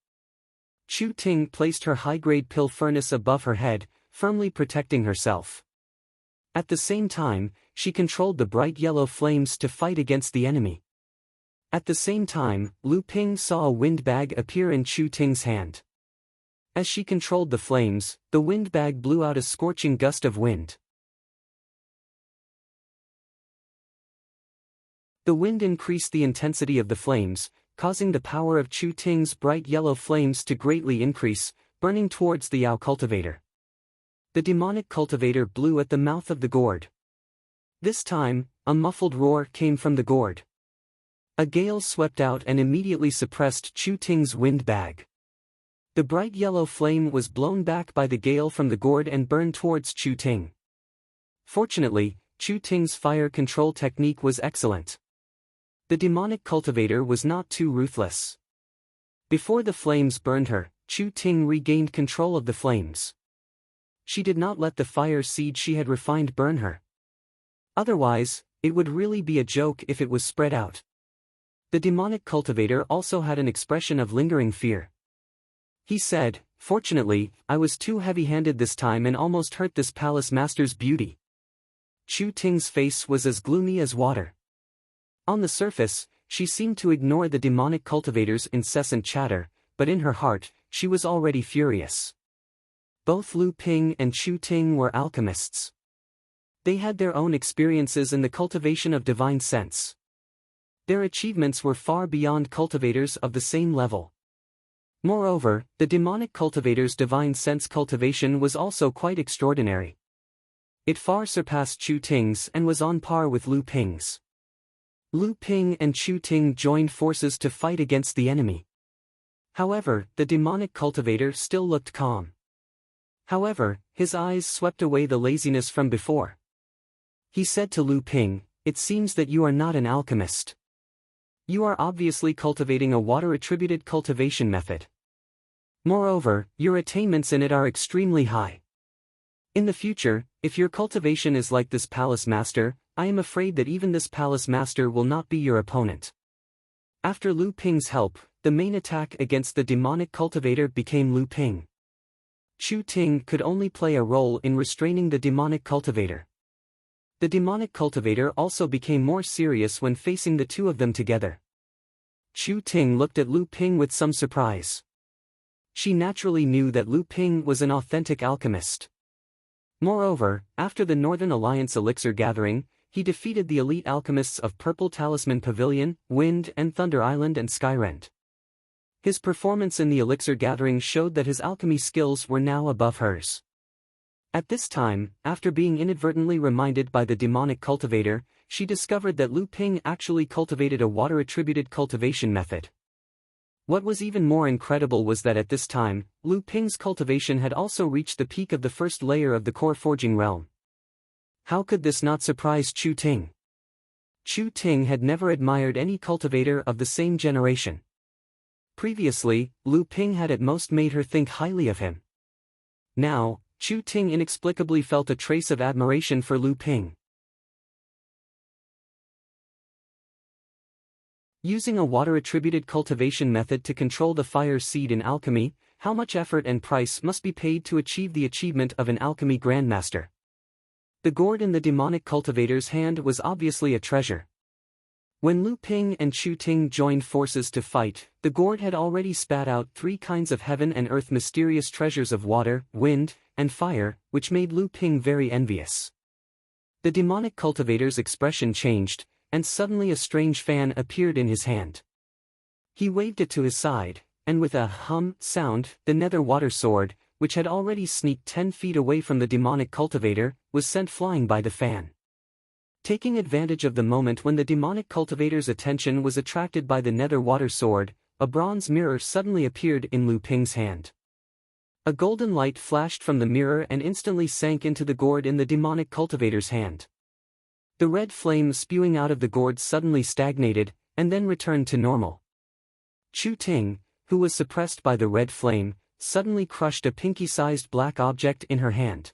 Chu Ting placed her high-grade pill furnace above her head, firmly protecting herself. At the same time, she controlled the bright yellow flames to fight against the enemy. At the same time, Lu Ping saw a wind bag appear in Chu Ting's hand. As she controlled the flames, the wind bag blew out a scorching gust of wind. The wind increased the intensity of the flames, causing the power of Chu Ting's bright yellow flames to greatly increase, burning towards the Yao cultivator. The demonic cultivator blew at the mouth of the gourd. This time, a muffled roar came from the gourd. A gale swept out and immediately suppressed Chu Ting's wind bag. The bright yellow flame was blown back by the gale from the gourd and burned towards Chu Ting. Fortunately, Chu Ting's fire control technique was excellent. The demonic cultivator was not too ruthless. Before the flames burned her, Chu Ting regained control of the flames. She did not let the fire seed she had refined burn her. Otherwise, it would really be a joke if it was spread out. The demonic cultivator also had an expression of lingering fear. He said, "Fortunately, I was too heavy-handed this time and almost hurt this palace master's beauty." Chu Ting's face was as gloomy as water. On the surface, she seemed to ignore the demonic cultivator's incessant chatter, but in her heart, she was already furious. Both Lu Ping and Chu Ting were alchemists. They had their own experiences in the cultivation of divine sense. Their achievements were far beyond cultivators of the same level. Moreover, the demonic cultivator's divine sense cultivation was also quite extraordinary. It far surpassed Chu Ting's and was on par with Lu Ping's. Lu Ping and Chu Ting joined forces to fight against the enemy. However, the demonic cultivator still looked calm. However, his eyes swept away the laziness from before. He said to Lu Ping, "It seems that you are not an alchemist. You are obviously cultivating a water-attributed cultivation method. Moreover, your attainments in it are extremely high. In the future, if your cultivation is like this palace master, I am afraid that even this palace master will not be your opponent." After Lu Ping's help, the main attack against the demonic cultivator became Lu Ping. Chu Ting could only play a role in restraining the demonic cultivator. The demonic cultivator also became more serious when facing the two of them together. Chu Ting looked at Lu Ping with some surprise. She naturally knew that Lu Ping was an authentic alchemist. Moreover, after the Northern Alliance elixir gathering, he defeated the elite alchemists of Purple Talisman Pavilion, Wind and Thunder Island and Skyrend. His performance in the elixir gathering showed that his alchemy skills were now above hers. At this time, after being inadvertently reminded by the demonic cultivator, she discovered that Lu Ping actually cultivated a water-attributed cultivation method. What was even more incredible was that at this time, Lu Ping's cultivation had also reached the peak of the first layer of the core forging realm. How could this not surprise Chu Ting? Chu Ting had never admired any cultivator of the same generation. Previously, Lu Ping had at most made her think highly of him. Now, Chu Ting inexplicably felt a trace of admiration for Lu Ping. Using a water-attributed cultivation method to control the fire seed in alchemy, how much effort and price must be paid to achieve the achievement of an alchemy grandmaster? The gourd in the demonic cultivator's hand was obviously a treasure. When Lu Ping and Chu Ting joined forces to fight, the gourd had already spat out 3 kinds of heaven and earth mysterious treasures of water, wind, and fire, which made Lu Ping very envious. The demonic cultivator's expression changed, and suddenly a strange fan appeared in his hand. He waved it to his side, and with a hum sound, the nether water sword, which had already sneaked 10 feet away from the demonic cultivator, was sent flying by the fan. Taking advantage of the moment when the demonic cultivator's attention was attracted by the nether water sword, a bronze mirror suddenly appeared in Lu Ping's hand. A golden light flashed from the mirror and instantly sank into the gourd in the demonic cultivator's hand. The red flame spewing out of the gourd suddenly stagnated, and then returned to normal. Chu Ting, who was suppressed by the red flame, suddenly crushed a pinky-sized black object in her hand.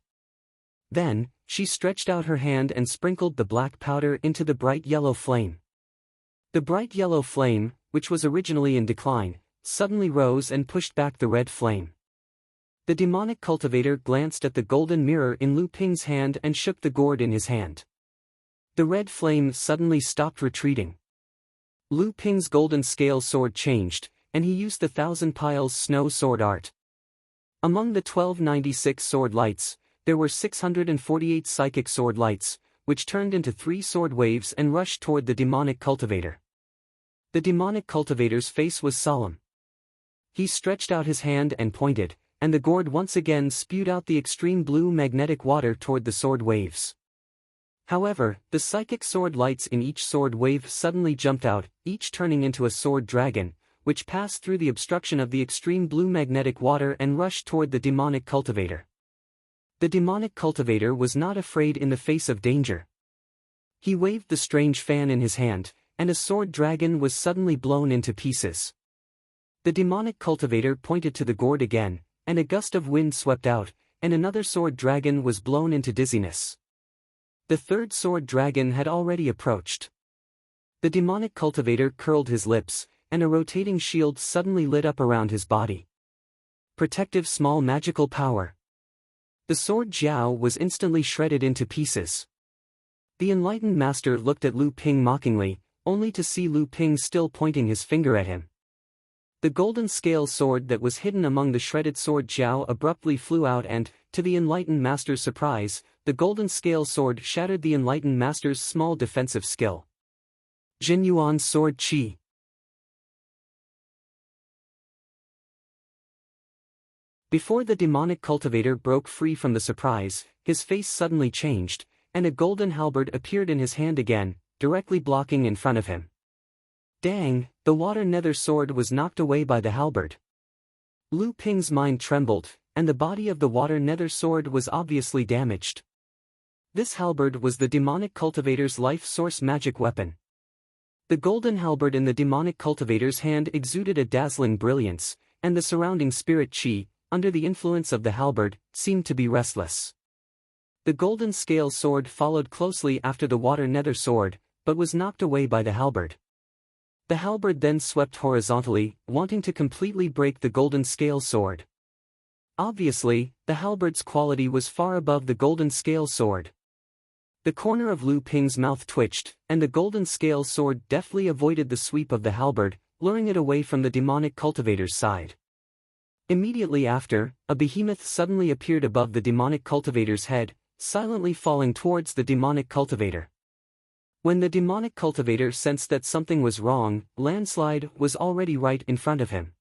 Then, she stretched out her hand and sprinkled the black powder into the bright yellow flame. The bright yellow flame, which was originally in decline, suddenly rose and pushed back the red flame. The demonic cultivator glanced at the golden mirror in Lu Ping's hand and shook the gourd in his hand. The red flame suddenly stopped retreating. Lu Ping's golden scale sword changed, and he used the Thousand Piles snow sword art. Among the 1296 sword lights, there were 648 psychic sword lights, which turned into 3 sword waves and rushed toward the demonic cultivator. The demonic cultivator's face was solemn. He stretched out his hand and pointed, and the gourd once again spewed out the extreme blue magnetic water toward the sword waves. However, the psychic sword lights in each sword wave suddenly jumped out, each turning into a sword dragon, which passed through the obstruction of the extreme blue magnetic water and rushed toward the demonic cultivator. The demonic cultivator was not afraid in the face of danger. He waved the strange fan in his hand, and a sword dragon was suddenly blown into pieces. The demonic cultivator pointed to the gourd again, and a gust of wind swept out, and another sword dragon was blown into dizziness. The third sword dragon had already approached. The demonic cultivator curled his lips, and a rotating shield suddenly lit up around his body. Protective small magical power. The sword Jiao was instantly shredded into pieces. The enlightened master looked at Lu Ping mockingly, only to see Lu Ping still pointing his finger at him. The golden scale sword that was hidden among the shredded sword Jiao abruptly flew out and, to the enlightened master's surprise, the golden scale sword shattered the enlightened master's small defensive skill. Jinyuan Sword Qi. Before the demonic cultivator broke free from the surprise, his face suddenly changed, and a golden halberd appeared in his hand again, directly blocking in front of him. Dang, the water nether sword was knocked away by the halberd. Lu Ping's mind trembled, and the body of the water nether sword was obviously damaged. This halberd was the demonic cultivator's life source magic weapon. The golden halberd in the demonic cultivator's hand exuded a dazzling brilliance, and the surrounding spirit chi, under the influence of the halberd, seemed to be restless. The golden scale sword followed closely after the water nether sword, but was knocked away by the halberd. The halberd then swept horizontally, wanting to completely break the golden scale sword. Obviously, the halberd's quality was far above the golden scale sword. The corner of Lu Ping's mouth twitched, and the golden scale sword deftly avoided the sweep of the halberd, luring it away from the demonic cultivator's side. Immediately after, a behemoth suddenly appeared above the demonic cultivator's head, silently falling towards the demonic cultivator. When the demonic cultivator sensed that something was wrong, landslide was already right in front of him.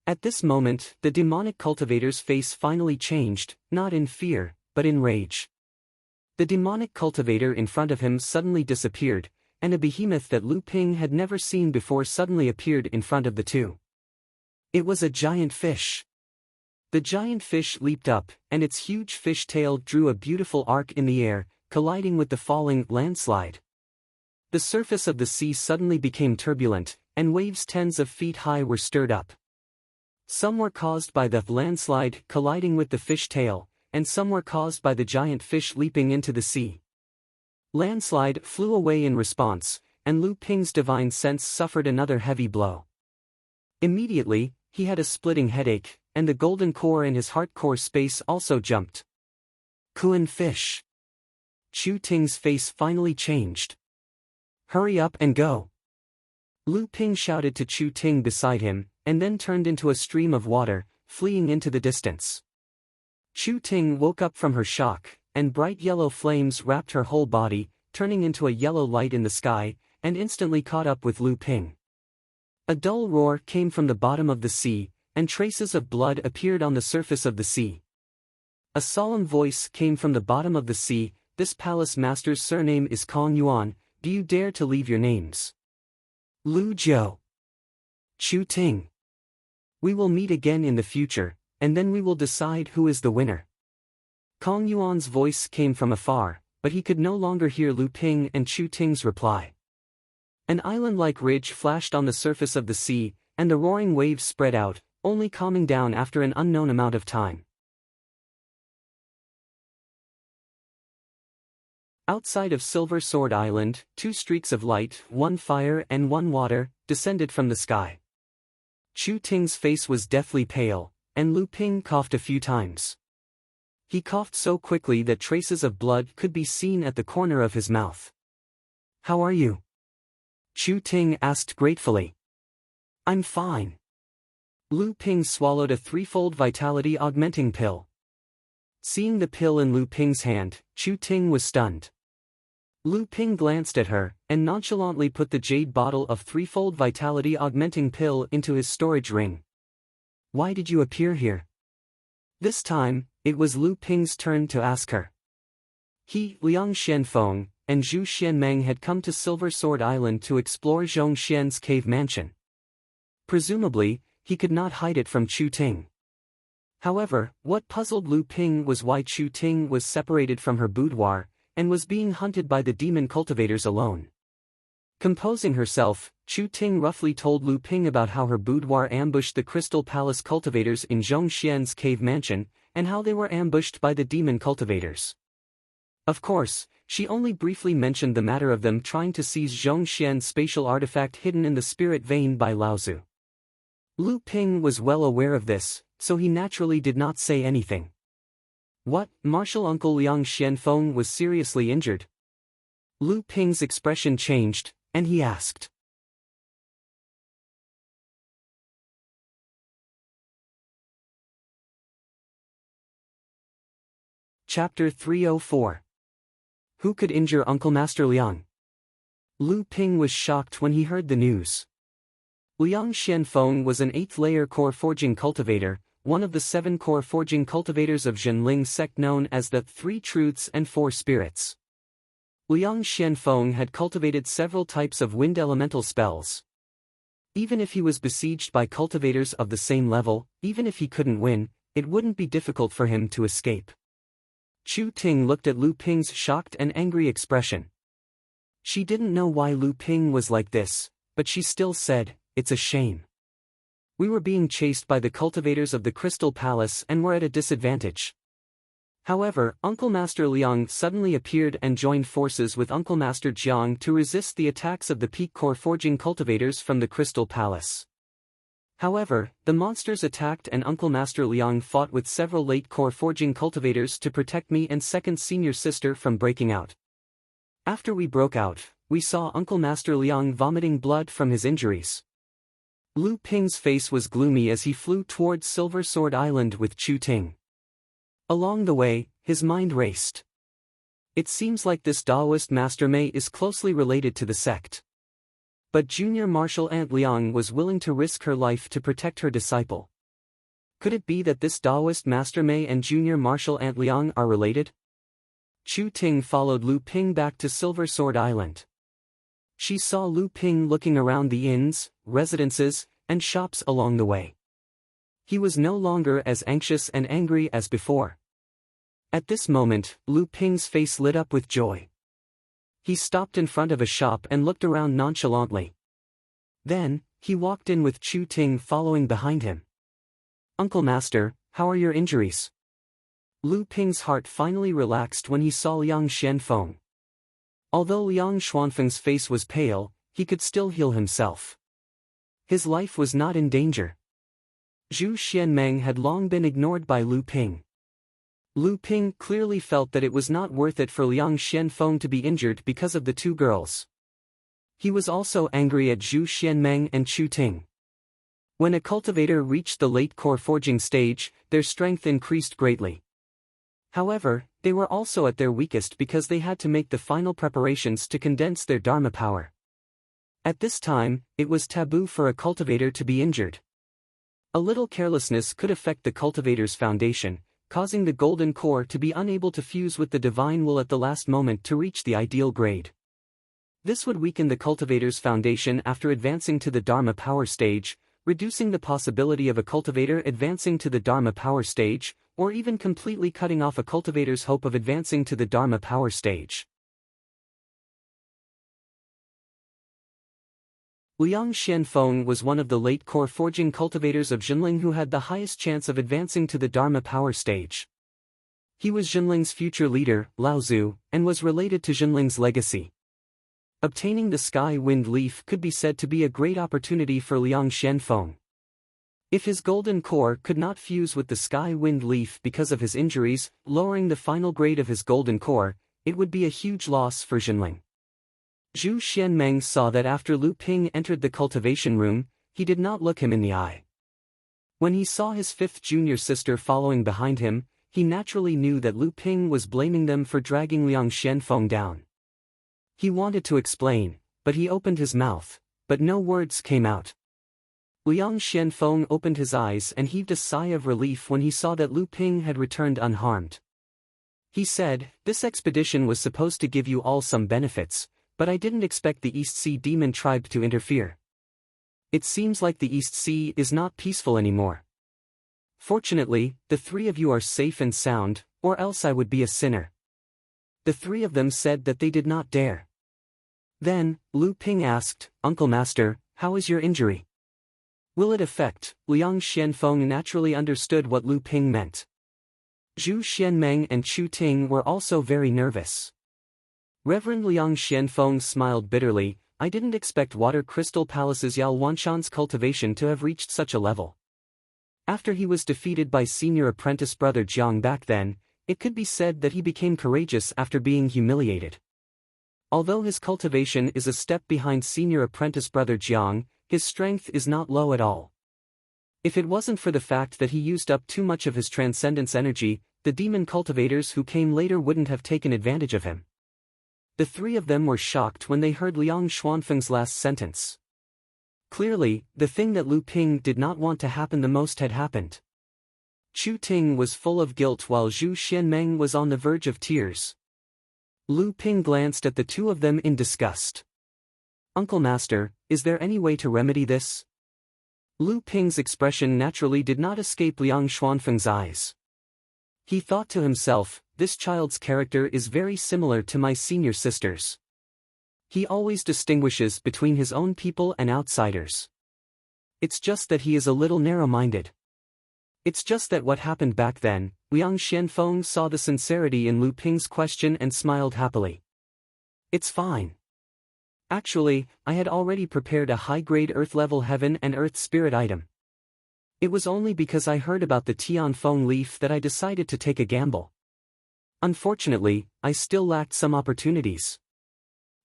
At this moment, the demonic cultivator's face finally changed, not in fear, but in rage. The demonic cultivator in front of him suddenly disappeared, and a behemoth that Lu Ping had never seen before suddenly appeared in front of the two. It was a giant fish. The giant fish leaped up, and its huge fish tail drew a beautiful arc in the air, colliding with the falling landslide. The surface of the sea suddenly became turbulent, and waves tens of feet high were stirred up. Some were caused by the landslide colliding with the fish tail, and some were caused by the giant fish leaping into the sea. Landslide flew away in response, and Lu Ping's divine sense suffered another heavy blow. Immediately, he had a splitting headache, and the golden core in his heart core space also jumped. Kuan fish. Chu Ting's face finally changed. Hurry up and go. Lu Ping shouted to Chu Ting beside him, and then turned into a stream of water, fleeing into the distance. Chu Ting woke up from her shock, and bright yellow flames wrapped her whole body, turning into a yellow light in the sky, and instantly caught up with Lu Ping. A dull roar came from the bottom of the sea, and traces of blood appeared on the surface of the sea. A solemn voice came from the bottom of the sea, "This palace master's surname is Kong Yuan, do you dare to leave your names? Lu Jiu. Chu Ting. We will meet again in the future, and then we will decide who is the winner." Kong Yuan's voice came from afar, but he could no longer hear Lu Ping and Chu Ting's reply. An island-like ridge flashed on the surface of the sea, and the roaring waves spread out, only calming down after an unknown amount of time. Outside of Silver Sword Island, two streaks of light, one fire and one water, descended from the sky. Chu Ting's face was deathly pale, and Lu Ping coughed a few times. He coughed so quickly that traces of blood could be seen at the corner of his mouth. "How are you?" Chu Ting asked gratefully. "I'm fine." Lu Ping swallowed a threefold vitality augmenting pill. Seeing the pill in Lu Ping's hand, Chu Ting was stunned. Lu Ping glanced at her, and nonchalantly put the jade bottle of threefold vitality augmenting pill into his storage ring. "Why did you appear here?" This time, it was Lu Ping's turn to ask her. He, Liang Xianfeng, and Zhu Xianmeng had come to Silver Sword Island to explore Zhong Xian's cave mansion. Presumably, he could not hide it from Chu Ting. However, what puzzled Lu Ping was why Chu Ting was separated from her boudoir, and was being hunted by the demon cultivators alone. Composing herself, Chu Ting roughly told Lu Ping about how her boudoir ambushed the Crystal Palace cultivators in Zhong Xian's cave mansion, and how they were ambushed by the demon cultivators. Of course, she only briefly mentioned the matter of them trying to seize Zhong Xian's spatial artifact hidden in the spirit vein by Laozu. Lu Ping was well aware of this, so he naturally did not say anything. What, martial uncle Liang Xianfeng was seriously injured? Lu Ping's expression changed, and he asked. Chapter 304. Who could injure Uncle Master Liang? Lu Ping was shocked when he heard the news. Liang Xianfeng was an 8th-layer core forging cultivator, one of the 7 core forging cultivators of Zhenling sect known as the 3 Truths and 4 Spirits. Liang Xianfeng had cultivated several types of wind elemental spells. Even if he was besieged by cultivators of the same level, even if he couldn't win, it wouldn't be difficult for him to escape. Chu Ting looked at Lu Ping's shocked and angry expression. She didn't know why Lu Ping was like this, but she still said, "It's a shame. We were being chased by the cultivators of the Crystal Palace and were at a disadvantage." However, Uncle Master Liang suddenly appeared and joined forces with Uncle Master Jiang to resist the attacks of the peak core forging cultivators from the Crystal Palace. However, the monsters attacked and Uncle Master Liang fought with several late core forging cultivators to protect me and second senior sister from breaking out. After we broke out, we saw Uncle Master Liang vomiting blood from his injuries. Lu Ping's face was gloomy as he flew towards Silver Sword Island with Chu Ting. Along the way, his mind raced. It seems like this Daoist Master Mei is closely related to the sect. But Junior Martial Aunt Liang was willing to risk her life to protect her disciple. Could it be that this Daoist Master Mei and Junior Martial Aunt Liang are related? Chu Ting followed Lu Ping back to Silver Sword Island. She saw Lu Ping looking around the inns, residences, and shops along the way. He was no longer as anxious and angry as before. At this moment, Lu Ping's face lit up with joy. He stopped in front of a shop and looked around nonchalantly. Then, he walked in with Chu Ting following behind him. "Uncle Master, how are your injuries?" Lu Ping's heart finally relaxed when he saw Liang Xianfeng. Although Liang Xuanfeng's face was pale, he could still heal himself. His life was not in danger. Zhu Xianmeng had long been ignored by Lu Ping. Lu Ping clearly felt that it was not worth it for Liang Xianfeng to be injured because of the two girls. He was also angry at Zhu Xianmeng and Chu Ting. When a cultivator reached the late core forging stage, their strength increased greatly. However, they were also at their weakest because they had to make the final preparations to condense their Dharma power. At this time, it was taboo for a cultivator to be injured. A little carelessness could affect the cultivator's foundation, causing the golden core to be unable to fuse with the divine will at the last moment to reach the ideal grade. This would weaken the cultivator's foundation after advancing to the Dharma power stage, reducing the possibility of a cultivator advancing to the Dharma power stage, or even completely cutting off a cultivator's hope of advancing to the Dharma power stage. Liang Xianfeng was one of the late core forging cultivators of Jinling who had the highest chance of advancing to the Dharma power stage. He was Jinling's future leader, Lao Zu, and was related to Jinling's legacy. Obtaining the Sky Wind Leaf could be said to be a great opportunity for Liang Xianfeng. If his golden core could not fuse with the Sky Wind Leaf because of his injuries, lowering the final grade of his golden core, it would be a huge loss for Jinling. Zhu Xianmeng saw that after Lu Ping entered the cultivation room, he did not look him in the eye. When he saw his fifth junior sister following behind him, he naturally knew that Lu Ping was blaming them for dragging Liang Xianfeng down. He wanted to explain, but he opened his mouth, but no words came out. Liang Xianfeng opened his eyes and heaved a sigh of relief when he saw that Lu Ping had returned unharmed. He said, "This expedition was supposed to give you all some benefits, but I didn't expect the East Sea demon tribe to interfere. It seems like the East Sea is not peaceful anymore. Fortunately, the three of you are safe and sound, or else I would be a sinner." The three of them said that they did not dare. Then, Lu Ping asked, "Uncle Master, how is your injury? Will it affect?" Liang Xianfeng naturally understood what Lu Ping meant. Zhu Xianmeng and Chu Ting were also very nervous. Reverend Liang Xianfeng smiled bitterly, "I didn't expect Water Crystal Palace's Yao Wanshan's cultivation to have reached such a level." After he was defeated by senior apprentice brother Jiang back then, it could be said that he became courageous after being humiliated. Although his cultivation is a step behind senior apprentice brother Jiang, his strength is not low at all. If it wasn't for the fact that he used up too much of his transcendence energy, the demon cultivators who came later wouldn't have taken advantage of him. The three of them were shocked when they heard Liang Xuanfeng's last sentence. Clearly, the thing that Lu Ping did not want to happen the most had happened. Chu Ting was full of guilt while Zhu Xianmeng was on the verge of tears. Lu Ping glanced at the two of them in disgust. "Uncle Master, is there any way to remedy this?" Lu Ping's expression naturally did not escape Liang Xuanfeng's eyes. He thought to himself, this child's character is very similar to my senior sister's. He always distinguishes between his own people and outsiders. It's just that he is a little narrow-minded. It's just that what happened back then. Liang Xianfeng saw the sincerity in Lu Ping's question and smiled happily. It's fine. Actually, I had already prepared a high-grade Earth-level Heaven and Earth Spirit item. It was only because I heard about the Tianfeng leaf that I decided to take a gamble. Unfortunately, I still lacked some opportunities.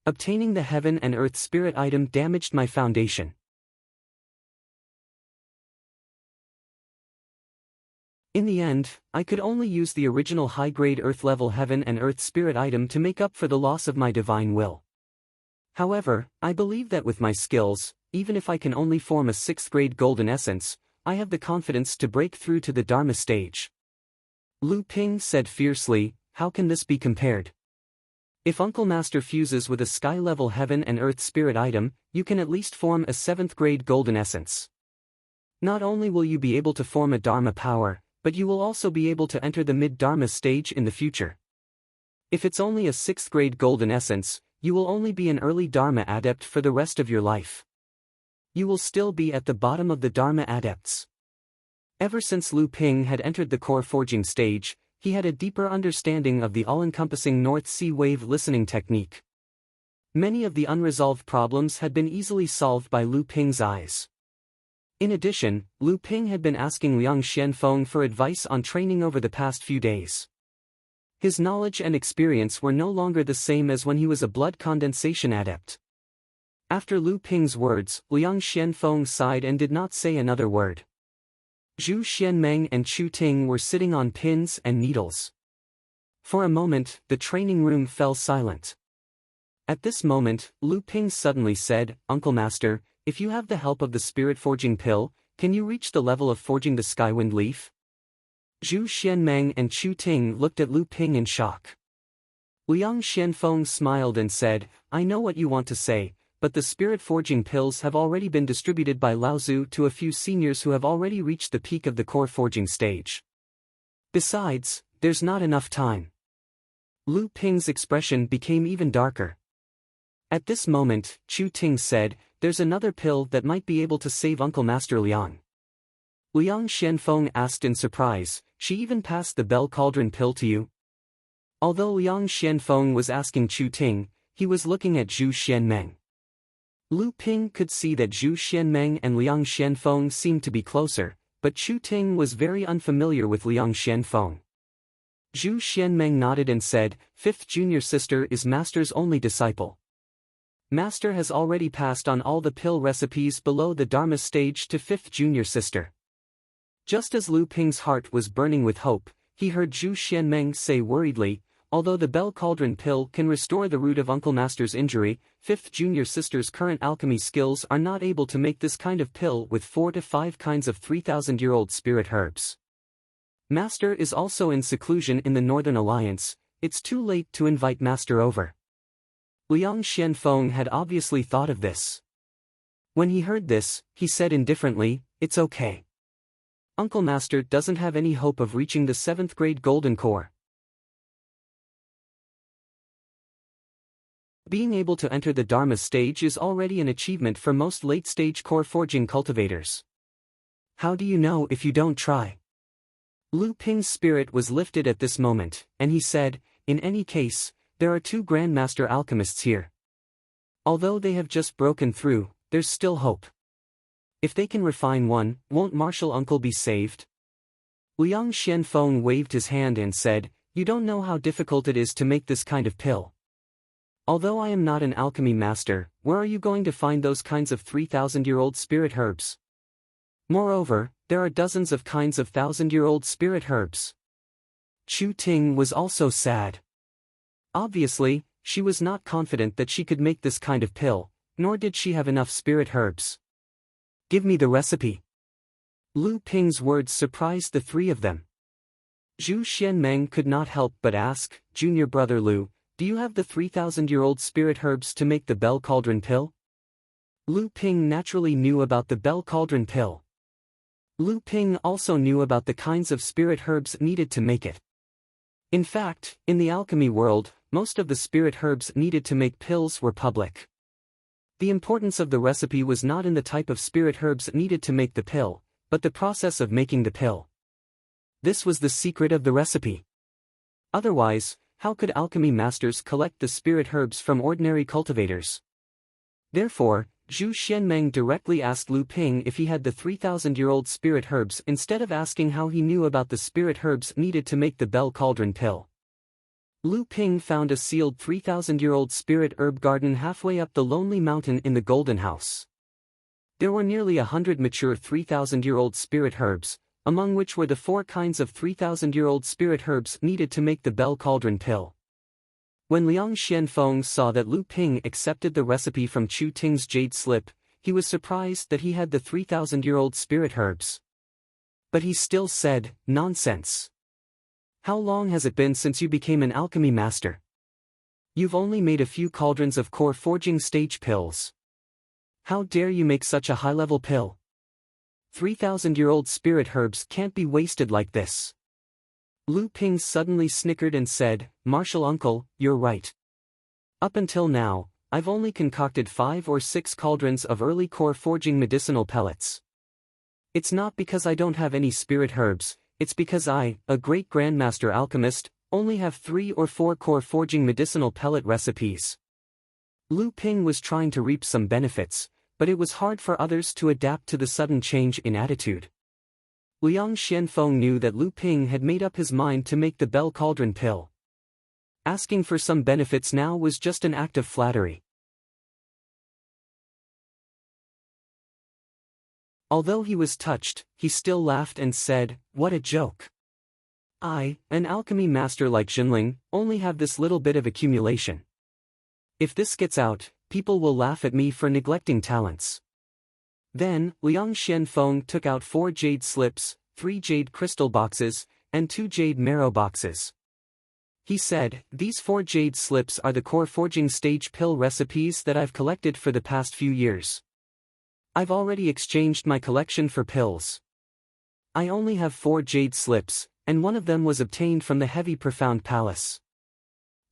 Obtaining the Heaven and Earth Spirit item damaged my foundation. In the end, I could only use the original high-grade Earth-level Heaven and Earth Spirit item to make up for the loss of my divine will. However, I believe that with my skills, even if I can only form a 6th-grade golden essence, I have the confidence to break through to the Dharma stage. Lu Ping said fiercely, how can this be compared? If Uncle Master fuses with a sky-level Heaven and Earth Spirit item, you can at least form a 7th-grade golden essence. Not only will you be able to form a Dharma power, but you will also be able to enter the mid-Dharma stage in the future. If it's only a 6th-grade golden essence, you will only be an early Dharma adept for the rest of your life. You will still be at the bottom of the Dharma adepts. Ever since Lu Ping had entered the core forging stage, he had a deeper understanding of the all-encompassing North Sea wave listening technique. Many of the unresolved problems had been easily solved by Lu Ping's eyes. In addition, Lu Ping had been asking Liang Xianfeng for advice on training over the past few days. His knowledge and experience were no longer the same as when he was a blood condensation adept. After Lu Ping's words, Liang Xianfeng sighed and did not say another word. Zhu Xianmeng and Chu Ting were sitting on pins and needles. For a moment, the training room fell silent. At this moment, Lu Ping suddenly said, Uncle Master, if you have the help of the spirit forging pill, can you reach the level of forging the Skywind leaf? Zhu Xianmeng and Chu Ting looked at Lu Ping in shock. Liang Xianfeng smiled and said, I know what you want to say, but the spirit forging pills have already been distributed by Lao Zu to a few seniors who have already reached the peak of the core forging stage. Besides, there's not enough time. Lu Ping's expression became even darker. At this moment, Chu Ting said, there's another pill that might be able to save Uncle Master Liang. Liang Xianfeng asked in surprise, she even passed the bell cauldron pill to you? Although Liang Xianfeng was asking Chu Ting, he was looking at Zhu Xianmeng. Lu Ping could see that Zhu Xianmeng and Liang Xianfeng seemed to be closer, but Chu Ting was very unfamiliar with Liang Xianfeng. Zhu Xianmeng nodded and said, 5th junior sister is Master's only disciple. Master has already passed on all the pill recipes below the Dharma stage to 5th junior sister. Just as Lu Ping's heart was burning with hope, he heard Zhu Xianmeng say worriedly, although the bell cauldron pill can restore the root of Uncle Master's injury, 5th junior sister's current alchemy skills are not able to make this kind of pill with 4 to 5 kinds of 3,000-year-old spirit herbs. Master is also in seclusion in the Northern Alliance, it's too late to invite Master over. Liang Xianfeng had obviously thought of this. When he heard this, he said indifferently, it's okay. Uncle Master doesn't have any hope of reaching the 7th grade golden core. Being able to enter the Dharma stage is already an achievement for most late-stage core forging cultivators. How do you know if you don't try? Lu Ping's spirit was lifted at this moment, and he said, in any case, there are 2 Grandmaster alchemists here. Although they have just broken through, there's still hope. If they can refine one, won't Martial Uncle be saved? Liang Xianfeng waved his hand and said, you don't know how difficult it is to make this kind of pill. Although I am not an alchemy master, where are you going to find those kinds of 3,000-year-old spirit herbs? Moreover, there are dozens of kinds of 1,000-year-old spirit herbs. Chu Ting was also sad. Obviously, she was not confident that she could make this kind of pill, nor did she have enough spirit herbs. Give me the recipe. Lu Ping's words surprised the 3 of them. Zhu Xianmeng could not help but ask, Junior brother Lu, do you have the 3,000-year-old spirit herbs to make the bell cauldron pill? Lu Ping naturally knew about the bell cauldron pill. Lu Ping also knew about the kinds of spirit herbs needed to make it. In fact, in the alchemy world, most of the spirit herbs needed to make pills were public. The importance of the recipe was not in the type of spirit herbs needed to make the pill, but the process of making the pill. This was the secret of the recipe. Otherwise, how could alchemy masters collect the spirit herbs from ordinary cultivators? Therefore, Zhu Xianmeng directly asked Lu Ping if he had the 3,000-year-old spirit herbs instead of asking how he knew about the spirit herbs needed to make the bell cauldron pill. Lu Ping found a sealed 3,000-year-old spirit herb garden halfway up the lonely mountain in the Golden House. There were nearly 100 mature 3,000-year-old spirit herbs, among which were the 4 kinds of 3,000-year-old spirit herbs needed to make the bell cauldron pill. When Liang Xianfeng saw that Lu Ping accepted the recipe from Chu Ting's jade slip, he was surprised that he had the 3,000-year-old spirit herbs. But he still said, "Nonsense. How long has it been since you became an alchemy master? You've only made a few cauldrons of core forging stage pills. How dare you make such a high-level pill? 3,000-year-old spirit herbs can't be wasted like this." Lu Ping suddenly snickered and said, "Martial uncle, you're right. Up until now, I've only concocted 5 or 6 cauldrons of early core forging medicinal pellets. It's not because I don't have any spirit herbs, it's because I, a great grandmaster alchemist, only have 3 or 4 core forging medicinal pellet recipes." Lu Ping was trying to reap some benefits, but it was hard for others to adapt to the sudden change in attitude. Liang Xianfeng knew that Lu Ping had made up his mind to make the bell cauldron pill. Asking for some benefits now was just an act of flattery. Although he was touched, he still laughed and said, "What a joke. I, an alchemy master like Jinling, only have this little bit of accumulation. If this gets out, people will laugh at me for neglecting talents." Then, Liang Xianfeng took out 4 jade slips, 3 jade crystal boxes, and 2 jade marrow boxes. He said, "These 4 jade slips are the core forging stage pill recipes that I've collected for the past few years. I've already exchanged my collection for pills. I only have 4 jade slips, and one of them was obtained from the Heavy Profound Palace.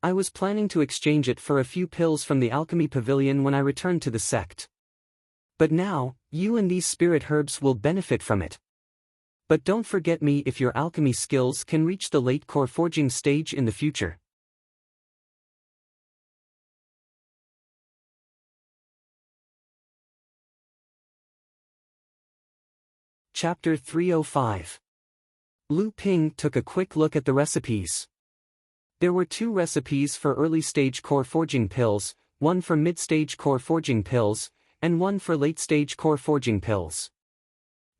I was planning to exchange it for a few pills from the Alchemy Pavilion when I returned to the sect. But now, you and these spirit herbs will benefit from it. But don't forget me if your alchemy skills can reach the late core forging stage in the future." Chapter 305. Lu Ping took a quick look at the recipes. There were 2 recipes for early-stage core forging pills, one for mid-stage core forging pills, and one for late-stage core forging pills.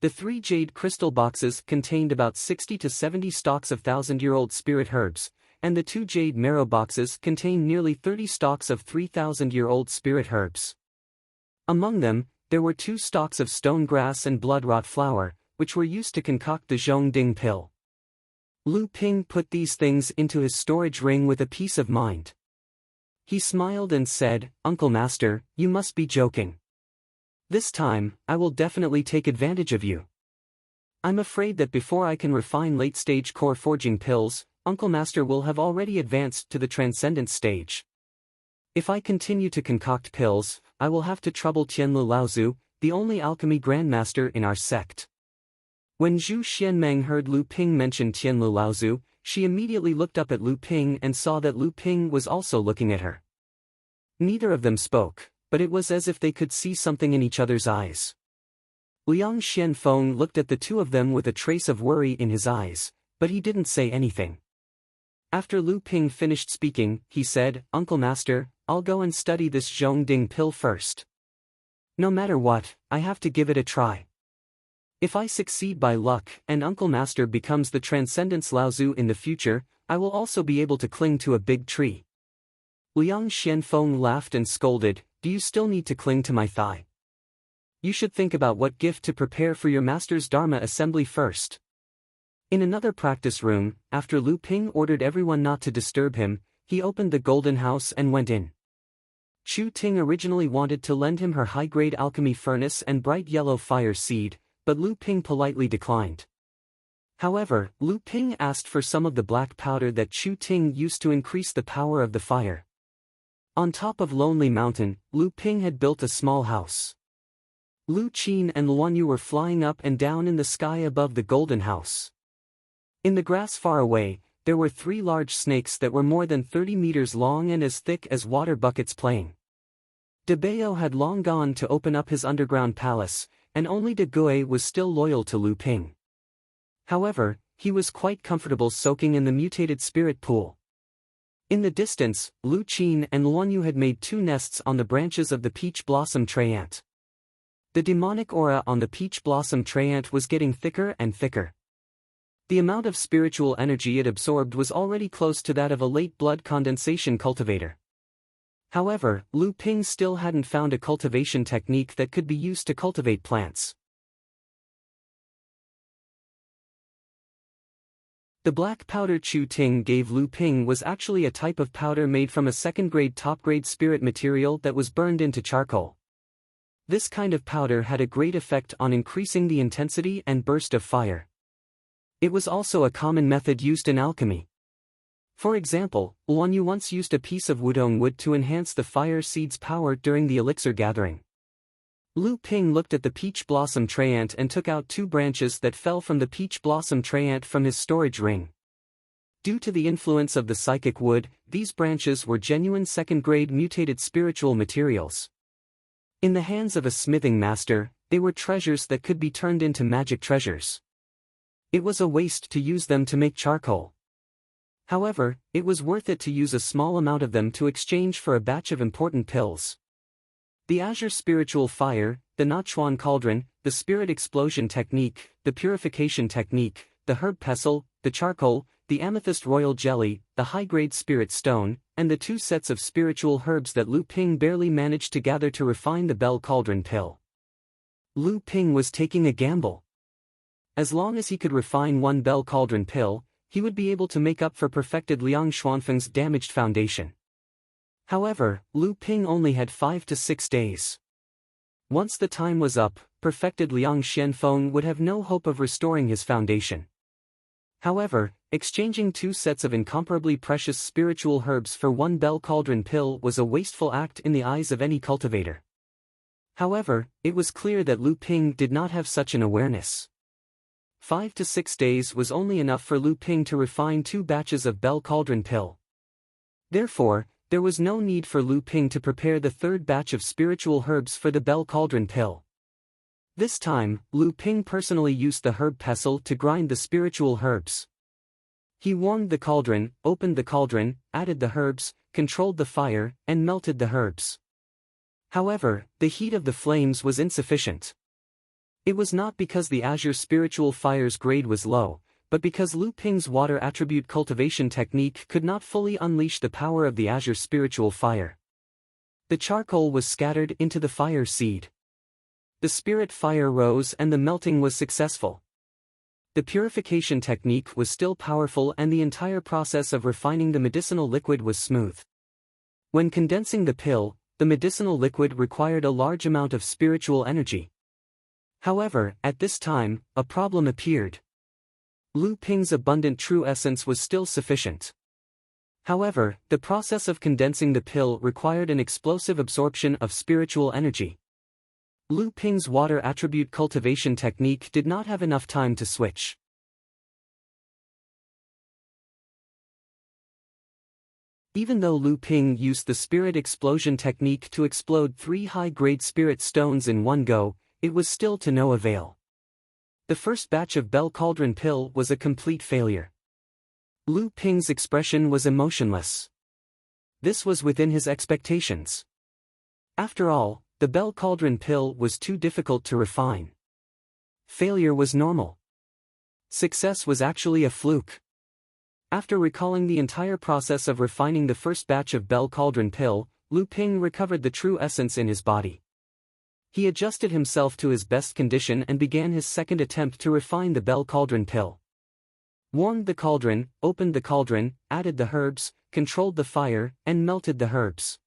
The 3 jade crystal boxes contained about 60 to 70 stalks of 1,000-year-old spirit herbs, and the 2 jade marrow boxes contained nearly 30 stalks of 3,000-year-old spirit herbs. Among them, there were 2 stalks of stone grass and blood-rot flower, which were used to concoct the Zhongding pill. Lu Ping put these things into his storage ring with a peace of mind. He smiled and said, "Uncle Master, you must be joking. This time, I will definitely take advantage of you. I'm afraid that before I can refine late-stage core forging pills, Uncle Master will have already advanced to the transcendent stage. If I continue to concoct pills, I will have to trouble Tianlu Laozu, the only alchemy grandmaster in our sect." When Zhu Xianmeng heard Lu Ping mention Tianlu Laozu, she immediately looked up at Lu Ping and saw that Lu Ping was also looking at her. Neither of them spoke, but it was as if they could see something in each other's eyes. Liang Xianfeng looked at the 2 of them with a trace of worry in his eyes, but he didn't say anything. After Lu Ping finished speaking, he said, "Uncle Master, I'll go and study this Zhongding pill first. No matter what, I have to give it a try. If I succeed by luck and Uncle Master becomes the Transcendence Laozu in the future, I will also be able to cling to a big tree." Liang Xianfeng laughed and scolded, "Do you still need to cling to my thigh? You should think about what gift to prepare for your master's Dharma assembly first." In another practice room, after Lu Ping ordered everyone not to disturb him, he opened the Golden House and went in. Chu Ting originally wanted to lend him her high-grade alchemy furnace and bright yellow fire seed, but Lu Ping politely declined. However, Lu Ping asked for some of the black powder that Chu Ting used to increase the power of the fire. On top of Lonely Mountain, Lu Ping had built a small house. Lu Qin and Luan Yu were flying up and down in the sky above the golden house. In the grass far away, there were 3 large snakes that were more than 30 meters long and as thick as water buckets playing. De Bao had long gone to open up his underground palace, and only De Gui was still loyal to Lu Ping. However, he was quite comfortable soaking in the mutated spirit pool. In the distance, Lu Qin and Luan Yu had made 2 nests on the branches of the peach blossom tree-ant. The demonic aura on the peach blossom tree-ant was getting thicker and thicker. The amount of spiritual energy it absorbed was already close to that of a late blood condensation cultivator. However, Lu Ping still hadn't found a cultivation technique that could be used to cultivate plants. The black powder Chu Ting gave Lu Ping was actually a type of powder made from a second-grade top-grade spirit material that was burned into charcoal. This kind of powder had a great effect on increasing the intensity and burst of fire. It was also a common method used in alchemy. For example, Luan Yu once used a piece of wudong wood to enhance the fire seed's power during the elixir gathering. Lu Ping looked at the peach blossom tree-ant and took out 2 branches that fell from the peach blossom tree-ant from his storage ring. Due to the influence of the psychic wood, these branches were genuine second-grade mutated spiritual materials. In the hands of a smithing master, they were treasures that could be turned into magic treasures. It was a waste to use them to make charcoal. However, it was worth it to use a small amount of them to exchange for a batch of important pills. The Azure Spiritual Fire, the Nachuan Cauldron, the Spirit Explosion Technique, the Purification Technique, the Herb Pestle, the Charcoal, the Amethyst Royal Jelly, the High-Grade Spirit Stone, and the 2 sets of spiritual herbs that Lu Ping barely managed to gather to refine the Bell Cauldron Pill. Lu Ping was taking a gamble. As long as he could refine 1 Bell Cauldron Pill, he would be able to make up for perfected Liang Xuanfeng's damaged foundation. However, Lu Ping only had 5 to 6 days. Once the time was up, perfected Liang Xianfeng would have no hope of restoring his foundation. However, exchanging 2 sets of incomparably precious spiritual herbs for 1 Bell Cauldron Pill was a wasteful act in the eyes of any cultivator. However, it was clear that Lu Ping did not have such an awareness. 5 to 6 days was only enough for Lu Ping to refine 2 batches of Bell Cauldron Pill. Therefore, there was no need for Lu Ping to prepare the 3rd batch of spiritual herbs for the Bell Cauldron Pill. This time, Lu Ping personally used the herb pestle to grind the spiritual herbs. He warmed the cauldron, opened the cauldron, added the herbs, controlled the fire, and melted the herbs. However, the heat of the flames was insufficient. It was not because the Azure Spiritual Fire's grade was low, but because Lu Ping's water attribute cultivation technique could not fully unleash the power of the Azure Spiritual Fire. The charcoal was scattered into the fire seed. The spirit fire rose and the melting was successful. The purification technique was still powerful and the entire process of refining the medicinal liquid was smooth. When condensing the pill, the medicinal liquid required a large amount of spiritual energy. However, at this time, a problem appeared. Lu Ping's abundant true essence was still sufficient. However, the process of condensing the pill required an explosive absorption of spiritual energy. Lu Ping's water attribute cultivation technique did not have enough time to switch. Even though Lu Ping used the spirit explosion technique to explode 3 high-grade spirit stones in one go, it was still to no avail. The first batch of Bell Cauldron Pill was a complete failure. Lu Ping's expression was emotionless. This was within his expectations. After all, the Bell Cauldron Pill was too difficult to refine. Failure was normal. Success was actually a fluke. After recalling the entire process of refining the first batch of Bell Cauldron Pill, Lu Ping recovered the true essence in his body. He adjusted himself to his best condition and began his second attempt to refine the Bell Cauldron Pill. Warmed the cauldron, opened the cauldron, added the herbs, controlled the fire, and melted the herbs.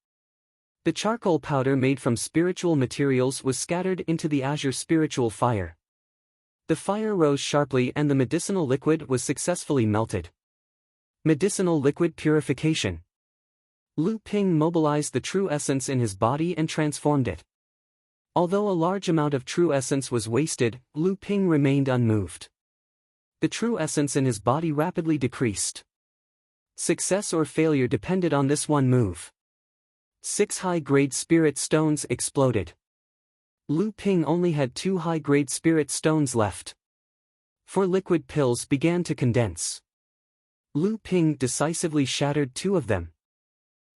The charcoal powder made from spiritual materials was scattered into the azure spiritual fire. The fire rose sharply and the medicinal liquid was successfully melted. Medicinal liquid purification. Lu Ping mobilized the true essence in his body and transformed it. Although a large amount of true essence was wasted, Lu Ping remained unmoved. The true essence in his body rapidly decreased. Success or failure depended on this one move. 6 high-grade spirit stones exploded. Lu Ping only had 2 high-grade spirit stones left. 4 liquid pills began to condense. Lu Ping decisively shattered 2 of them.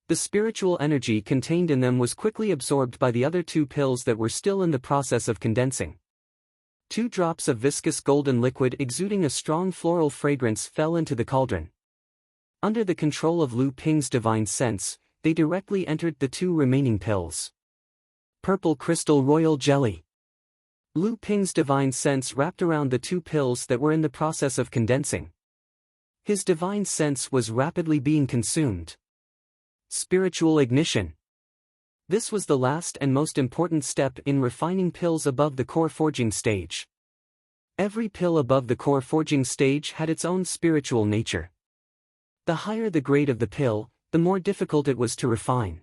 The spiritual energy contained in them was quickly absorbed by the other 2 pills that were still in the process of condensing. 2 drops of viscous golden liquid exuding a strong floral fragrance fell into the cauldron. Under the control of Lu Ping's divine sense, they directly entered the 2 remaining pills. Purple crystal royal jelly. Lu Ping's divine sense wrapped around the 2 pills that were in the process of condensing. His divine sense was rapidly being consumed. Spiritual ignition. This was the last and most important step in refining pills above the core forging stage. Every pill above the core forging stage had its own spiritual nature. The higher the grade of the pill, the more difficult it was to refine.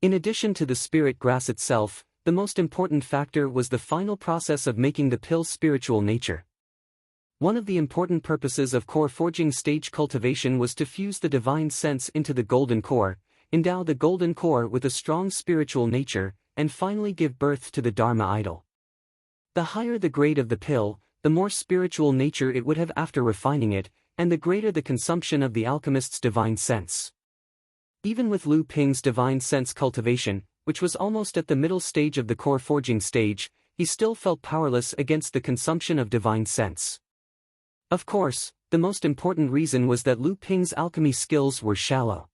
In addition to the spirit grass itself, the most important factor was the final process of making the pill's spiritual nature. One of the important purposes of core forging stage cultivation was to fuse the divine sense into the golden core, endow the golden core with a strong spiritual nature, and finally give birth to the Dharma idol. The higher the grade of the pill, the more spiritual nature it would have after refining it, and the greater the consumption of the alchemist's divine sense. Even with Lu Ping's divine sense cultivation, which was almost at the middle stage of the core forging stage, he still felt powerless against the consumption of divine sense. Of course, the most important reason was that Lu Ping's alchemy skills were shallow.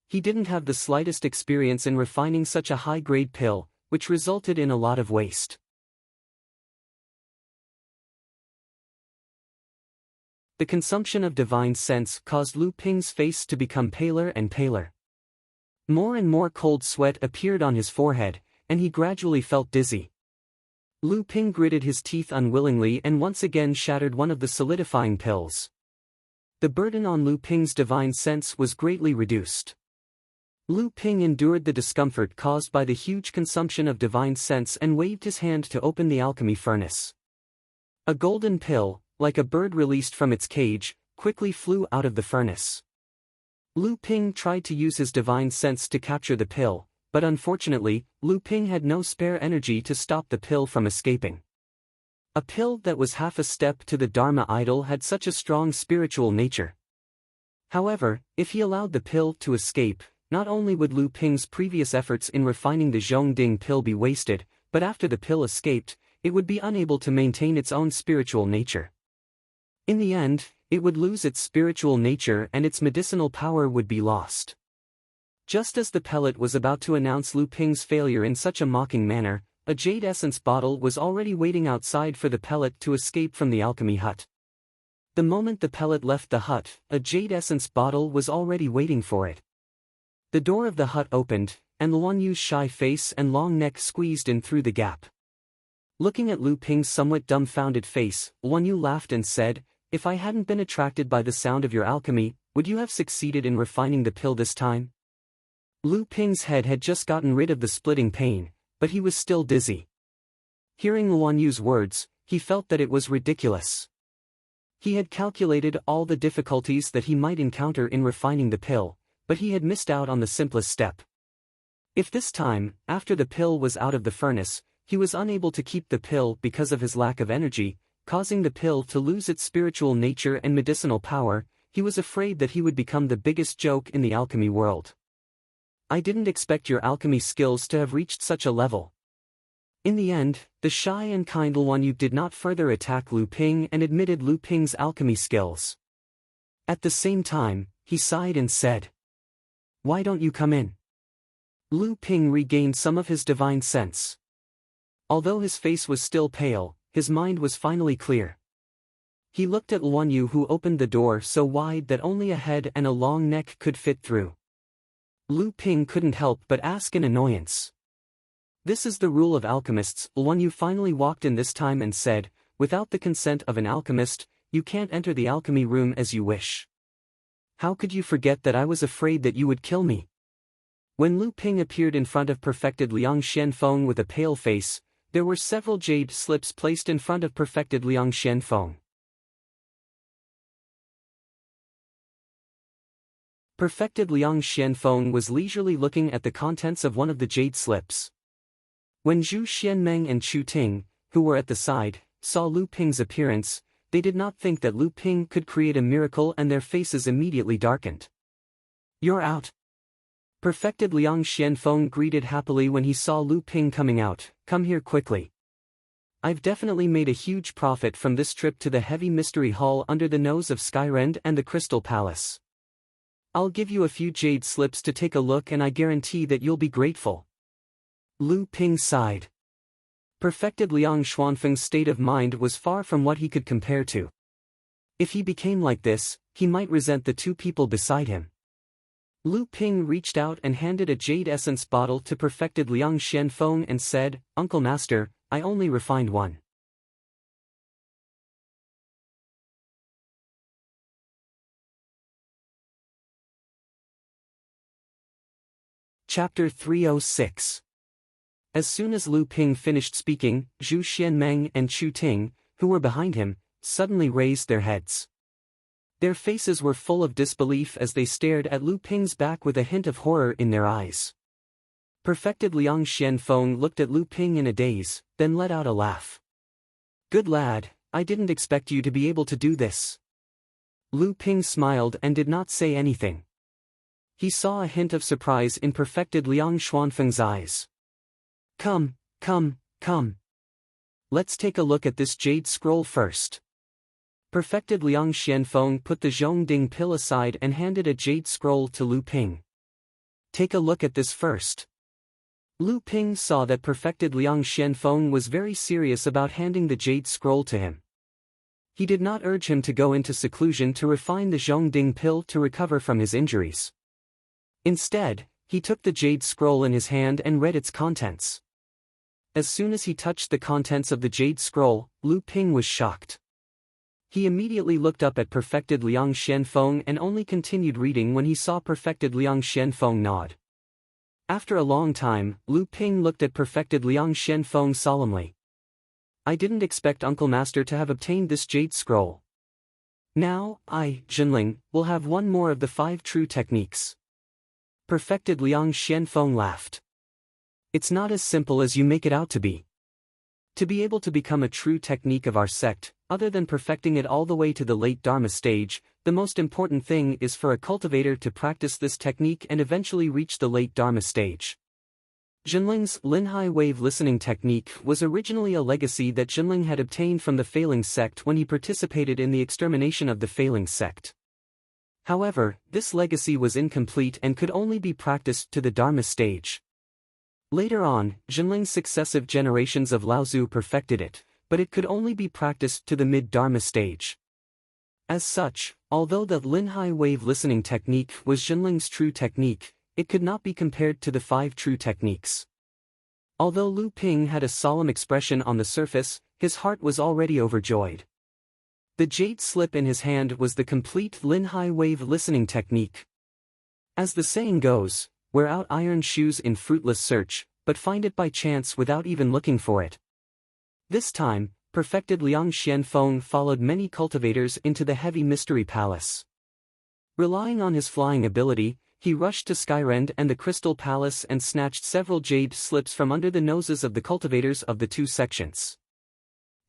He didn't have the slightest experience in refining such a high-grade pill, which resulted in a lot of waste. The consumption of divine sense caused Lu Ping's face to become paler and paler. More and more cold sweat appeared on his forehead, and he gradually felt dizzy. Lu Ping gritted his teeth unwillingly and once again shattered one of the solidifying pills. The burden on Lu Ping's divine sense was greatly reduced. Lu Ping endured the discomfort caused by the huge consumption of divine sense and waved his hand to open the alchemy furnace. A golden pill, like a bird released from its cage, quickly flew out of the furnace. Lu Ping tried to use his divine sense to capture the pill, but unfortunately, Lu Ping had no spare energy to stop the pill from escaping. A pill that was half a step to the Dharma idol had such a strong spiritual nature. However, if he allowed the pill to escape, not only would Lu Ping's previous efforts in refining the Zhongding pill be wasted, but after the pill escaped, it would be unable to maintain its own spiritual nature. In the end, it would lose its spiritual nature and its medicinal power would be lost. Just as the pellet was about to announce Lu Ping's failure in such a mocking manner, a jade essence bottle was already waiting outside for the pellet to escape from the alchemy hut. The moment the pellet left the hut, a jade essence bottle was already waiting for it. The door of the hut opened, and Luan Yu's shy face and long neck squeezed in through the gap. Looking at Lu Ping's somewhat dumbfounded face, Luan Yu laughed and said, "If I hadn't been attracted by the sound of your alchemy, would you have succeeded in refining the pill this time?" Lu Ping's head had just gotten rid of the splitting pain, but he was still dizzy. Hearing Luan Yu's words, he felt that it was ridiculous. He had calculated all the difficulties that he might encounter in refining the pill, but he had missed out on the simplest step. If this time, after the pill was out of the furnace, he was unable to keep the pill because of his lack of energy, causing the pill to lose its spiritual nature and medicinal power, he was afraid that he would become the biggest joke in the alchemy world. "I didn't expect your alchemy skills to have reached such a level." In the end, the shy and kind Luan Yu did not further attack Lu Ping and admitted Lu Ping's alchemy skills. At the same time, he sighed and said, "Why don't you come in?" Lu Ping regained some of his divine sense. Although his face was still pale, his mind was finally clear. He looked at Luan Yu, who opened the door so wide that only a head and a long neck could fit through. Lu Ping couldn't help but ask in annoyance. This is the rule of alchemists. Luan Yu finally walked in this time and said, without the consent of an alchemist, you can't enter the alchemy room as you wish. How could you forget that I was afraid that you would kill me? When Lu Ping appeared in front of perfected Liang Xianfeng with a pale face, there were several jade slips placed in front of perfected Liang Xianfeng. Perfected Liang Xianfeng was leisurely looking at the contents of one of the jade slips. When Zhu Xianmeng and Chu Ting, who were at the side, saw Lu Ping's appearance, they did not think that Lu Ping could create a miracle and their faces immediately darkened. You're out. Perfected Liang Xianfeng greeted happily when he saw Lu Ping coming out. Come here quickly. I've definitely made a huge profit from this trip to the heavy mystery hall under the nose of Skyrend and the Crystal Palace. I'll give you a few jade slips to take a look and I guarantee that you'll be grateful. Lu Ping sighed. Perfected Liang Xuanfeng's state of mind was far from what he could compare to. If he became like this, he might resent the two people beside him. Lu Ping reached out and handed a jade essence bottle to perfected Liang Xianfeng and said, Uncle Master, I only refined one. Chapter 306. As soon as Lu Ping finished speaking, Zhu Xianmeng and Chu Ting, who were behind him, suddenly raised their heads. Their faces were full of disbelief as they stared at Lu Ping's back with a hint of horror in their eyes. Perfected Liang Xianfeng looked at Lu Ping in a daze, then let out a laugh. Good lad, I didn't expect you to be able to do this. Lu Ping smiled and did not say anything. He saw a hint of surprise in perfected Liang Xuanfeng's eyes. Come. Let's take a look at this jade scroll first. Perfected Liang Xianfeng put the Zhongding pill aside and handed a jade scroll to Lu Ping. Take a look at this first. Lu Ping saw that perfected Liang Xianfeng was very serious about handing the jade scroll to him. He did not urge him to go into seclusion to refine the Zhongding pill to recover from his injuries. Instead, he took the jade scroll in his hand and read its contents. As soon as he touched the contents of the jade scroll, Lu Ping was shocked. He immediately looked up at perfected Liang Xianfeng and only continued reading when he saw perfected Liang Xianfeng nod. After a long time, Lu Ping looked at perfected Liang Xianfeng solemnly. I didn't expect Uncle Master to have obtained this jade scroll. Now, I, Jinling, will have one more of the 5 true techniques. Perfected Liang Xianfeng laughed. It's not as simple as you make it out to be. To be able to become a true technique of our sect, other than perfecting it all the way to the late Dharma stage, the most important thing is for a cultivator to practice this technique and eventually reach the late Dharma stage. Jinling's Linhai wave listening technique was originally a legacy that Jinling had obtained from the failing sect when he participated in the extermination of the failing sect. However, this legacy was incomplete and could only be practiced to the Dharma stage. Later on, Jinling's successive generations of Laozu perfected it, but it could only be practiced to the mid-Dharma stage. As such, although the Linhai wave listening technique was Jinling's true technique, it could not be compared to the 5 true techniques. Although Lu Ping had a solemn expression on the surface, his heart was already overjoyed. The jade slip in his hand was the complete Linhai wave listening technique. As the saying goes, wear out iron shoes in fruitless search, but find it by chance without even looking for it. This time, perfected Liang Xianfeng followed many cultivators into the heavy mystery palace. Relying on his flying ability, he rushed to Skyrend and the Crystal Palace and snatched several jade slips from under the noses of the cultivators of the 2 sections.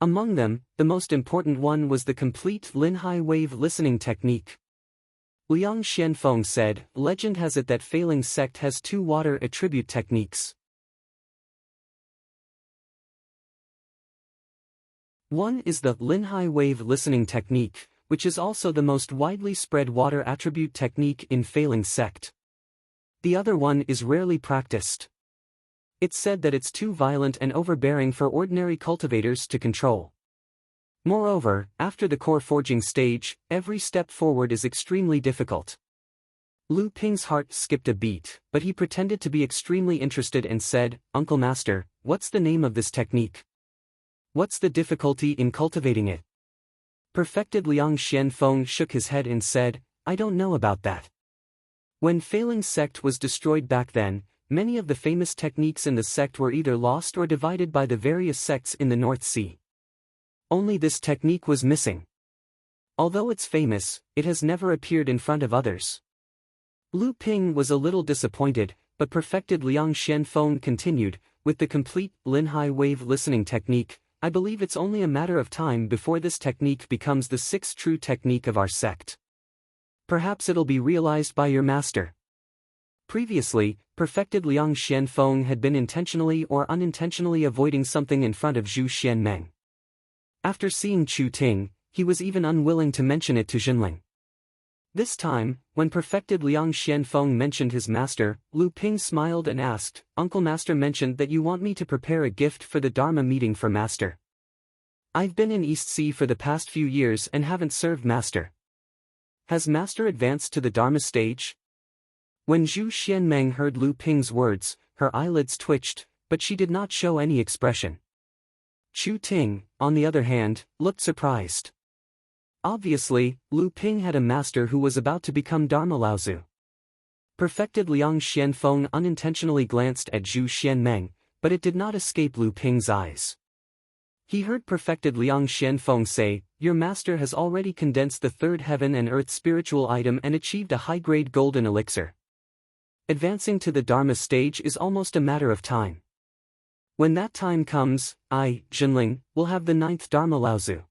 Among them, the most important one was the complete Linhai wave listening technique. Liang Xianfeng said, legend has it that failing sect has 2 water attribute techniques. One is the Linhai wave listening technique, which is also the most widely spread water attribute technique in failing sect. The other one is rarely practiced. It's said that it's too violent and overbearing for ordinary cultivators to control. Moreover, after the core forging stage, every step forward is extremely difficult. Lu Ping's heart skipped a beat, but he pretended to be extremely interested and said, "Uncle Master, what's the name of this technique? What's the difficulty in cultivating it?" Perfected Liang Xianfeng shook his head and said, "I don't know about that. When Failing Sect was destroyed back then, many of the famous techniques in the sect were either lost or divided by the various sects in the North Sea. Only this technique was missing. Although it's famous, it has never appeared in front of others." Lu Ping was a little disappointed, but Perfected Liang Xianfeng continued, "With the complete Linhai wave listening technique, I believe it's only a matter of time before this technique becomes the sixth true technique of our sect. Perhaps it'll be realized by your master." Previously, Perfected Liang Xianfeng had been intentionally or unintentionally avoiding something in front of Zhu Xianmeng. After seeing Chu Ting, he was even unwilling to mention it to Jinling. This time, when Perfected Liang Xianfeng mentioned his master, Lu Ping smiled and asked, "Uncle Master mentioned that you want me to prepare a gift for the Dharma meeting for Master. I've been in East Sea for the past few years and haven't served Master. Has Master advanced to the Dharma stage?" When Zhu Xianmeng heard Lu Ping's words, her eyelids twitched, but she did not show any expression. Chu Ting, on the other hand, looked surprised. Obviously, Lu Ping had a master who was about to become Dharma Laozu. Perfected Liang Xianfeng unintentionally glanced at Zhu Xianmeng, but it did not escape Lu Ping's eyes. He heard Perfected Liang Xianfeng say, "Your master has already condensed the third heaven and earth spiritual item and achieved a high-grade golden elixir. Advancing to the Dharma stage is almost a matter of time. When that time comes, I, Jinling, will have the ninth Dharma Laozu."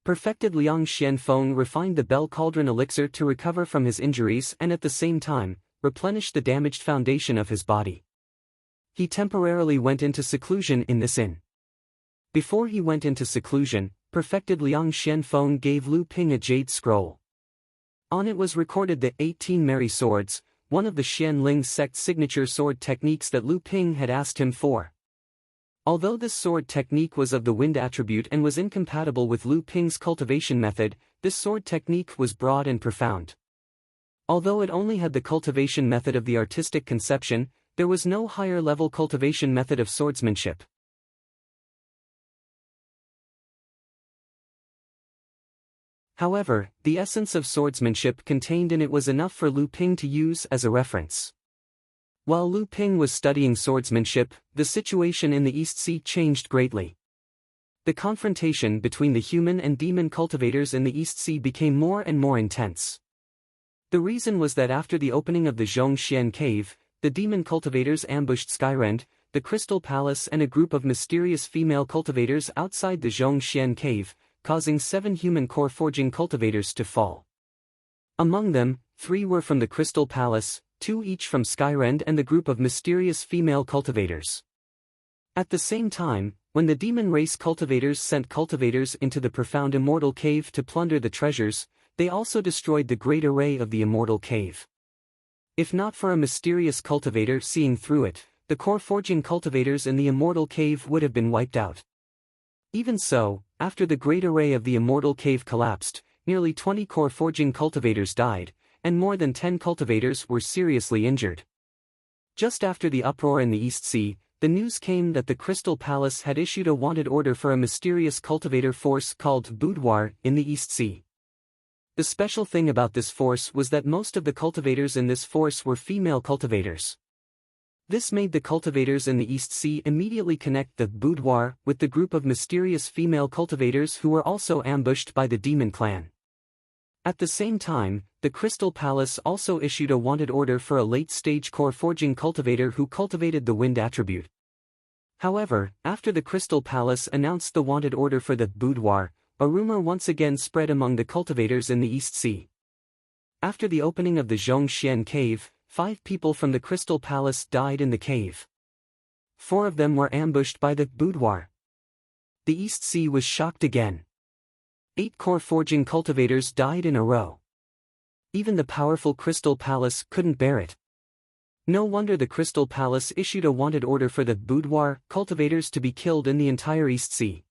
Perfected Liang Xianfeng refined the Bell Cauldron elixir to recover from his injuries and at the same time, replenish the damaged foundation of his body. He temporarily went into seclusion in this inn. Before he went into seclusion, Perfected Liang Xianfeng gave Lu Ping a jade scroll. On it was recorded the 18 Merry Swords, one of the Xianling sect signature sword techniques that Lu Ping had asked him for. Although this sword technique was of the wind attribute and was incompatible with Lu Ping's cultivation method, this sword technique was broad and profound. Although it only had the cultivation method of the artistic conception, there was no higher-level cultivation method of swordsmanship. However, the essence of swordsmanship contained in it was enough for Lu Ping to use as a reference. While Lu Ping was studying swordsmanship, the situation in the East Sea changed greatly. The confrontation between the human and demon cultivators in the East Sea became more and more intense. The reason was that after the opening of the Zhongxian cave, the demon cultivators ambushed Skyrend, the Crystal Palace and a group of mysterious female cultivators outside the Zhongxian cave, causing 7 human core forging cultivators to fall. Among them, 3 were from the Crystal Palace, 2 each from Skyrend and the group of mysterious female cultivators. At the same time, when the demon race cultivators sent cultivators into the profound immortal cave to plunder the treasures, they also destroyed the great array of the immortal cave. If not for a mysterious cultivator seeing through it, the core forging cultivators in the immortal cave would have been wiped out. Even so, after the great array of the immortal cave collapsed, nearly 20 core forging cultivators died, and more than 10 cultivators were seriously injured. Just after the uproar in the East Sea, the news came that the Crystal Palace had issued a wanted order for a mysterious cultivator force called Boudoir in the East Sea. The special thing about this force was that most of the cultivators in this force were female cultivators. This made the cultivators in the East Sea immediately connect the Boudoir with the group of mysterious female cultivators who were also ambushed by the demon clan. At the same time, the Crystal Palace also issued a wanted order for a late-stage core forging cultivator who cultivated the wind attribute. However, after the Crystal Palace announced the wanted order for the Boudoir, a rumor once again spread among the cultivators in the East Sea. After the opening of the Zhongxian cave, 5 people from the Crystal Palace died in the cave. 4 of them were ambushed by the Boudoir. The East Sea was shocked again. 8 core forging cultivators died in a row. Even the powerful Crystal Palace couldn't bear it. No wonder the Crystal Palace issued a wanted order for the Boudoir cultivators to be killed in the entire East Sea.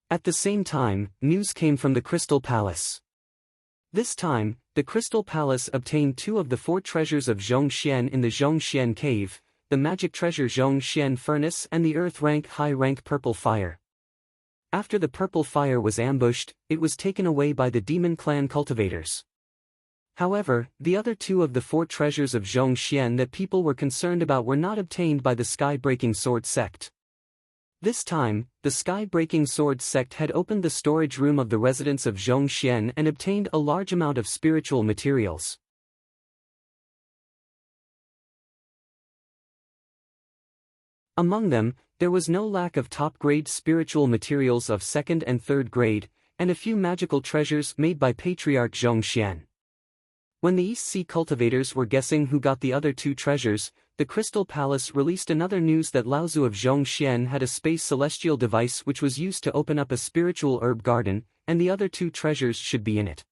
At the same time, news came from the Crystal Palace. This time, the Crystal Palace obtained 2 of the 4 treasures of Zhongxian in the Zhongxian Cave, the magic treasure Zhongxian Furnace and the earth-rank high-rank Purple Fire. After the Purple Fire was ambushed, it was taken away by the Demon Clan cultivators. However, the other 2 of the 4 treasures of Zhongxian that people were concerned about were not obtained by the Sky-Breaking Sword sect. This time, the Sky-Breaking Sword sect had opened the storage room of the residents of Zhongxian and obtained a large amount of spiritual materials. Among them, there was no lack of top-grade spiritual materials of 2nd and 3rd grade, and a few magical treasures made by Patriarch Zhongxian. When the East Sea cultivators were guessing who got the other 2 treasures, the Crystal Palace released another news that Laozu of Zhongxian had a space celestial device which was used to open up a spiritual herb garden, and the other 2 treasures should be in it.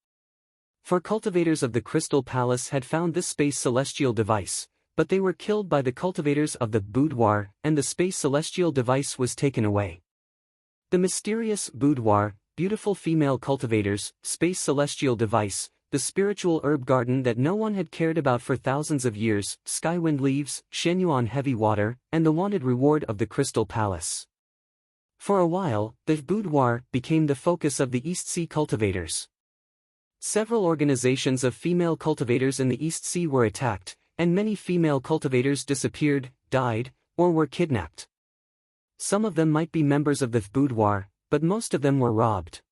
For cultivators of the Crystal Palace had found this space celestial device, but they were killed by the cultivators of the boudoir, and the space celestial device was taken away. The mysterious boudoir, beautiful female cultivators, space celestial device, the spiritual herb garden that no one had cared about for thousands of years, Skywind leaves, Shenyuan heavy water, and the wanted reward of the Crystal Palace. For a while, the boudoir became the focus of the East Sea cultivators. Several organizations of female cultivators in the East Sea were attacked, and many female cultivators disappeared, died, or were kidnapped. Some of them might be members of the boudoir, but most of them were robbed.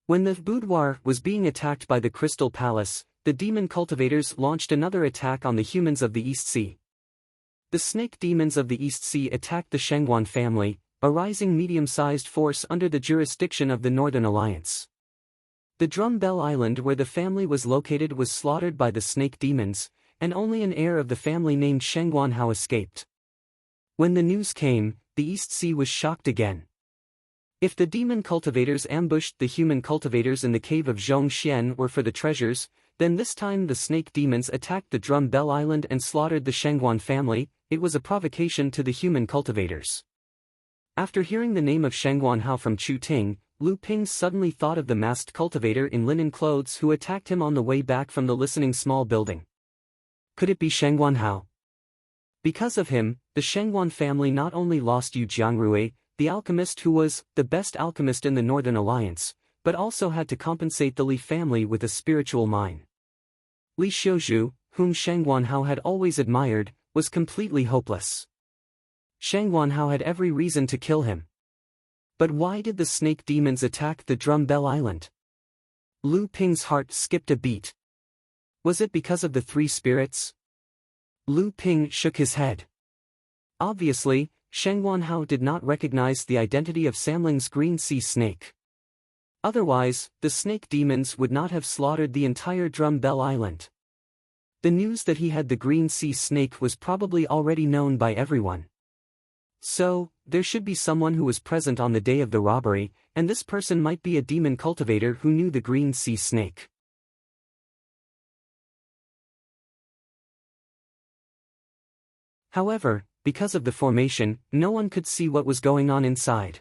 When the boudoir was being attacked by the Crystal Palace, the demon cultivators launched another attack on the humans of the East Sea. The snake demons of the East Sea attacked the Shengguan family, a rising medium-sized force under the jurisdiction of the Northern Alliance. The Drum Bell Island where the family was located was slaughtered by the snake demons, and only an heir of the family named Shengguan Hao escaped. When the news came, the East Sea was shocked again. If the demon cultivators ambushed the human cultivators in the cave of Zhongxian were for the treasures, then this time the snake demons attacked the Drum Bell Island and slaughtered the Shengguan family. It was a provocation to the human cultivators. After hearing the name of Shengguan Hao from Chu Ting, Lu Ping suddenly thought of the masked cultivator in linen clothes who attacked him on the way back from the listening small building. Could it be Shengguan Hao? Because of him, the Shengguan family not only lost Yu Jiangrui, the alchemist who was the best alchemist in the Northern Alliance, but also had to compensate the Li family with a spiritual mine. Li Xiuzhu, whom Shengguan Hao had always admired, was completely hopeless. Shengguan Hao had every reason to kill him. But why did the snake demons attack the Drum Bell Island? Lu Ping's heart skipped a beat. Was it because of the 3 spirits? Lu Ping shook his head. Obviously, Shengguan Hao did not recognize the identity of Samling's green sea snake. Otherwise, the snake demons would not have slaughtered the entire Drum Bell Island. The news that he had the green sea snake was probably already known by everyone. So, there should be someone who was present on the day of the robbery, and this person might be a demon cultivator who knew the green sea snake. However, because of the formation, no one could see what was going on inside.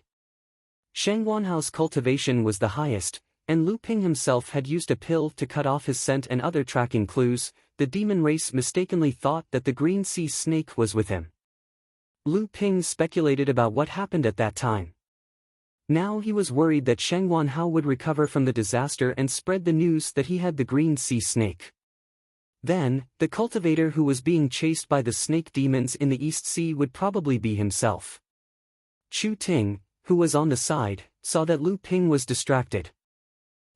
Shengguan Hao's cultivation was the highest, and Lu Ping himself had used a pill to cut off his scent and other tracking clues. The demon race mistakenly thought that the green sea snake was with him. Lu Ping speculated about what happened at that time. Now he was worried that Shengguan Hao would recover from the disaster and spread the news that he had the green sea snake. Then, the cultivator who was being chased by the snake demons in the East Sea would probably be himself. Chu Ting, who was on the side, saw that Lu Ping was distracted.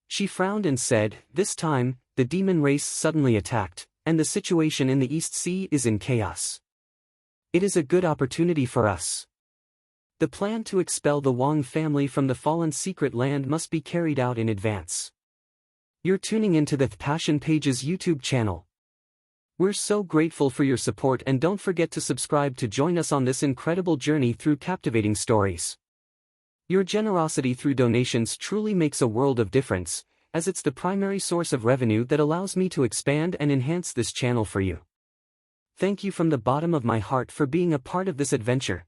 She frowned and said, "This time, the demon race suddenly attacked, and the situation in the East Sea is in chaos. It is a good opportunity for us. The plan to expel the Wang family from the fallen secret land must be carried out in advance." You're tuning into the Passion Pages YouTube channel. We're so grateful for your support, and don't forget to subscribe to join us on this incredible journey through captivating stories. Your generosity through donations truly makes a world of difference, as it's the primary source of revenue that allows me to expand and enhance this channel for you. Thank you from the bottom of my heart for being a part of this adventure.